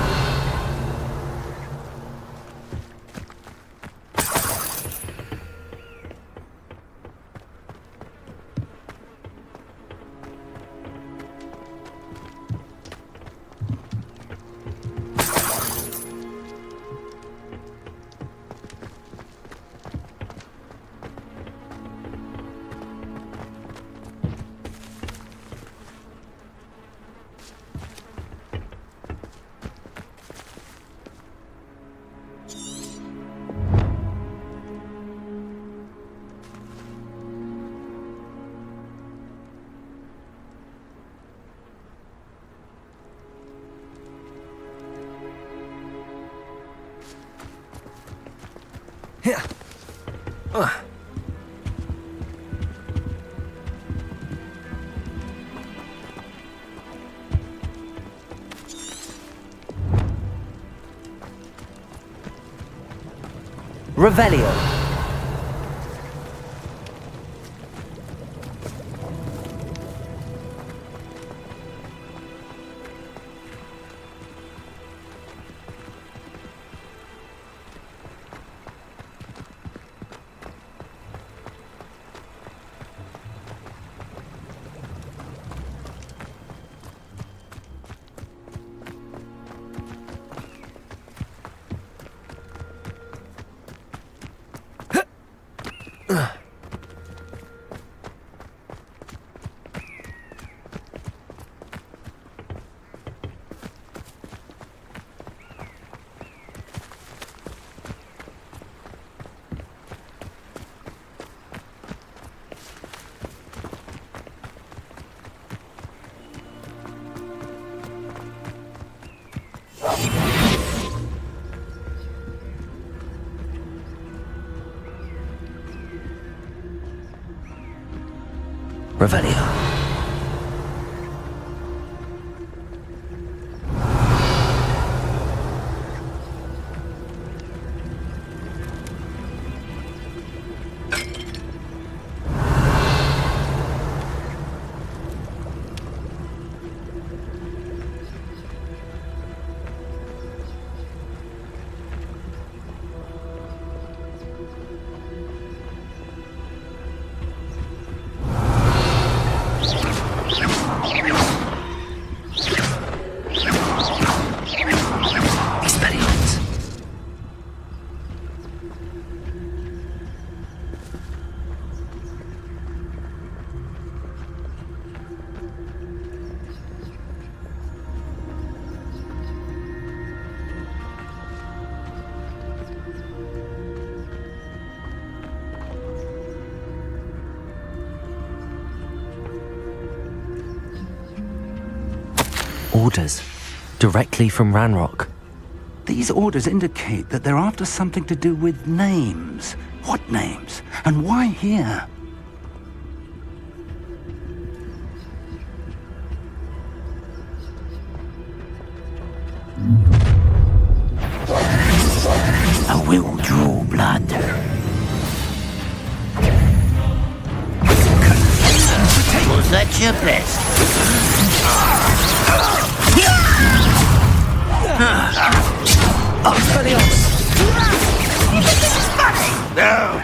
Revelio. Revelio. Orders. Directly from Ranrock.
These orders indicate that they're after something to do with names. What names? And why here?
I will draw blood. Was that your best?
You think this is funny? No.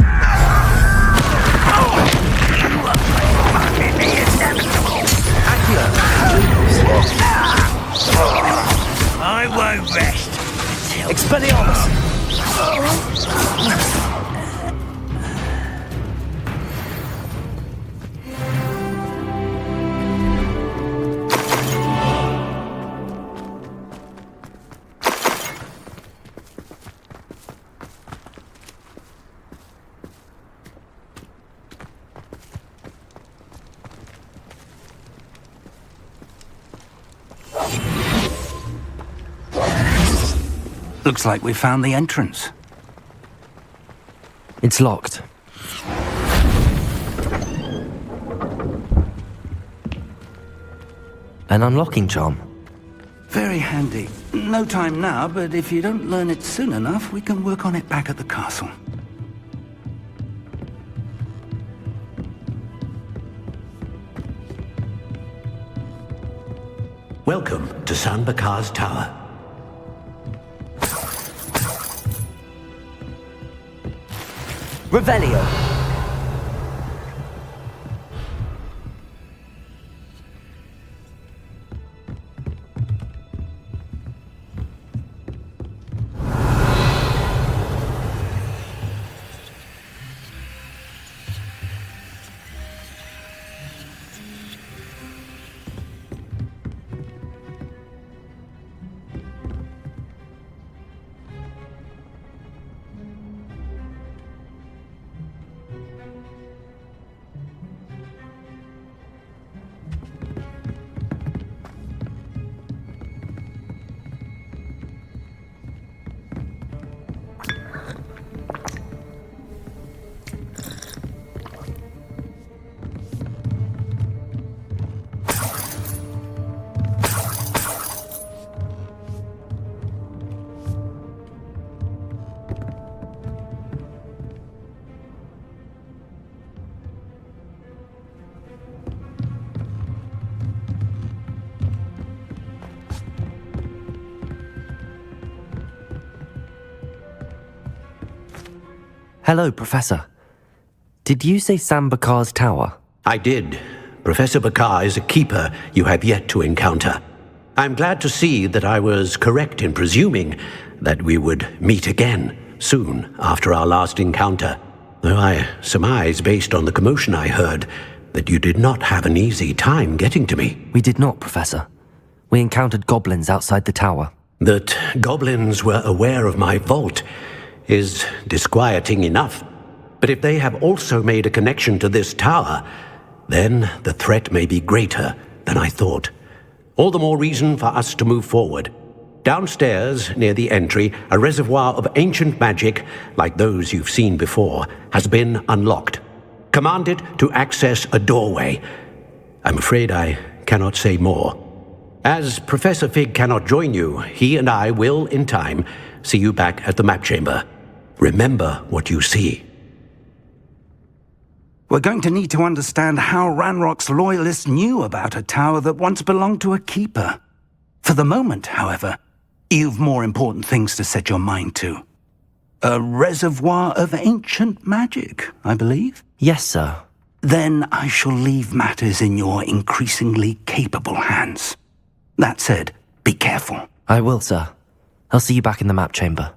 I won't rest.
Expelliarmus!
Looks like we found the entrance.
It's locked. An unlocking charm.
Very handy. No time now, but if you don't learn it soon enough, we can work on it back at the castle.
Welcome to San Bakar's Tower.
Revelio. Hello, Professor. Did you say Sam Bakar's tower?
I did. Professor Bakar is a keeper you have yet to encounter. I'm glad to see that I was correct in presuming that we would meet again soon after our last encounter, though I surmise, based on the commotion I heard, that you did not have an easy time getting to me.
We did not, Professor. We encountered goblins outside the tower.
That goblins were aware of my vault is disquieting enough. But if they have also made a connection to this tower, then the threat may be greater than I thought. All the more reason for us to move forward. Downstairs, near the entry, a reservoir of ancient magic, like those you've seen before, has been unlocked. Command it to access a doorway. I'm afraid I cannot say more. As Professor Fig cannot join you, he and I will, in time, see you back at the map chamber. Remember what you see.
We're going to need to understand how Ranrock's loyalists knew about a tower that once belonged to a keeper. For the moment, however, you've more important things to set your mind to. A reservoir of ancient magic, I believe?
Yes, sir.
Then I shall leave matters in your increasingly capable hands. That said, be careful.
I will, sir. I'll see you back in the map chamber.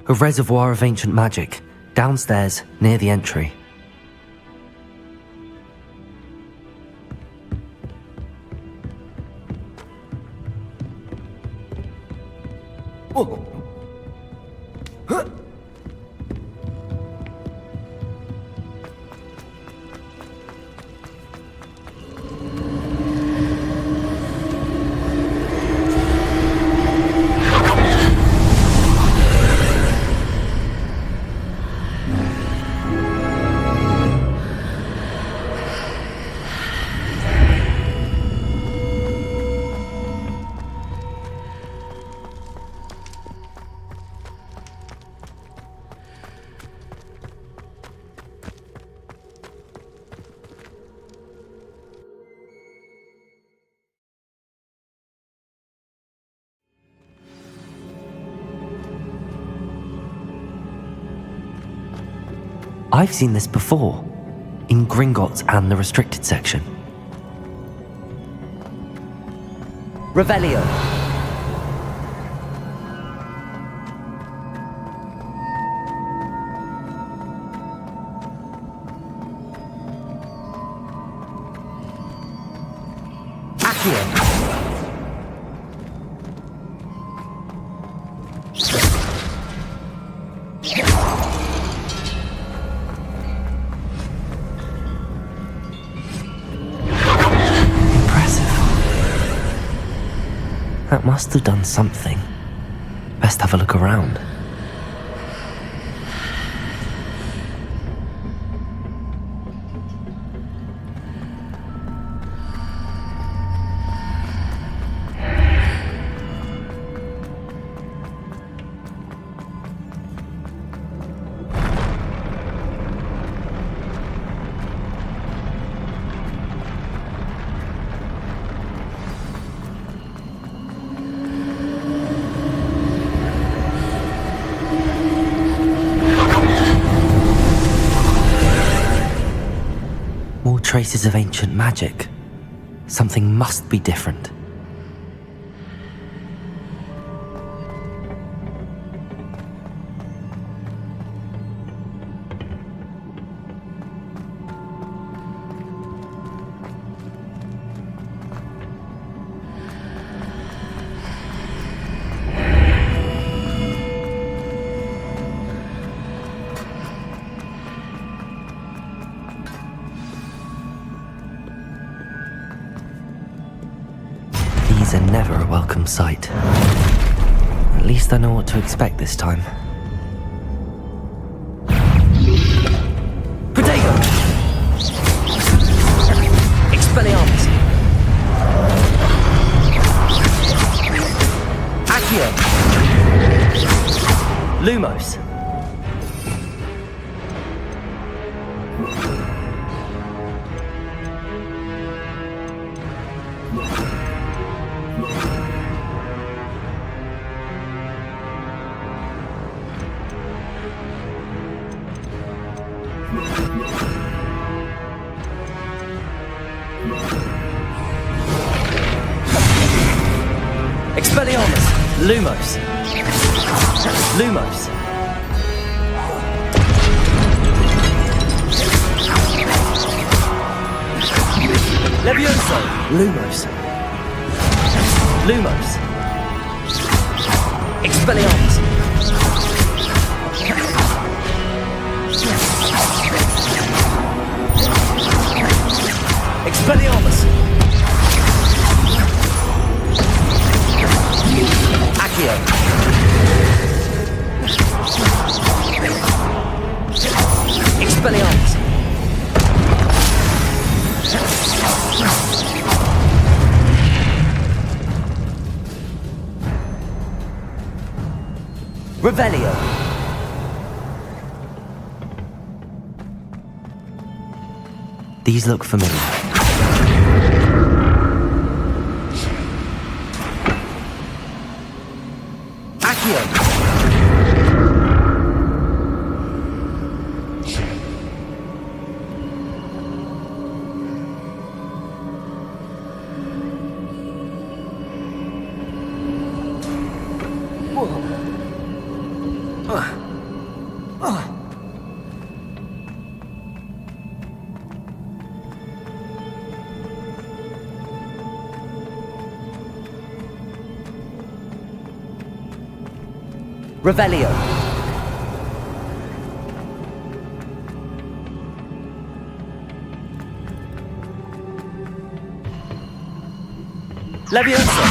A reservoir of ancient magic, downstairs, near the entry.
Whoa. Huh.
I've seen this before, in Gringotts and the restricted section.
Revelio. Accio.
That must have done something. Best have a look around. Traces of ancient magic. Something must be different. These are never a welcome sight. At least I know what to expect this time.
Protego! Expelliarmus! Accio! Lumos! Expelliarmus! Lumos! Lumos! Levioso! Lumos! Lumos! Expelliarmus! Expelliarmus! Accio! Expelliarmus! Revelio!
These look familiar.
Accio! Revelio! Levioso!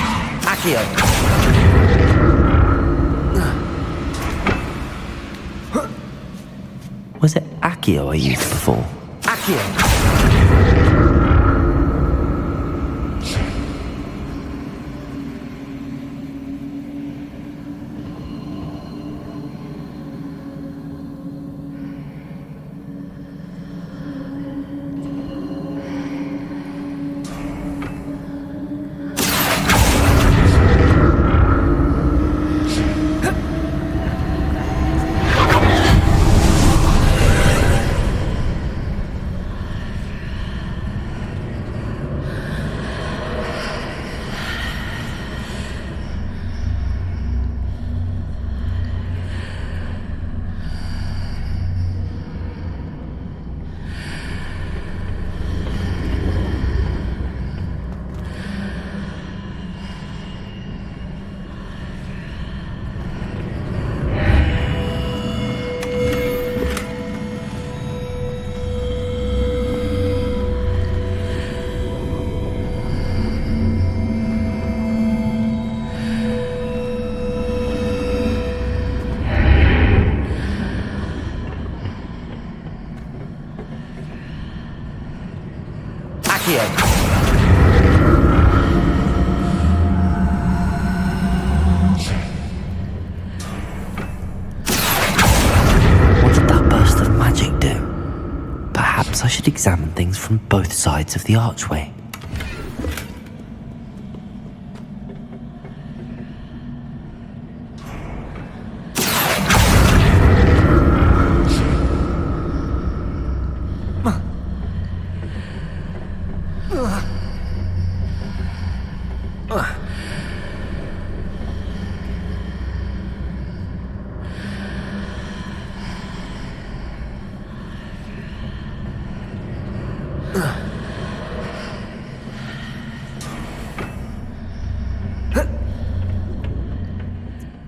Accio!
Was it Accio I used before?
Accio!
What did that burst of magic do? Perhaps I should examine things from both sides of the archway.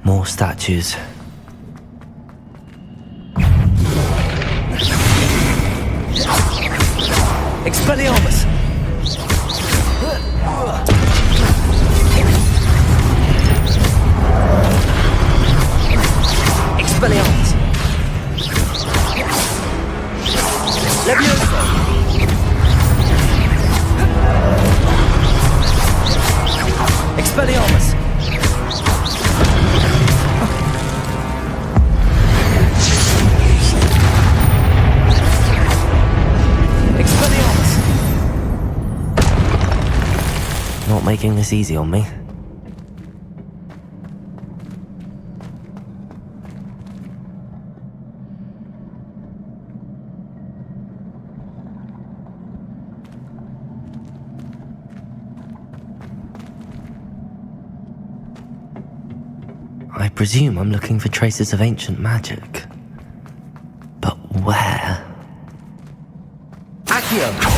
More statues.
Expelliarmus! Expelliarmus! Levioso! Expelliarmus!
Not making this easy on me. presume I'm looking for traces of ancient magic. But where?
Accio!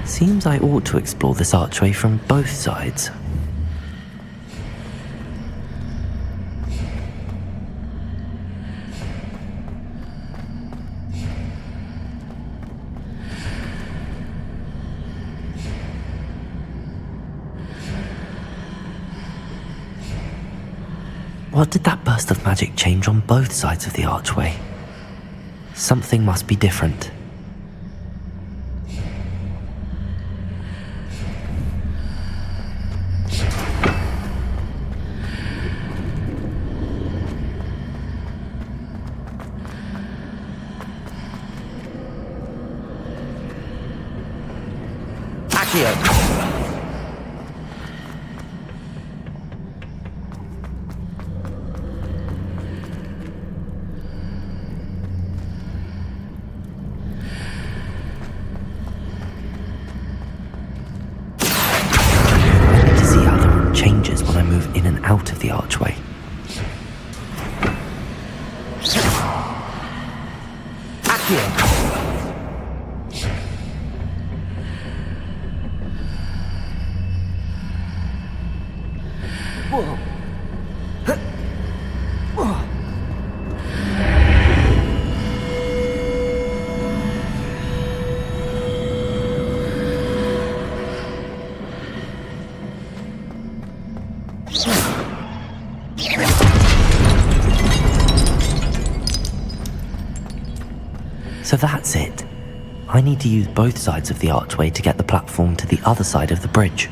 Seems I ought to explore this archway from both sides. What did that burst of magic change on both sides of the archway? Something must be different. Changes when I move in and out of the archway. So that's it. I need to use both sides of the archway to get the platform to the other side of the bridge.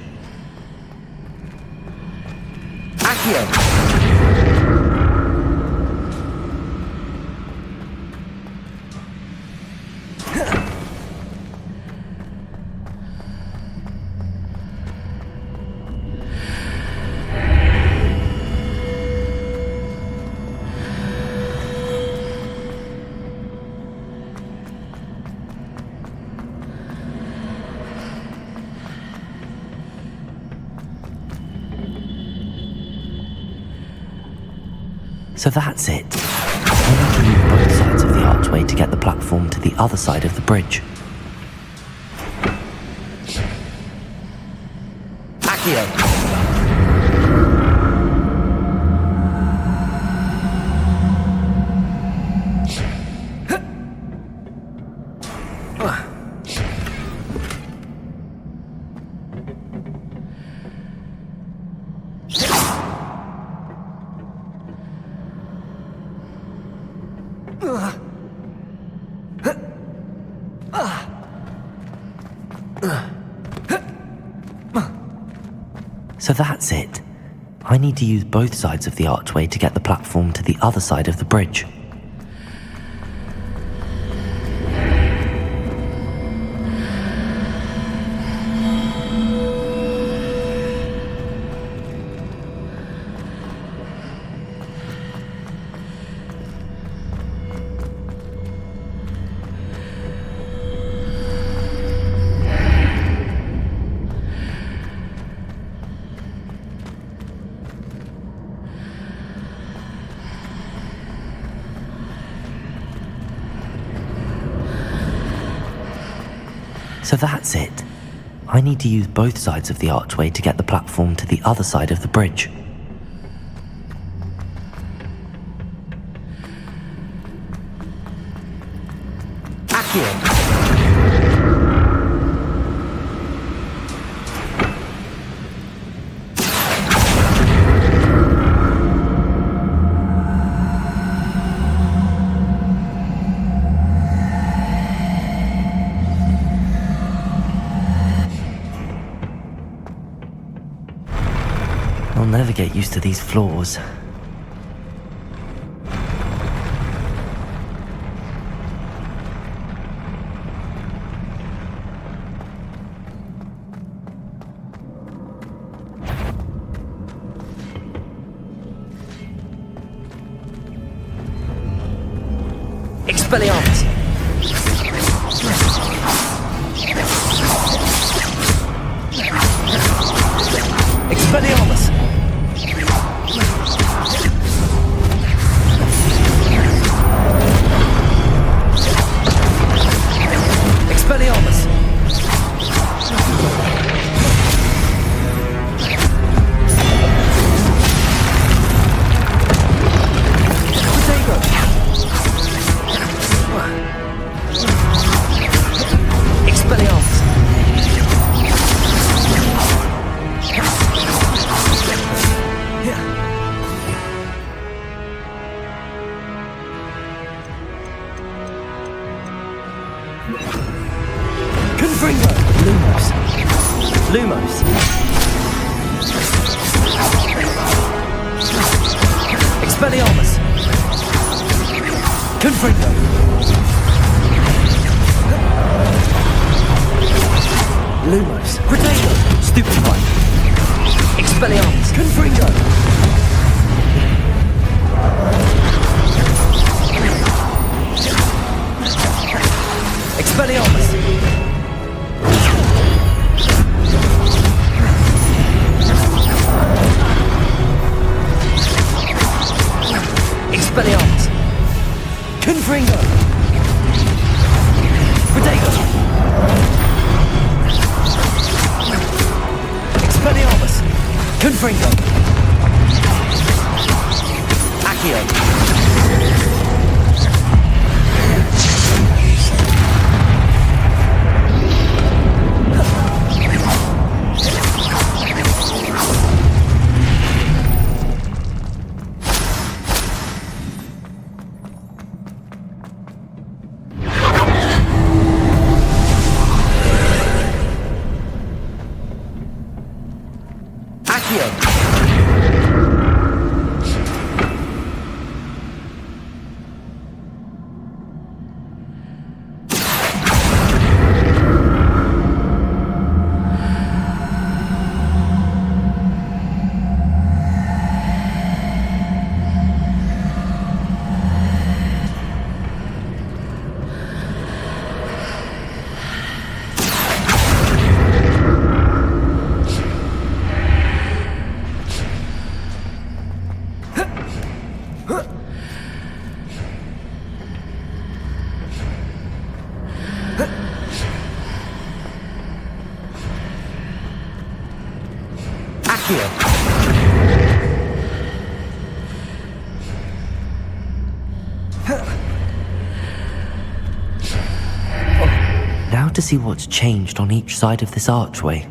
So that's it. I need to use both sides of the archway to get the platform to the other side of the bridge. So that's it. I need to use both sides of the archway to get the platform to the other side of the bridge. So that's it. I need to use both sides of the archway to get the platform to the other side of the bridge.
Accio.
I'll never get used to these floors.
Expelliarmus! Expelliarmus! Expelliarmus! Expelliarmus! Confringo! Lumos! Lumos! Expelliarmus! Confringo! Lumos! Protego! Stupefy! Expelliarmus! Confringo! Expelliarmus! Expelliarmus! Confringo! Protego! Expelliarmus! Confringo! Accio!
Now to see what's changed on each side of this archway.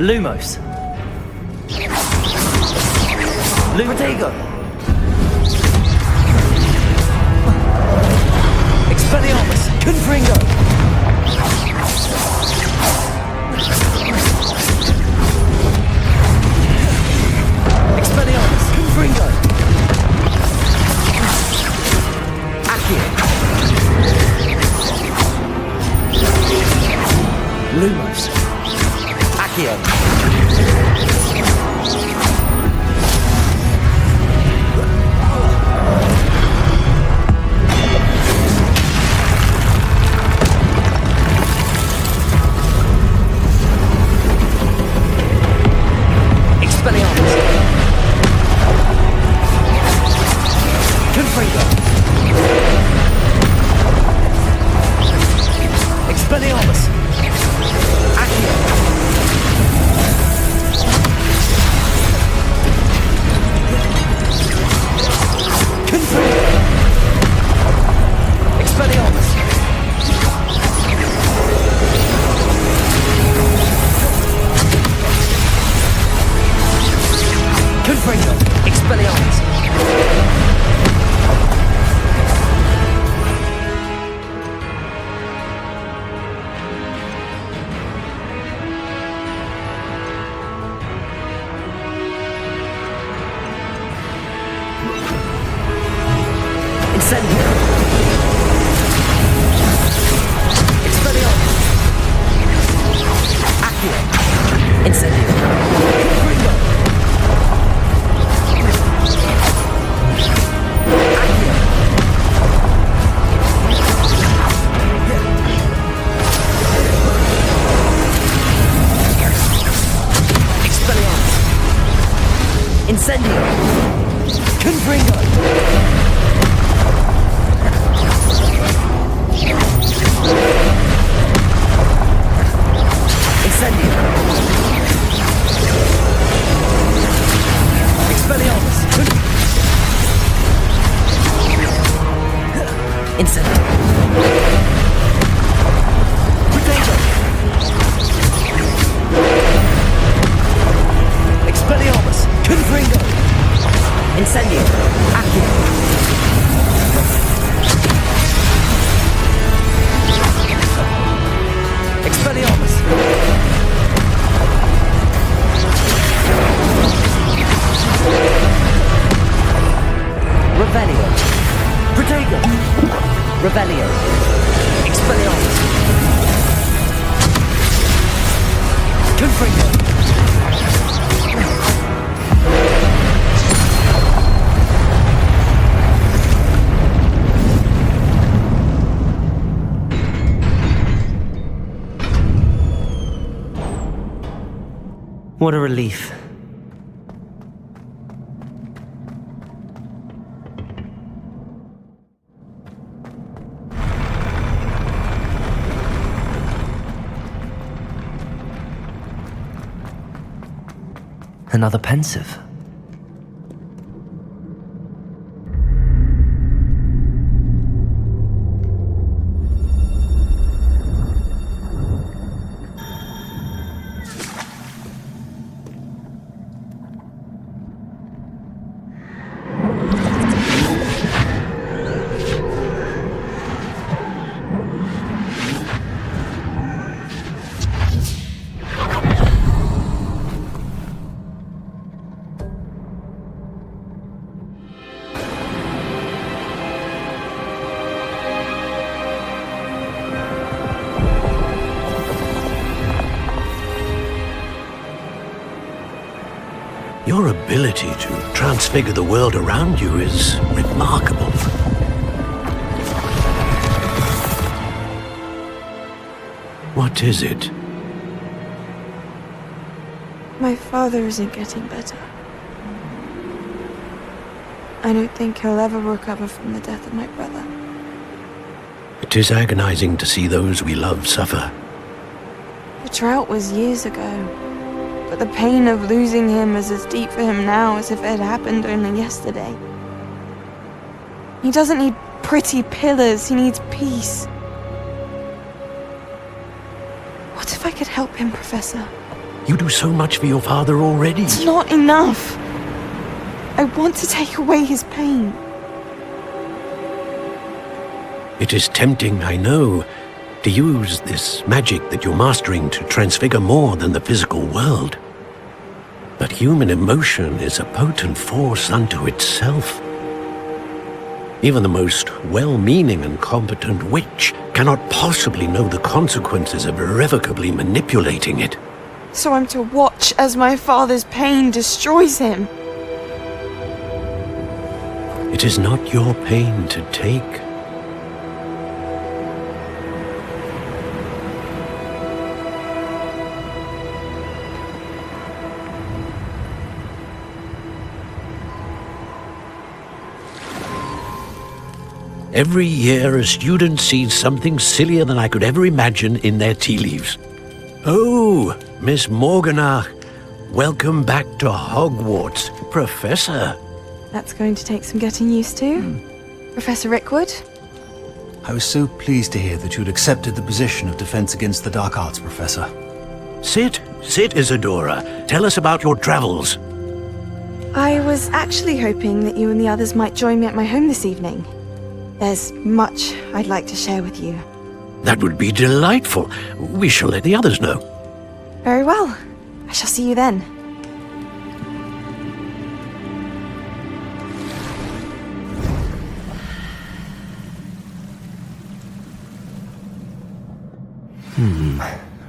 Lumos. Lumotego. Expelliarmus. Confringo. Expelliarmus. Confringo. Accio. Lumos. Accio.
What a relief. Another pensive.
ability to transfigure the world around you is remarkable. What is it?
My father isn't getting better. I don't think he'll ever recover from the death of my brother.
It is agonizing to see those we love suffer.
The drought was years ago, but the pain of losing him is as deep for him now as if it had happened only yesterday. He doesn't need pretty pillars, he needs peace. What if I could help him, Professor?
You do so much for your father already.
It's not enough. I want to take away his pain.
It is tempting, I know, to use this magic that you're mastering to transfigure more than the physical world. But human emotion is a potent force unto itself. Even the most well-meaning and competent witch cannot possibly know the consequences of irrevocably manipulating it.
So I'm to watch as my father's pain destroys him.
It is not your pain to take. Every year, a student sees something sillier than I could ever imagine in their tea leaves. Oh, Miss Morganach, welcome back to Hogwarts, Professor.
That's going to take some getting used to. Professor Rickwood?
I was so pleased to hear that you'd accepted the position of Defense Against the Dark Arts, Professor.
Sit, Isadora. Tell us about your travels.
I was actually hoping that you and the others might join me at my home this evening. There's much I'd like to share with you.
That would be delightful. We shall let the others know.
Very well. I shall see you then.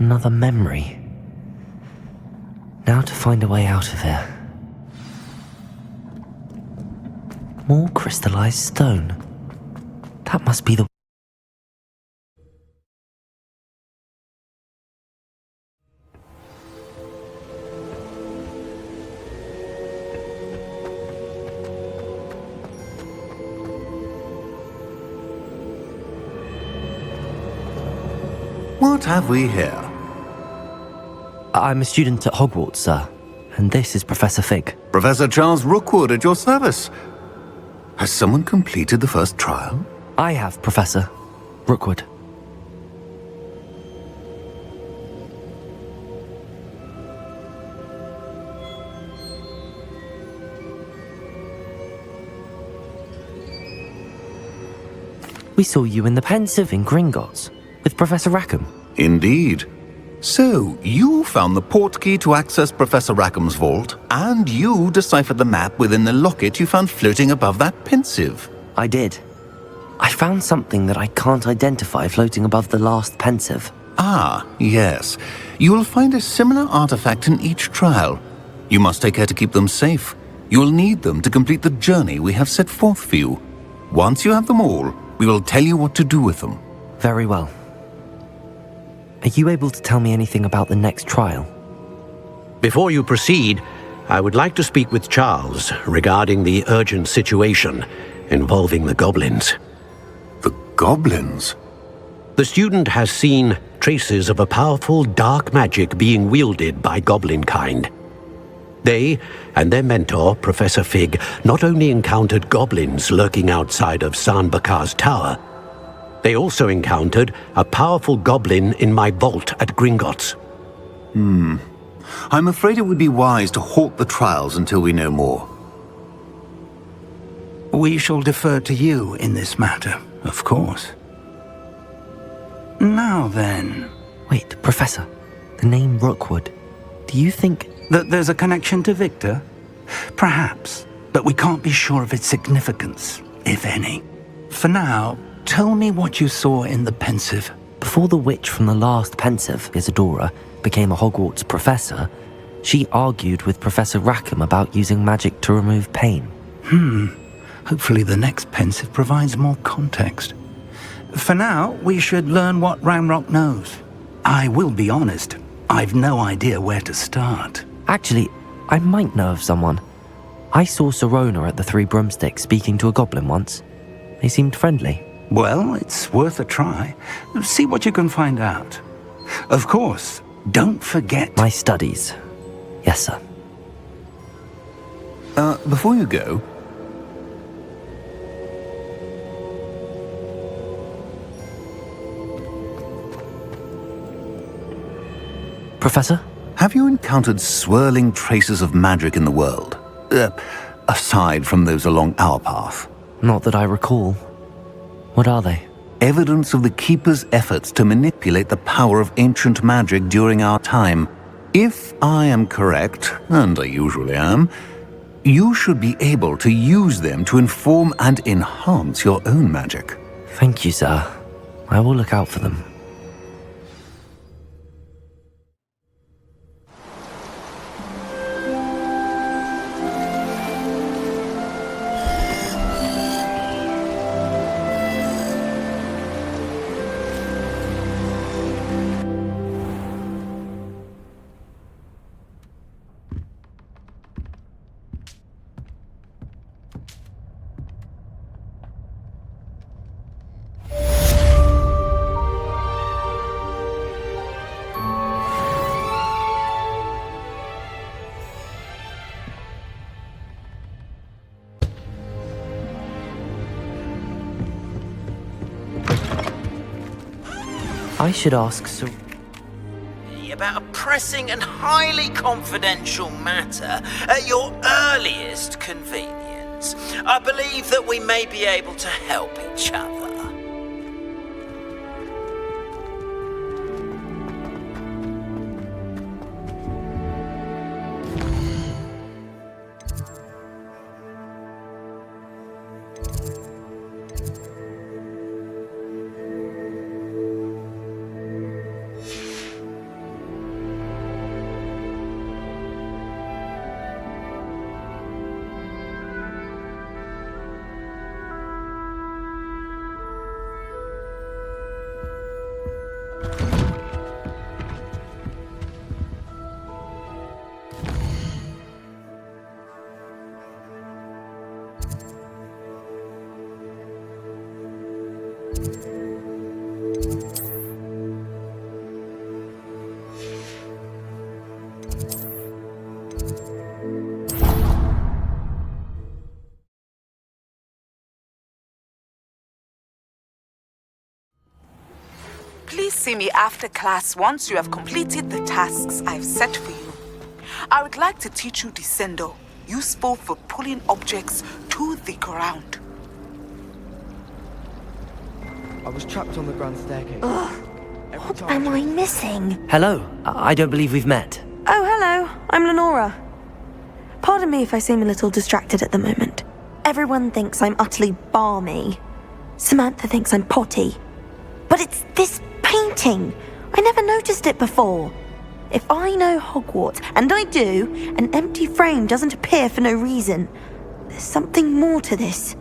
Another memory. Now to find a way out of here. More crystallized stone. That must be the...
What have we here?
I'm a student at Hogwarts, sir. And this is Professor Fig.
Professor Charles Rookwood at your service. Has someone completed the first trial?
I have, Professor Rookwood. We saw you in the Pensive in Gringotts with Professor Rackham.
Indeed. So, you found the portkey to access Professor Rackham's vault, and you deciphered the map within the locket you found floating above that Pensive.
I did. I found something that I can't identify floating above the last Pensive.
Ah, yes. You will find a similar artifact in each trial. You must take care to keep them safe. You will need them to complete the journey we have set forth for you. Once you have them all, we will tell you what to do with them.
Very well. Are you able to tell me anything about the next trial?
Before you proceed, I would like to speak with Charles regarding the urgent situation involving the goblins.
The goblins?
The student has seen traces of a powerful dark magic being wielded by goblin kind. They and their mentor, Professor Fig, not only encountered goblins lurking outside of San Bakar's tower, they also encountered a powerful goblin in my vault at Gringotts.
I'm afraid it would be wise to halt the trials until we know more.
We shall defer to you in this matter, of course. Now then...
Wait, Professor. The name Rookwood. Do you think...
that there's a connection to Victor? Perhaps, but we can't be sure of its significance, if any. For now, tell me what you saw in the Pensive.
Before the witch from the last Pensive, Isadora, became a Hogwarts professor, She argued with Professor Rackham about using magic to remove pain.
Hopefully the next pensive provides more context. For now, we should learn what Ranrock knows. I will be honest, I've no idea where to start.
Actually, I might know of someone. I saw Sirona at the Three Broomsticks speaking to a goblin once. They seemed friendly.
Well, it's worth a try. See what you can find out. Of course, don't forget...
My studies. Yes, sir.
Before you go...
Professor?
Have you encountered swirling traces of magic in the world? Aside from those along our path?
Not that I recall. What are they?
Evidence of the Keeper's efforts to manipulate the power of ancient magic during our time. If I am correct, and I usually am, you should be able to use them to inform and enhance your own magic.
Thank you, sir. I will look out for them. I should ask Sir...
About a pressing and highly confidential matter at your earliest convenience. I believe that we may be able to help each other.
Please see me after class once you have completed the tasks I've set for you. I would like to teach you Descendo, useful for pulling objects to the ground.
I was trapped on the grand staircase.
Ugh. What am I missing?
Hello. I don't believe we've met.
Oh, hello. I'm Lenora. Pardon me if I seem a little distracted at the moment. Everyone thinks I'm utterly balmy. Samantha thinks I'm potty. But it's this painting. I never noticed it before. If I know Hogwarts, and I do, an empty frame doesn't appear for no reason. There's something more to this.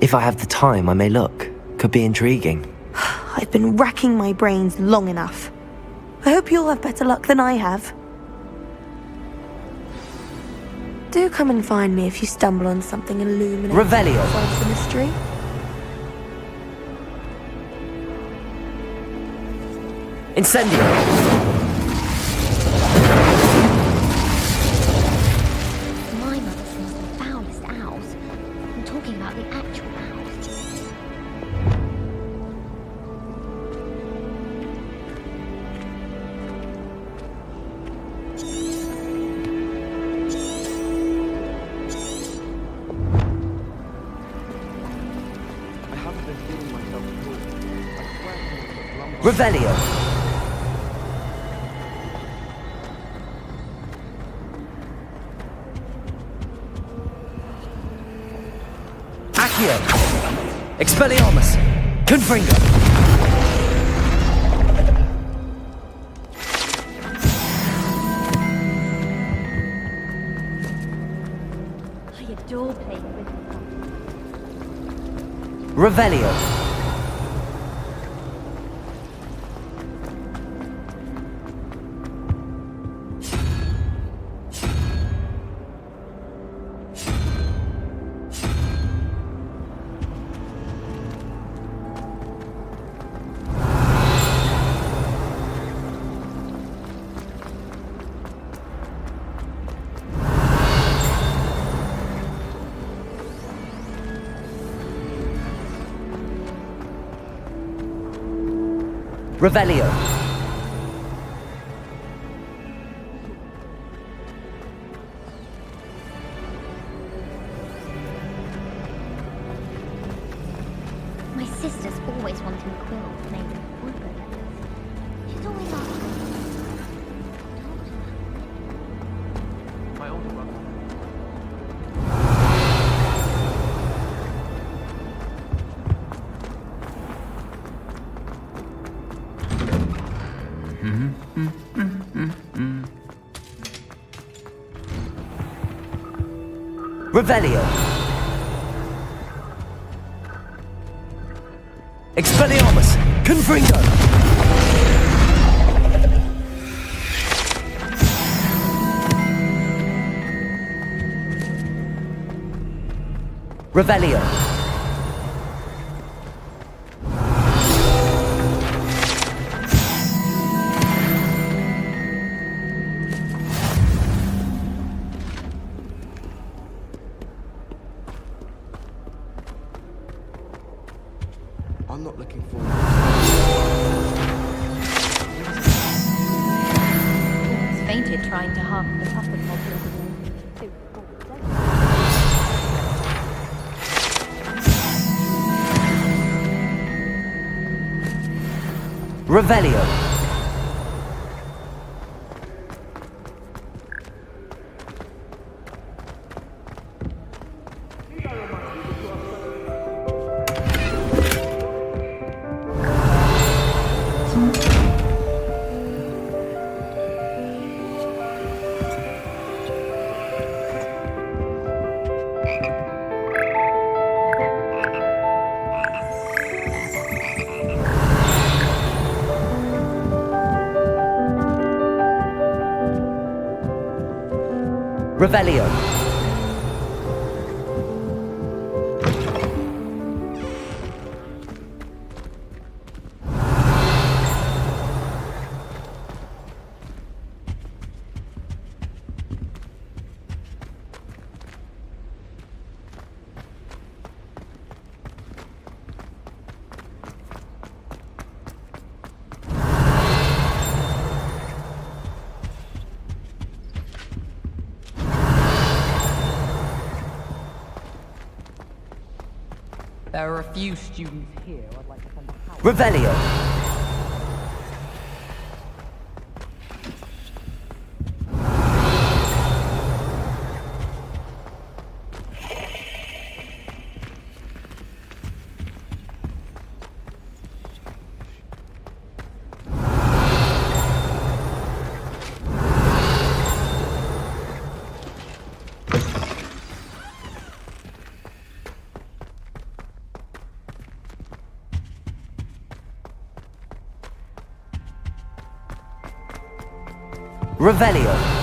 If I have the time, I may look. Could be intriguing.
I've been racking my brains long enough. I hope you'll have better luck than I have. Do come and find me if you stumble on something illuminating.
Revelio.
Solves the mystery.
Incendio!
My mother sings the foulest owls. I'm talking about the actual owls.
I haven't been feeling myself at all. I swear I
Revelio! Expelliarmus! Confringo!
adore playing with him.
Revelio. Revelio.
My sister's always wanting quills made of wood feathers. She's always asking.
My older brother.
Revelio. Expelliarmus. Confringo. Revelio.
I'm not looking forward.
Almost fainted trying to harm the puppet mob the other day.
Revelio. Revelio.
There are a few students here I'd like to send a house.
Revelio. Revelio.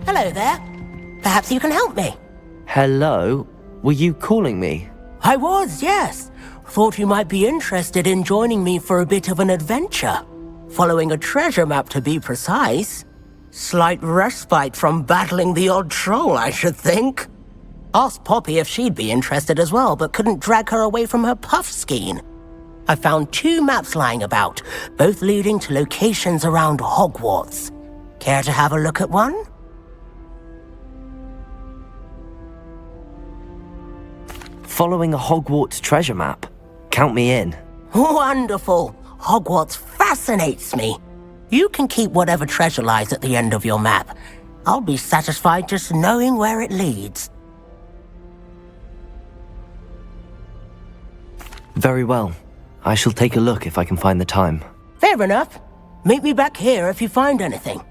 Hello there. Perhaps you can help me.
Hello? Were you calling me?
I was, yes. Thought you might be interested in joining me for a bit of an adventure. Following a treasure map, to be precise. Slight respite from battling the odd troll, I should think. Asked Poppy if she'd be interested as well, but couldn't drag her away from her puffskein. I found 2 maps lying about, both leading to locations around Hogwarts. Care to have a look at one?
Following a Hogwarts treasure map? Count me in.
Wonderful. Hogwarts fascinates me. You can keep whatever treasure lies at the end of your map. I'll be satisfied just knowing where it leads.
Very well. I shall take a look if I can find the time.
Fair enough. Meet me back here if you find anything.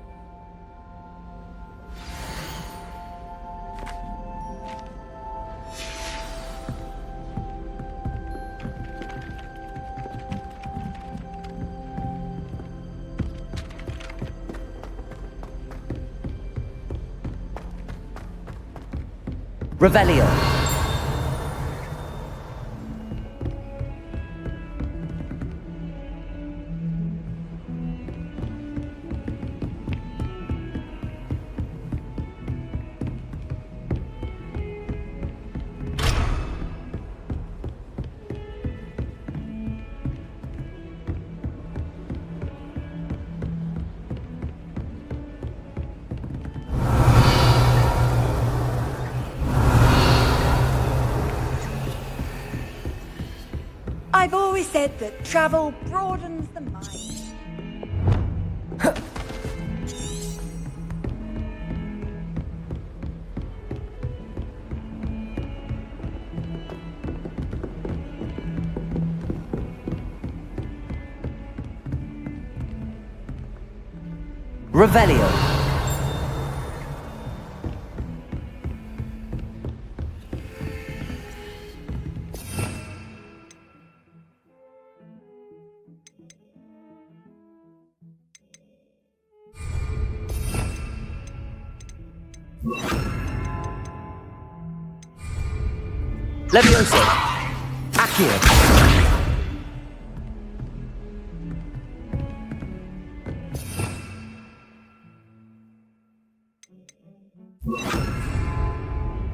Revelio.
I've always said that travel broadens the mind.
Revelio. Levioso. Accio.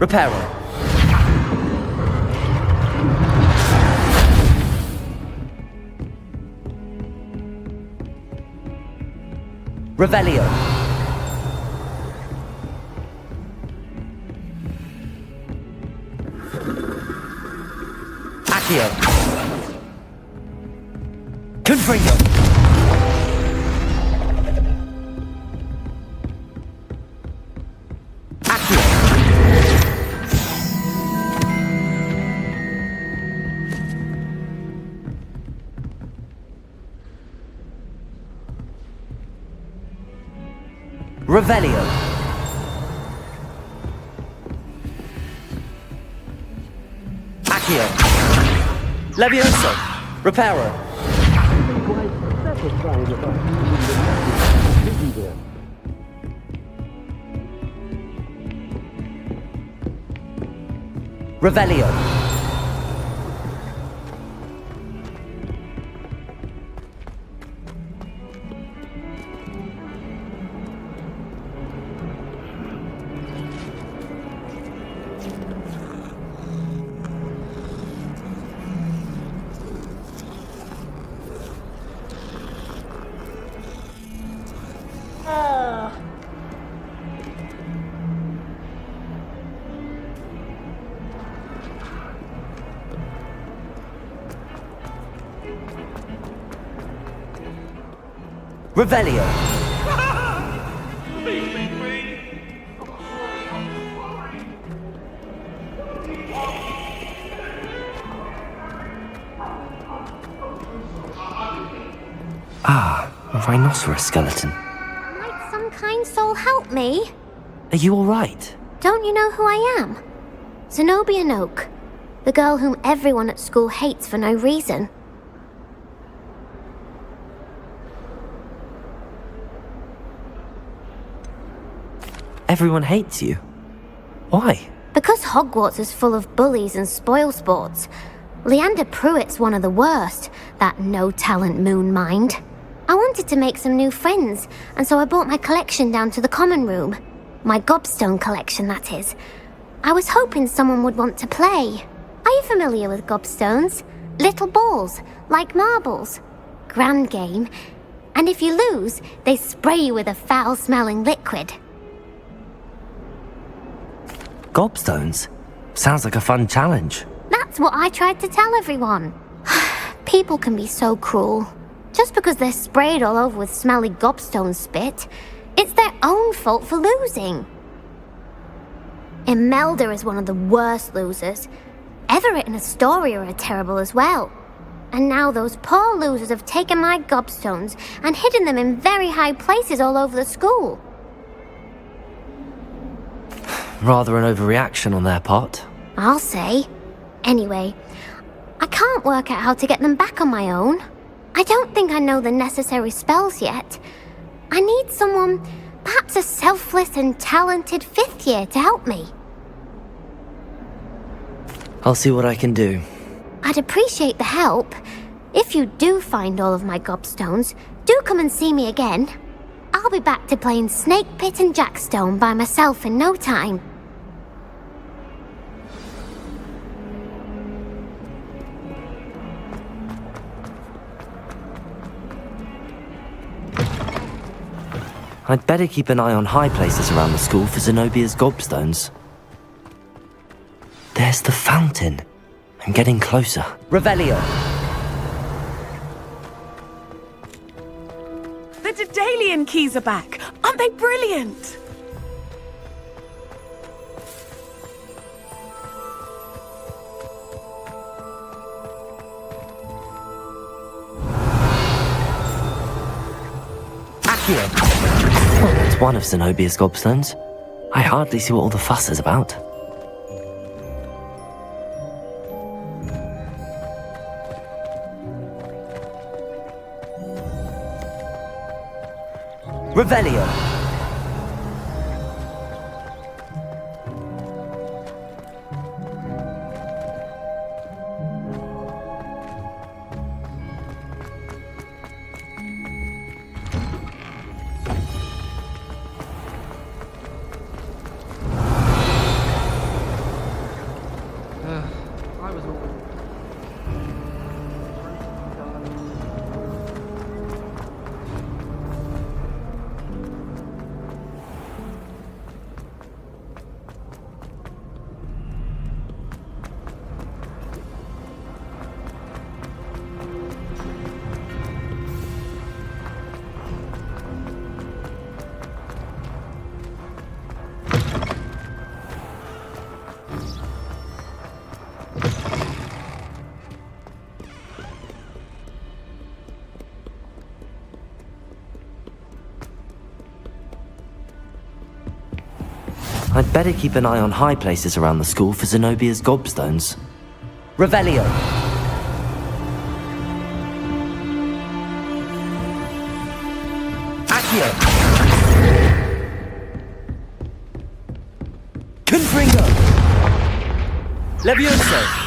Reparo. Revelio. Accio. Confringo. Accio. Revelio. Accio. Levioso. Reparo. Revelio. Revelio. Ah, a rhinoceros skeleton.
Might some kind soul help me?
Are you alright?
Don't you know who I am? Zenobia Noak, the girl whom everyone at school hates for no reason.
Everyone hates you. Why?
Because Hogwarts is full of bullies and spoilsports, Leander Pruitt's one of the worst, that no-talent moon mind. I wanted to make some new friends, and so I brought my collection down to the common room. My gobstone collection, that is. I was hoping someone would want to play. Are you familiar with gobstones? Little balls, like marbles. Grand game. And if you lose, they spray you with a foul-smelling liquid.
Gobstones? Sounds like a fun challenge.
That's what I tried to tell everyone. People can be so cruel. Just because they're sprayed all over with smelly gobstone spit, it's their own fault for losing. Imelda is one of the worst losers. Everett and Astoria are terrible as well. And now those poor losers have taken my gobstones and hidden them in very high places all over the school.
Rather an overreaction on their part.
I'll say. Anyway, I can't work out how to get them back on my own. I don't think I know the necessary spells yet. I need someone, perhaps a selfless and talented 5th year to help me.
I'll see what I can do.
I'd appreciate the help. If you do find all of my gobstones, do come and see me again. I'll be back to playing Snake Pit and Jackstone by myself in no time.
I'd better keep an eye on high places around the school for Zenobia's gobstones. There's the fountain. I'm getting closer.
Revelio.
The Daedalian keys are back. Aren't they brilliant?
Well, that's one of Zenobia's gobstones. I hardly see what all the fuss is about.
Revelio.
I was always...
I'd better keep an eye on high places around the school for Zenobia's gobstones.
Revelio. Accio. Confringo. Levioso.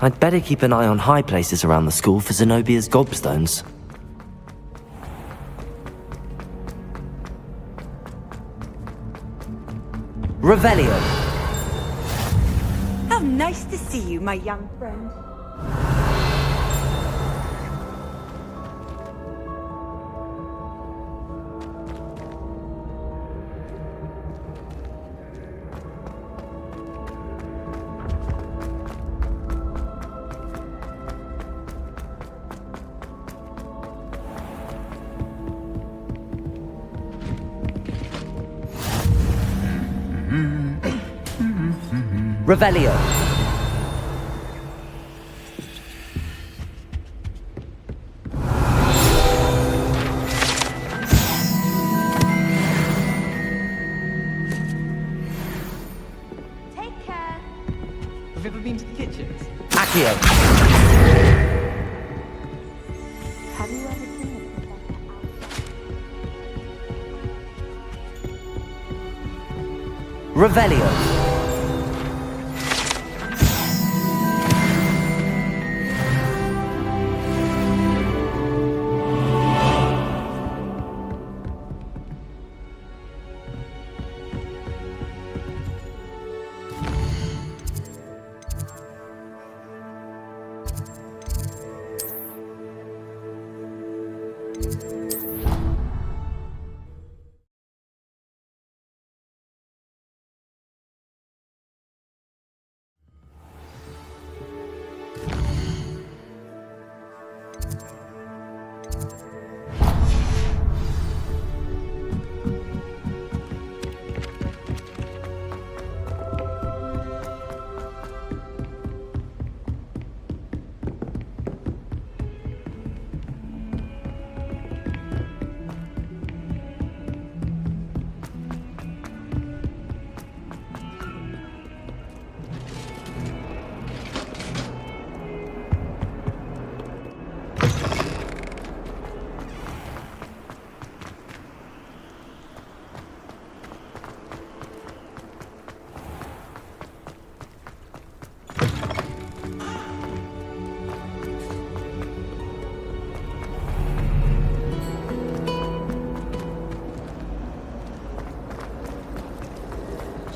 I'd better keep an eye on high places around the school for Zenobia's gobstones.
Revelio.
How nice to see you, my young friend.
Revelio.
Take care.
Have you ever been to the kitchens?
Accio.
Have you ever seen
Revelio.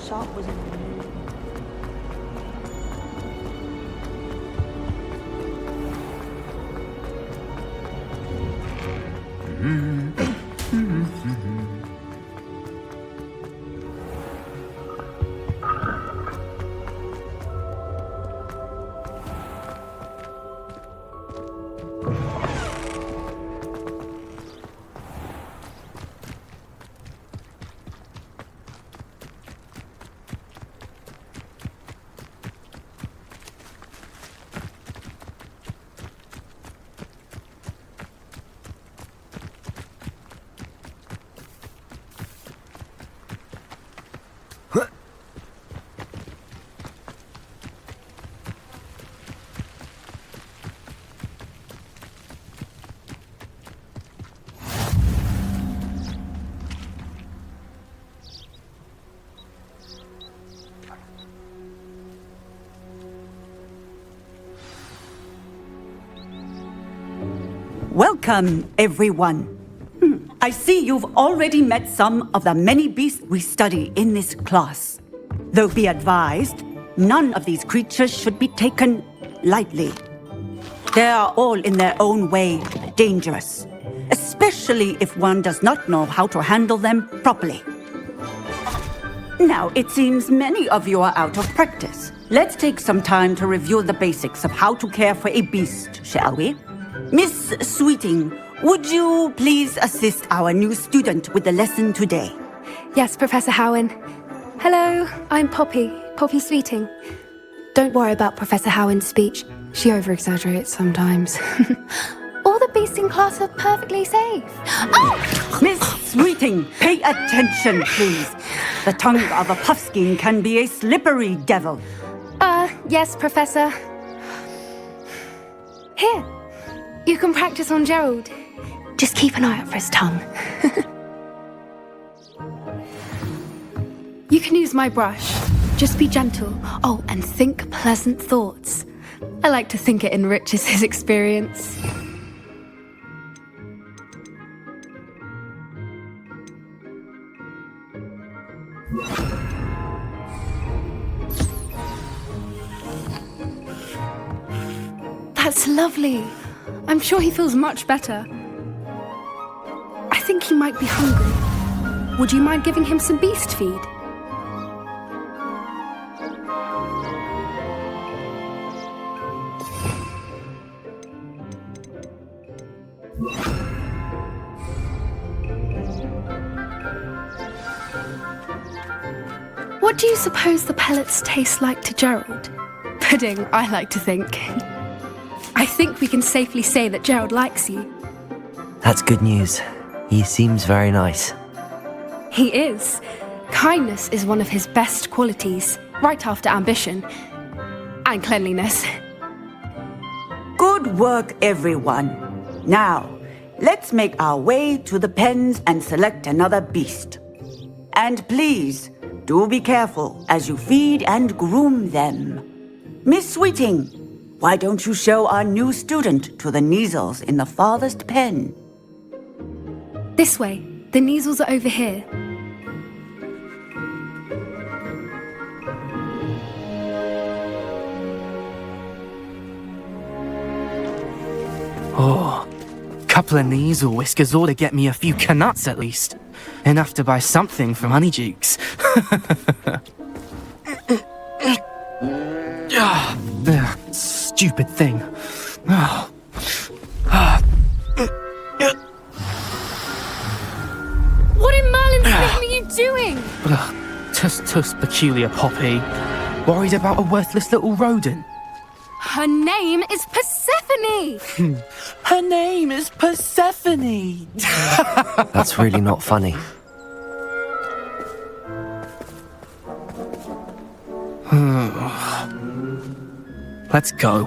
Sharp was in the mood.
Welcome, everyone. I see you've already met some of the many beasts we study in this class. Though be advised, none of these creatures should be taken lightly. They are all in their own way dangerous, especially if one does not know how to handle them properly. Now, it seems many of you are out of practice. Let's take some time to review the basics of how to care for a beast, shall we? Miss Sweeting, would you please assist our new student with the lesson today?
Yes, Professor Howen. Hello, I'm Poppy Sweeting. Don't worry about Professor Howen's speech. She over-exaggerates sometimes. All the beasts in class are perfectly safe.
Oh! Miss Sweeting, pay attention, please. The tongue of a puffskein can be a slippery devil.
Yes, Professor. Here, you can practice on Gerald. Just keep an eye out for his tongue. You can use my brush. Just be gentle. Oh, and think pleasant thoughts. I like to think it enriches his experience. That's lovely. I'm sure he feels much better. I think he might be hungry. Would you mind giving him some beast feed? What What do you suppose the pellets taste like to Gerald? Pudding, I like to think. I think we can safely say that Gerald likes you.
That's good news. He seems very nice.
He is. Kindness is one of his best qualities, right after ambition. And cleanliness.
Good work, everyone. Now, let's make our way to the pens and select another beast. And please, do be careful as you feed and groom them. Miss Sweeting, why don't you show our new student to the Kneazles in the farthest pen?
This way. The Kneazles are over here.
Oh, couple of Kneazle whiskers ought to get me a few canuts at least. Enough to buy something from Honeydukes. Stupid thing.
What in Merlin's name are you doing?
Tuss peculiar Poppy. Worried about a worthless little rodent.
Her name is Persephone!
Her name is Persephone!
That's really not funny.
Let's go.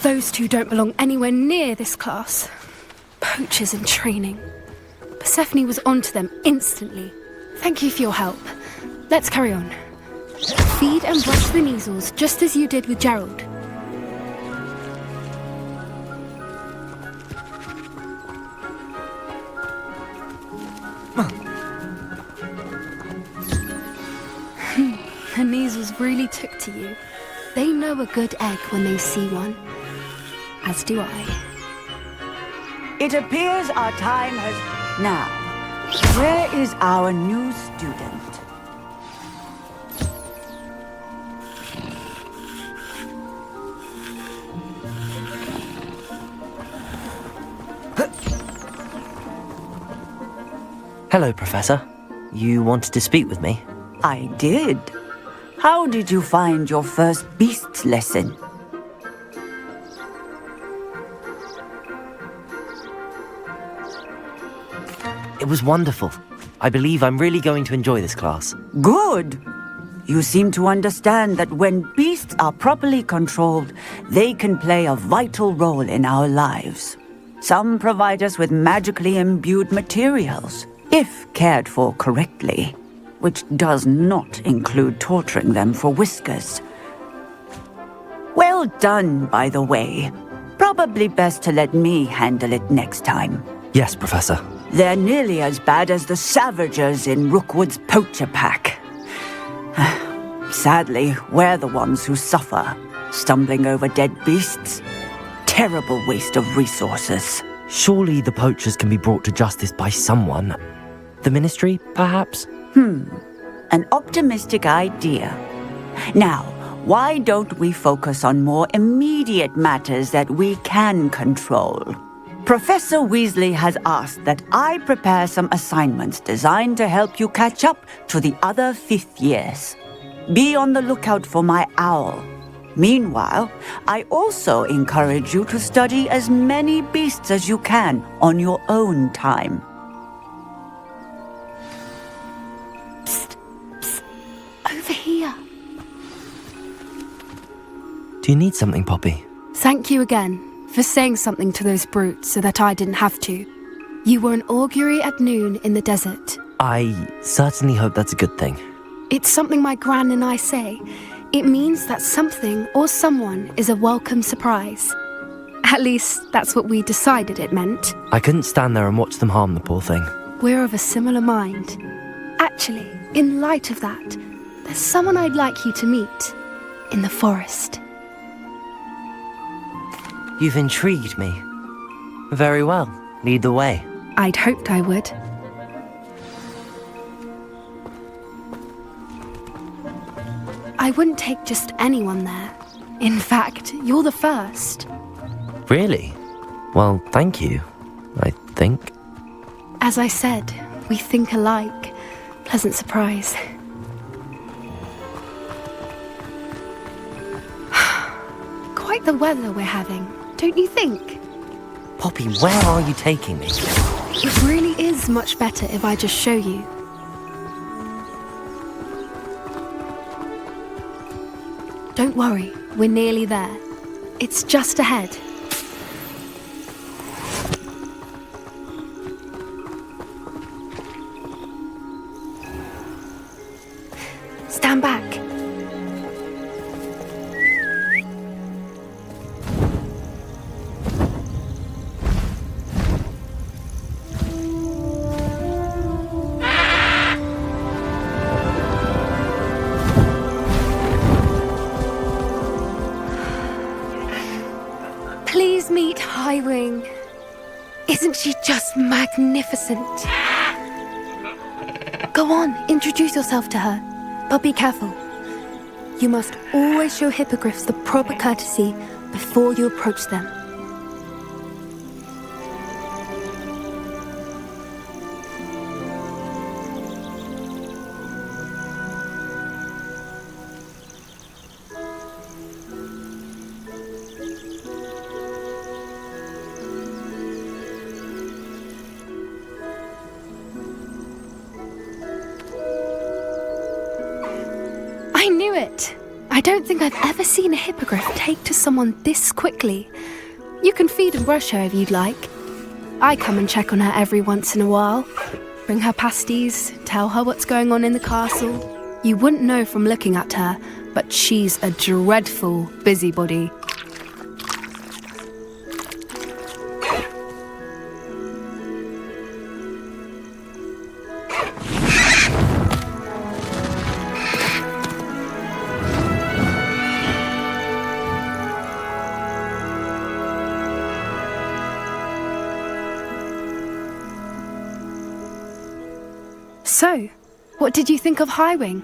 Those two don't belong anywhere near this class. Poachers in training. Persephone was onto them instantly. Thank you for your help. Let's carry on. Feed and brush the Kneazles just as you did with Gerald. The Kneazles really took to you. They know a good egg when they see one. As do I.
It appears our time has... Now, where is our new student?
Hello, Professor. You wanted to speak with me?
I did. How did you find your first beasts lesson?
It was wonderful. I believe I'm really going to enjoy this class.
Good. You seem to understand that when beasts are properly controlled, they can play a vital role in our lives. Some provide us with magically imbued materials, if cared for correctly, which does not include torturing them for whiskers. Well done, by the way. Probably best to let me handle it next time.
Yes, Professor.
They're nearly as bad as the Savagers in Rookwood's poacher pack. Sadly, we're the ones who suffer, stumbling over dead beasts. Terrible waste of resources.
Surely the poachers can be brought to justice by someone. The Ministry, perhaps?
An optimistic idea. Now, why don't we focus on more immediate matters that we can control? Professor Weasley has asked that I prepare some assignments designed to help you catch up to the other 5th years. Be on the lookout for my owl. Meanwhile, I also encourage you to study as many beasts as you can on your own time.
Over here.
Do you need something, Poppy?
Thank you again for saying something to those brutes so that I didn't have to. You were an augury at noon in the desert.
I certainly hope that's a good thing.
It's something my gran and I say. It means that something or someone is a welcome surprise. At least, that's what we decided it meant.
I couldn't stand there and watch them harm the poor thing.
We're of a similar mind. Actually, in light of that, there's someone I'd like you to meet in the forest.
You've intrigued me. Very well. Lead the way.
I'd hoped I would. I wouldn't take just anyone there. In fact, you're the first.
Really? Well, thank you, I think.
As I said, we think alike. Pleasant surprise. Quite the weather we're having, don't you think?
Poppy, where are you taking me?
It really is much better if I just show you. Don't worry, we're nearly there. It's just ahead. Stand back. Please meet Highwing. Isn't she just magnificent? Go on, introduce yourself to her. But be careful. You must always show hippogriffs the proper courtesy before you approach them. I knew it! I don't think I've ever seen a hippogriff take to someone this quickly. You can feed and brush her if you'd like. I come and check on her every once in a while. Bring her pasties, tell her what's going on in the castle. You wouldn't know from looking at her, but she's a dreadful busybody. So, what did you think of Highwing?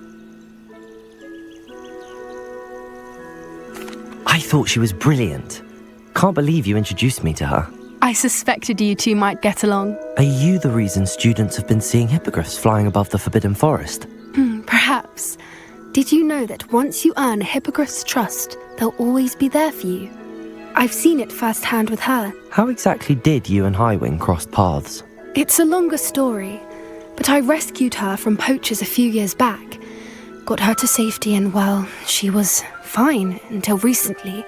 I thought she was brilliant. Can't believe you introduced me to her.
I suspected you two might get along.
Are you the reason students have been seeing hippogriffs flying above the Forbidden Forest?
Perhaps. Did you know that once you earn a hippogriff's trust, they'll always be there for you? I've seen it firsthand with her.
How exactly did you and Highwing cross paths?
It's a longer story, but I rescued her from poachers a few years back. Got her to safety and, well, she was fine until recently.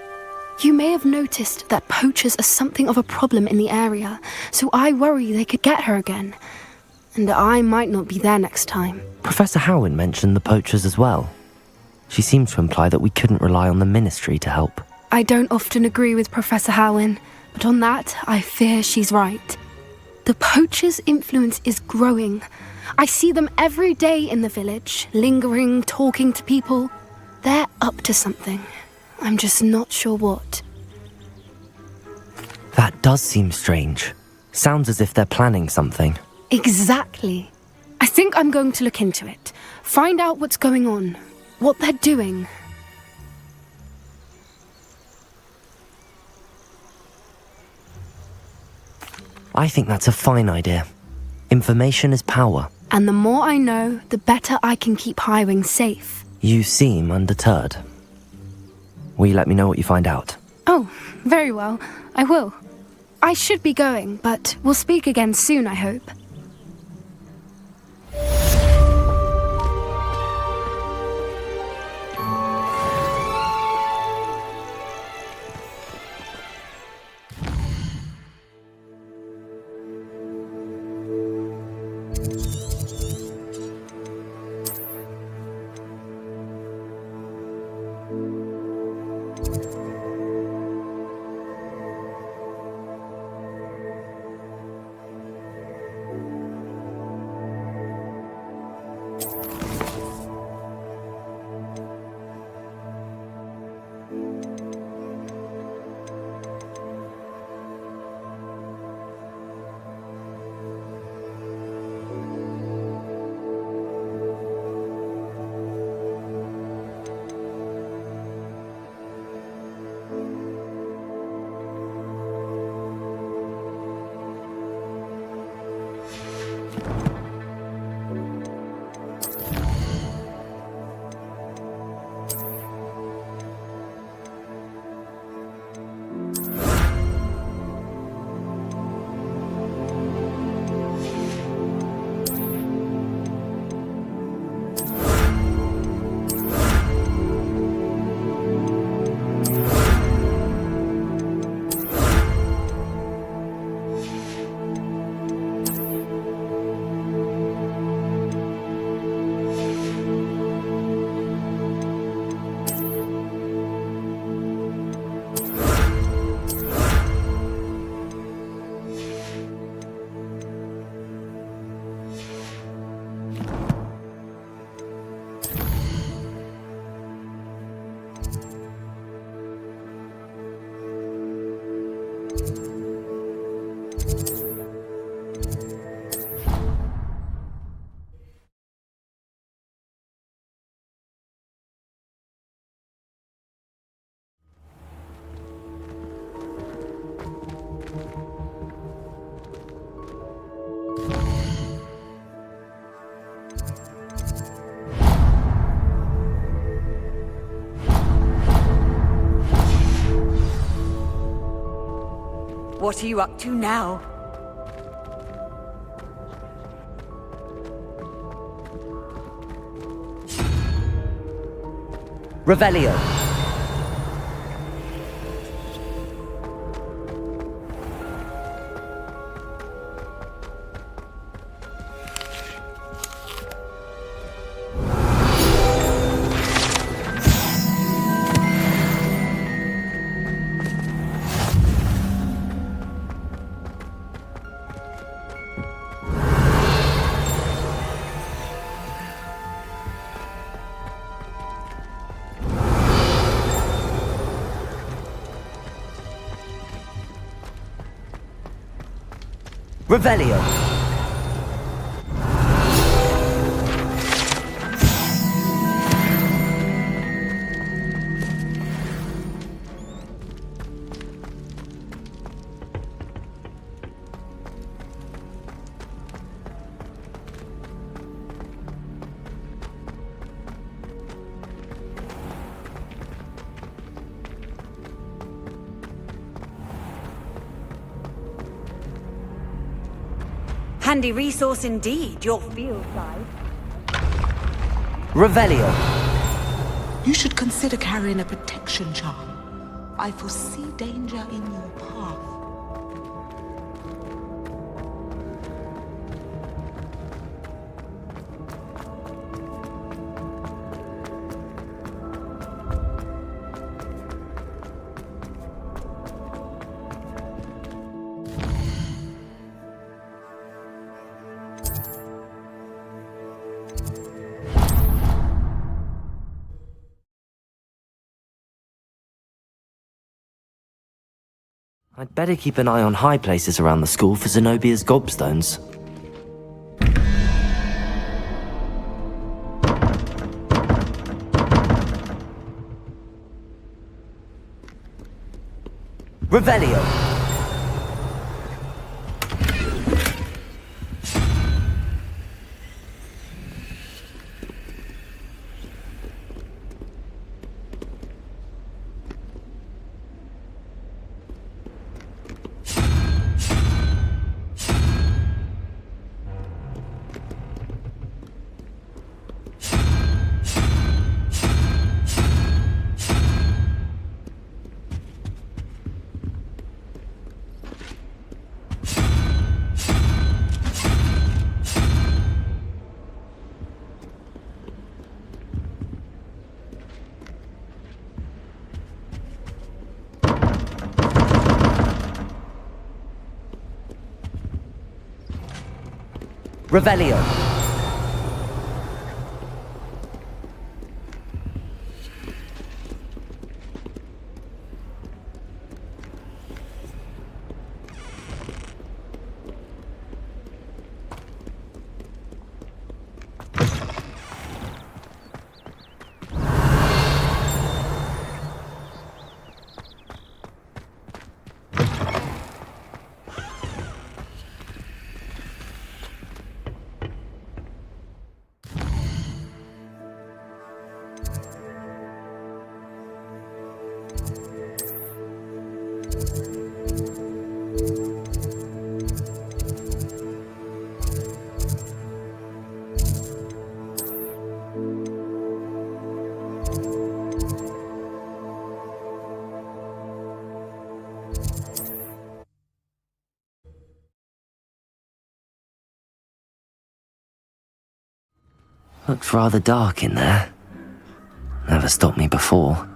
You may have noticed that poachers are something of a problem in the area, so I worry they could get her again. And I might not be there next time.
Professor Howin mentioned the poachers as well. She seemed to imply that we couldn't rely on the Ministry to help.
I don't often agree with Professor Howin, but on that, I fear she's right. The poachers' influence is growing. I see them every day in the village, lingering, talking to people. They're up to something. I'm just not sure what.
That does seem strange. Sounds as if they're planning something.
Exactly. I think I'm going to look into it. Find out what's going on. What they're doing.
I think that's a fine idea. Information is power.
And the more I know, the better I can keep Highwing safe.
You seem undeterred. Will you let me know what you find out?
Oh, very well. I will. I should be going, but we'll speak again soon, I hope.
What are you up to now?
Revelio. Revelio.
Handy resource indeed, your field guide.
Revelio.
You should consider carrying a protection charm. I foresee danger in your path.
I'd better keep an eye on high places around the school for Zenobia's gobstones. Revelio. Revelio. Looks rather dark in there. Never stopped me before.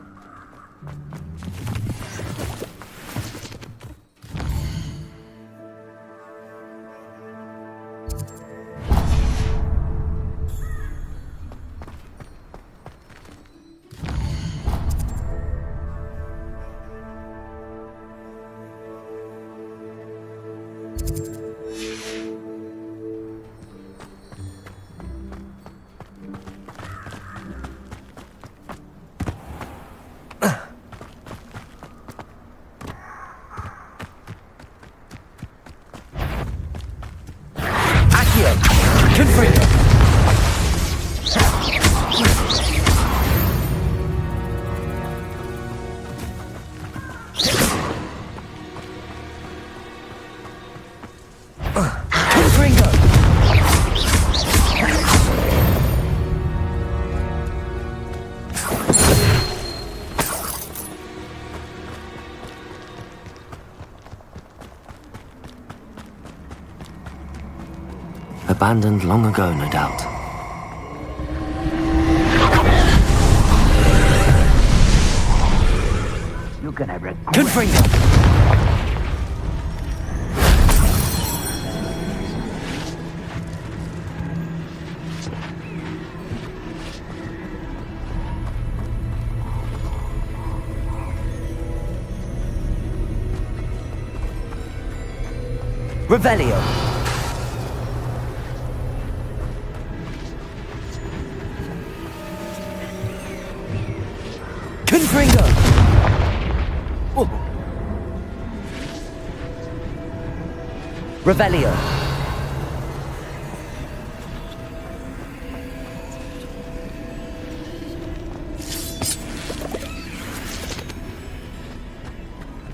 Abandoned long ago, no doubt.
You're gonna regret.
Confringo! Revelio! Confringo! Oh. Revelio!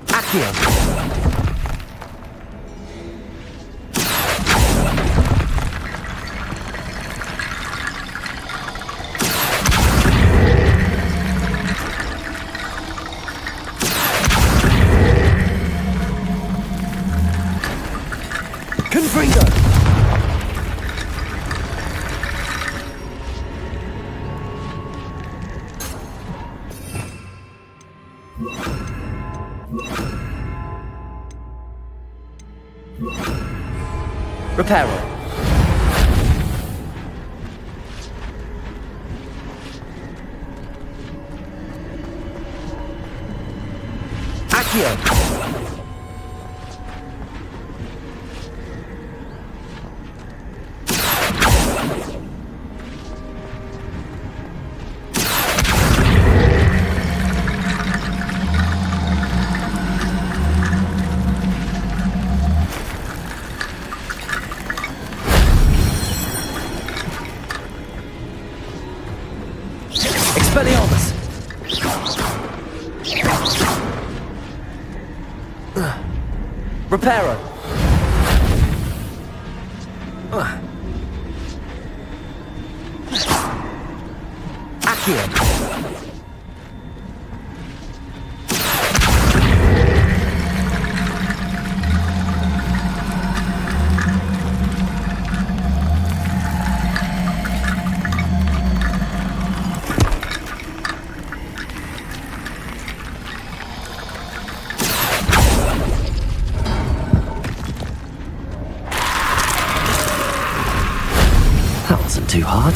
Accio! Reparo. Accio. Expelliarmus! Reparo! Accio! That wasn't too hard.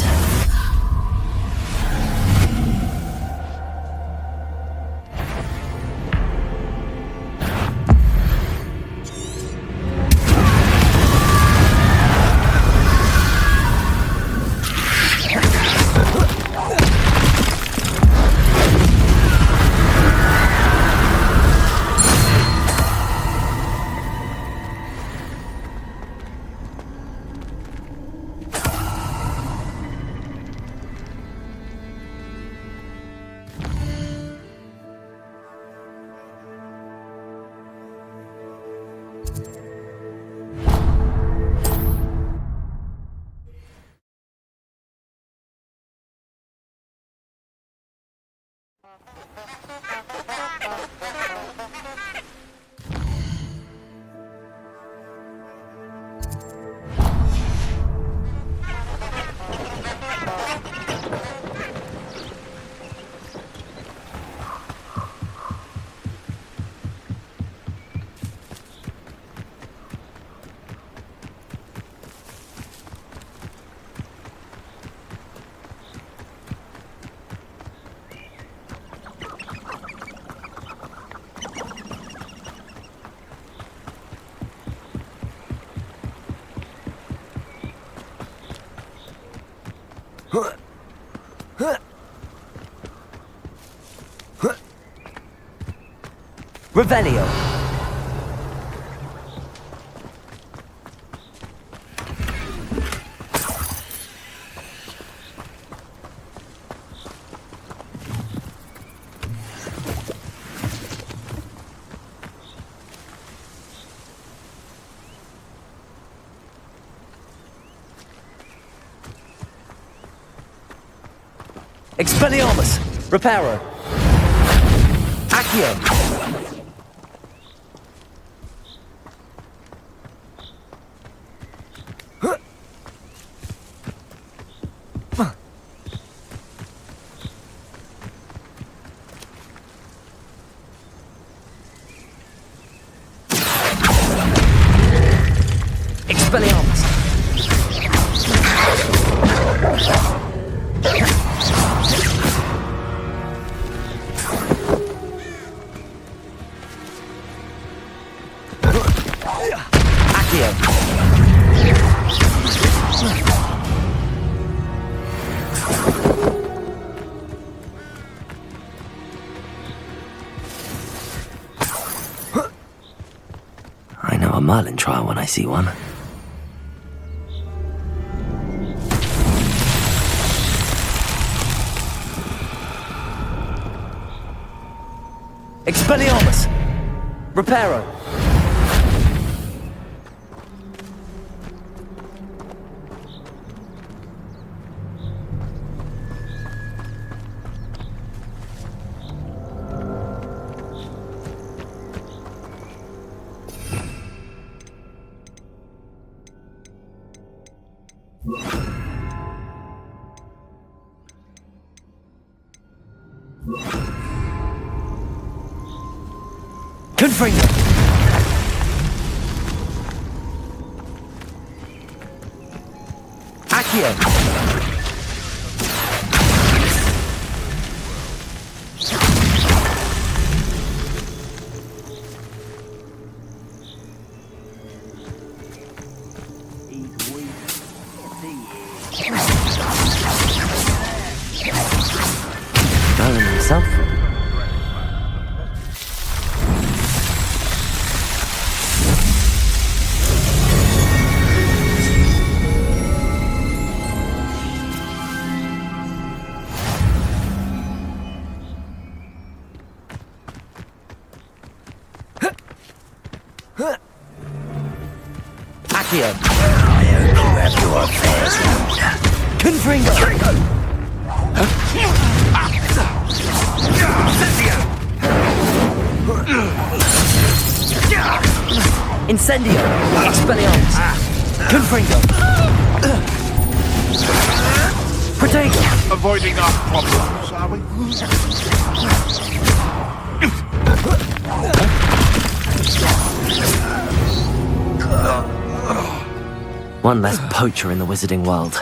Revelio. Expelliarmus! Reparo! Accio! Expelliarmus! I know a Merlin trial when I see one. Expelliarmus! Reparo! Confringo! Accio! Merlin himself. Accio!
I hope you have your affairs in order.
Confringo! Incendio! Expelliarmus! Confringo! Protego!
Avoiding our problems, are we?
One less poacher in the wizarding world.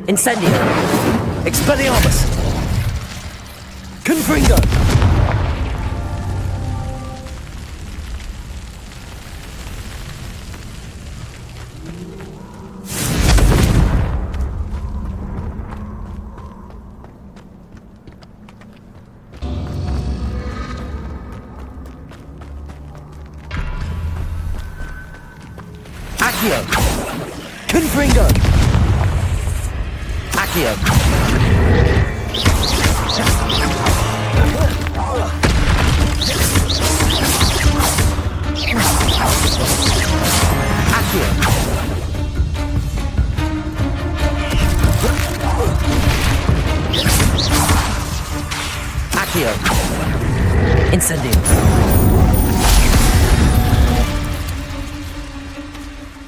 Incendio! Expelliarmus! Confringo! Accio! Confringo! Accio! Accio! Accio! Incendio!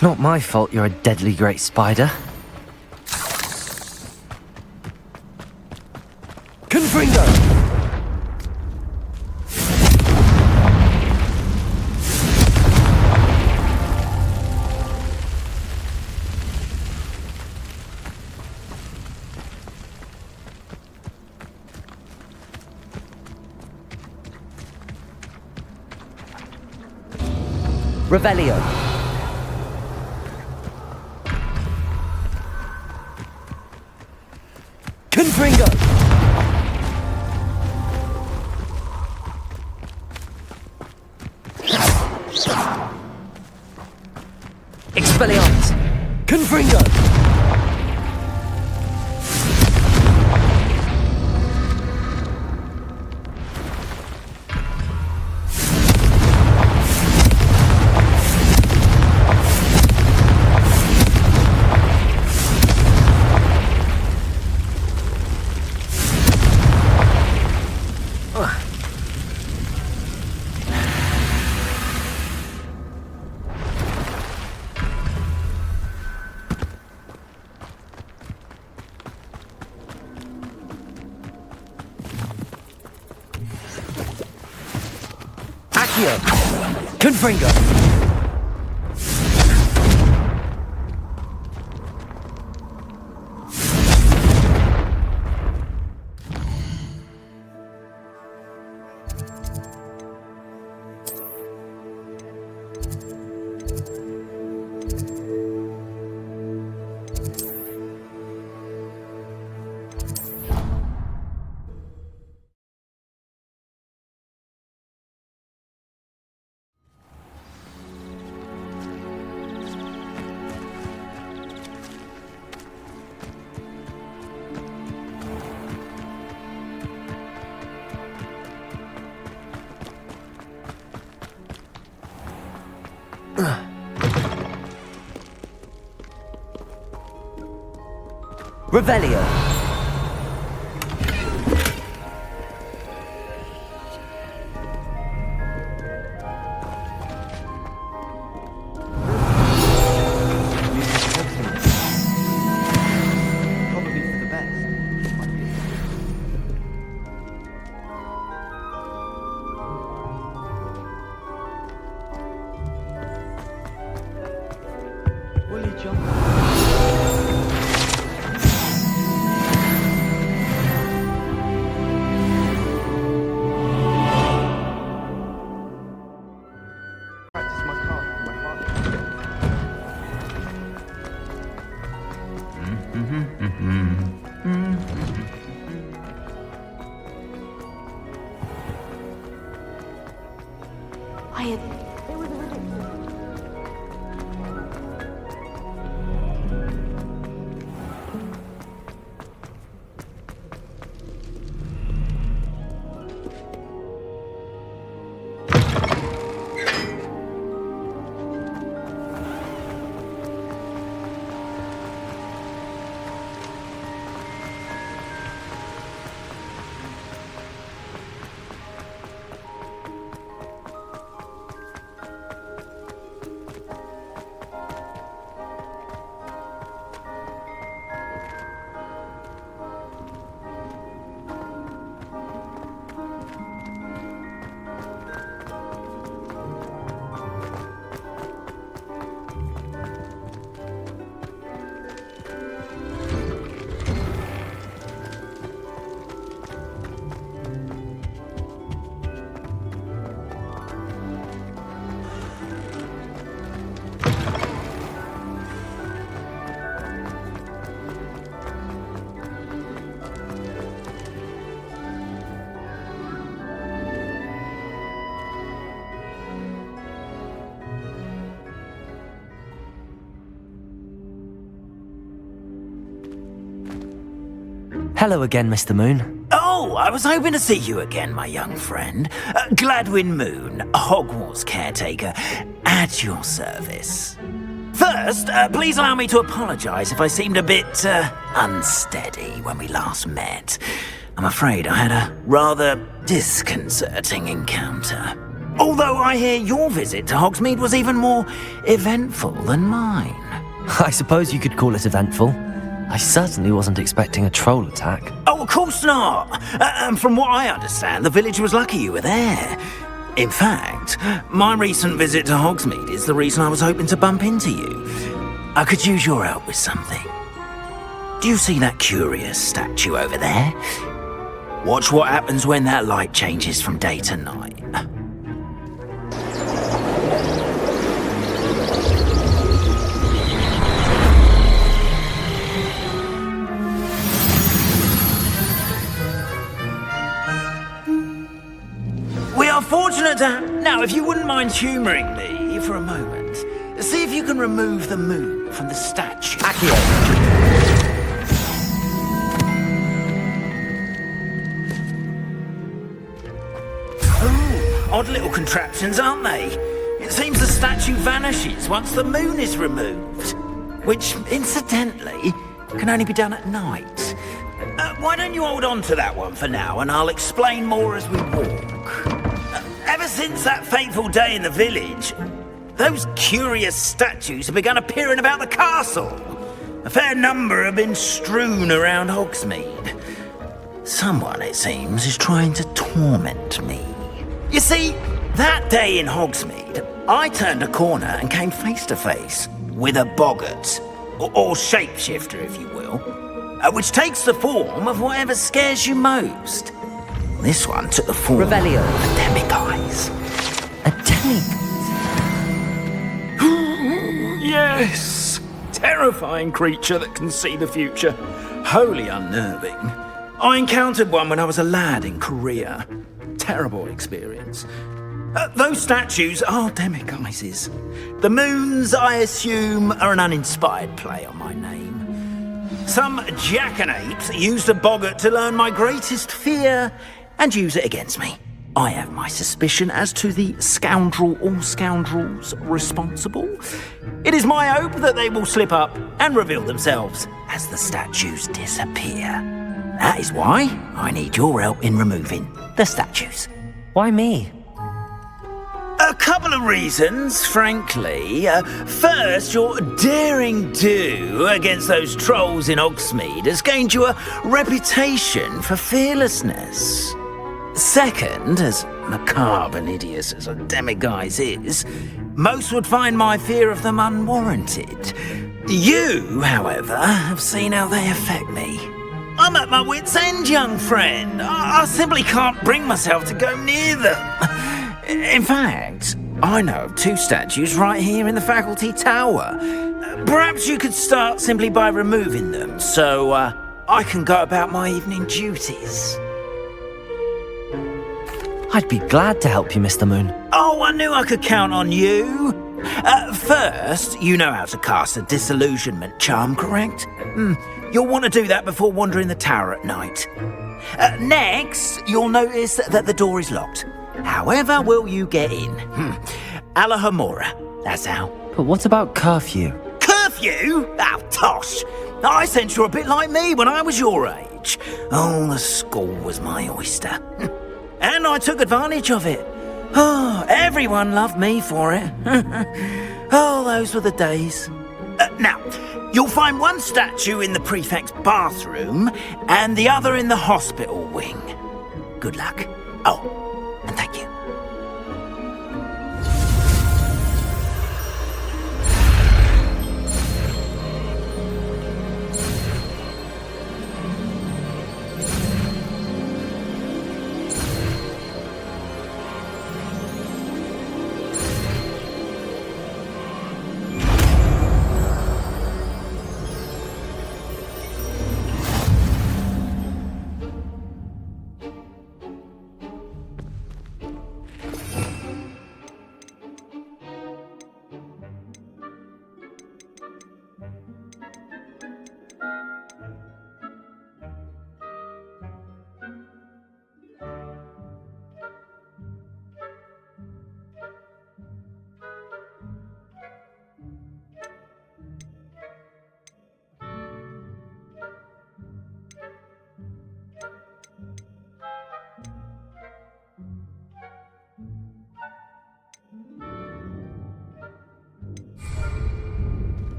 Not my fault you're a deadly great spider. Confringo! Revelio. Confringo. Expelliarmus. Confringo. Accio! Confringo! Revelio.
Probably for the best. Will you jump?
Hello again, Mr. Moon.
Oh, I was hoping to see you again, my young friend. Gladwin Moon, Hogwarts caretaker, at your service. First, please allow me to apologise if I seemed a bit unsteady when we last met. I'm afraid I had a rather disconcerting encounter. Although I hear your visit to Hogsmeade was even more eventful than mine.
I suppose you could call it eventful. I certainly wasn't expecting a troll attack.
Oh, of course not. And from what I understand, the village was lucky you were there. In fact, my recent visit to Hogsmeade is the reason I was hoping to bump into you. I could use your help with something. Do you see that curious statue over there? Watch what happens when that light changes from day to night. We are fortunate to have... Now, if you wouldn't mind humouring me for a moment, see if you can remove the moon from the statue. Oh, odd little contraptions, aren't they? It seems the statue vanishes once the moon is removed, which, incidentally, can only be done at night. Why don't you hold on to that one for now, and I'll explain more as we walk. Ever since that fateful day in the village, those curious statues have begun appearing about the castle. A fair number have been strewn around Hogsmeade. Someone, it seems, is trying to torment me. You see, that day in Hogsmeade, I turned a corner and came face to face with a boggart, or shapeshifter, if you will, which takes the form of whatever scares you most. This one took the form
Revelio.
of a demiguise.
A demiguise?
Yes! Terrifying creature that can see the future. Wholly unnerving. I encountered one when I was a lad in Korea. Terrible experience. Those statues are demiguises. The moons, I assume, are an uninspired play on my name. Some jackanapes used a boggart to learn my greatest fear and use it against me. I have my suspicion as to the scoundrel or scoundrels responsible. It is my hope that they will slip up and reveal themselves as the statues disappear. That is why I need your help in removing the statues.
Why me?
A couple of reasons, frankly. First, your daring do against those trolls in Hogsmeade has gained you a reputation for fearlessness. Second, as macabre and hideous as a demiguise is, most would find my fear of them unwarranted. You, however, have seen how they affect me. I'm at my wit's end, young friend. I simply can't bring myself to go near them. In fact, I know of two statues right here in the faculty tower. Perhaps you could start simply by removing them, so I can go about my evening duties.
I'd be glad to help you, Mr. Moon.
Oh, I knew I could count on you. First, you know how to cast a disillusionment charm, correct? You'll want to do that before wandering the tower at night. Next, you'll notice that the door is locked. However will you get in? Alahomora, that's how.
But what about curfew?
Curfew? Oh, tosh. I sense you're a bit like me when I was your age. Oh, the school was my oyster. And I took advantage of it. Oh, everyone loved me for it. Oh, those were the days. Now, you'll find one statue in the prefect's bathroom and the other in the hospital wing. Good luck. Oh, and thank you.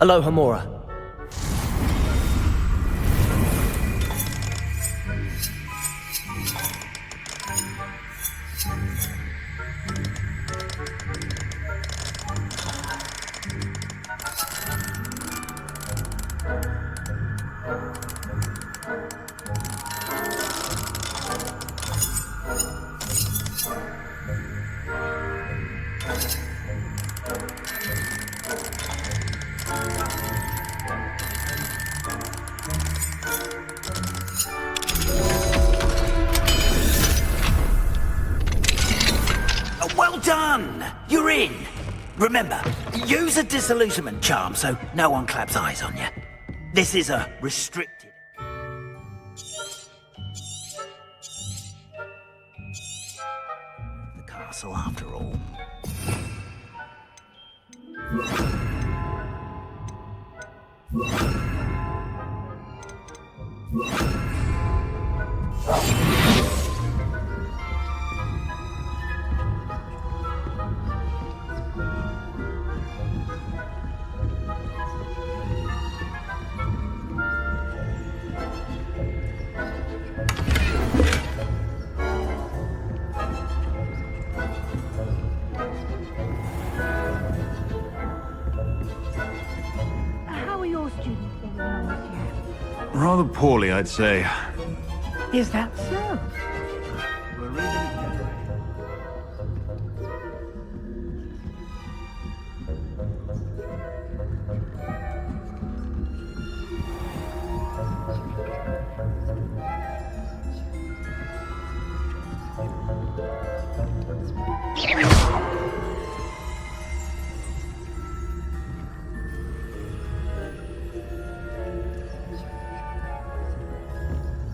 Aloha Mora.
Well done! You're in! Remember, use a disillusionment charm so no one claps eyes on you. This is a restricted... the castle after all.
How are your students getting on this year?
Rather poorly, I'd say.
Is that so?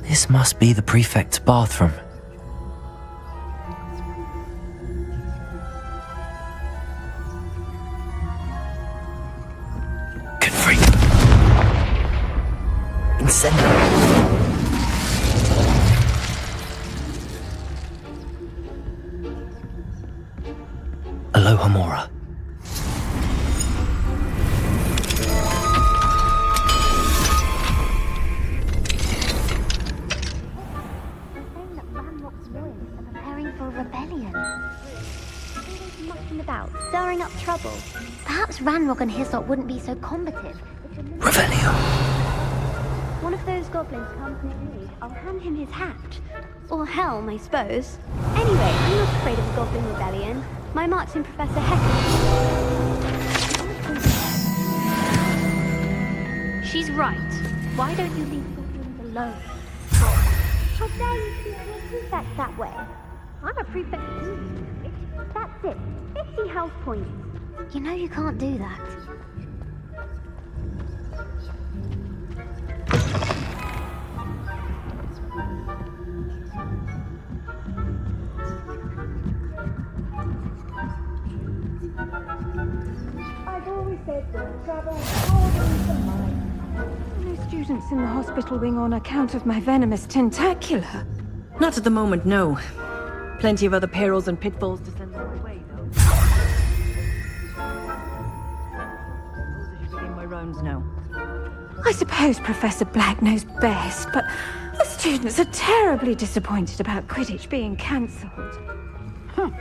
This must be the prefect's bathroom. Good freak. Incendio. Aloha Mora.
Stirring up trouble. Perhaps Ranrock and Hyssop wouldn't be so combative.
Revelio.
One of those goblins comes near me, I'll hand him his hat. Or helm, I suppose. Anyway, I'm not afraid of a goblin rebellion. My mark's in Professor Hecken. She's right. Why don't you leave goblins alone? How dare you treat your prefect that way? I'm a prefect too. That's it. 50 health points. You know you can't do that.
I've always said that trouble always for mine. No students in the hospital wing on account of my venomous tentacula.
Not at the moment, no. Plenty of other perils and pitfalls to send them my way, though. Getting my rounds now.
I suppose Professor Black knows best, but the students are terribly disappointed about Quidditch being cancelled. Huh.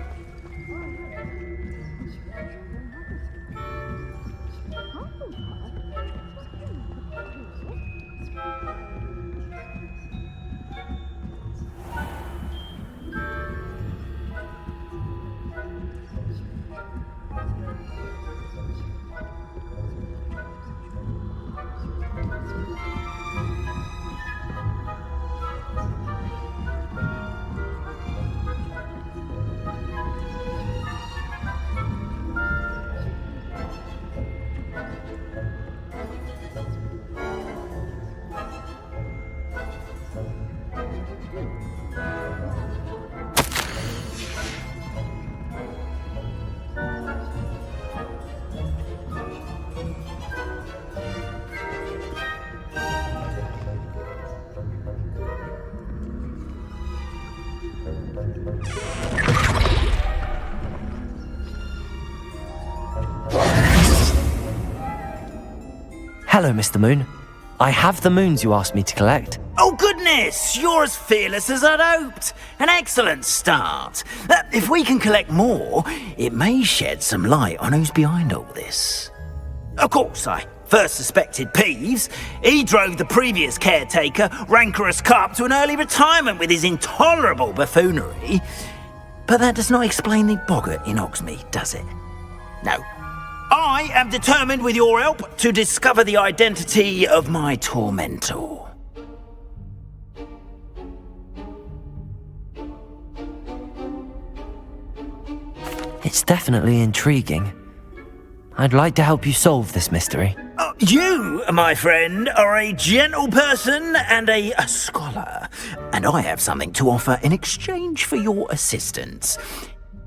Hello, Mr. Moon. I have the moons you asked me to collect.
Oh, goodness! You're as fearless as I'd hoped. An excellent start. If we can collect more, it may shed some light on who's behind all this. Of course, I first suspected Peeves. He drove the previous caretaker, Rancorous Carp, to an early retirement with his intolerable buffoonery. But that does not explain the boggart in Hogsmeade, does it? No. I am determined, with your help, to discover the identity of my tormentor.
It's definitely intriguing. I'd like to help you solve this mystery.
You, my friend, are a gentle person and a scholar, and I have something to offer in exchange for your assistance.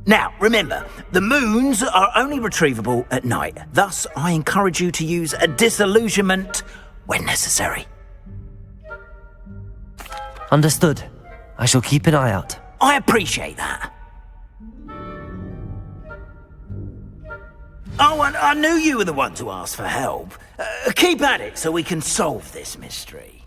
Now, remember, the moons are only retrievable at night. Thus, I encourage you to use a disillusionment when necessary.
Understood. I shall keep an eye out.
I appreciate that. Oh, and I knew you were the one to ask for help. Keep at it so we can solve this mystery.